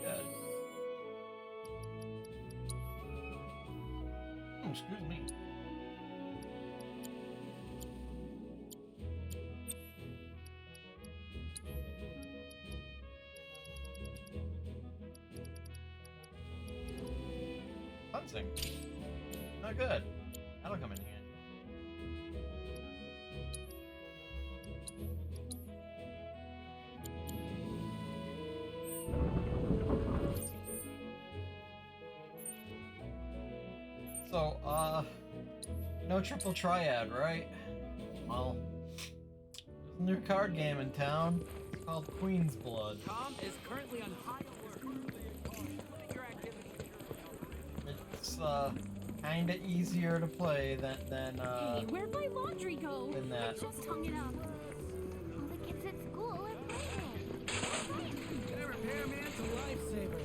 Good. Excuse me. Cleansing. Not good. That'll come in handy. So, no triple triad, right? Well, there's a new card game in town. It's called Queen's Blood. Calm is currently on high alert. It's, kinda easier to play than Hey, where'd my laundry go? than that. I just hung it up. All the kids at school are playing. That repairman's a lifesaver.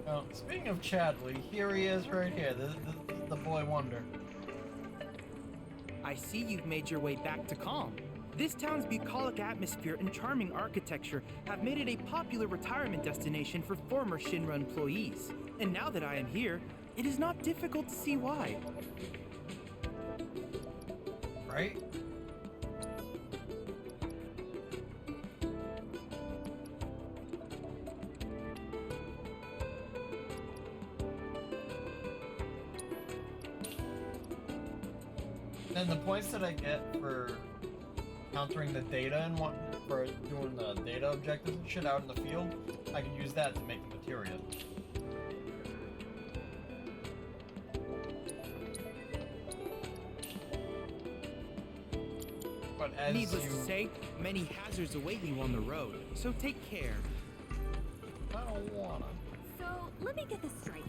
Oh, speaking of Chadley, here he is right here, the boy wonder. I see you've made your way back to Calm. This town's bucolic atmosphere and charming architecture have made it a popular retirement destination for former Shinra employees. And now that I am here, it is not difficult to see why. Right? And the points that I get for countering the data and what for doing the data objectives and shit out in the field, I can use that to make the materia. But as Needless you... to say, many hazards await you on the road, so take care. I don't wanna. So, let me get this straight.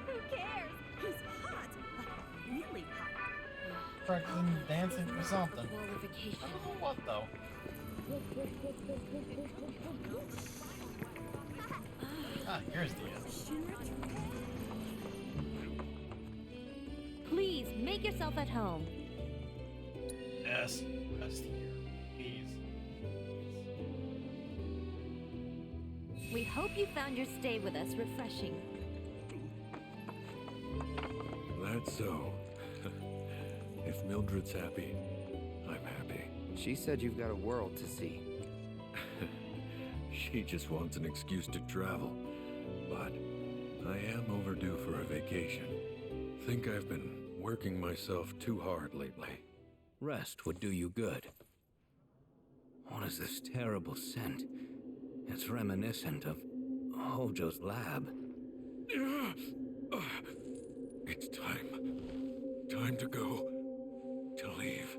Who cares? He's hot. Like, really hot. Practicing dancing for something. I Qualification. don't know what though. Ah, here's the end. Please make yourself at home. Yes, rest here, please. We hope you found your stay with us refreshing. That's so. If Mildred's happy, I'm happy. She said you've got a world to see. She just wants an excuse to travel. But I am overdue for a vacation. Think I've been working myself too hard lately. Rest would do you good. What is this terrible scent? It's reminiscent of Hojo's lab. It's time. Time to go. To leave.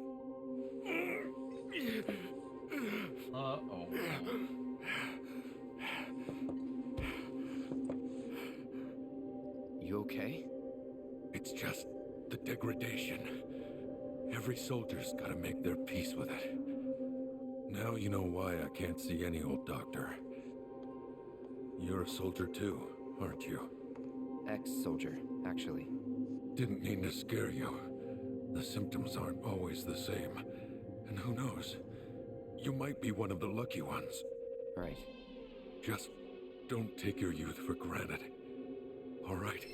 Uh-oh. You okay? It's just the degradation. Every soldier's gotta make their peace with it. Now you know why I can't see any old doctor. You're a soldier too, aren't you? Ex-soldier, actually. Didn't mean to scare you. The symptoms aren't always the same. And who knows? You might be one of the lucky ones. Right. Just don't take your youth for granted. All right?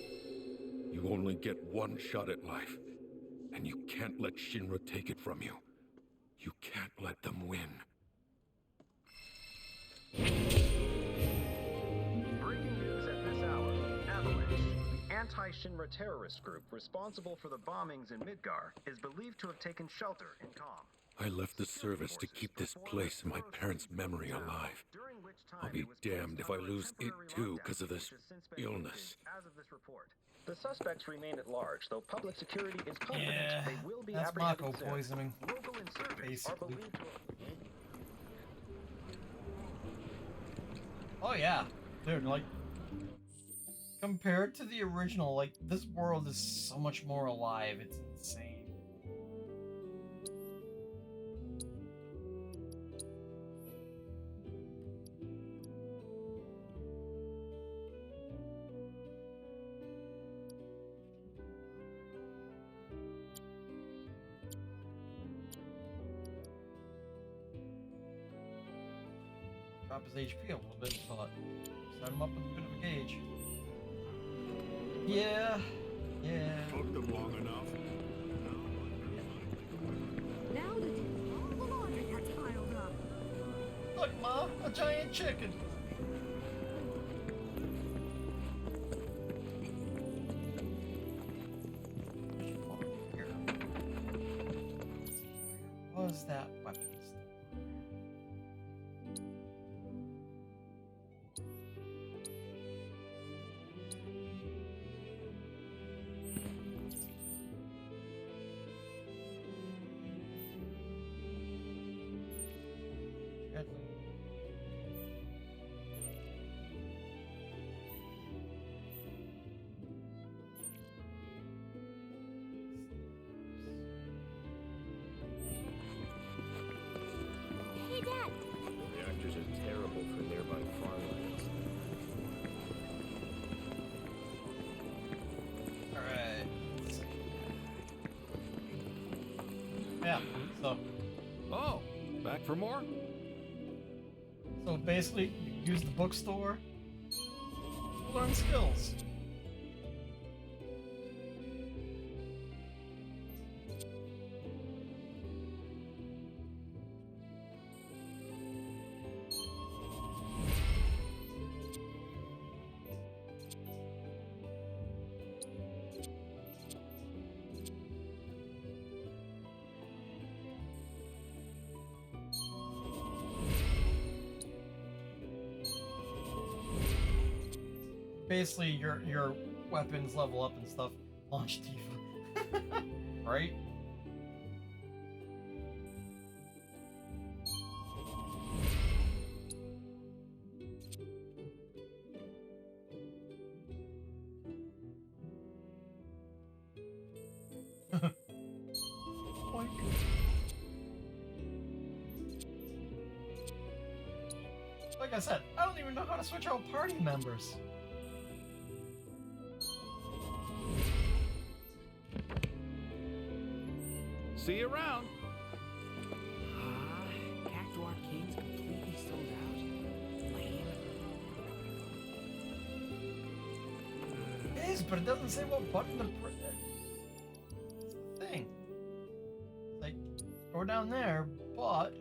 You only get one shot at life. And you can't let Shinra take it from you. You can't let them win. Breaking news at this hour. Avalanche, the anti-Shinra terrorist group responsible for the bombings in Midgar, is believed to have taken shelter in Calm. I left the service to keep this place and my parents' memory alive. I'll be damned if I lose it too because of this illness. As of this report, the suspects remain at large, though public security is confident they will be that's apprehended Mako soon. poisoning. Local insurgents are Basically. believed to Oh yeah, dude, like, compared to the original, like, this world is so much more alive, it's insane. Drop his HP a little bit, but set him up with a bit of a gauge. Yeah. Took them long enough. Now that all the laundry gets piled up. Look, Ma, a giant chicken. What was that weapon? Hey, Dad. Reactors are terrible for nearby farmlands. Alright. Yeah, so. Oh, back for more? So basically, you use the bookstore to learn skills. Basically, your weapons level up and stuff. Launch Tifa. Right? Boink. Like I said, I don't even know how to switch out party members. See you around. Cacto Arcane's completely sold out. Lame. It is, but it doesn't say what button to press. That's the thing. Like, go down there, but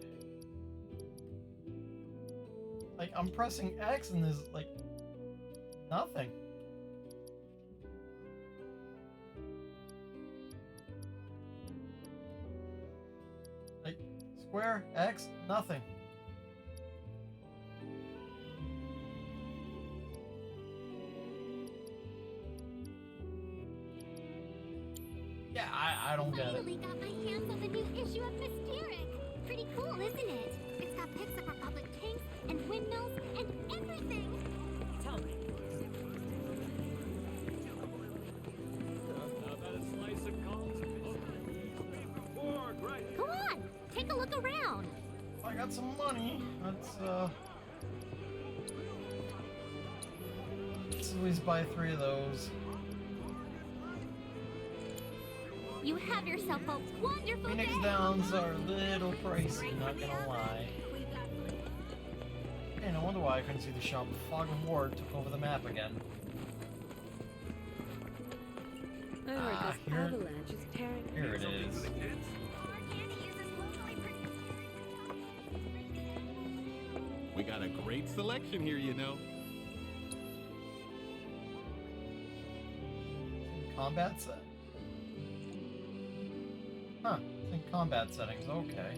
like I'm pressing X and there's like nothing. Square, X, nothing. Yeah, I don't get it. Finally got my hands on the new issue of Mysteric. Pretty cool, isn't it? It's got pics of Republic tanks and windmills and everything. Tell me. How about a slice of Cole's pork, right? Come on, take a look around. I got some money. Let's always buy 3 of those. You have yourself a wonderful Phoenix day. Downs are a little pricey, not gonna lie. Hey, no wonder why I couldn't see the shop. Fog of War took over the map again. I heard this avalanche is tearing. Here it is. We got a great selection here, you know. Combat set. Huh, it's in combat settings, okay.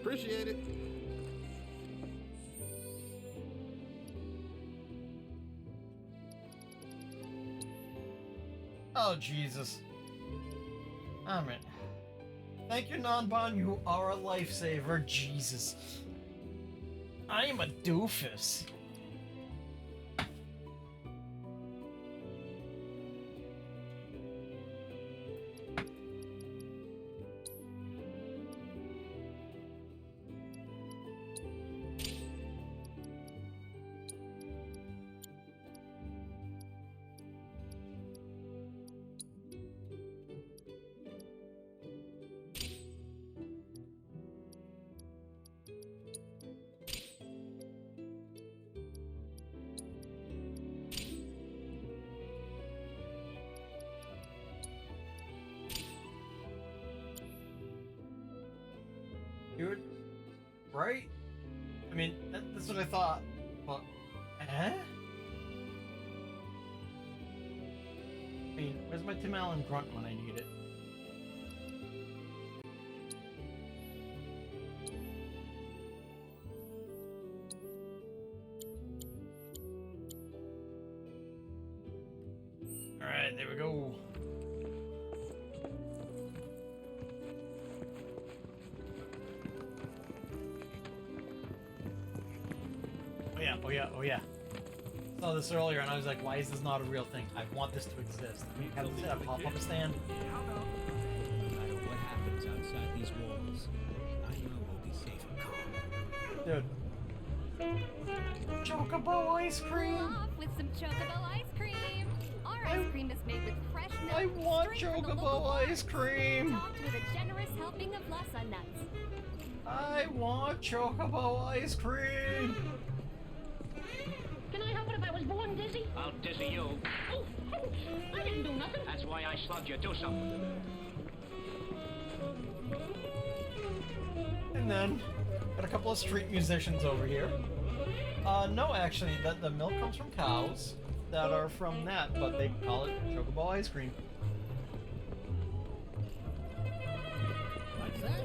Appreciate it. Oh, Jesus. Damn it. Thank you, Non-Bon. You are a lifesaver. Jesus. I am a doofus. Dude, right? I mean, that's what I thought, but... Eh? I mean, where's my Tim Allen grunt when I need it? Alright, there we go. Oh yeah. I saw this earlier and I was like, why is this not a real thing? I want this to exist. We have to set a pop-up stand. No matter what happens outside these walls, I know we'll be safe and calm. Dude. Chocobo ice cream! Off with some Chocobo ice cream! Our ice cream is made with fresh milk. I want straight from the local Chocobo farm, ice cream! topped with a generous helping of lassa nuts. I want Chocobo ice cream! Can I help it if I was born dizzy? I'll dizzy you. Oh, I didn't do nothing. That's why I slugged you. Do something. And then, got a couple of street musicians over here. No, actually, the milk comes from cows that are from that, but they call it Chocobo ice cream. What's that?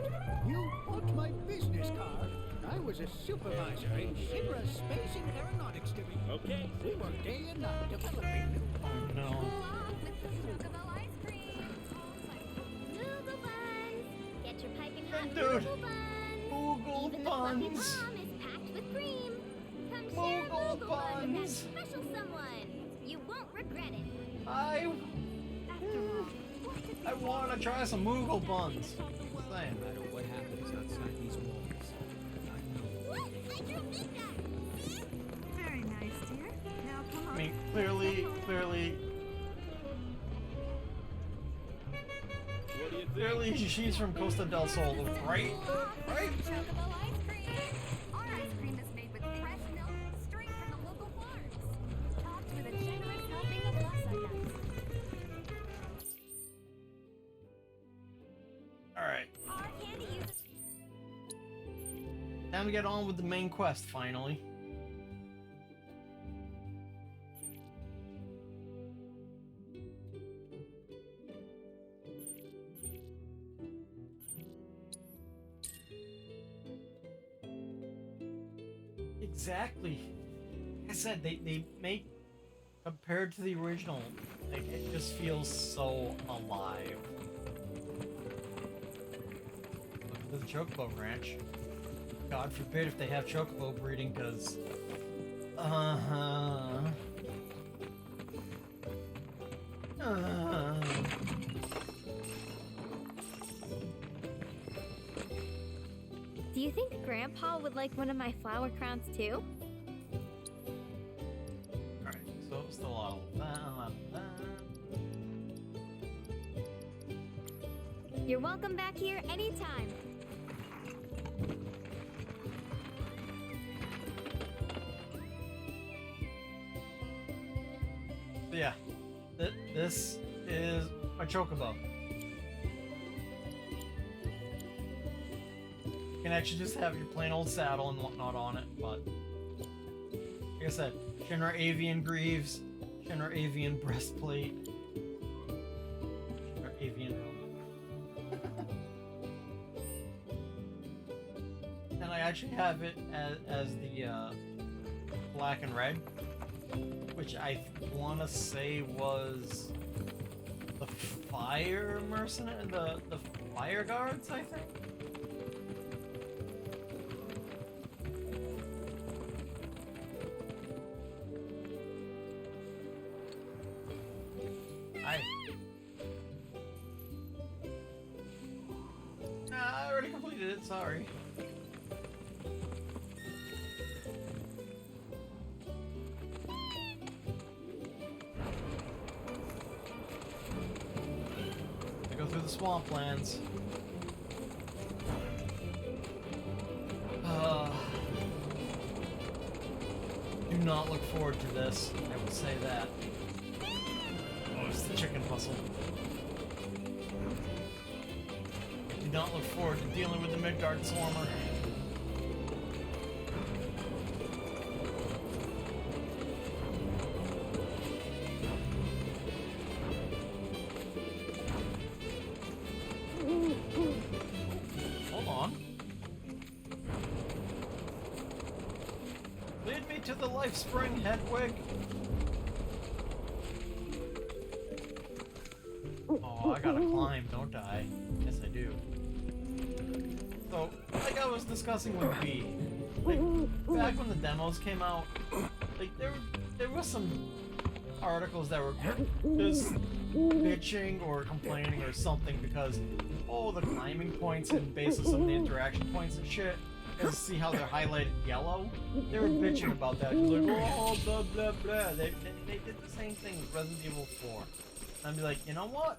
You bought my business card? I was a supervisor in Shinra's Space and Aeronautics Division. Okay. We work day and night developing new... Oh, no. Chocobo ice cream! Google buns. Get your piping hot Dude. Google buns. Google Even the fluffy buns. palm is packed with cream. Come share a Google Google bun with that buns. special someone. You won't regret it. I want to try some Moogle buns. Just saying. No matter what happens outside these walls, What? I drew midnight. See? Very nice, dear. Now come on. I mean, clearly, she's from Costa del Sol, right? Right? Chocobo ice cream! Our ice cream is made with fresh milk straight from the local farms, topped with a generous helping of lassa nuts. Alright. Our candy uses... Time to get on with the main quest, finally. Exactly. Like I said, they make, compared to the original, like, it just feels so alive. Look at the Chocobo Ranch. God forbid if they have Chocobo breeding, because... Do you think Grandpa would like one of my flower crowns too? Alright, so still all that. You're welcome back here anytime. So yeah, this is my Chocobo. You can actually just have your plain old saddle and whatnot on it, but like I said, Shinra Avian Greaves, Shinra Avian Breastplate, Shinra Avian helmet. And I actually have it as the black and red, which I want to say was the fire mercenary, the fire guards, I think. I already completed it, sorry. I go through the swamplands. Do not look forward to this, I will say that. Oh, it's the chicken puzzle. Do not look forward to dealing with the Midgard Swarmer. Hold on. Lead me to the life spring, Hedwig. Oh, I gotta climb, don't I? Yes, I do. So, like I was discussing with B, like, back when the demos came out, like, there was some articles that were just bitching or complaining or something because, oh, the climbing points and basically some of the interaction points and shit, and see how they're highlighted yellow? They were bitching about that. Like, oh, blah, blah, blah. They did the same thing with Resident Evil 4. And I'd be like, you know what?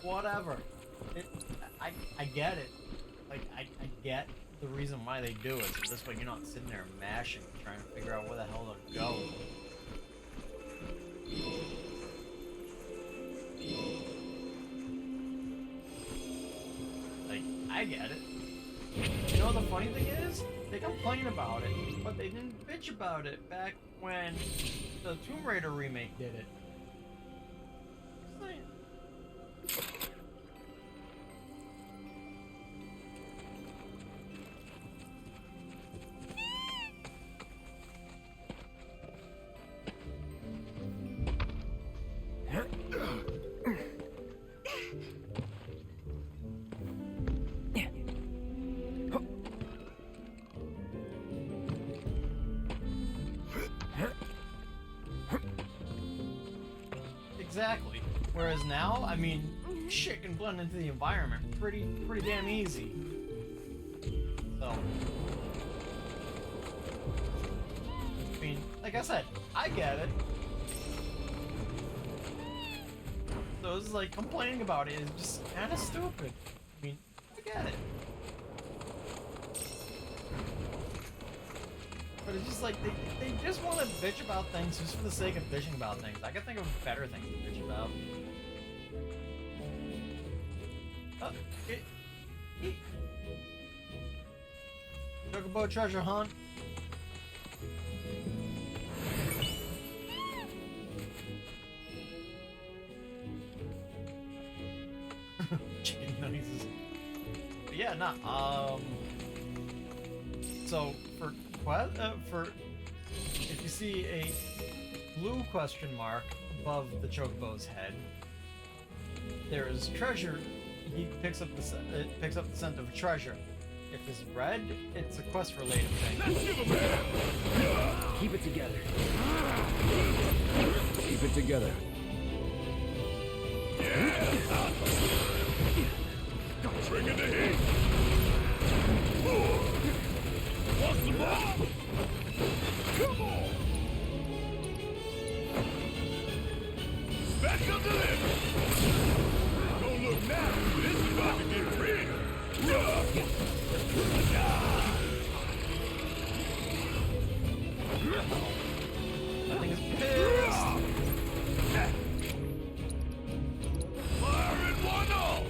Whatever. I get it. Like, I get the reason why they do it. So this way you're not sitting there mashing, trying to figure out where the hell to go. Like, I get it. You know what the funny thing is? They complain about it, but they didn't bitch about it back when the Tomb Raider remake did it. Just saying. Exactly. Whereas now, I mean, shit can blend into the environment pretty damn easy. So, I mean, like I said, I get it. So it's like complaining about it is just kind of stupid. I mean, I get it. But it's just like, they just want to bitch about things just for the sake of bitching about things. I can think of better things to bitch about. Chocobo treasure hunt. Chicken noises. But yeah, nah. So for if you see a blue question mark above the chocobo's head, there is treasure. He picks up the scent of a treasure. If it's red, it's a quest-related thing. Keep it together. Keep it together. Bring it to heat. Want some more? Come on. Special delivery. Don't look now. This is about to get real. That thing is pissed. Fire in one all.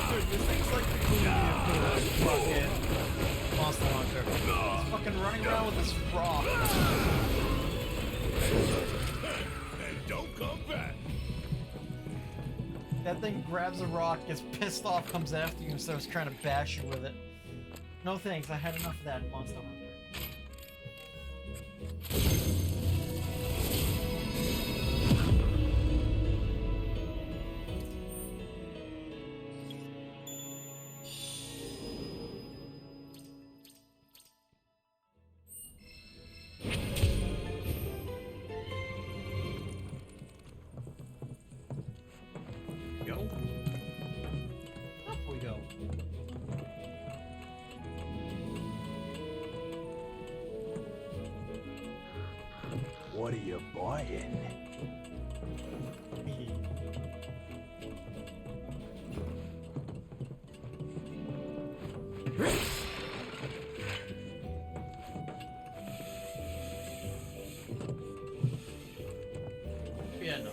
Dude, this thing's like the queen of fucking monster hunter. It's fucking running around with this rock. And don't come back. That thing grabs a rock, gets pissed off, comes after you, and starts trying to bash you with it. No thanks, I had enough of that in Monster Hunter. Go. Up we go. What are you buying? Yeah, no.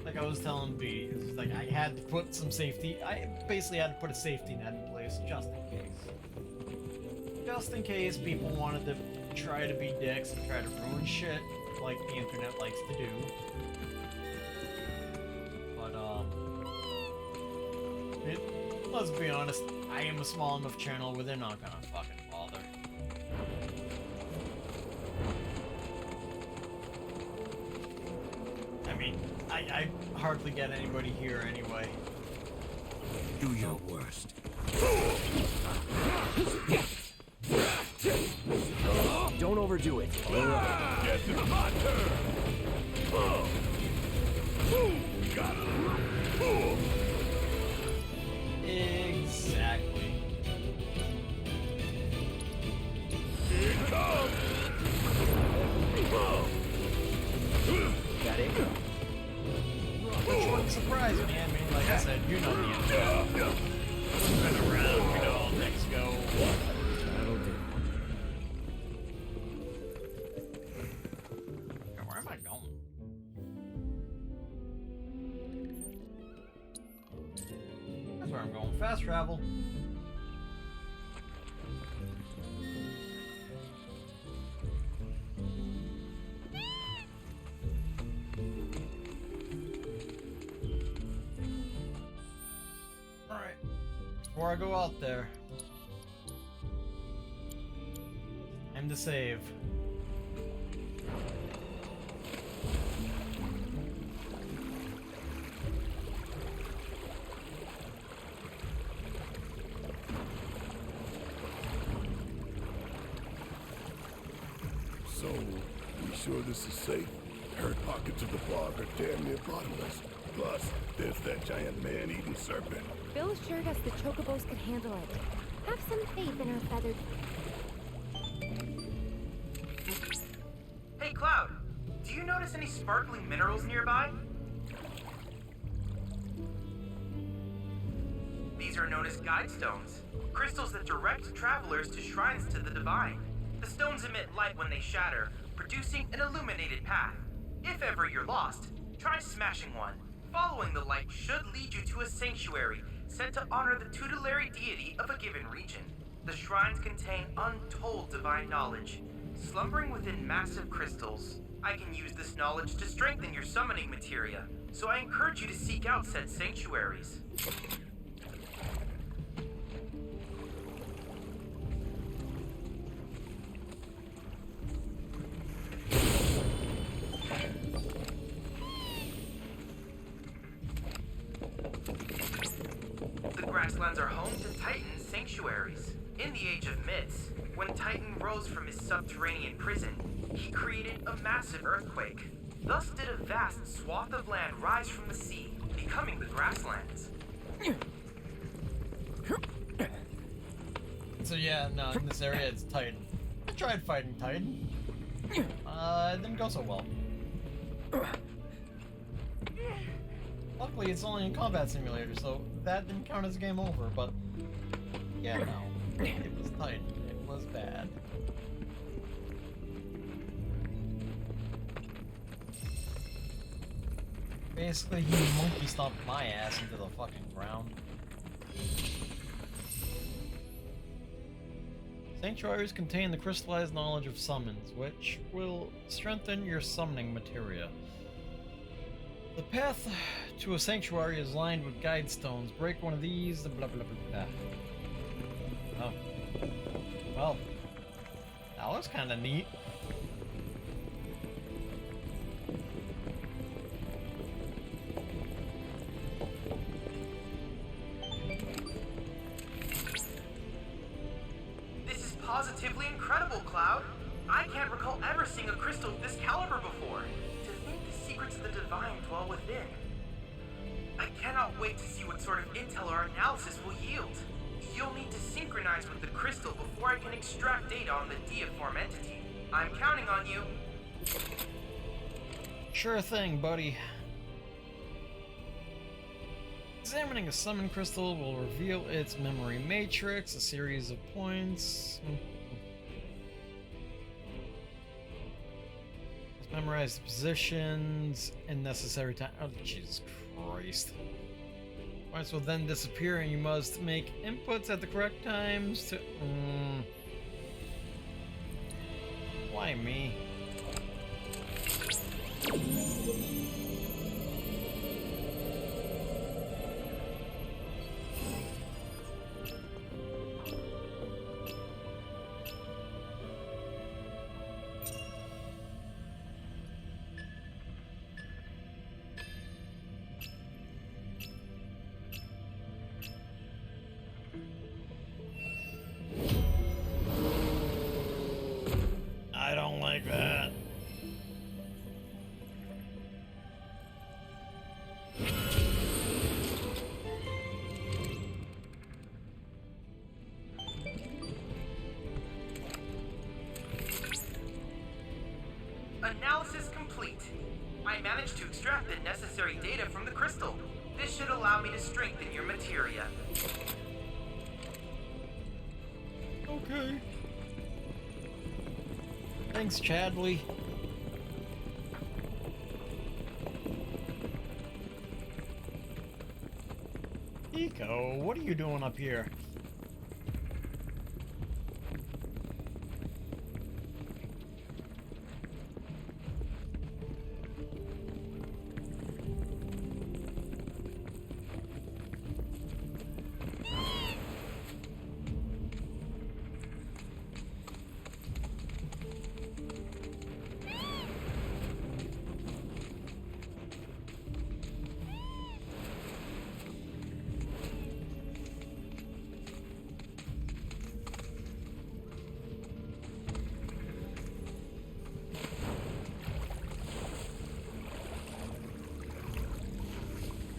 Like I was telling B, it's like I had to put some safety. I basically had to put a safety net in place just in case. Just in case people wanted to try to be dicks and try to ruin shit like the internet likes to do. But let's be honest, I am a small enough channel where they're not gonna fucking bother. I mean, I hardly get anybody here anyway. Do your worst. Don't overdo it. Get to the hot turn. Got him. Exactly. Here it comes. That it? Which wouldn't surprise me. I mean, like I said, you know the internet. Been around, you know how things go. That'll do. Where am I going? That's where I'm going. Fast travel. Alright. Before I go out there, time to save. So, you sure this is safe? Heard pockets of the bog are damn near bottomless. Plus, there's that giant man-eating serpent. Bill assured us the chocobos could handle it. Have some faith in our feathered... Hey, Cloud, do you notice any sparkling minerals nearby? These are known as guide stones, crystals that direct travelers to shrines to the divine. The stones emit light when they shatter, producing an illuminated path. If ever you're lost, try smashing one. Following the light should lead you to a sanctuary set to honor the tutelary deity of a given region. The shrines contain untold divine knowledge, slumbering within massive crystals. I can use this knowledge to strengthen your summoning materia, so I encourage you to seek out said sanctuaries. The grasslands are home to Titan's sanctuaries. In the Age of Myths, when Titan rose from his subterranean prison, he created a massive earthquake. Thus did a vast swath of land rise from the sea, becoming the grasslands. So yeah, no, in this area it's Titan. I tried fighting Titan. It didn't go so well. Luckily, it's only a combat simulator, so that didn't count as game over, but yeah, no. It was Titan. It was bad. Basically, he monkey stomped my ass into the fucking ground. Sanctuaries contain the crystallized knowledge of summons, which will strengthen your summoning materia. The path to a sanctuary is lined with guide stones. Break one of these, blah blah blah blah. Oh. Well, that was kind of neat. Positively incredible, Cloud. I can't recall ever seeing a crystal of this caliber before. To think the secrets of the divine dwell within. I cannot wait to see what sort of intel our analysis will yield. You'll need to synchronize with the crystal before I can extract data on the deiform entity. I'm counting on you. Sure thing, buddy. Examining a summon crystal will reveal its memory matrix, a series of points. Let's memorize the positions and necessary time. Oh, Jesus Christ. Points will then disappear and you must make inputs at the correct times to... Why me? I don't like that. Analysis complete. I managed to extract the necessary data from the crystal. This should allow me to strengthen your materia. Okay. Thanks, Chadley. Eco, what are you doing up here?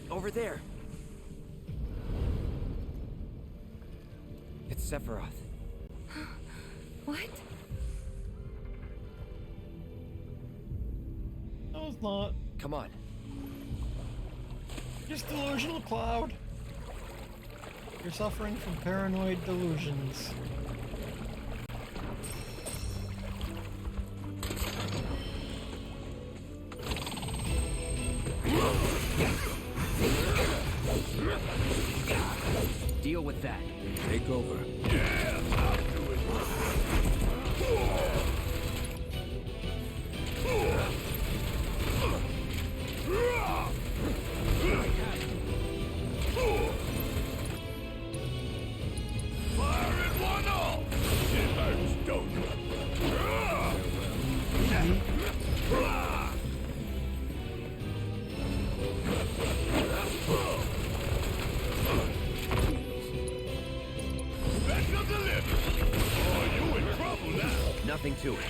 Over there. It's Sephiroth. What? No, it's not. Come on. Just delusional, Cloud. You're suffering from paranoid delusions. Deal with that. Take over. Yeah, I'll do it. nothing to it.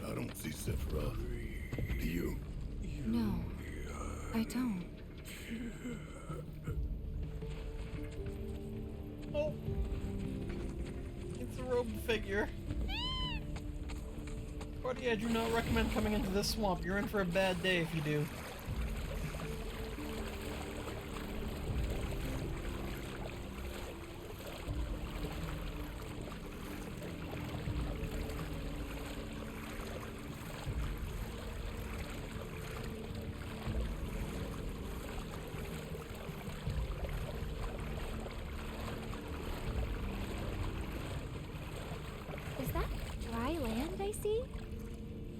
I don't see Sephiroth. Do you? No, I don't. Oh. It's a robed figure. Buddy, I do not recommend coming into this swamp. You're in for a bad day if you do. Is that dry land I see?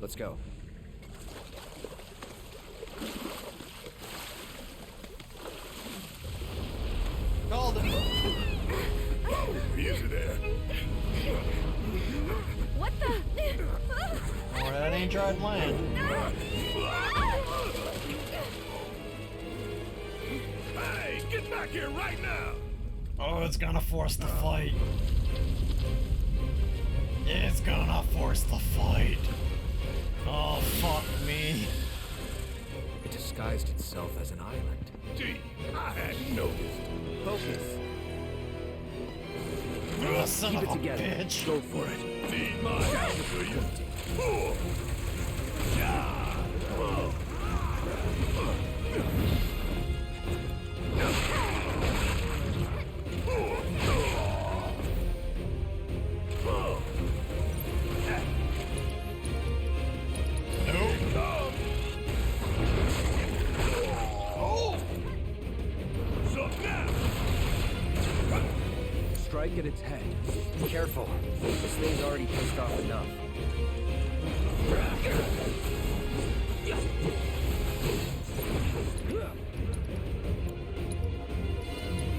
Let's go. Called it. Oh, easy there. What the? Oh, that ain't dried land. Hey, get back here right now! Oh, it's gonna force the fight. It's gonna force the fight. Oh, fuck me. It disguised itself as an island. Gee, I hadn't noticed. Focus. Oh, son Keep of it a together. bitch. Go for it. Need my help, do you? Oh. Yeah. Oh. Strike at its head. Careful. This thing's already pissed off enough.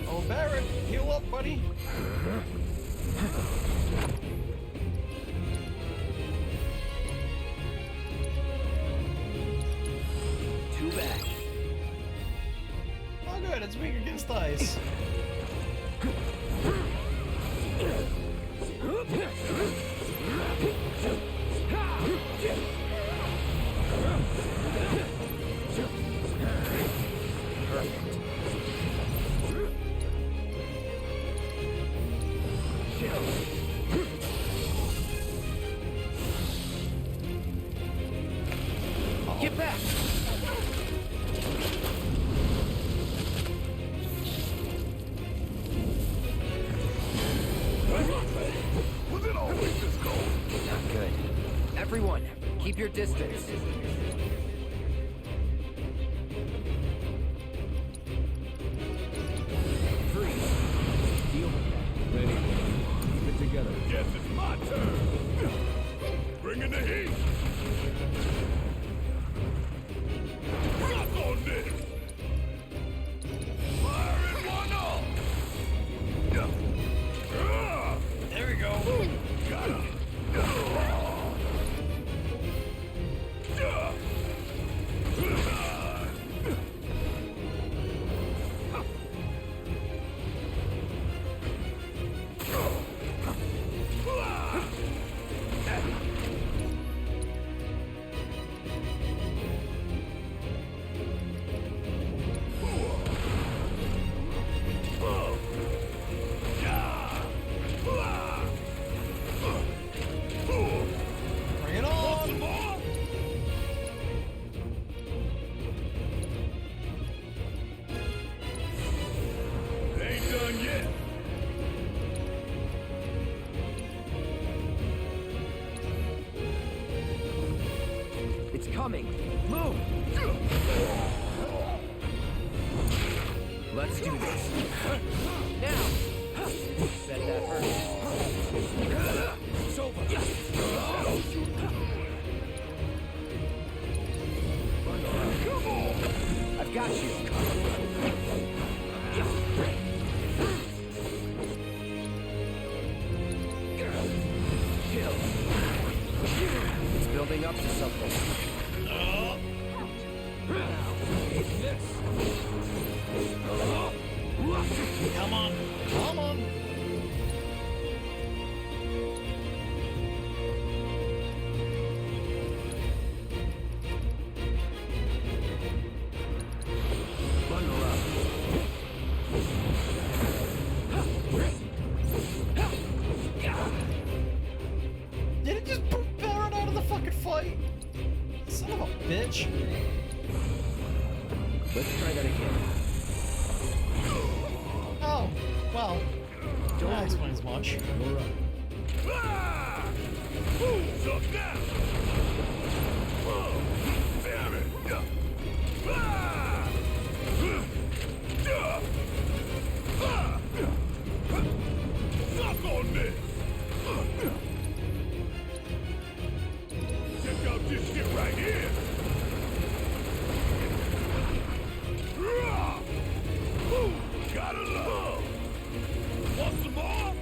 Oh, Barrett, heal up, buddy. Too bad. Oh, good, it's weak against ice. Get back! Was it always this cold? Not good. Everyone, keep your distance. Freeze. Deal with that. Ready. Keep it together. Guess it's my turn. Bring in the heat. Suck on this. Fire in one off. There we go. Got him. Bring it on. Ain't done yet. It's coming. Move! Let's do this. Now! Bet that hurt. It's over. I've got you. Chill. It's building up to something. Come on. Come on. Let's try that again. Oh, well, that explains much. All right. Who's up now? Damn it! Suck on this! Check out this shit right here! Gotta love! Want some more?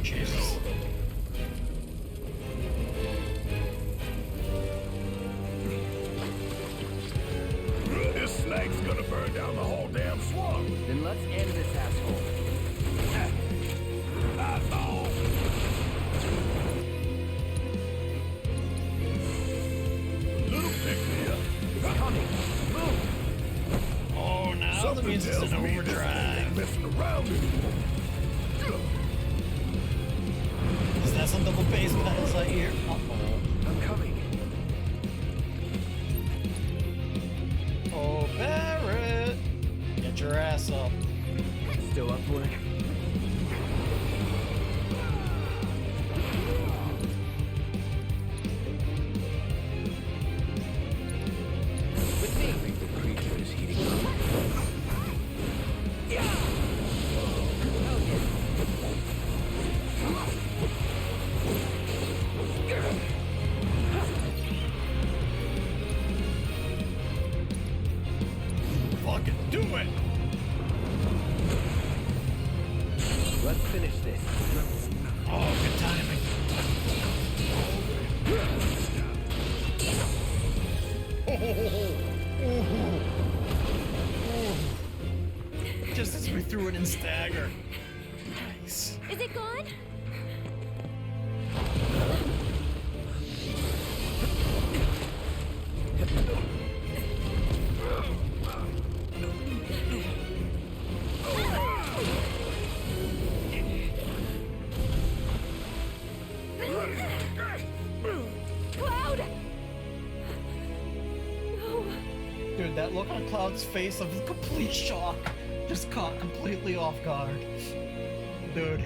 Jesus. This snake's gonna burn down the whole damn swamp. Then let's end this asshole. Asshole! Little pick-me-up. It's coming. Move! Oh, now the Something music's tells in me this thing overdrive. ain't messing around anymore. Is that some double bass pedals I hear? Uh-oh. I'm coming. Oh, Barrett! Get your ass up. Still up for it? With me. I think the creature is heating up. Fucking do it! Let's finish this. Oh, good timing. Just as we threw it in stagger. Nice. Is it gone? Cloud! No. Dude, that look on Cloud's face of complete shock just caught completely off guard. Dude.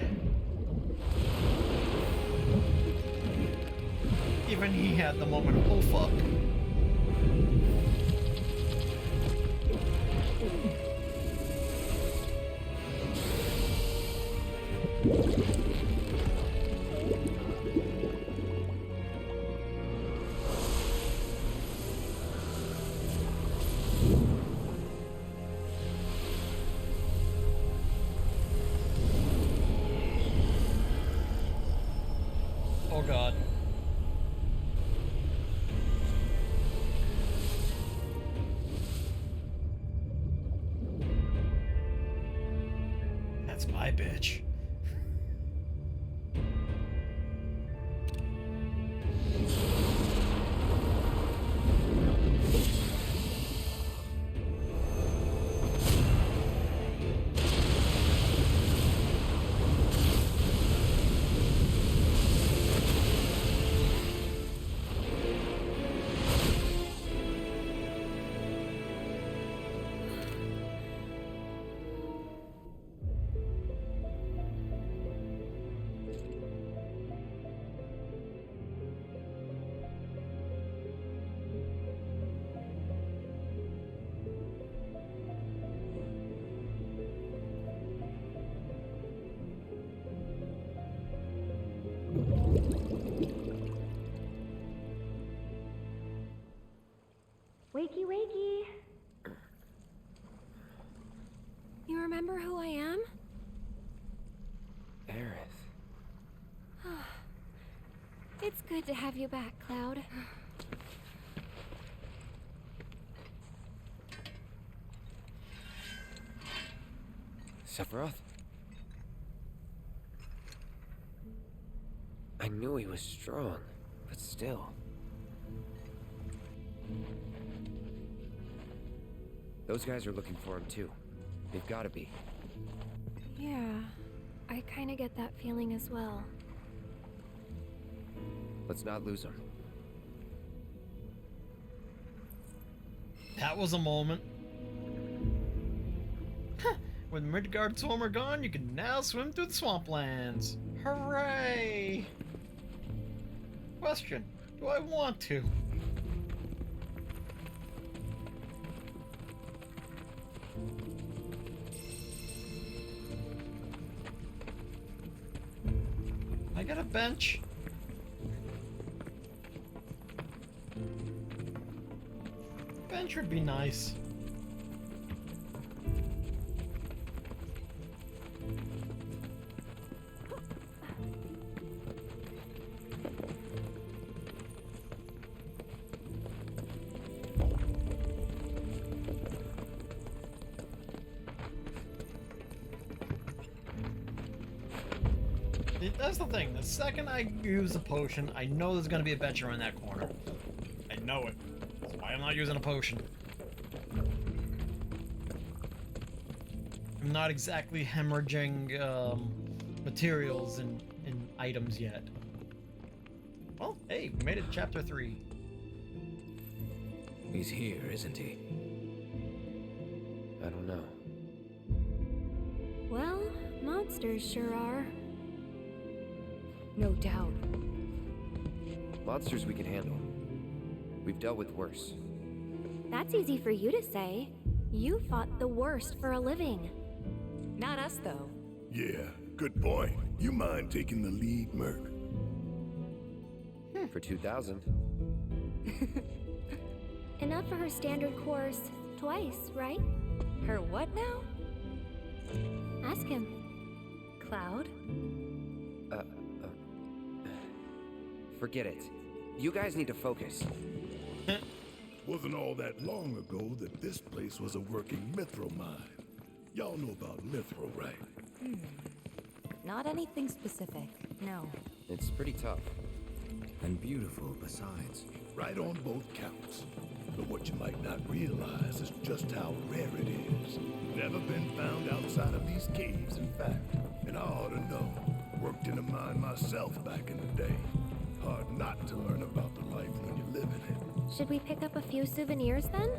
Even he had the moment of, oh fuck. Oh god. That's my bitch. Wakey, wakey. You remember who I am? Aerith. It's good to have you back, Cloud. Sephiroth? I knew he was strong, but still. Those guys are looking for him too. They've gotta be. Yeah, I kinda get that feeling as well. Let's not lose him. That was a moment. With Midgard Swarm are gone, you can now swim through the swamplands. Hooray! Question, do I want to? I got a bench. Bench would be nice. That's the thing. The second I use a potion, I know there's gonna be a bench around that corner. I know it. That's why I'm not using a potion. I'm not exactly hemorrhaging materials and items yet. Well, hey, we made it to chapter 3. He's here, isn't he? I don't know. Well, monsters sure are. No doubt. Monsters we can handle. We've dealt with worse. That's easy for you to say. You fought the worst for a living. Not us, though. Yeah, good point. You mind taking the lead, Merc? For 2,000. Enough for her standard course twice, right? Her what now? Ask him. Cloud? Forget it. You guys need to focus. Wasn't all that long ago that this place was a working mithril mine. Y'all know about mithril, right? Not anything specific, no. It's pretty tough. And beautiful besides. Right on both counts. But what you might not realize is just how rare it is. Never been found outside of these caves, in fact. And I ought to know. Worked in a mine myself back in the day. Hard not to learn about the life when you live in it. Should we pick up a few souvenirs then?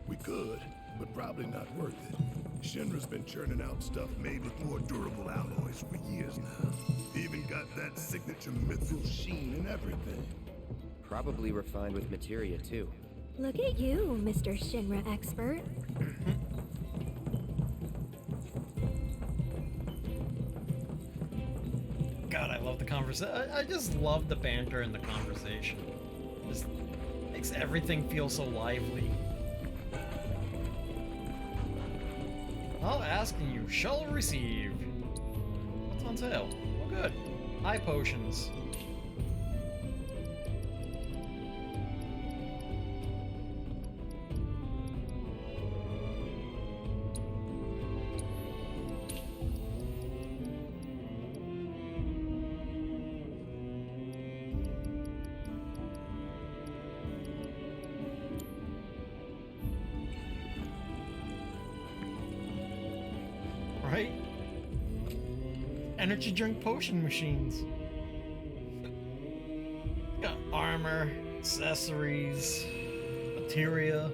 We could, but probably not worth it. Shinra's been churning out stuff made with more durable alloys for years now. Even got that signature mithril sheen and everything. Probably refined with materia too. Look at you, Mr. Shinra expert. God, I love the conversation. I just love the banter and the conversation. Just makes everything feel so lively. I'll ask and you shall receive. What's on sale? Oh, good. High potions. Right? Energy drink potion machines. Got armor, accessories, materia.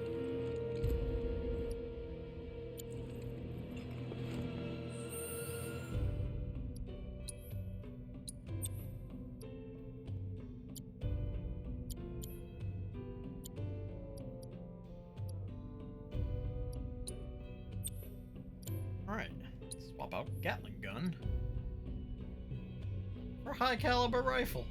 Alright, swap out Gatling gun for high caliber rifle.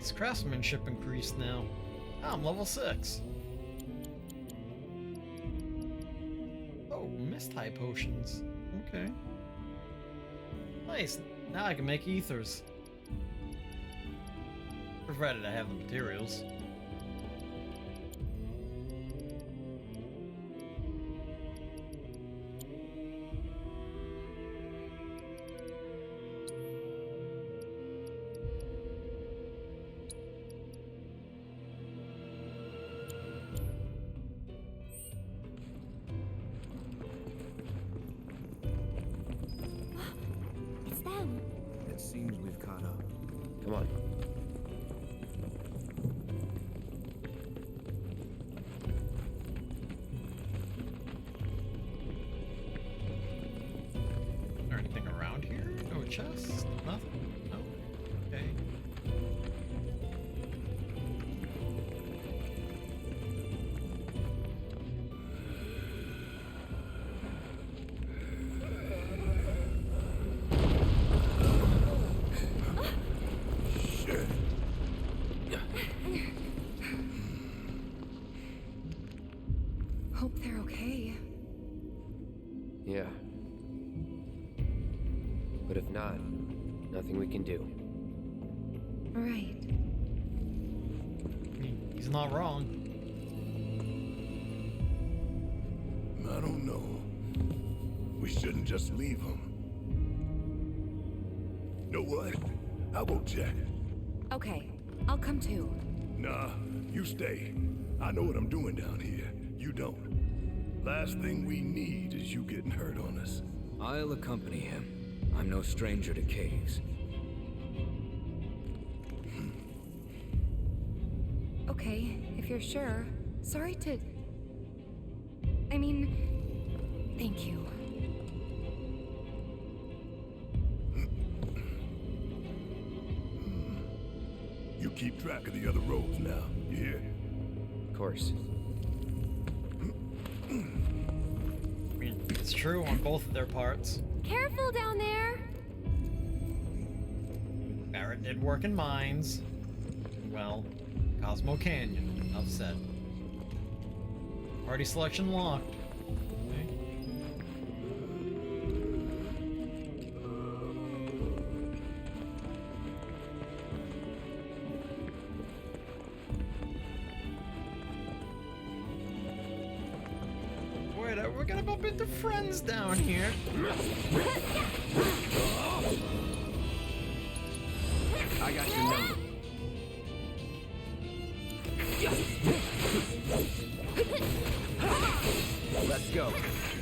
Nice. Craftsmanship increased now. Oh, I'm level 6. Oh, mist-high potions. Okay. Nice. Now I can make ethers. Provided I have the materials. It's them. It seems we've caught up. Come on. Is there anything around here? No chests? Nothing? No? Okay. Hope they're okay. Yeah. But if not, nothing we can do. Right. He's not wrong. I don't know. We shouldn't just leave him. Know what? I'll go check. Okay, I'll come too. Nah, you stay. I know what I'm doing down here. You don't. Last thing we need is you getting hurt on us. I'll accompany him. I'm no stranger to caves. Okay, if you're sure. Sorry to... I mean, thank you. You keep track of the other roads now, you hear? Of course. I mean, it's true on both of their parts. Careful down there. Barrett did work in mines. Well, Cosmo Canyon, enough said. Party selection locked. Okay. Wait, we're gonna bump into friends down here. I got your number. Let's go.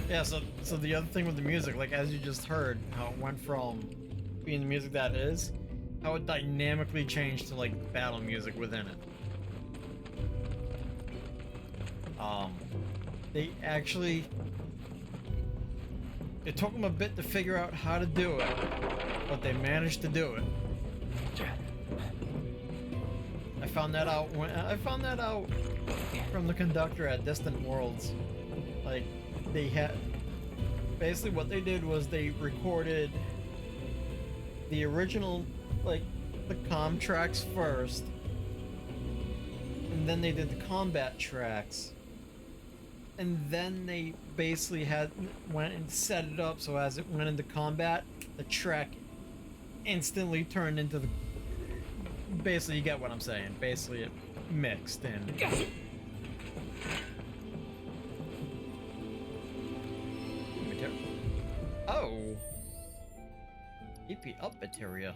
Yeah, so the other thing with the music, like as you just heard, how it went from being the music that is, how it dynamically changed to like battle music within it. They actually, it took them a bit to figure out how to do it, but they managed to do it. I found that out from the conductor at Distant Worlds. Like, they had, basically what they did was they recorded the original, like, the comm tracks first, and then they did the combat tracks, and then they basically went and set it up so as it went into combat, the track instantly turned into the, basically, you get what I'm saying, basically it mixed in. Oh! AP up materia.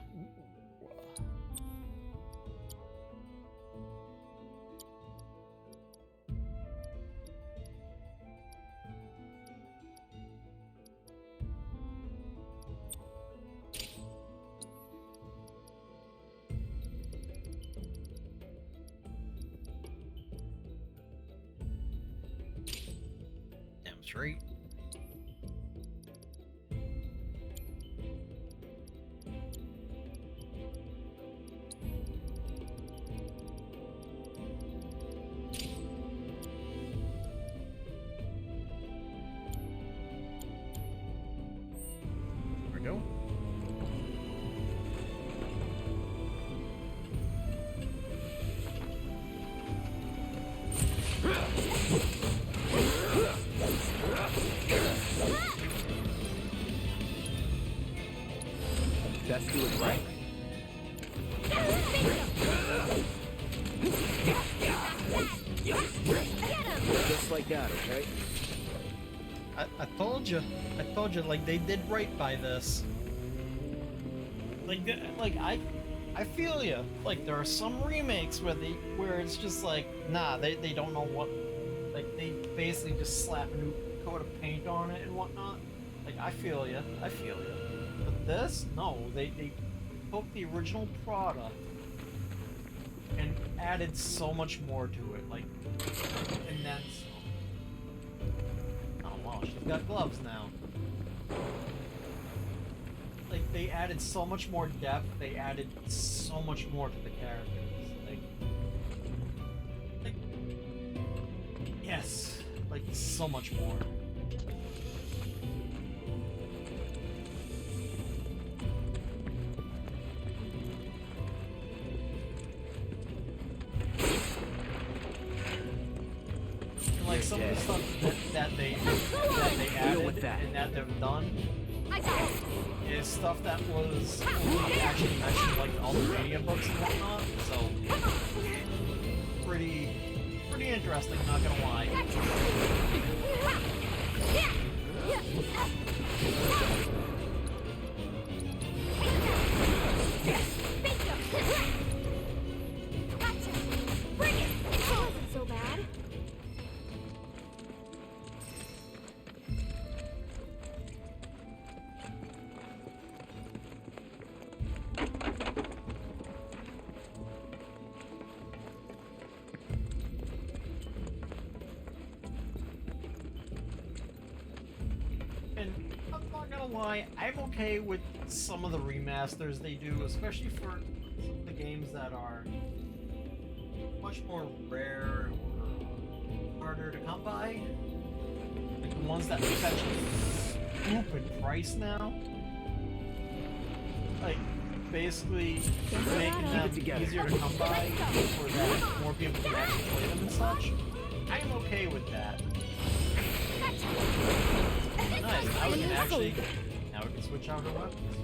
Damn straight. Go. Best do it right. Just like that, okay? I told you, like they did right by this. Like I feel you. Like there are some remakes where it's just like, nah, they don't know what, like they basically just slap a new coat of paint on it and whatnot. Like I feel you. But this, no, they took the original product and added so much more to it, like, and then some. Oh wow, she's got gloves now. Like they added so much more depth. They added so much more to the characters. Like yes, like so much more. Like some of the stuff that they added and that they've done is stuff that was only actually mentioned like all the media books and whatnot. So pretty interesting, not gonna lie. Bring it! It wasn't so bad. And I'm not gonna lie, I'm okay with some of the remasters they do, especially for some of the games that are much more rare or harder to come by. Like the ones that fetch a stupid price now. Like, basically making them easier to come by so that more people can actually play them and such. I'm okay with that. Nice, now we can switch out our weapons.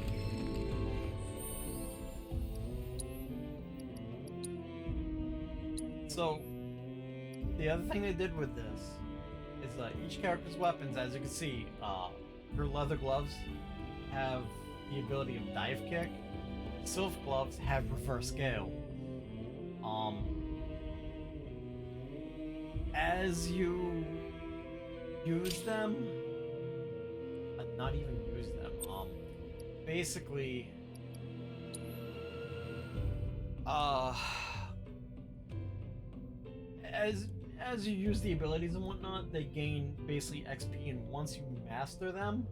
So, the other thing they did with this is each character's weapons, as you can see, her leather gloves have the ability of dive kick. Sylph gloves have reverse scale. As you use them, not even use them, basically, as you use the abilities and whatnot, they gain basically XP, and once you master them,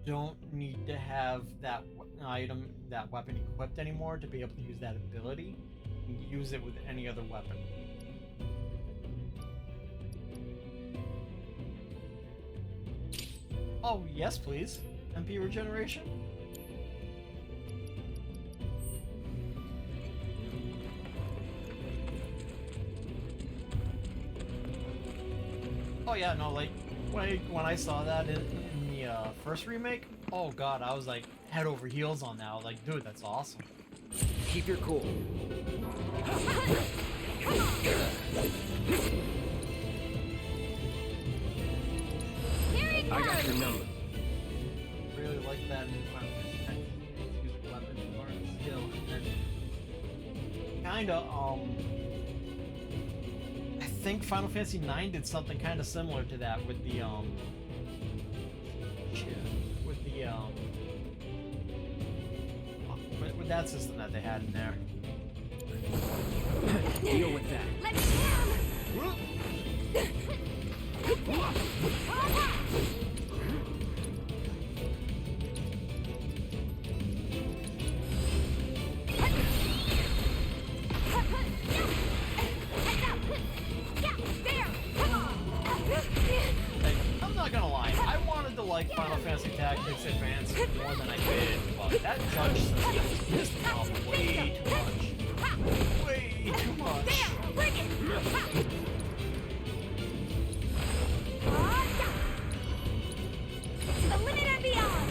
don't need to have that weapon equipped anymore to be able to use that ability. You can use it with any other weapon. Oh, yes, please. MP regeneration. Oh yeah, no, like when I saw that in the first remake, oh god, I was like head over heels on that. I was like, dude, that's awesome. Keep your cool. I got your number. Really like that in Final Fantasy X. Use weapon or skill, and kinda I think Final Fantasy IX did something kind of similar to that with the with that system that they had in there. Deal with that. Let's jam! I'm not gonna lie, I wanted to like Final Fantasy Tactics Advance more than I did, but that judge system pissed me off way too much. Way too much. The limit and beyond!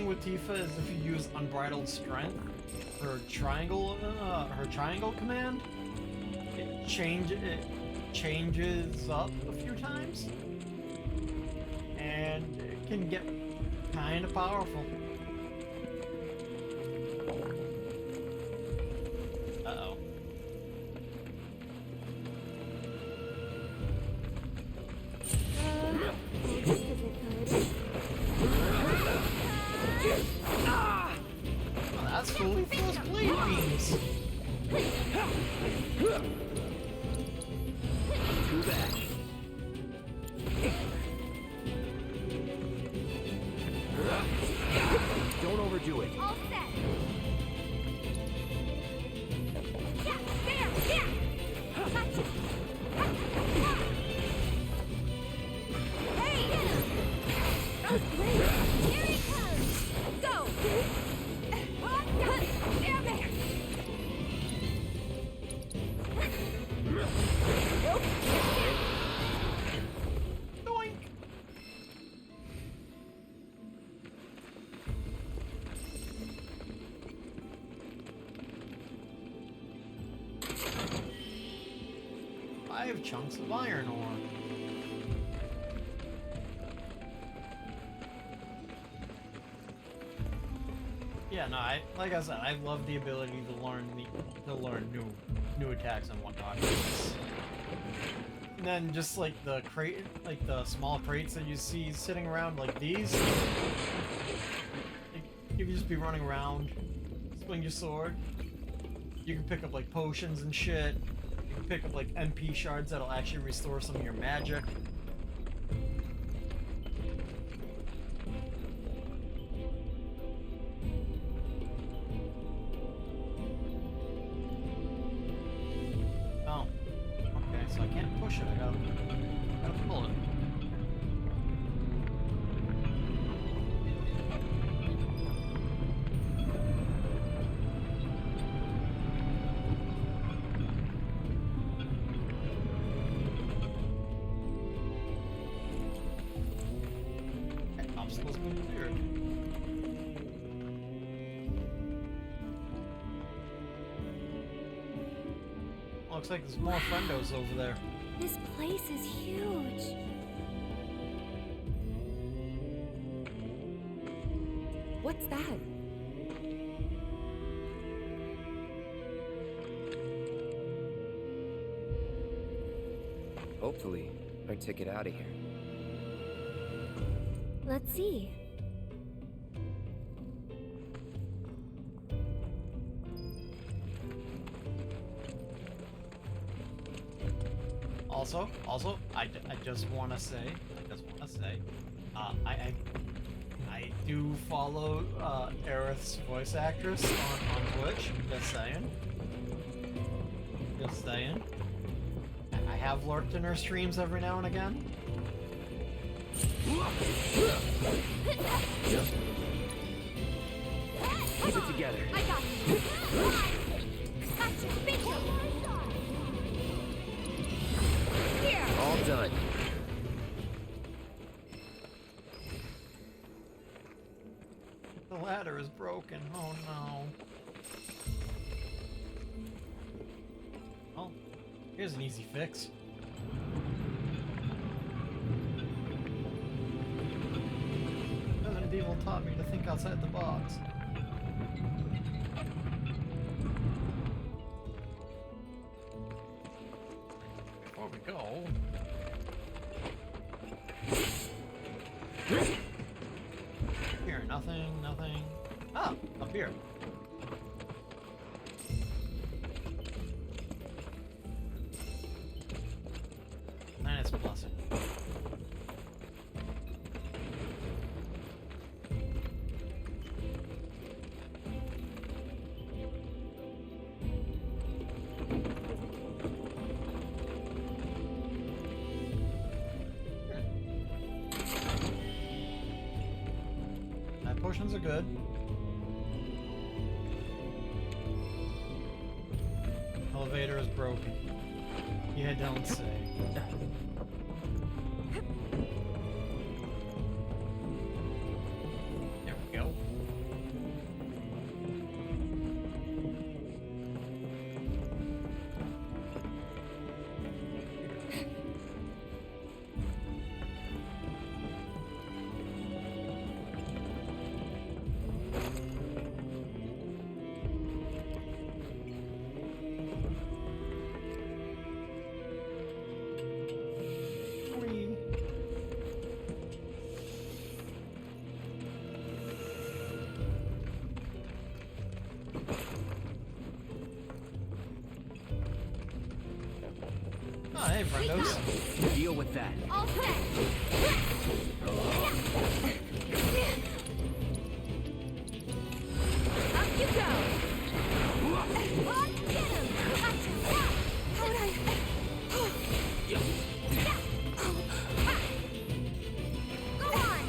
thing with Tifa is if you use Unbridled Strength, her triangle command, it changes up a few times, and it can get kind of powerful. Uh-oh. Oh, that's cool. He throws blade beams. Too bad. Don't overdo it. All set. Yeah, there, yeah. Gotcha. Hey! That was great. Here he comes. Go. There, there. Doink. Five chunks of iron ore. Yeah, no, like I said, I love the ability to learn new attacks and whatnot. And then just like the crate, like the small crates that you see sitting around, like these, you can just be running around, swing your sword. You can pick up like potions and shit. You can pick up like MP shards that'll actually restore some of your magic. Oh, okay, so I can't push it. I gotta pull it. Obstacles been cleared. Looks like there's more friendos over there. This place is huge. What's that? Hopefully, our ticket out of here. Let's see. Also, I just want to say, I do follow Aerith's voice actress on Twitch. Just saying. I have lurked in her streams every now and again. Keep it together. I got you. Gotcha. Bingo. Here. All done. The ladder is broken. Oh no. Well, here's an easy fix. Resident Evil taught me to think outside the box. Before we go... Here, nothing. Ah, up here. Planet's blessing. Potions are good. Elevator is broken. Yeah, don't say. There we go. Hey, friendos. Deal with that. All set. Up you go. Get him. Gotcha. How'd I? Go on.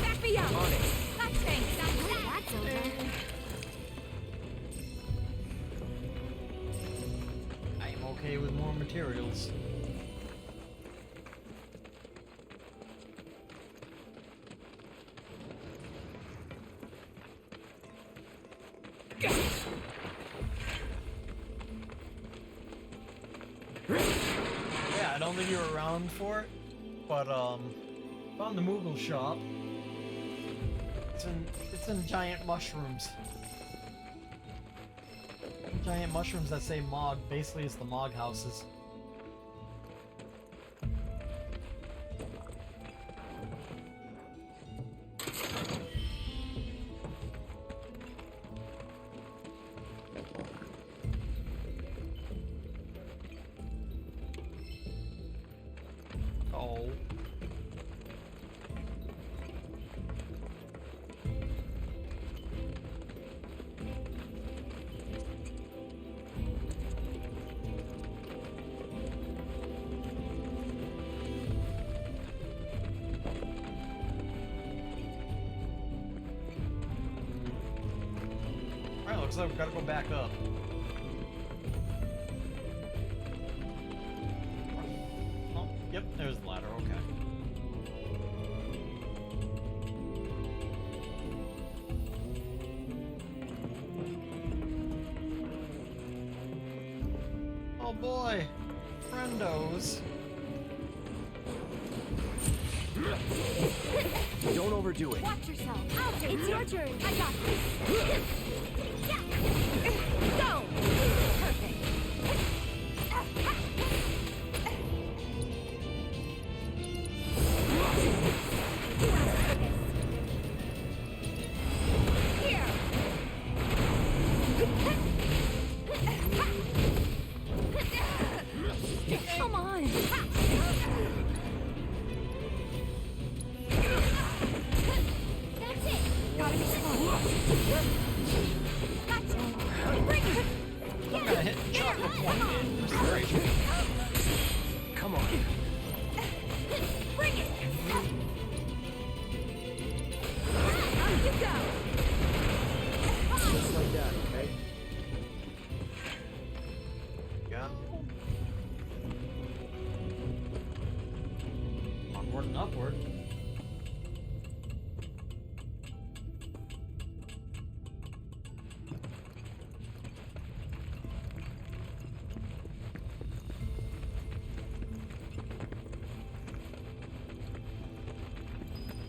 Back me up. On it. That stinks. That's over. I am okay with more materials. Yeah, I don't think you were around for it, but found the Moogle shop. It's in giant mushrooms. Giant mushrooms that say Mog. Basically, it's the Mog houses. Oh. Alright, looks like we've got to go back up. Oh, yep, there's the ladder, okay. Oh boy, friendos. Don't overdo it. Watch yourself. It's your turn. I got this. Go. Perfect. Here. Come on. That's it. Gotta be smart. Gotcha. Bring it. I'm gonna hit chocolate point in restoration. Come on. Bring it. Up you go. Just like that, okay? Go. Onward and upward.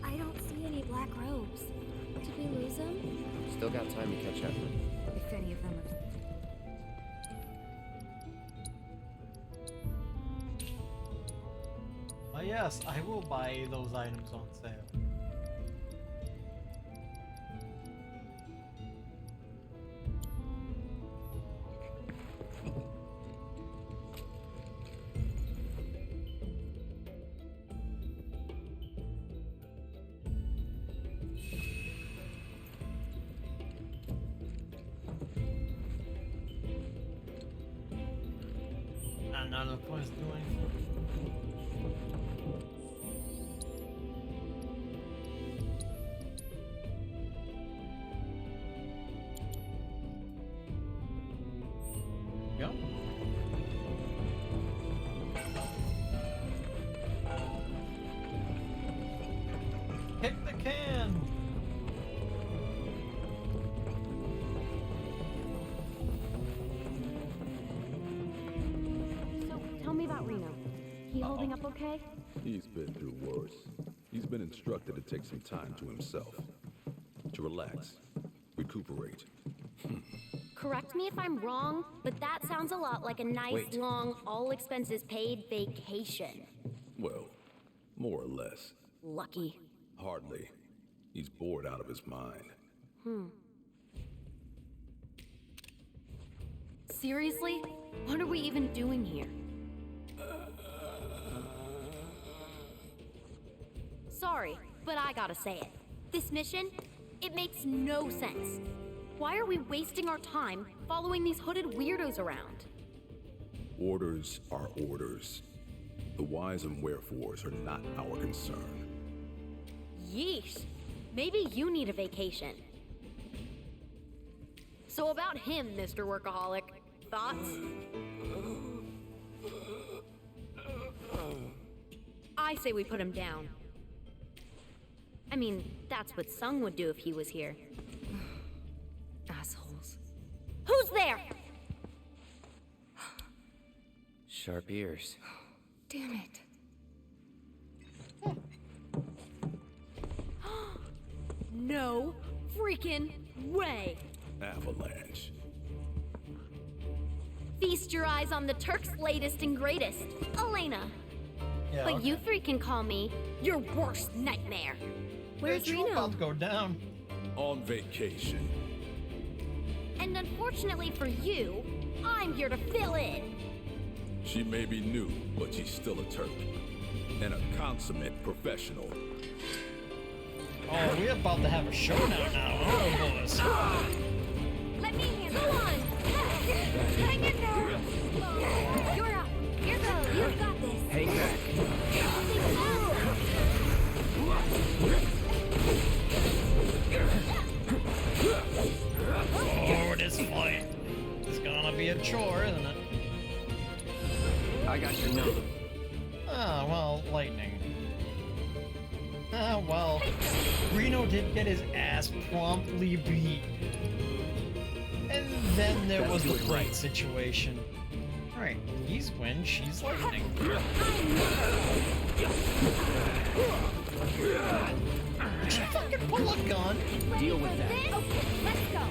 I don't see any black robes. Did we lose them? Still got time to catch up. If any of them are... Yes, I will buy those items on sale. And none of the points do anything. Go. Kick the can. So, tell me about Reno. He holding up okay? He's been through worse. He's been instructed to take some time to himself. To relax. Recuperate. Correct me if I'm wrong, but that sounds a lot like a nice, Wait. long, all-expenses-paid vacation. Well, more or less. Lucky. Hardly. He's bored out of his mind. Seriously? What are we even doing here? Sorry, but I gotta say it. This mission, it makes no sense. Why are we wasting our time following these hooded weirdos around? Orders are orders. The whys and wherefores are not our concern. Yeesh. Maybe you need a vacation. So about him, Mr. Workaholic. Thoughts? I say we put him down. I mean, that's what Sung would do if he was here. Assholes. Who's there? Sharp ears. Damn it. No freaking way! Avalanche. Feast your eyes on the Turk's latest and greatest, Elena. Yeah, But okay. you three can call me your worst nightmare. Where's Bitch, we're Reno? about to go down. On vacation. And unfortunately for you, I'm here to fill in. She may be new, but she's still a Turk. And a consummate professional. Oh, we're about to have a showdown now, oh boys. Let me handle it. Go on. Hang in there. You're up. Here goes. You've got this. Hang back. Oh, this fight is gonna be a chore, isn't it? I got your number. Ah, well, lightning. Ah, well, Reno did get his ass promptly beat. And then there was the plate situation. Alright, he's wind, she's lightning. Did she fucking pull a gun? Deal with that. Okay, let's go.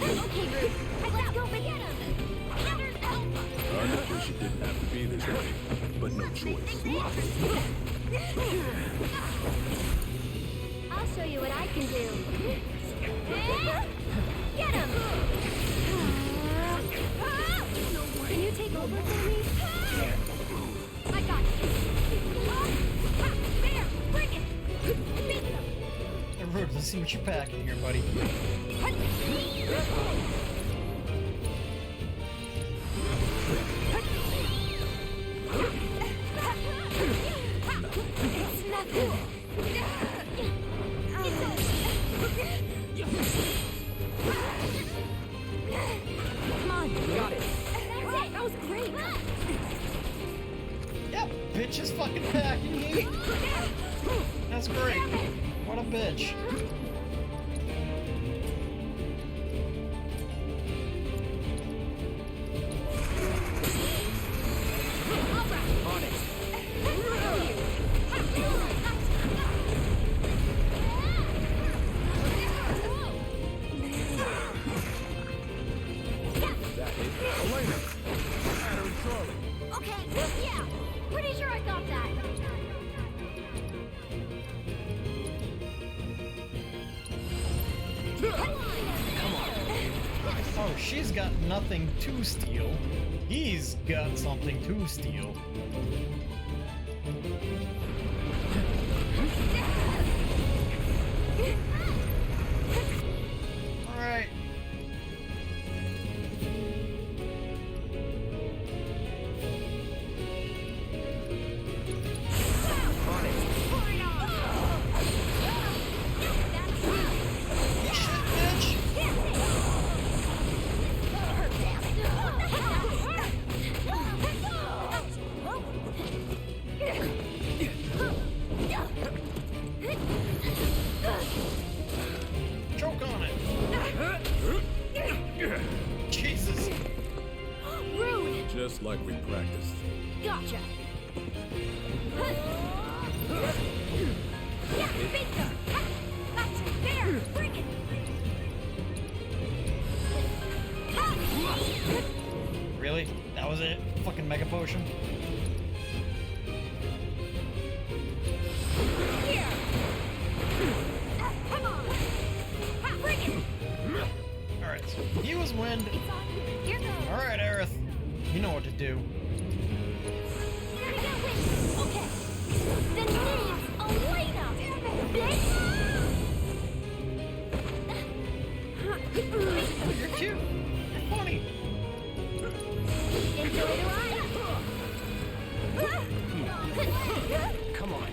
Okay, Ruth. Let's go and get him. I wish it didn't have to be this way, but no choice. I'll show you what I can do. Get him! Can you take over for me? I got you. There, bring it. Beat them. Hey, Rude, let's see what you're packing here, buddy. It's nothing. Come on, got it. That's it. That was great. Yep, bitch is fucking packing heat. That's great. What a bitch. On it. Elena! Anna and Charlie! Okay, yeah. Pretty sure I got that. Oh, she's got nothing to steal. He's got something to steal. Alright. Choke on it. Jesus. Rude. Just like we practiced. Gotcha. Yeah, beat them. Gotcha. There, bring it. Really? Really? That was it? Fucking mega potion? Here. Come on. Bring it. Alright, so he was wind. It's on you. Here goes. Alright, Aerith. You know what to do. Gonna get wind. Okay. The name's Elena. Bitch. You're cute. You're funny. Enjoy the ride. Come on.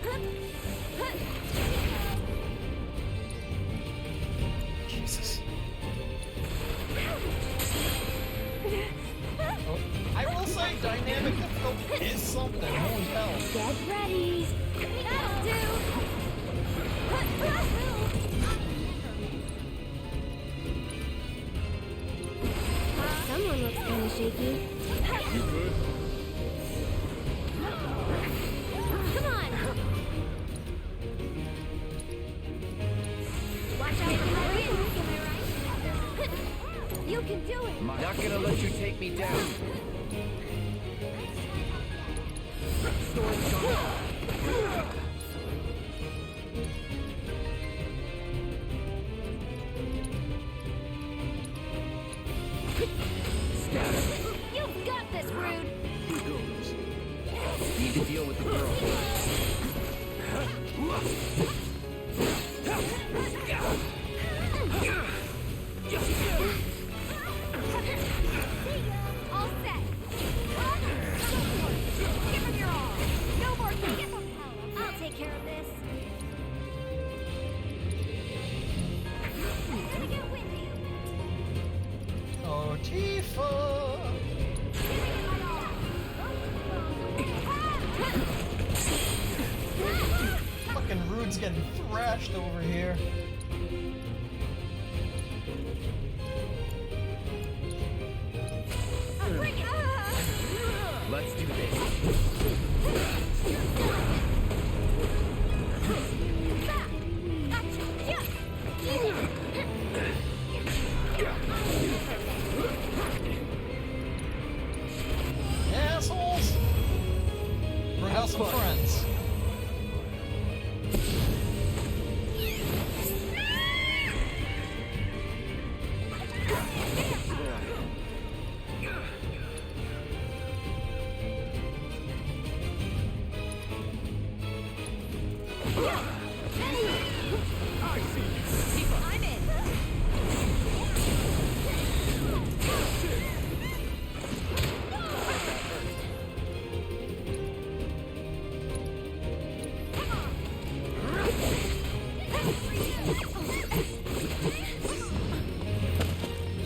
Jesus. Oh, I will say dynamic difficulty is something. Holy hell. Get ready. That'll do. Someone looks kind of shaky. You good? Come on. Watch out for my wings, am I right? You can do it. I'm not gonna let you take me down. Storm's coming. You've got this, Rude. Need to deal with the girl. All set. Give him your all. No more taking. I'll take care of this. Gonna get windy. Oh, Tifa. Fucking Rude's getting thrashed over here. Let's do this. Assholes! We're have some friends. I'm in.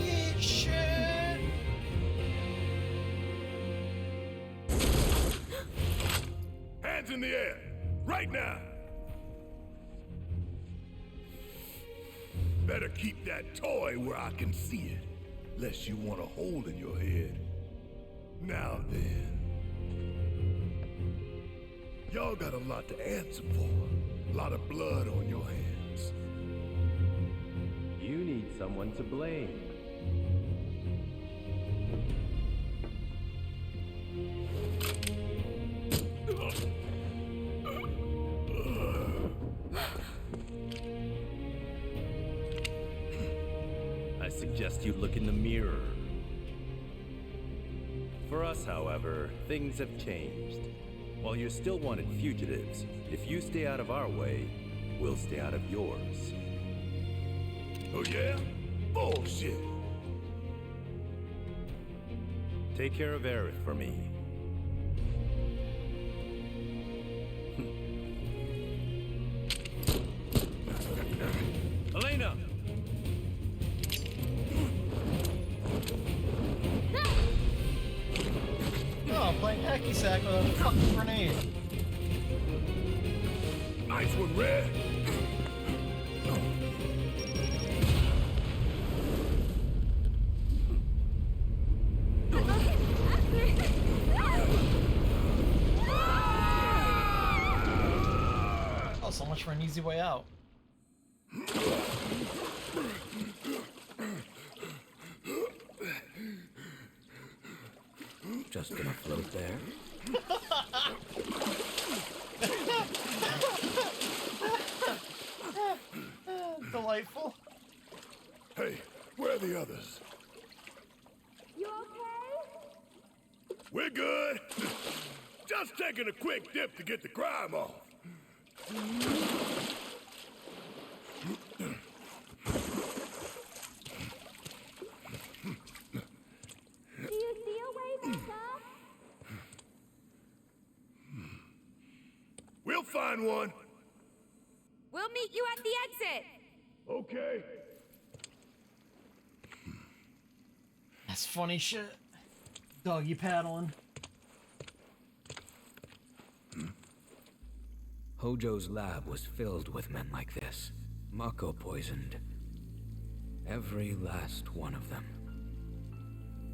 Eat shit! Hands in the air, right now! Better keep that toy where I can see it, lest you want a hole in your head. Now then. Y'all got a lot to answer for. A lot of blood on your hands. You need someone to blame. I suggest you look in the mirror. For us, however, things have changed. While you're still wanted fugitives, if you stay out of our way, we'll stay out of yours. Oh yeah? Bullshit! Take care of Aerith for me. Elena! Oh, playing hacky sack with a fucking grenade. Nice one, Red! Oh, so much for an easy way out. Just gonna float there? Delightful. Hey, where are the others? You okay? We're good. Just taking a quick dip to get the crime off. Do you see a way back up? We'll find one. We'll meet you at the exit. Okay. That's funny shit. Doggy paddling. Hojo's lab was filled with men like this. Mako poisoned. Every last one of them.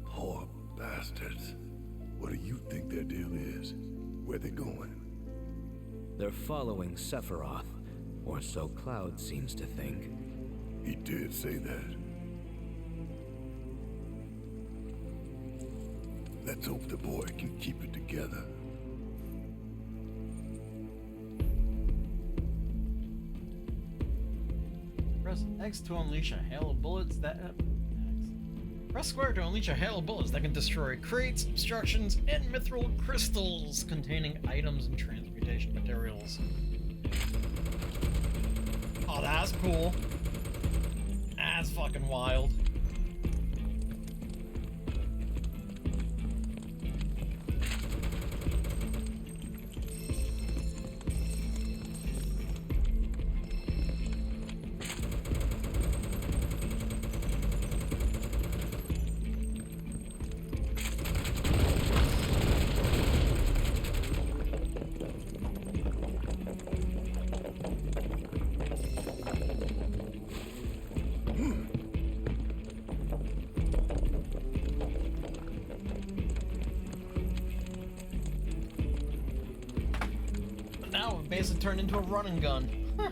Poor bastards. What do you think their deal is? Where they going? They're following Sephiroth, or so Cloud seems to think. He did say that. Let's hope the boy can keep it together. Press X to unleash a hail of bullets that... Press square to unleash a hail of bullets that can destroy crates, obstructions, and mithril crystals containing items and transmutation materials. Oh, that's cool. That's fucking wild. Now it basically turned into a run and gun. Huh.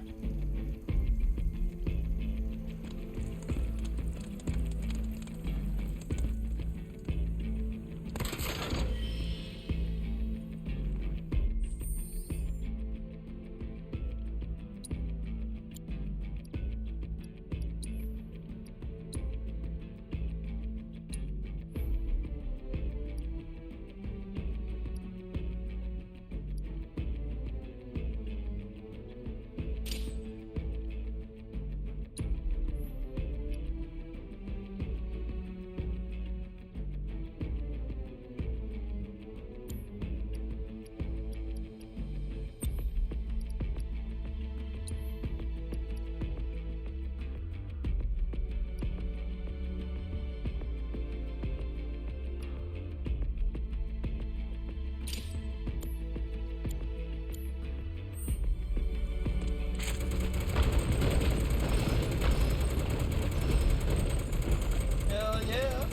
Hell yeah.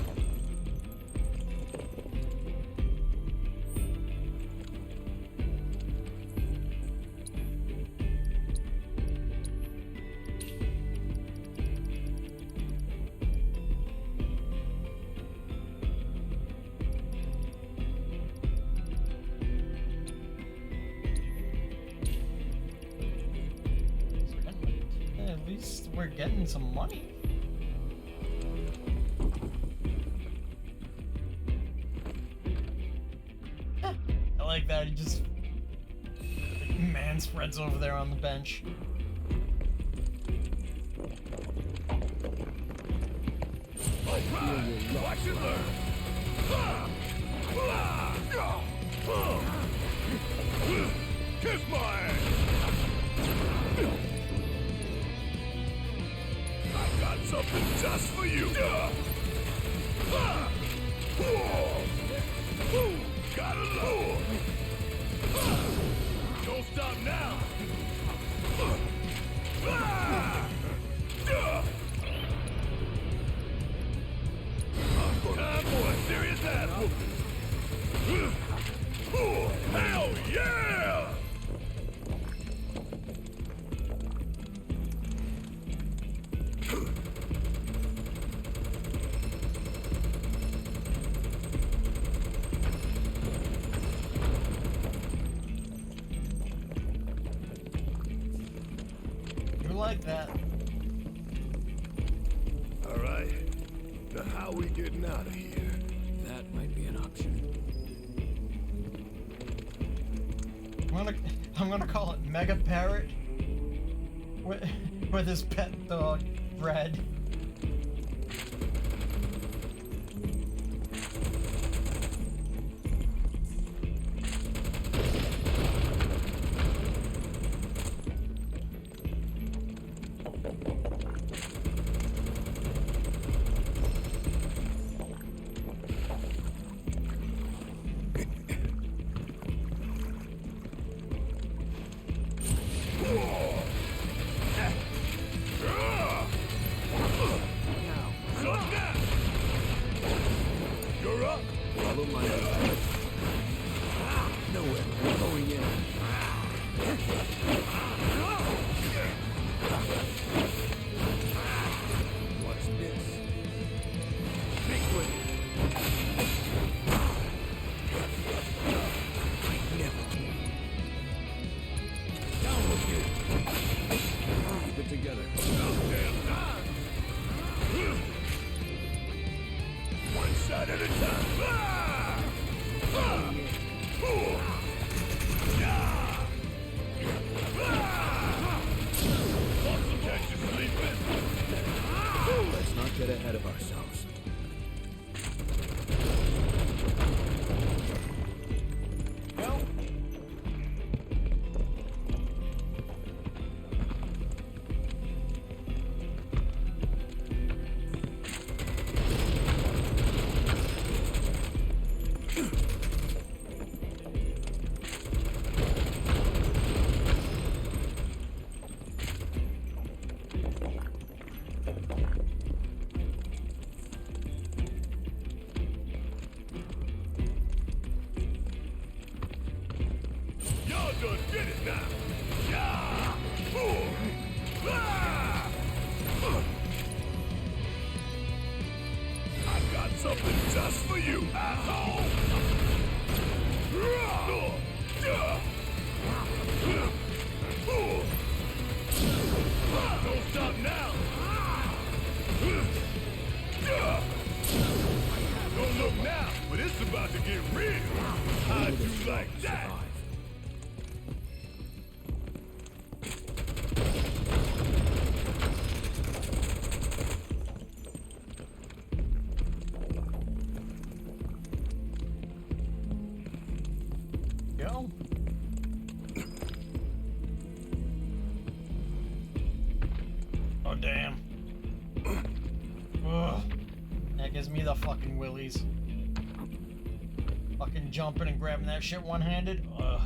At least we're getting some money. I like that. He just man spreads over there on the bench. Watch it learn. Kiss my ass. I got something just for you. Gotta love. Don't stop now. Time for a serious ass whooping. Hell yeah! like that. All right. Now how are we getting out of here? That might be an option. I'm gonna call it Mega Parrot with his pet dog, Red. You're up. Follow my advice. Nowhere. We're going in. What's this? Bigfoot. Never. Down with you. Keep it together. Damn time. One shot at a time. Let's not get ahead of ourselves. Well. Y'all done did it now. Yeah. I've got something just for you, asshole. Don't stop now. Don't look now, but it's about to get real. How'd you like that? Go. Oh damn. Ugh. That gives me the fucking willies. Fucking jumping and grabbing that shit one-handed. Ugh.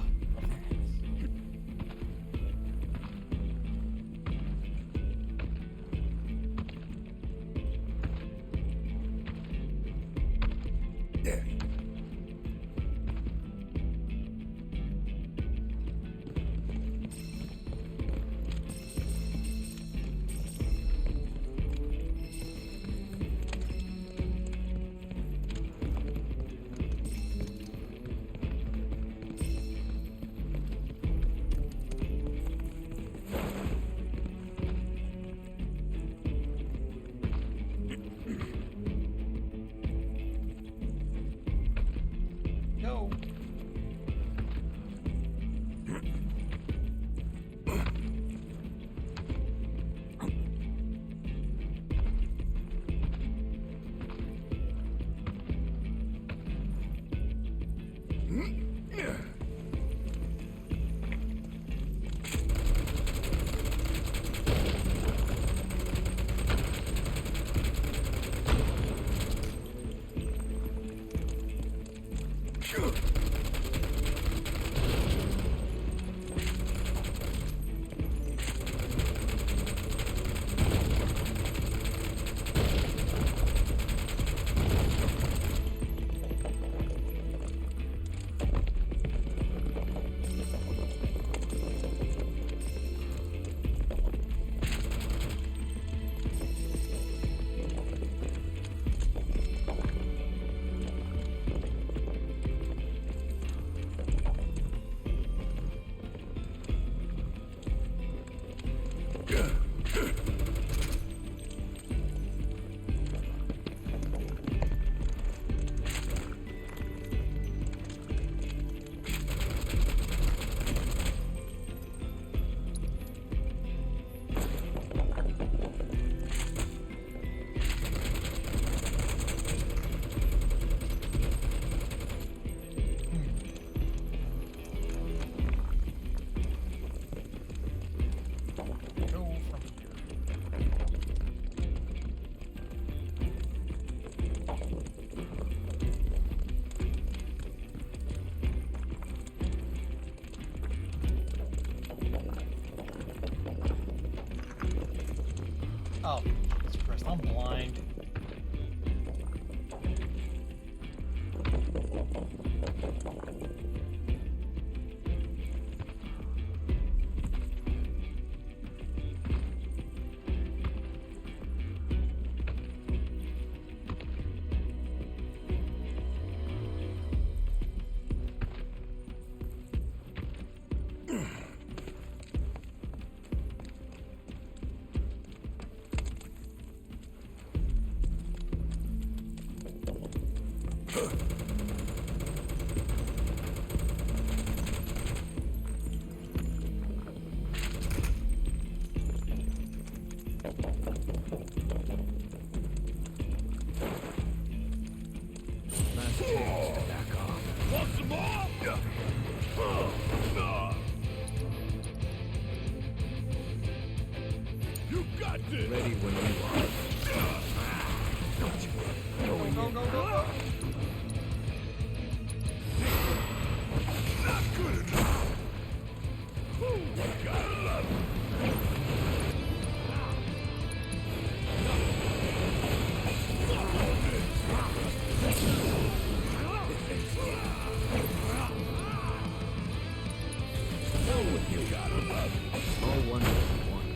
Go. Oh, Jesus Christ, I'm blind. Last chance to back off. Want some more? You got this! Ready when you are. Go. Not good enough! Gotta love it! You gotta love it! All one by one.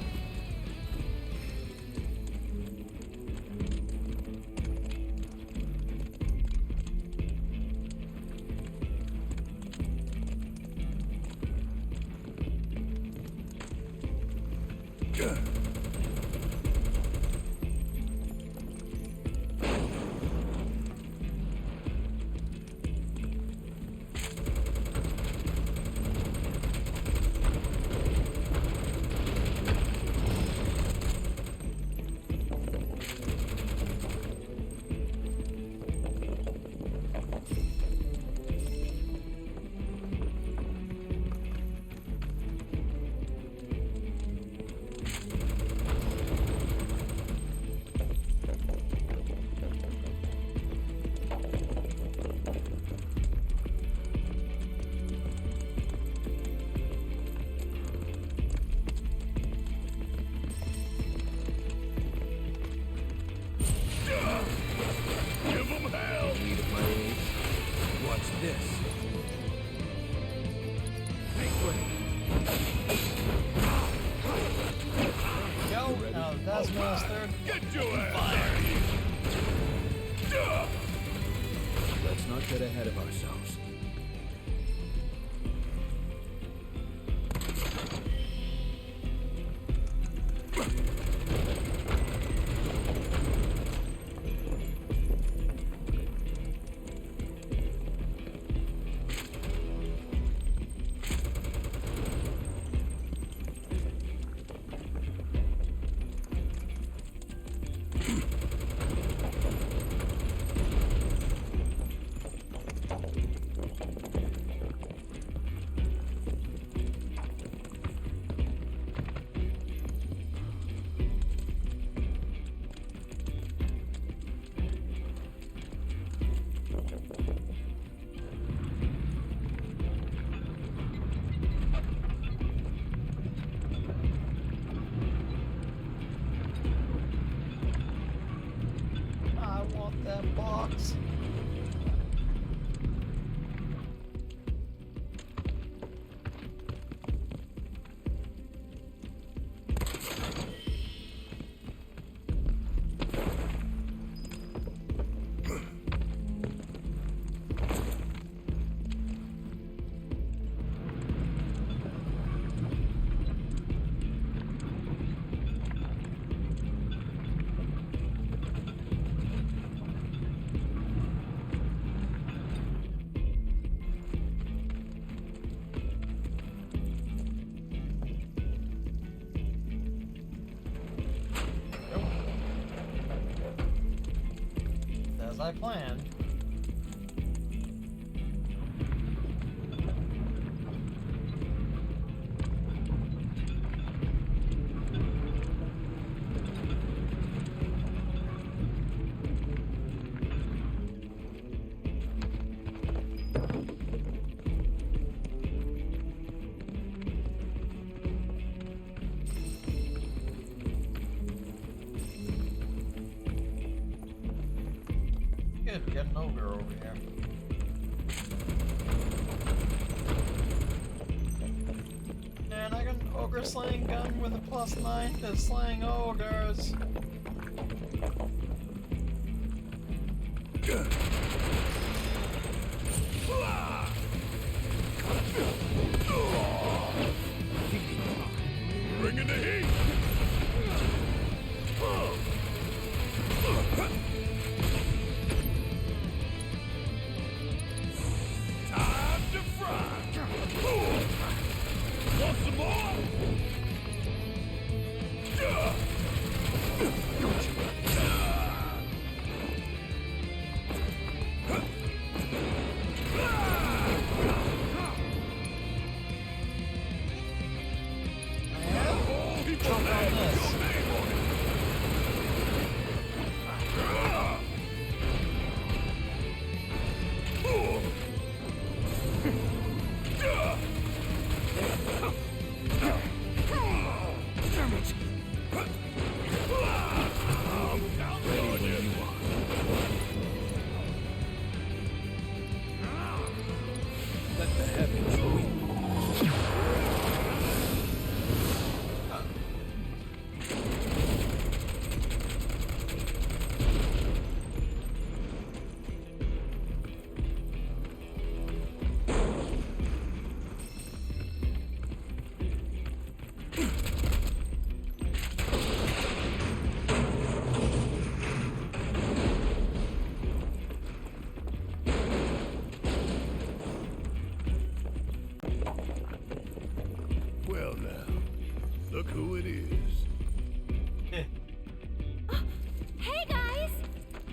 Give them hell! Need of my aid? What's this? Go. Now that's mastered. Get your ass! Let's not get ahead of ourselves. I want that box. As I planned. good. We got an ogre over here. And I got an ogre slaying gun with a +9 to slaying ogres. Bringing the heat! Time to fry! Want some more? Well now, look who it is. Hey guys!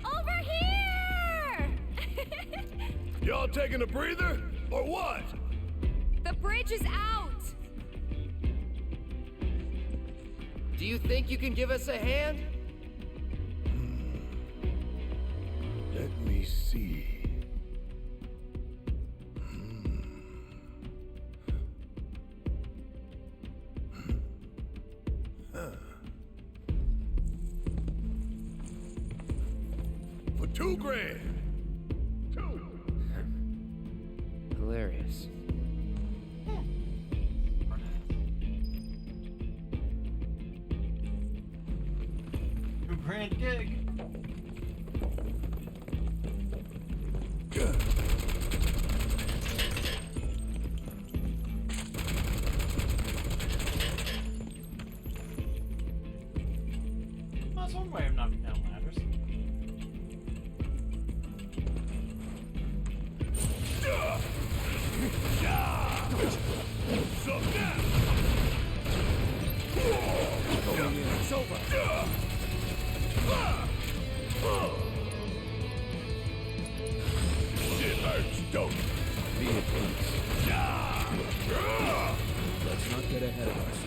Over here! Y'all taking a breather, or what? The bridge is out! Do you think you can give us a hand? Let me see. For $2,000. Hilarious. $2,000 gig. That's one way of knocking down ladders. It's over. Shit hurts, don't it? Be at peace. Let's not get ahead of ourselves.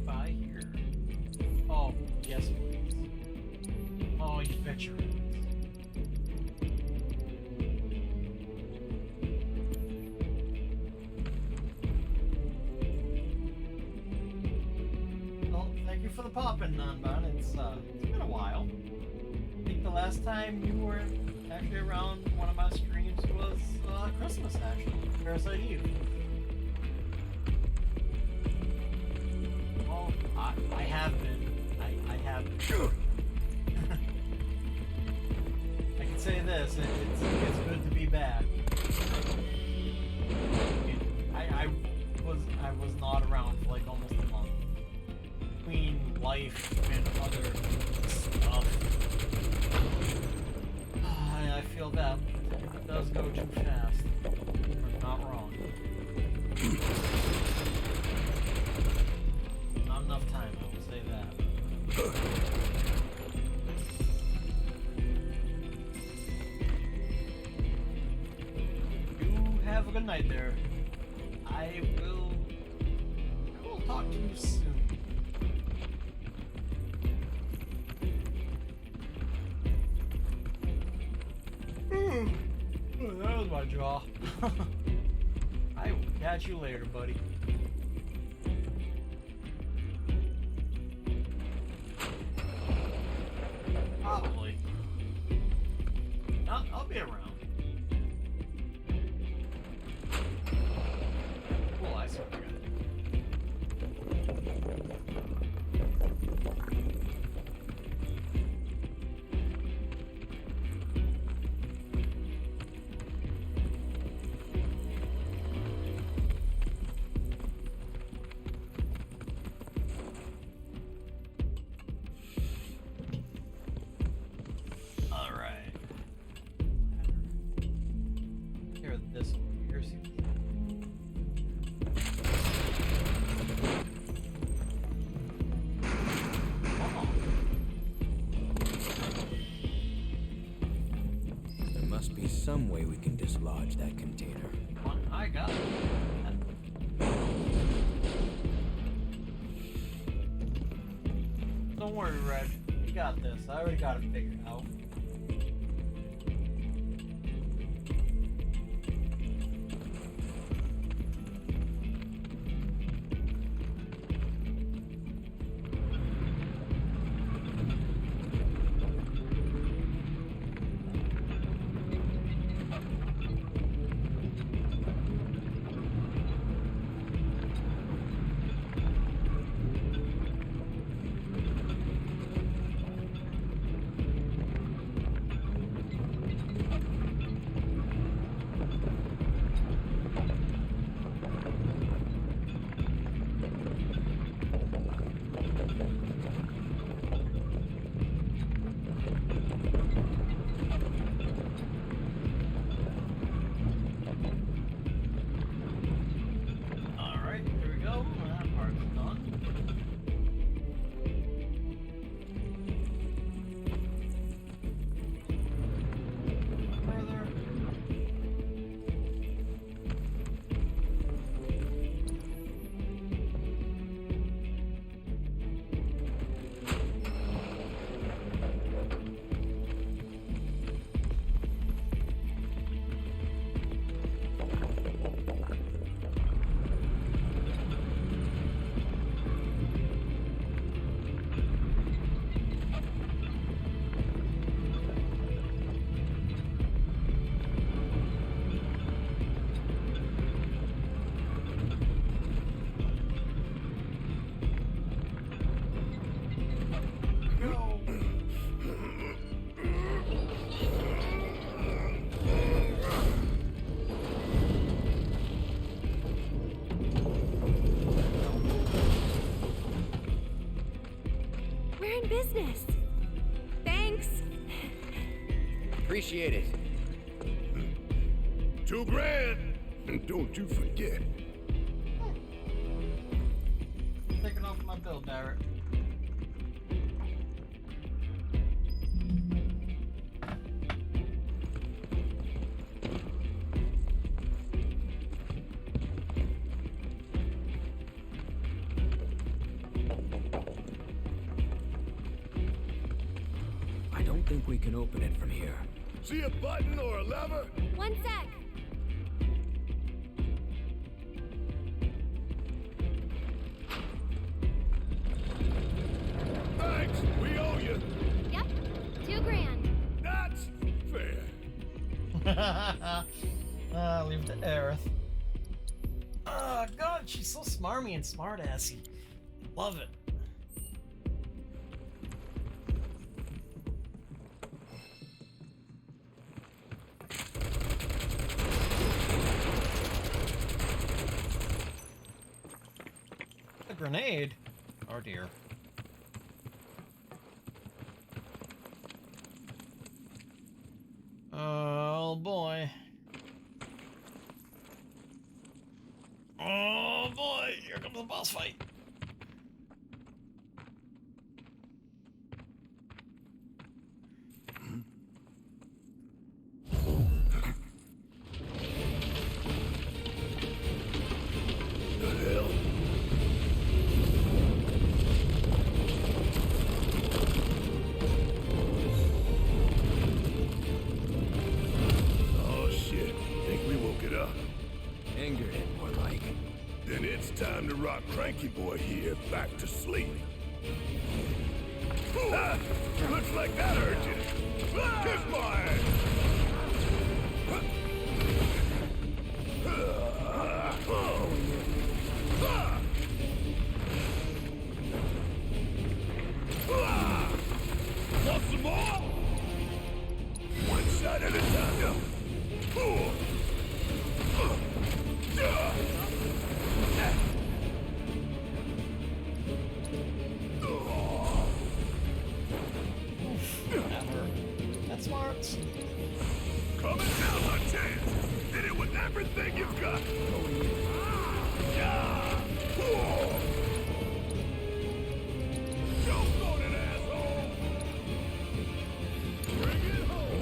By here. Oh, yes, please. Oh, you bet your ass. Well, thank you for the pop-in, Nanban. It's been a while. I think the last time you were actually around one of my streams was Christmas, actually. Parasite Eve. Well, I have been. I have been. I can say this, it's good to be back. I was not around for like almost a month. Between life and other stuff. I feel that it does go too fast. You're not wrong. Not enough time, I will say that. You have a good night there. I will too soon. That was my jaw. I will catch you later, buddy. Probably. I'll be around. Cool, I swear to God. This one here, see. There must be some way we can dislodge that container. I got it. Don't worry, Red. You got this. I already got it figured out. Business. Thanks. Appreciate it. $2,000. And don't you forget. Taking off my bill, Barrett. I don't think we can open it from here. See a button or a lever? One sec. Thanks, we owe you. Yep, $2,000. That's fair. Leave it to Aerith. Oh God, she's so smarmy and smartassy. Love it. A grenade? Oh dear. Oh boy. Oh boy, here comes the boss fight. The hell? Then it's time to rock Cranky Boy here back to sleep. Ah, looks like that hurt you. Kiss my ass. Want some more? One shot at a time. That hurt. That's smart. Coming down on chance. Hit it with everything you've got. Yeah. Jump on it, asshole. Bring it home.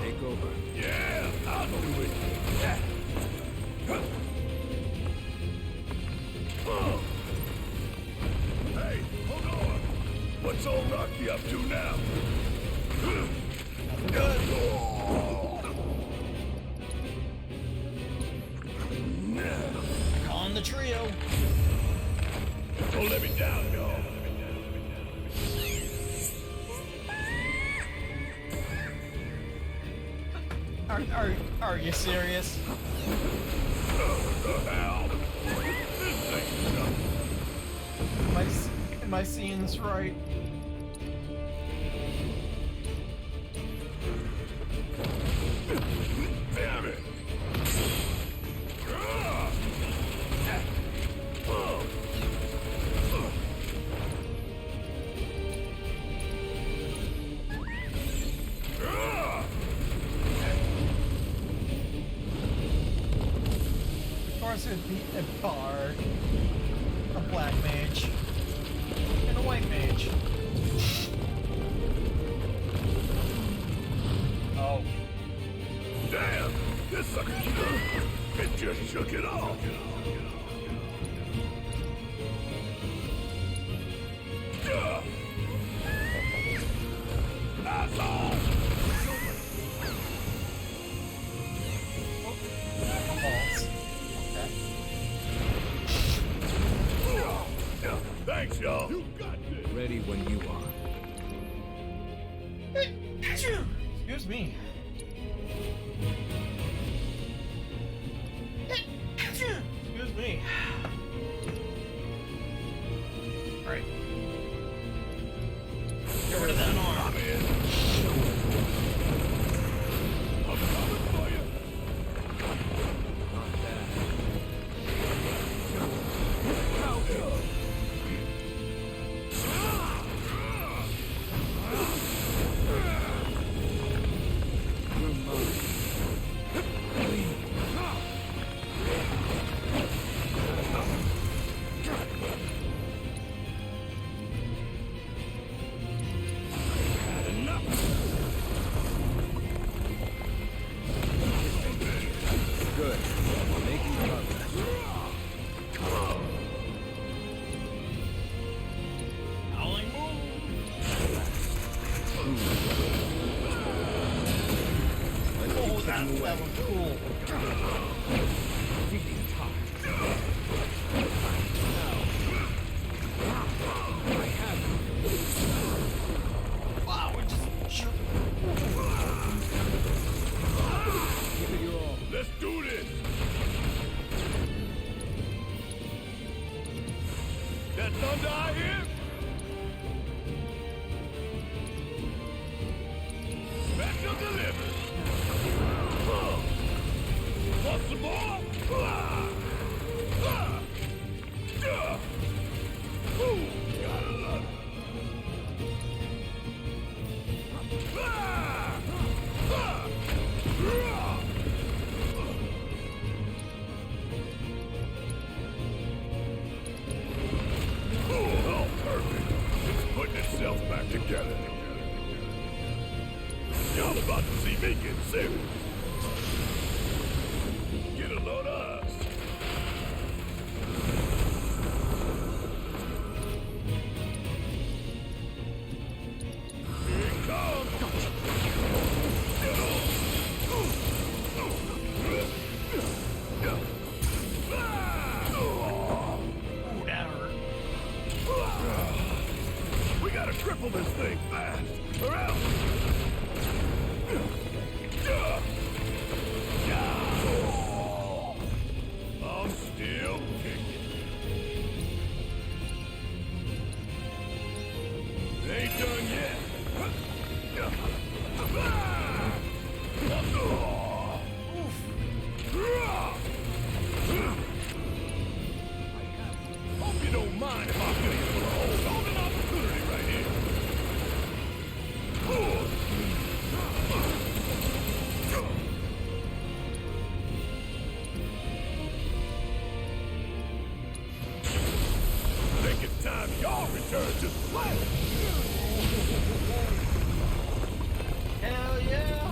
Take over. Yeah, I'll do it. Hey, hold on. What's old Rocky up to now? On the trio. Don't let me down, no. Are you serious? What the hell? This thing's up. Am I seeing this right? Damn it! Of course it'd be a bard, a black mage, and a white mage. Oh. Damn! This sucker it just shook it off. Asshole! Balls. Okay. Thanks, y'all. You got this. Ready when you are. Excuse me. Excuse me. Right. Get rid of that arm. I'm in. I'm coming for you. Not bad. You're mine. Good. Making progress. Howling boom. Oh, that was cool. Wow, we're just Give it your all. Let's do this. That thunder I hear? Special delivered. Want some more? Ooh, gotta love it. about to see me get serious. Get a load of us. Here it comes. Ooh, that hurt. We gotta triple this thing fast, or else. I'm still kicking. Ain't done yet. Hope you don't mind if I fill you full of holes. Golden opportunity right here. Think it's time y'all return to play. Hell yeah!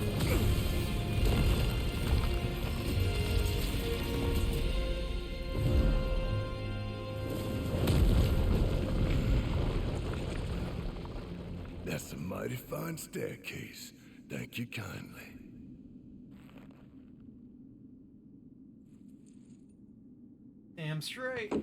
That's a mighty fine staircase. Thank you kindly. Damn straight.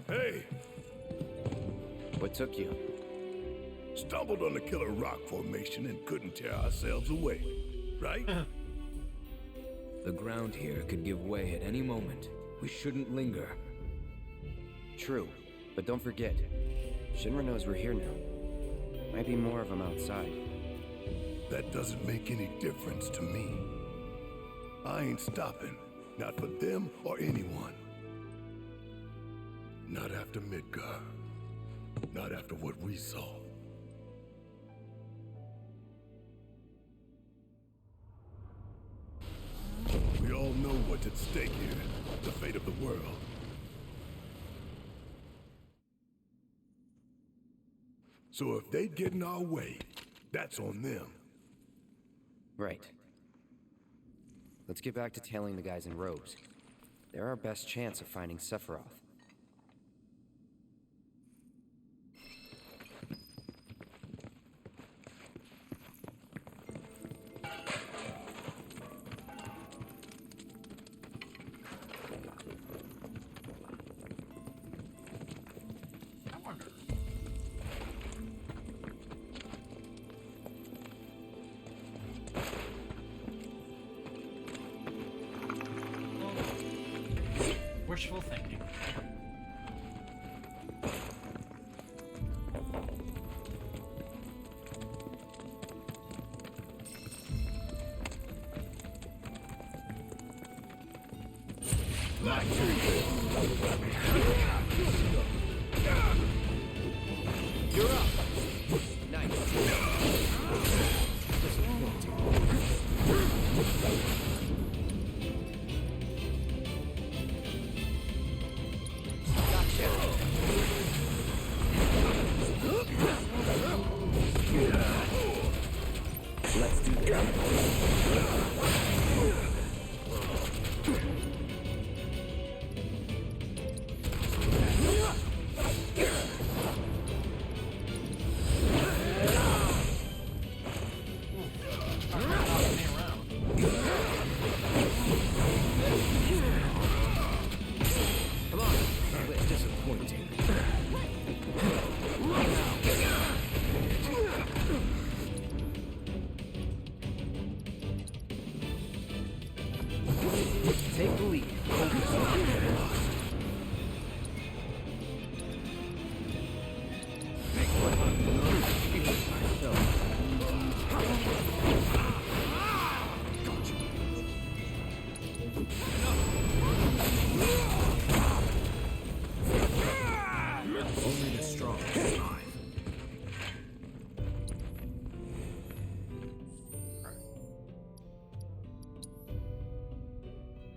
Hey, What took you? stumbled on the killer rock formation and couldn't tear ourselves away, right? The ground here could give way at any moment. We shouldn't linger. True, but don't forget, Shinra knows we're here now. Might be more of them outside. That doesn't make any difference to me. I ain't stopping, not for them or anyone. Not after Midgar. Not after what we saw. We all know what's at stake here. The fate of the world. So if they get in our way, that's on them. Right. Let's get back to tailing the guys in robes. They're our best chance of finding Sephiroth. Wishful thinking. You're up. Nice. Let's do this.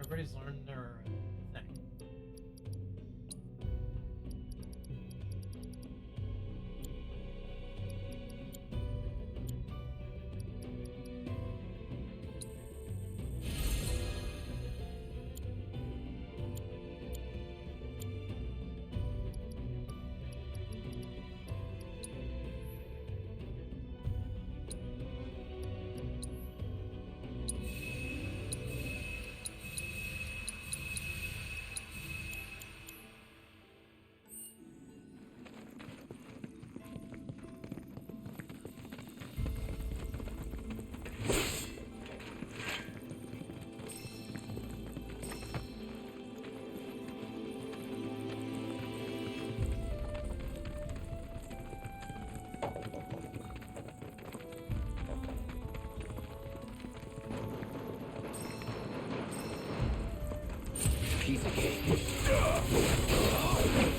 Everybody's learned their thing. Piece of cake.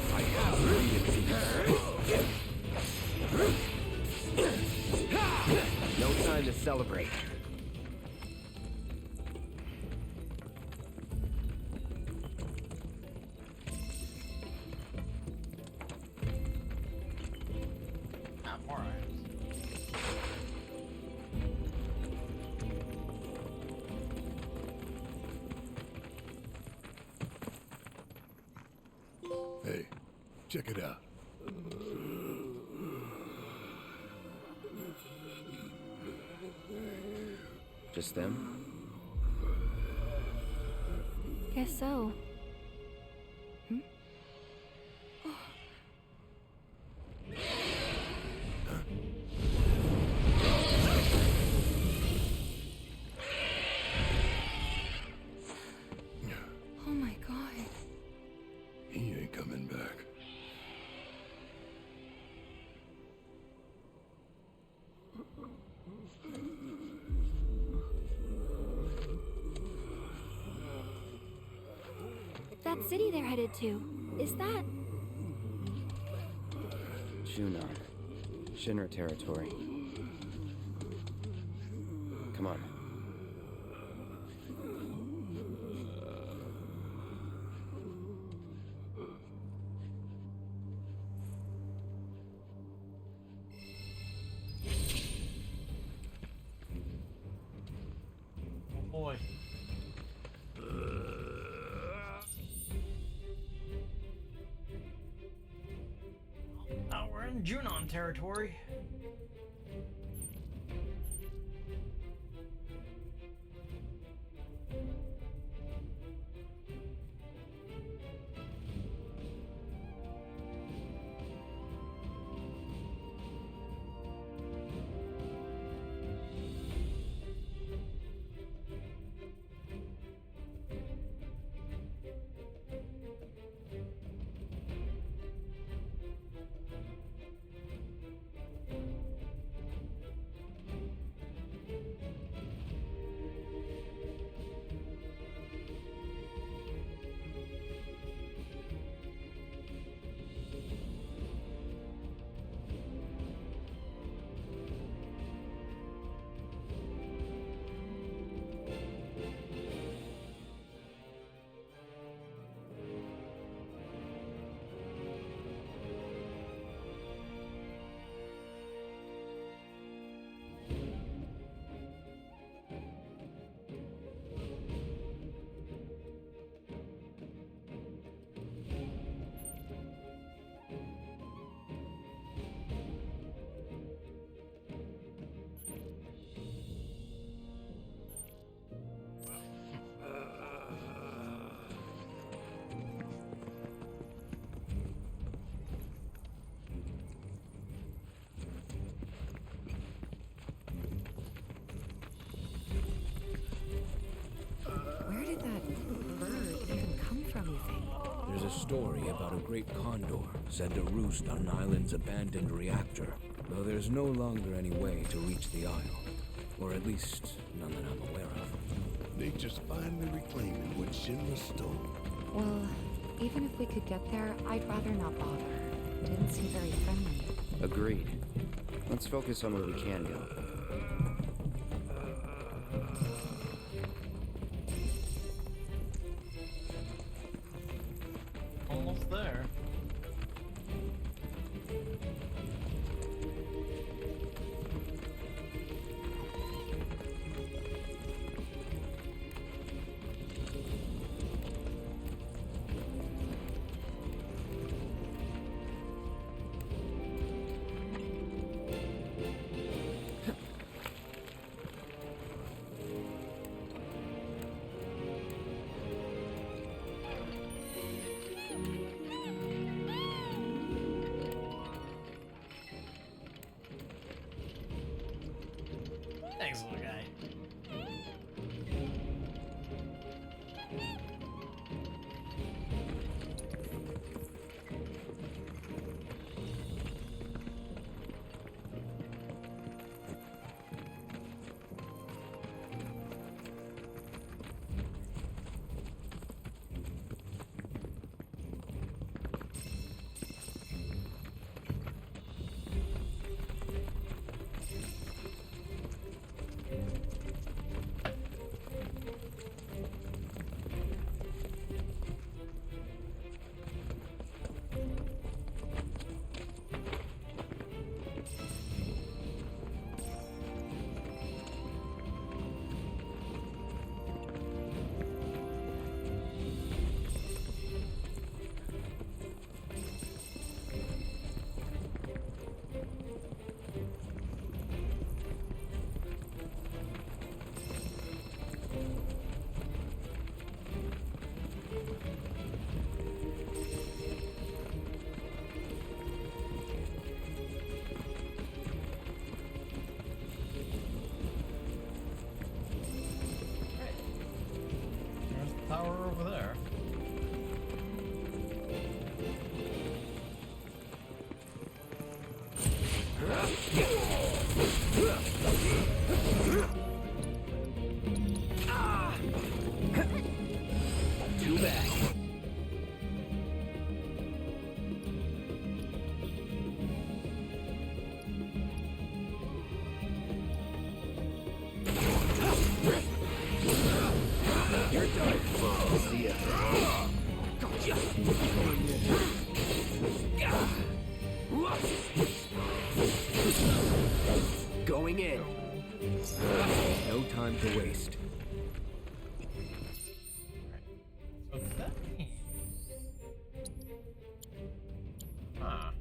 I have no time to celebrate. More items. Hey, check it out. Just them? Guess so. Oh my god. He ain't coming back. That city they're headed to, is that... Junon. Shinra territory. Come on. Oh boy. Now we're in Junon territory. Where did that bird even come from, you think? There's a story about a great condor said to roost on an island's abandoned reactor, though there's no longer any way to reach the isle. Or at least, none that I'm aware of. Nature's finally reclaiming what Shinra stole. Well, even if we could get there, I'd rather not bother. Didn't seem very friendly. Agreed. Let's focus on where we can go. tower over there. Too bad. You're done. See ya. Going in. No time to waste. So does that mean? Huh.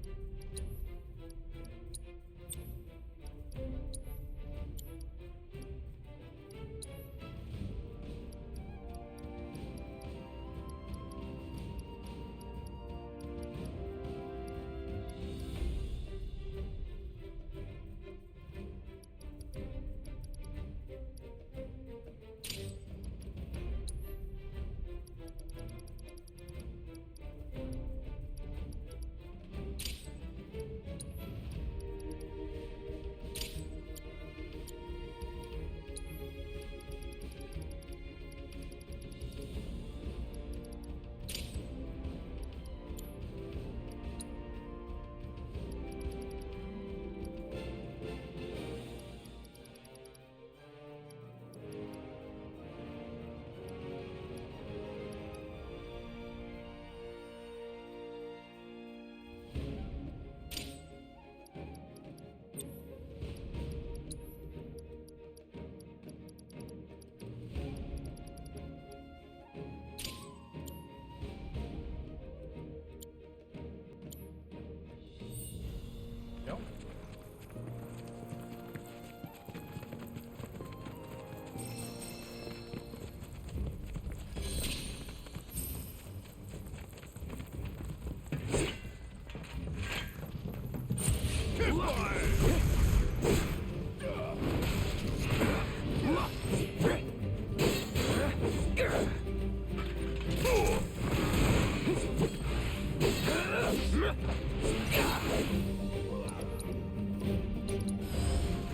Yep.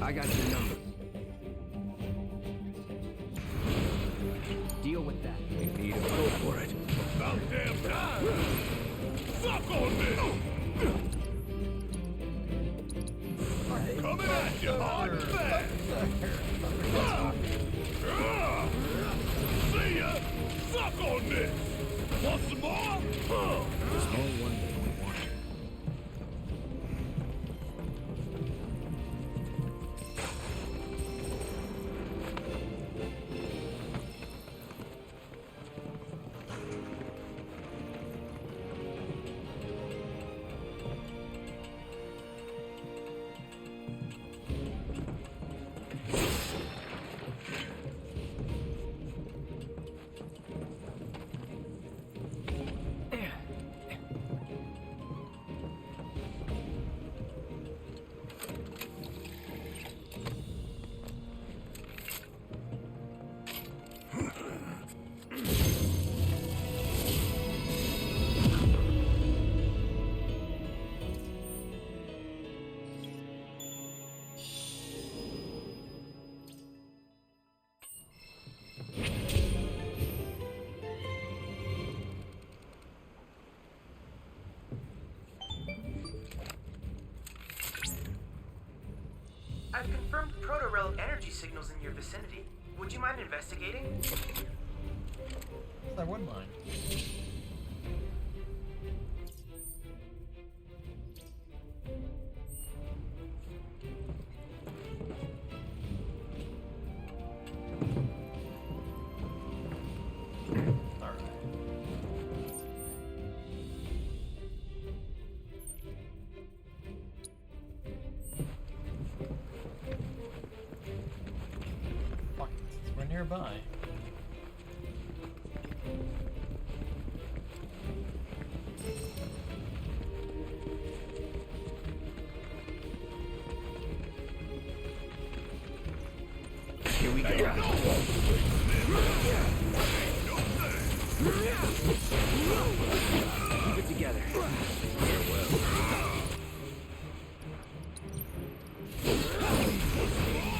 I got your number. Deal with that. We need to go for it. About damn time! Suck on this! Coming at you hard and fast! See ya! Suck on this! Want some more? There's no wonder we want it. I've confirmed proto-relic energy signals in your vicinity. Would you mind investigating? I wouldn't mind. We're nearby. Here we go. Keep it together.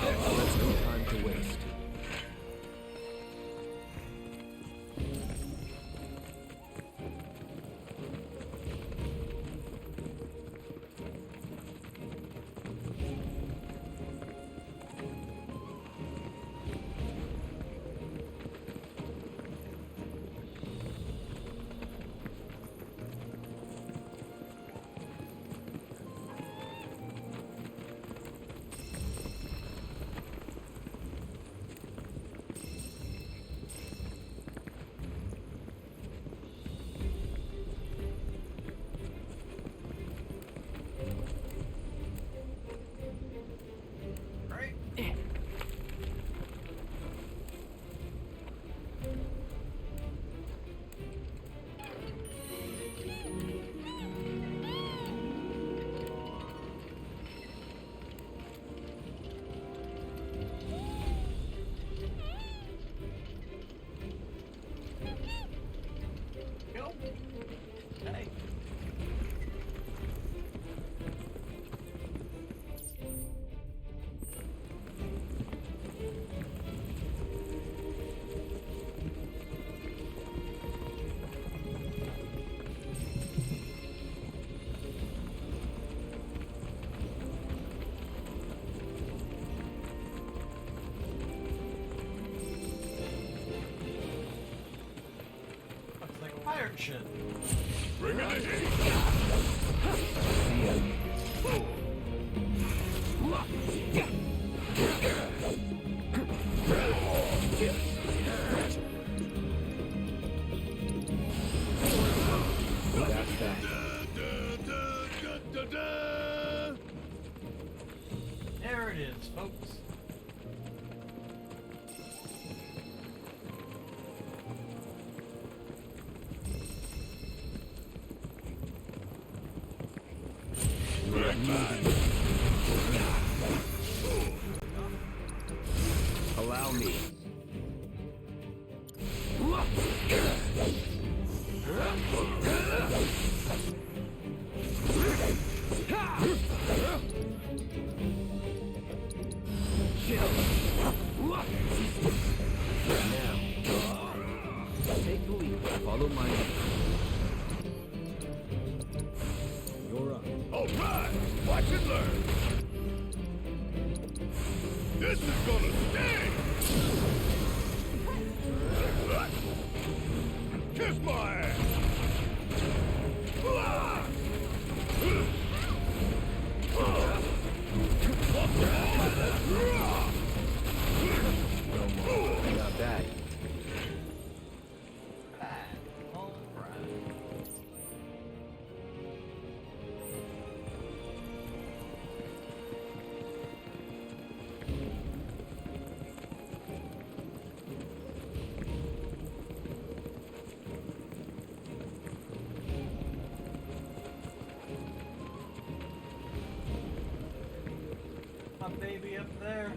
There's no time to waste. Hey. Looks like a pirate ship. Bring it in. That's that. There it is, folks. Allow me. Now, take the lead. Follow my lead. You're up. All right, watch and learn. This is gonna sting. Kiss my ass. Not bad. My baby up there.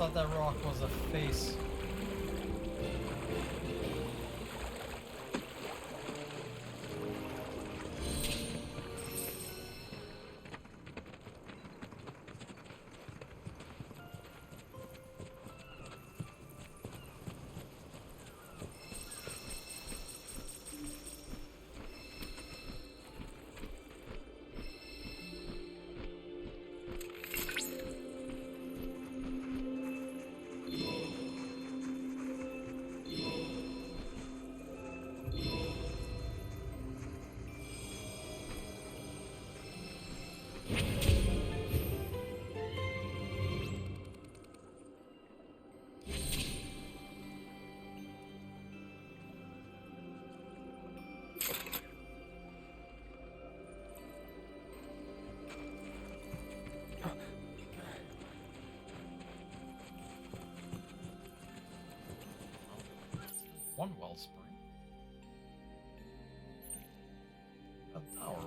almost thought that rock was a face. One wellspring. A tower.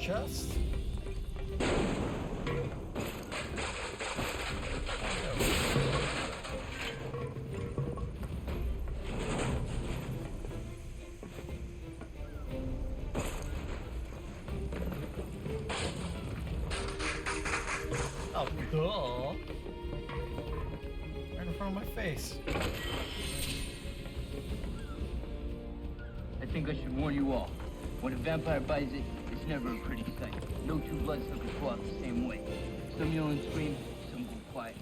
Chest. Oh, duh. Right in front of my face. I think I should warn you all. When a vampire bites it, it's never a pretty sight. No two bloodsuckers go out the same way. Some yell and scream, some go quiet,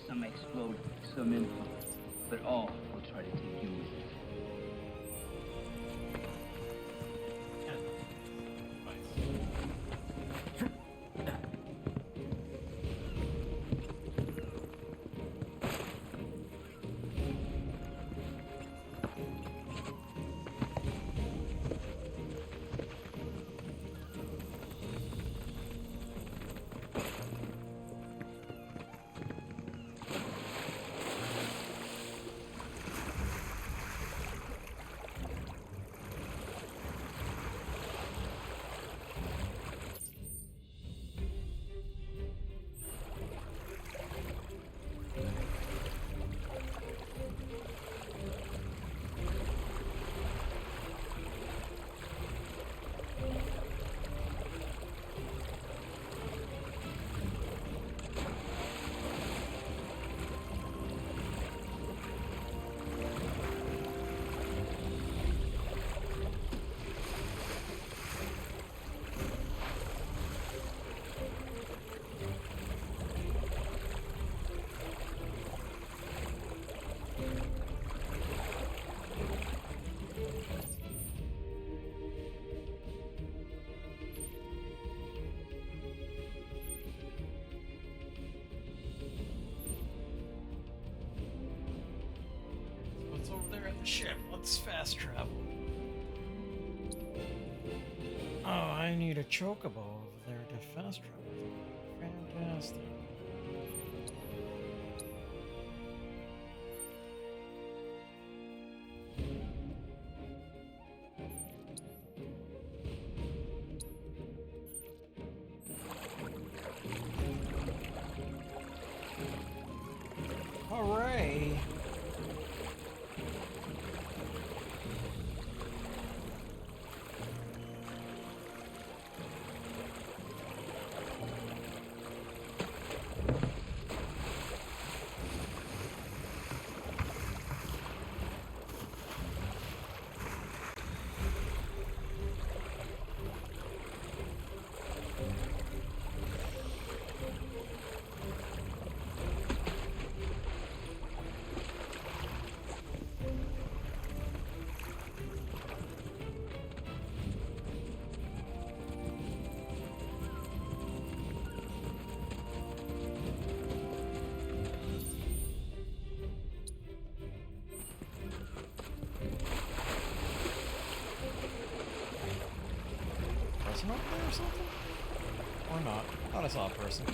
some explode, some implode. But all will try to take you with it. Over there at the ship. Let's fast travel. Oh, I need a chocobo over there to fast travel. Fantastic. Hooray! person up there or something? Or not? I thought I saw a person.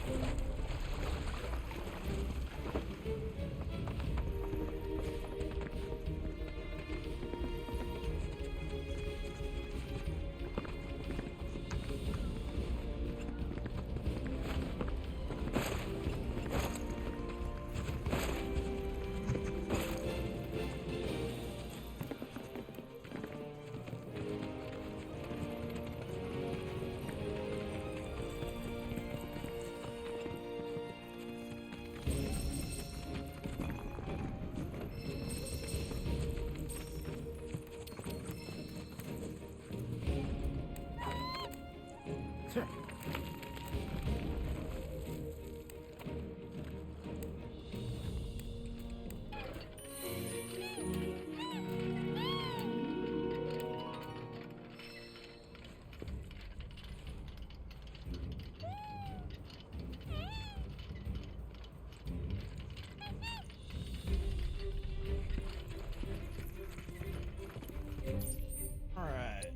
Alright.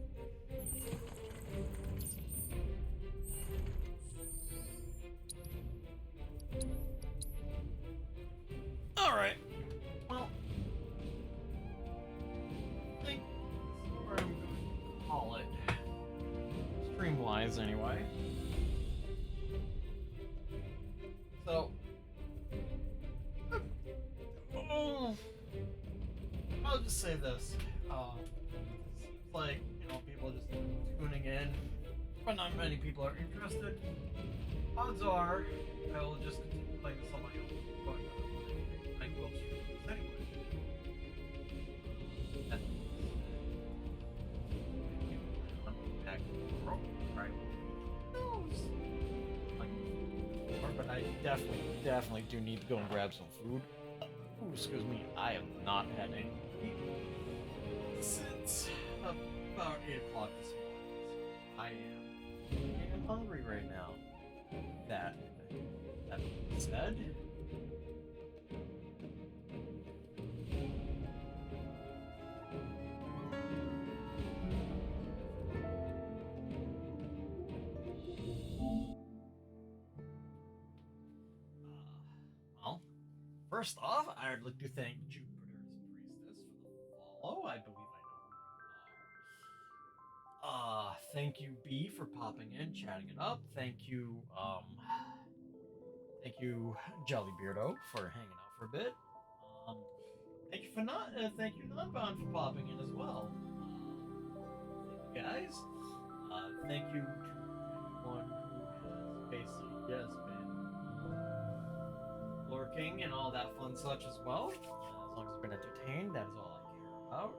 Alright. Well, I think this is where I'm going to call it. Stream-wise, anyway. So, I'll just say this. Seems like, people are just tuning in, but not many people are interested. Odds are, I will just continue playing this on my own. But I will stream this anyway. Right? Who knows? But I definitely do need to go and grab some food. Ooh, excuse me, I have not had any food since about 8 o'clock this morning. I am hungry right now. That being said, well, first off, I'd like to thank Jupiter's Priestess for the follow. I believe I know who you are. Thank you, B, for popping in, chatting it up. Thank you, Jelly Beardo, for hanging out for a bit. Thank you, Nonbound, for popping in as well. Thank you, guys. Thank you to anyone who has basically just been lurking and all that fun such as well. As long as you've been entertained, that is all I care about.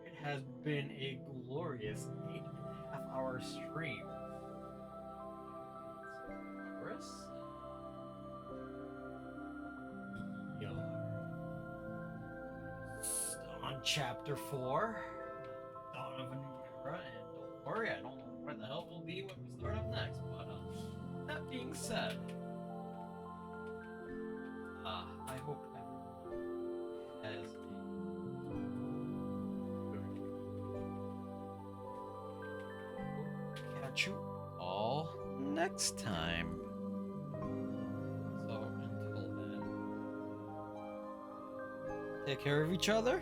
It has been a glorious 8.5-hour stream. Progress. On chapter 4, Dawn of a New Era, and don't worry, I don't know where the hell we'll be when we start up next, but that being said, I hope everyone has a catch you all next time. So until then, take care of each other.